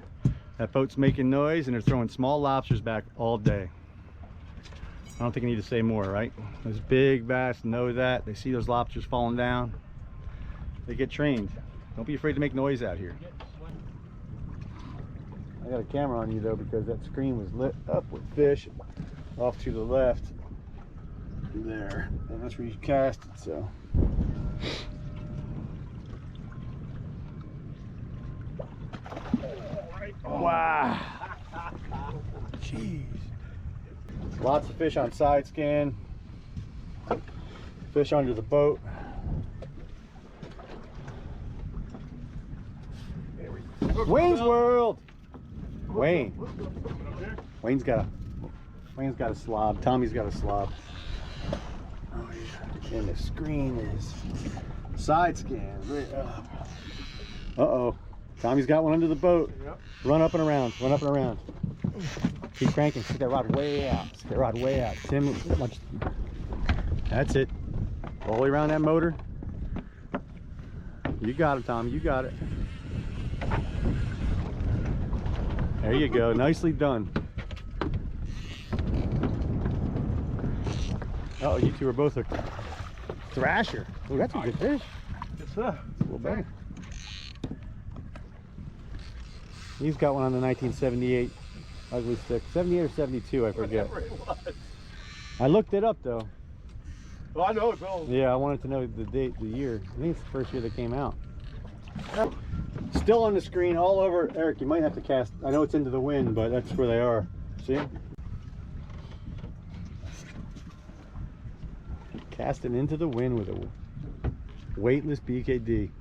That boat's making noise and they're throwing small lobsters back all day. I don't think I need to say more, right? Those big bass know that. They see those lobsters falling down. They get trained. Don't be afraid to make noise out here. I got a camera on you though because that screen was lit up with fish off to the left there. And that's where you cast it, so. Wow. Jeez. Lots of fish on side scan. Fish under the boat. Wayne's World. Wayne's got a slob. Tommy's got a slob. Oh yeah. And the screen is side scan. Uh-oh. Tommy's got one under the boat. Yep. Run up and around. Run up and around. Keep cranking. Stick that rod way out. Stick that rod way out. Tim, that's it. All the way around that motor. You got it, Tommy. You got it. There you go. Nicely done. Oh, you two are both a thrasher. Oh, that's a good fish. It's a little better. He's got one on the 1978 ugly stick. 78 or 72, I forget. I looked it up though. Well, I know it's old. Yeah, I wanted to know the date, the year. I think it's the first year they came out. Still on the screen all over. Eric, you might have to cast. I know it's into the wind, but that's where they are. See? Casting into the wind with a weightless BKD.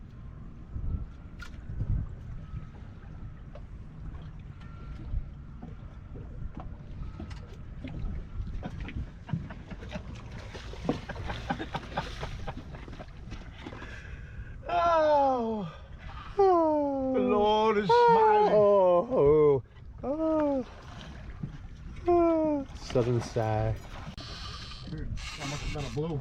The Lord is smiling. Southern sigh. Dude, that must have been a blue.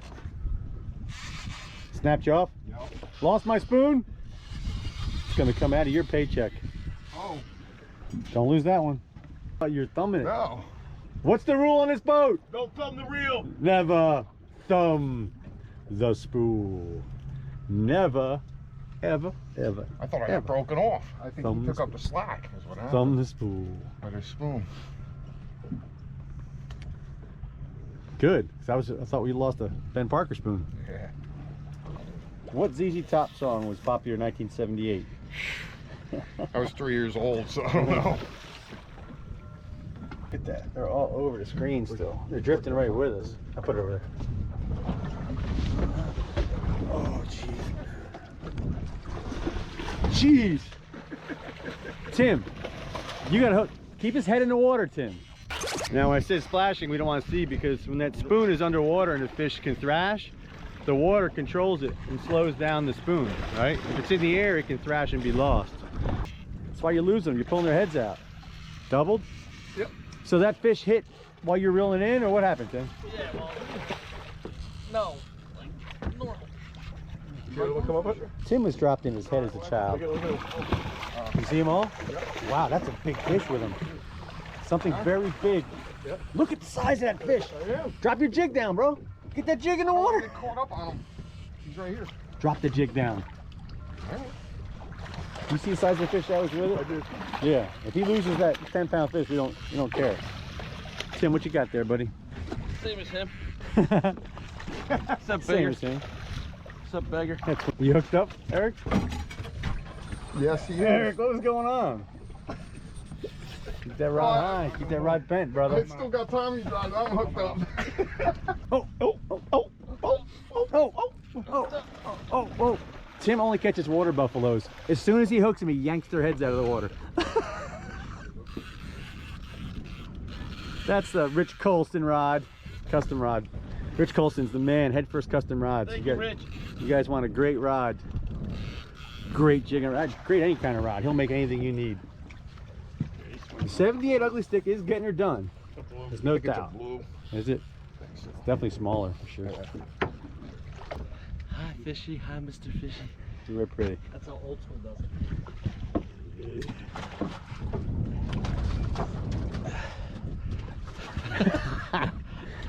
Snapped you off? Yep. Lost my spoon? It's gonna come out of your paycheck. Oh. Don't lose that one. Oh, you're thumbing it. No. What's the rule on this boat? Don't thumb the reel. Never thumb the spool. Never, ever, ever. I thought I got broken off. I think Thumb he took up the slack is what happened. Thumb the spool. With his spoon. Good, because I thought we lost a Ben Parker spoon. Yeah. What ZZ Top song was popular in 1978? I was 3 years old, so I don't know. Look at that. They're all over the screen still. They're drifting right with us. I put it over there. Oh, jeez. Jeez. Tim, you gotta hook. Keep his head in the water, Tim. Now, when I said splashing, we don't want to see because when that spoon is underwater and the fish can thrash, the water controls it and slows down the spoon, right? If it's in the air, it can thrash and be lost. That's why you lose them. You're pulling their heads out. Doubled? Yep. So that fish hit while you're reeling in, or what happened, Tim? Yeah, well, no, like normal. Come up with? Tim was dropped in his head as a child. You see them all? Yep. Wow, that's a big fish with him. Something very big. Yep. Look at the size of that fish. Drop your jig down, bro. Get that jig in the water. Get caught up on him. He's right here. Drop the jig down. You see the size of the fish that was with it? I did. Yeah. If he loses that 10-pound fish, we don't care. Tim, what you got there, buddy? Same as him. What's up, Same beggar? as him. What's up, beggar? You hooked up, Eric? Yes, he is. Eric, what was going on? Keep that rod high. Keep that rod bent, brother. I still got Tommy's rod. I'm hooked up. Oh. Tim only catches water buffaloes. As soon as he hooks them, he yanks their heads out of the water. That's the Rich Coulson rod, custom rod. Rich Coulson's the man, head first custom rods. Thank you, Rich. You guys want a great rod, great jigging rod, great any kind of rod. He'll make anything you need. The 78 ugly stick is getting her done. There's no doubt. Is it? It's definitely smaller for sure. Hi, Fishy. Hi, Mr. Fishy. You're pretty. That's how old school does it.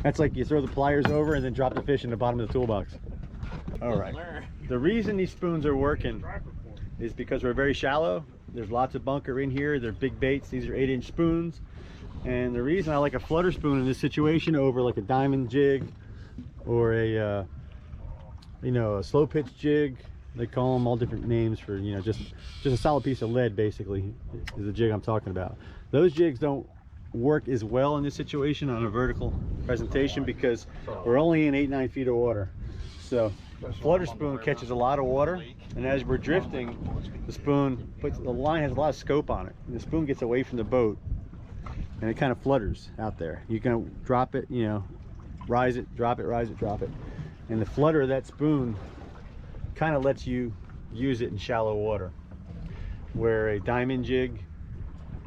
That's like you throw the pliers over and then drop the fish in the bottom of the toolbox. All right. The reason these spoons are working is because we're very shallow. There's lots of bunker in here. They're big baits. These are 8-inch spoons. And the reason I like a flutter spoon in this situation over like a diamond jig or a, you know, a slow pitch jig, they call them all different names for, you know, just a solid piece of lead basically is the jig I'm talking about. Those jigs don't work as well in this situation on a vertical presentation because we're only in 8-9 feet of water. So the flutter spoon catches a lot of water, and as we're drifting, the line has a lot of scope on it, and the spoon gets away from the boat and it kind of flutters out there. You can drop it, you know, rise it, drop it, rise it, drop it, and the flutter of that spoon kind of lets you use it in shallow water, where a diamond jig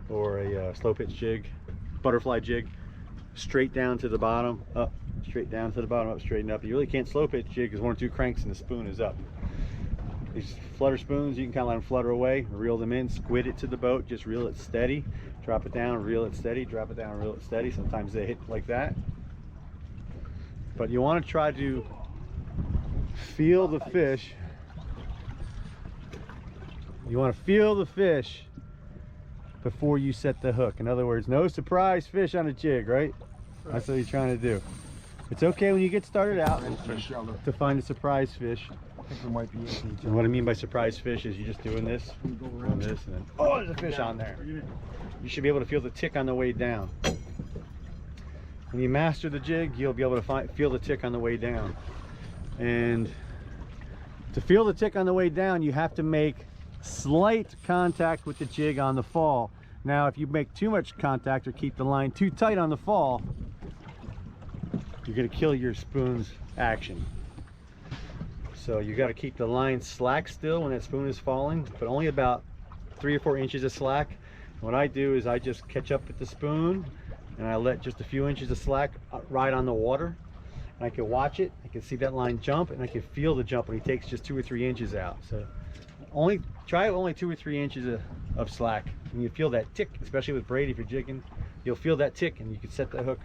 or a slow pitch jig, butterfly jig, straight down to the bottom, up, straight down to the bottom, up, straight and up. You really can't slow pitch jig because 1 or 2 cranks and the spoon is up. These flutter spoons, you can kind of let them flutter away, reel them in, squid it to the boat, just reel it steady, drop it down, reel it steady, drop it down, reel it steady. Sometimes they hit like that. But you want to try to feel the fish. You want to feel the fish before you set the hook. In other words, no surprise fish on a jig, right? That's what you're trying to do. It's okay when you get started out to find a surprise fish. I think there might be And what I mean by surprise fish is you're just doing this, and then, oh, there's a fish on there. You should be able to feel the tick on the way down. When you master the jig, you'll be able to feel the tick on the way down. And to feel the tick on the way down, you have to make slight contact with the jig on the fall. Now if you make too much contact or keep the line too tight on the fall, you're going to kill your spoon's action. So you got to keep the line slack still when that spoon is falling, but only about 3 or 4 inches of slack. What I do is I just catch up with the spoon and I let just a few inches of slack ride on the water, and I can watch it, I can see that line jump, and I can feel the jump when he takes just 2 or 3 inches out. So try only 2 or 3 inches of slack. When you feel that tick, especially with braid, if you're jigging, you'll feel that tick and you can set the hook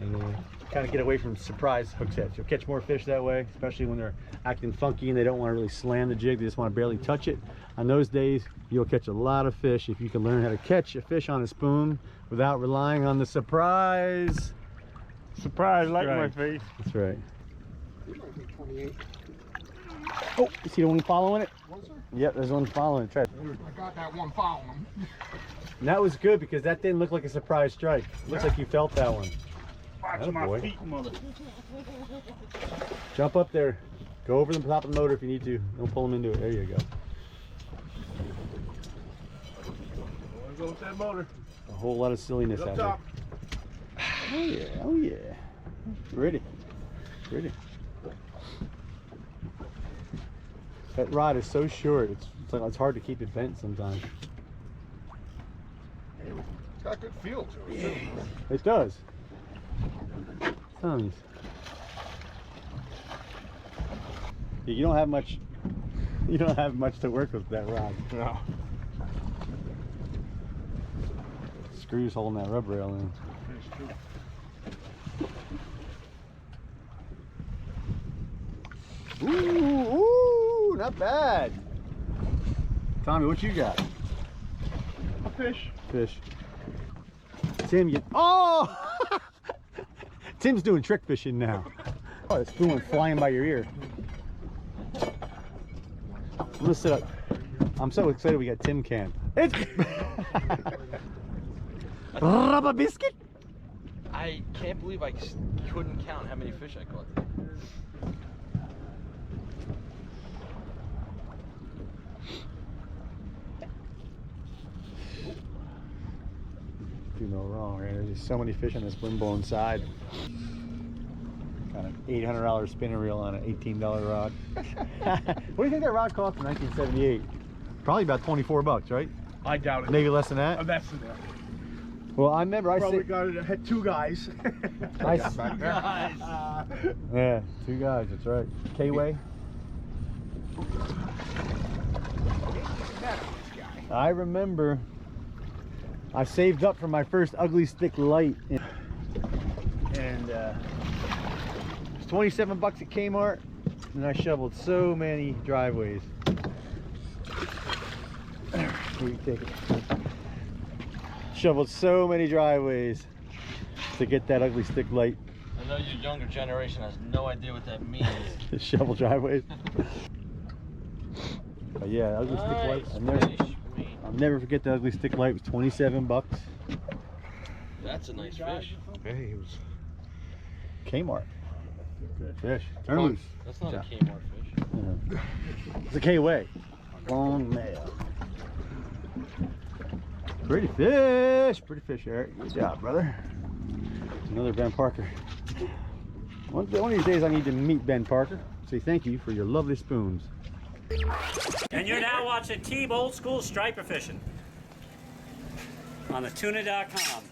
and kind of get away from surprise hook sets. You'll catch more fish that way, especially when they're acting funky and they don't want to really slam the jig, they just want to barely touch it. On those days, you'll catch a lot of fish if you can learn how to catch a fish on a spoon without relying on the surprise. Surprise, light in my face. That's right. 28. Oh, you see the one following it? Was there? Yep, there's one following it. Try it. I got that one following him. And that was good because that didn't look like a surprise strike. Looks like you felt that one. Watch my feet, mother. Jump up there. Go over the top of the motor if you need to. Don't pull them into it. There you go. Go with that motor. A whole lot of silliness Up out top. here. Oh yeah, oh yeah. Ready. Ready. That rod is so short, it's hard to keep it bent sometimes. It's got good feel to it. Yeah. It does. Tons. You don't have much. You don't have much to work with that rod. No. Screws holding that rub rail in. Ooh, ooh, not bad. Tommy, what you got? A fish. Fish. Tim, you. Oh! Tim's doing trick fishing now. Oh, the spoon went flying by your ear. I'm gonna sit up. I'm so excited we got Tim Cam. It's rubber biscuit. I can't believe I couldn't count how many fish I caught. Do no wrong, right? There's just so many fish on this windblown side. Got an $800 spinning reel on an $18 rod. What do you think that rod cost in 1978? Probably about 24 bucks, right? I doubt it. Maybe less than that? Less than that. Well, I remember Probably got it. I had 2 guys. Yeah, 2 guys, that's right. K-Way. I remember I saved up for my first ugly stick light, and it was 27 bucks at Kmart, and I shoveled so many driveways. Here, you take it. Shoveled so many driveways to get that ugly stick light. I know your younger generation has no idea what that means. Shovel driveways. But yeah, ugly stick light. I'll never forget the ugly stick light. It was 27 bucks. That's a nice fish. Hey, it was Kmart. Good fish. Turn loose. That's not a Kmart fish. It's a KOA. Long nail. Pretty fish, Eric. Good job, brother. Another Ben Parker. One of these days I need to meet Ben Parker. Say thank you for your lovely spoons. And you're now watching Team Old School Striper Fishing on the tuna.com.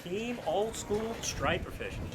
Team Old School Striper Fishing.